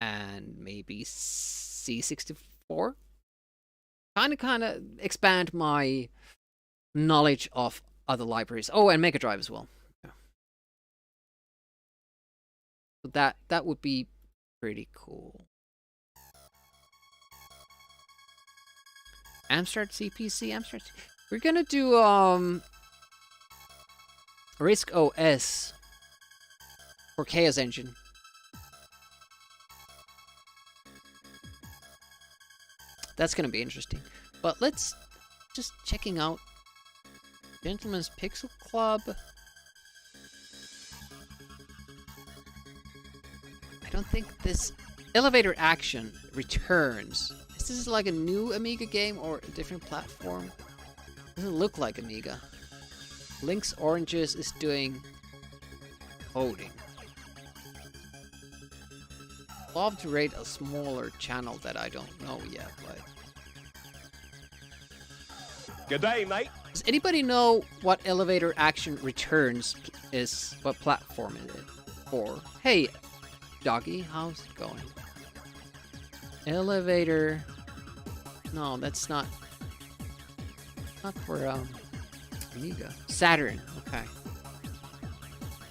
Speaker 1: and maybe C64. Kind of expand my knowledge of other libraries. Oh, and Mega Drive as well. Yeah. So that would be pretty cool. Amstrad CPC, Amstrad. We're gonna do Risk OS for Chaos Engine. That's gonna be interesting. But let's just checking out Gentleman's Pixel Club. I don't think this elevator action returns. Is this like a new Amiga game or a different platform? Doesn't look like Amiga. Link's Oranges is doing coding. Love to rate a smaller channel that I don't know yet, but...
Speaker 4: Good day, mate.
Speaker 1: Does anybody know what elevator action returns is? What platform is it for? Hey, doggy, how's it going? Elevator... No, that's not... Not for, Amiga. Saturn, okay.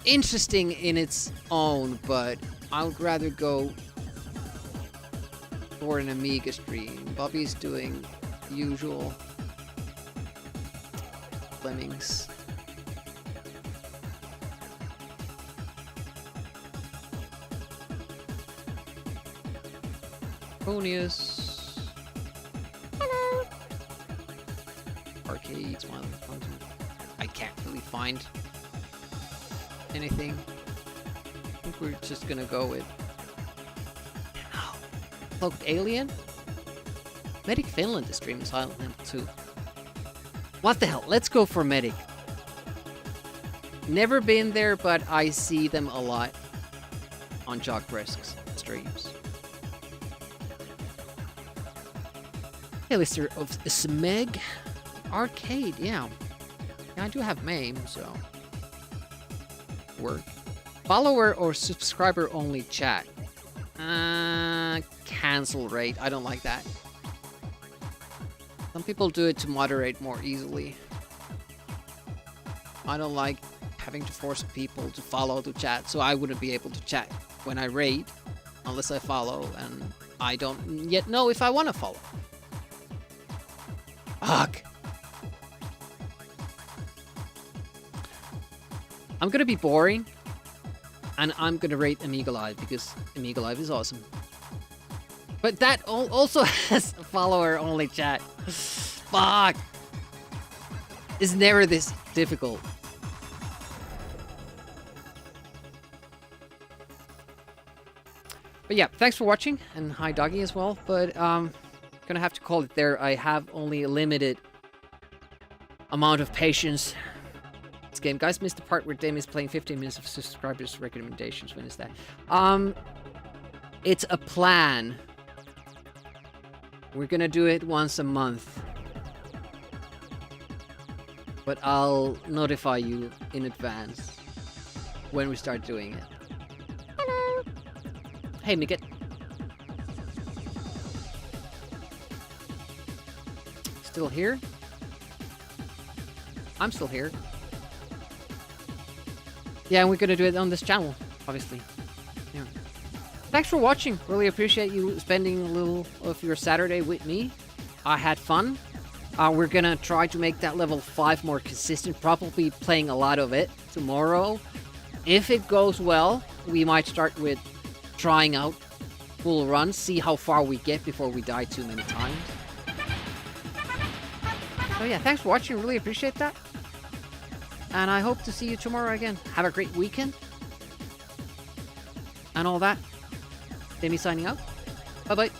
Speaker 1: Interesting in its own, but I would rather go for an Amiga stream. Bobby's doing the usual Lemmings. Ponius.
Speaker 7: Hello.
Speaker 1: Arcades, one of the ones I can't really find anything. I think we're just gonna go with Cloaked Alien. Medic Finland is streaming Silent Hill 2. What the hell? Let's go for Medic. Never been there, but I see them a lot on Jock Brisk's streams. Hey, listener of Smeg Arcade, yeah. I do have MAME, so work. Follower or subscriber only chat. Cancel rate. I don't like that. Some people do it to moderate more easily. I don't like having to force people to follow to chat, so I wouldn't be able to chat when I raid unless I follow, and I don't yet know if I want to follow. Fuck. I'm gonna be boring, and I'm gonna rate Amiga Live because Amiga Live is awesome. But that also has a follower-only chat. Fuck! It's never this difficult. But yeah, thanks for watching, and hi Doggy as well. But gonna have to call it there. I have only a limited amount of patience. This game, guys, missed the part where Dame is playing 15 minutes of subscribers' recommendations. When is that? It's a plan. We're gonna do it once a month. But I'll notify you in advance when we start doing it.
Speaker 7: Hello.
Speaker 1: Hey, Mickett. Still here? I'm still here. Yeah, and we're gonna do it on this channel, obviously. Yeah. Thanks for watching. Really appreciate you spending a little of your Saturday with me. I had fun. We're gonna try to make that level 5 more consistent, probably playing a lot of it tomorrow. If it goes well, we might start with trying out full runs, see how far we get before we die too many times. So yeah, thanks for watching, really appreciate that. And I hope to see you tomorrow again. Have a great weekend. And all that. Demi signing out. Bye-bye.